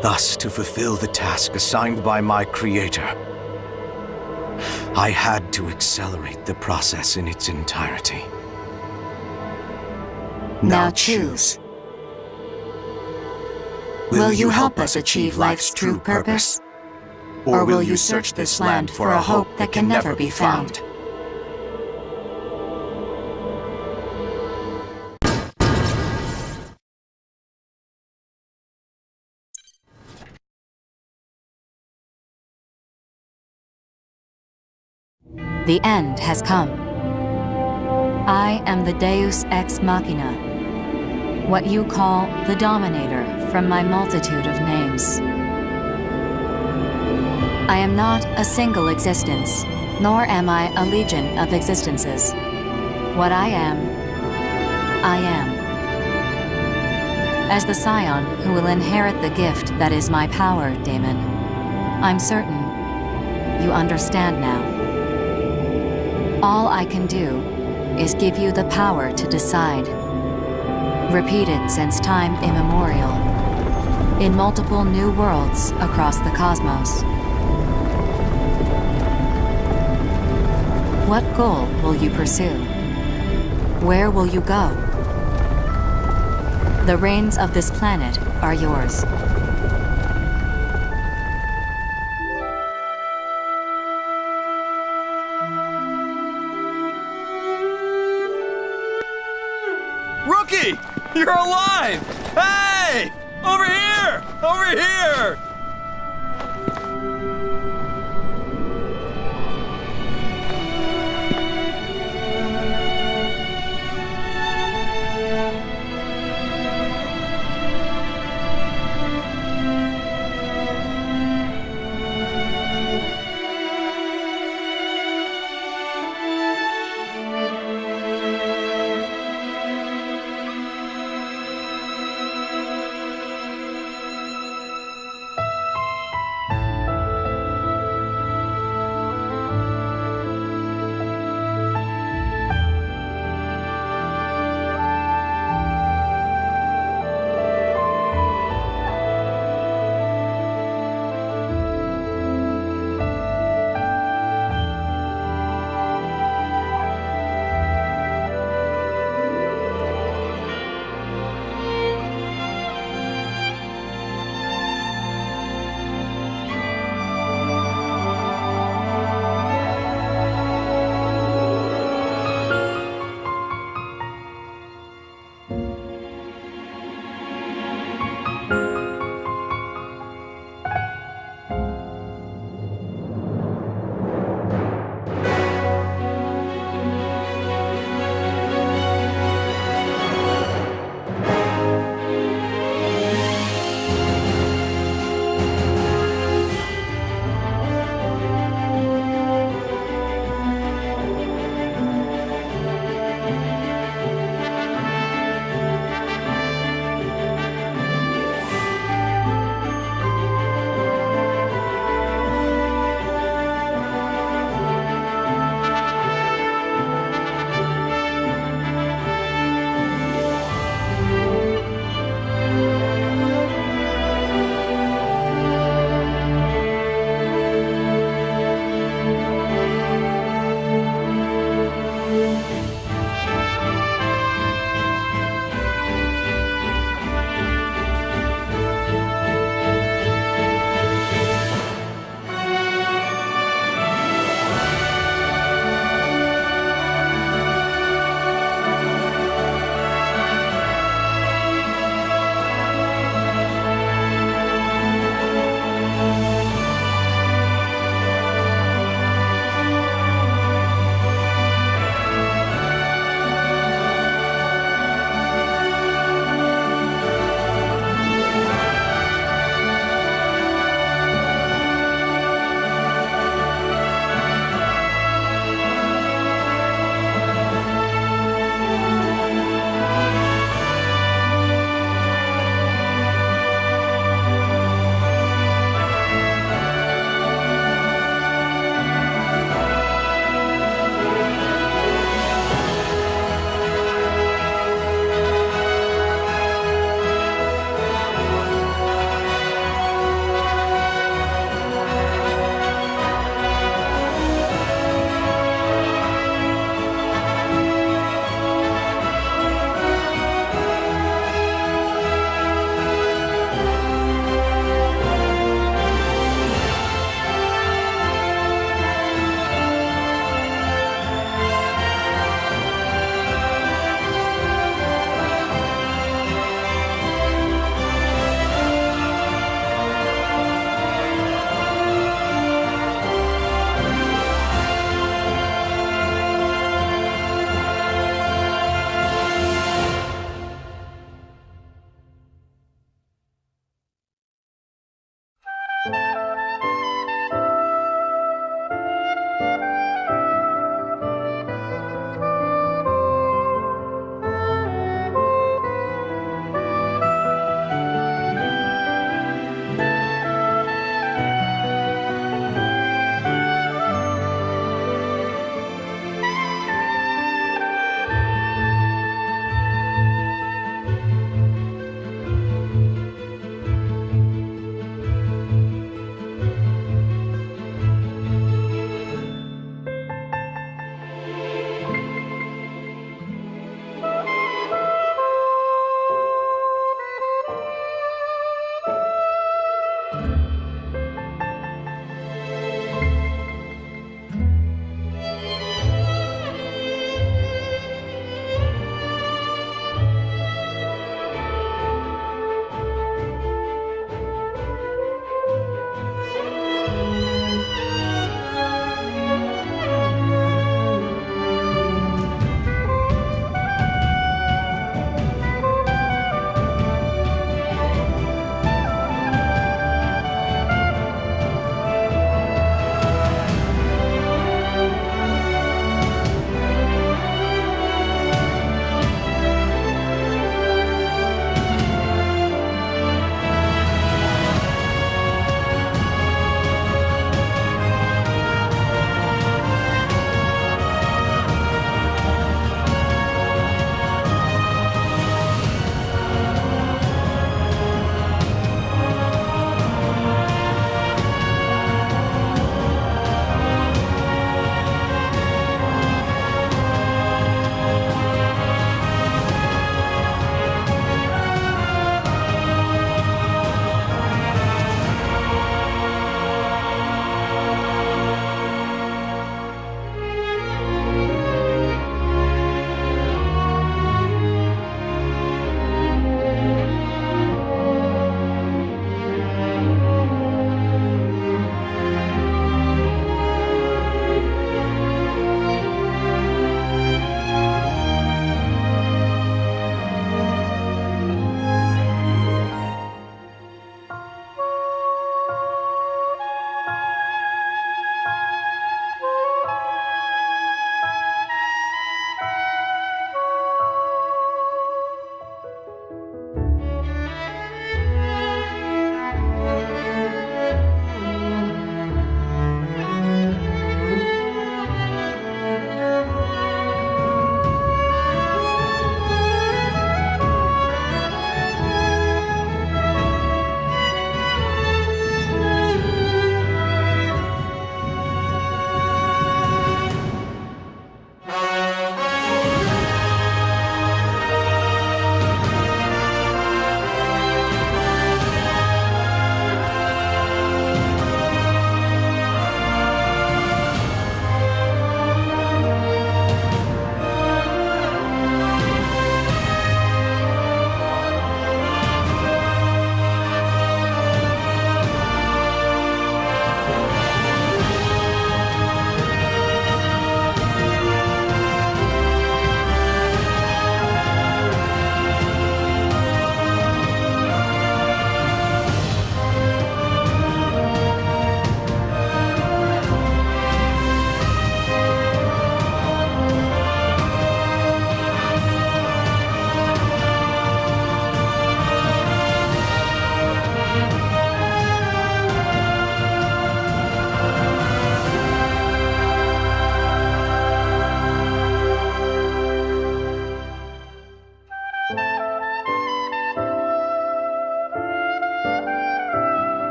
R: Thus, to fulfill the task assigned by my creator, I had to accelerate the process in its entirety.
A: Now choose. Will you help us achieve life's true purpose? Or will you search this land for a hope that can never be found? The end has come. I am the Deus Ex Machina, what you call the Dominator from my multitude of names. I am not a single existence, nor am I a legion of existences. What I am. As the scion who will inherit the gift that is my power, Daemon, I'm certain you understand now. All I can do is give you the power to decide. Repeated since time immemorial, in multiple new worlds across the cosmos. What goal will you pursue? Where will you go? The reins of this planet are yours.
W: Rookie! You're alive! Hey! Over here! Over here!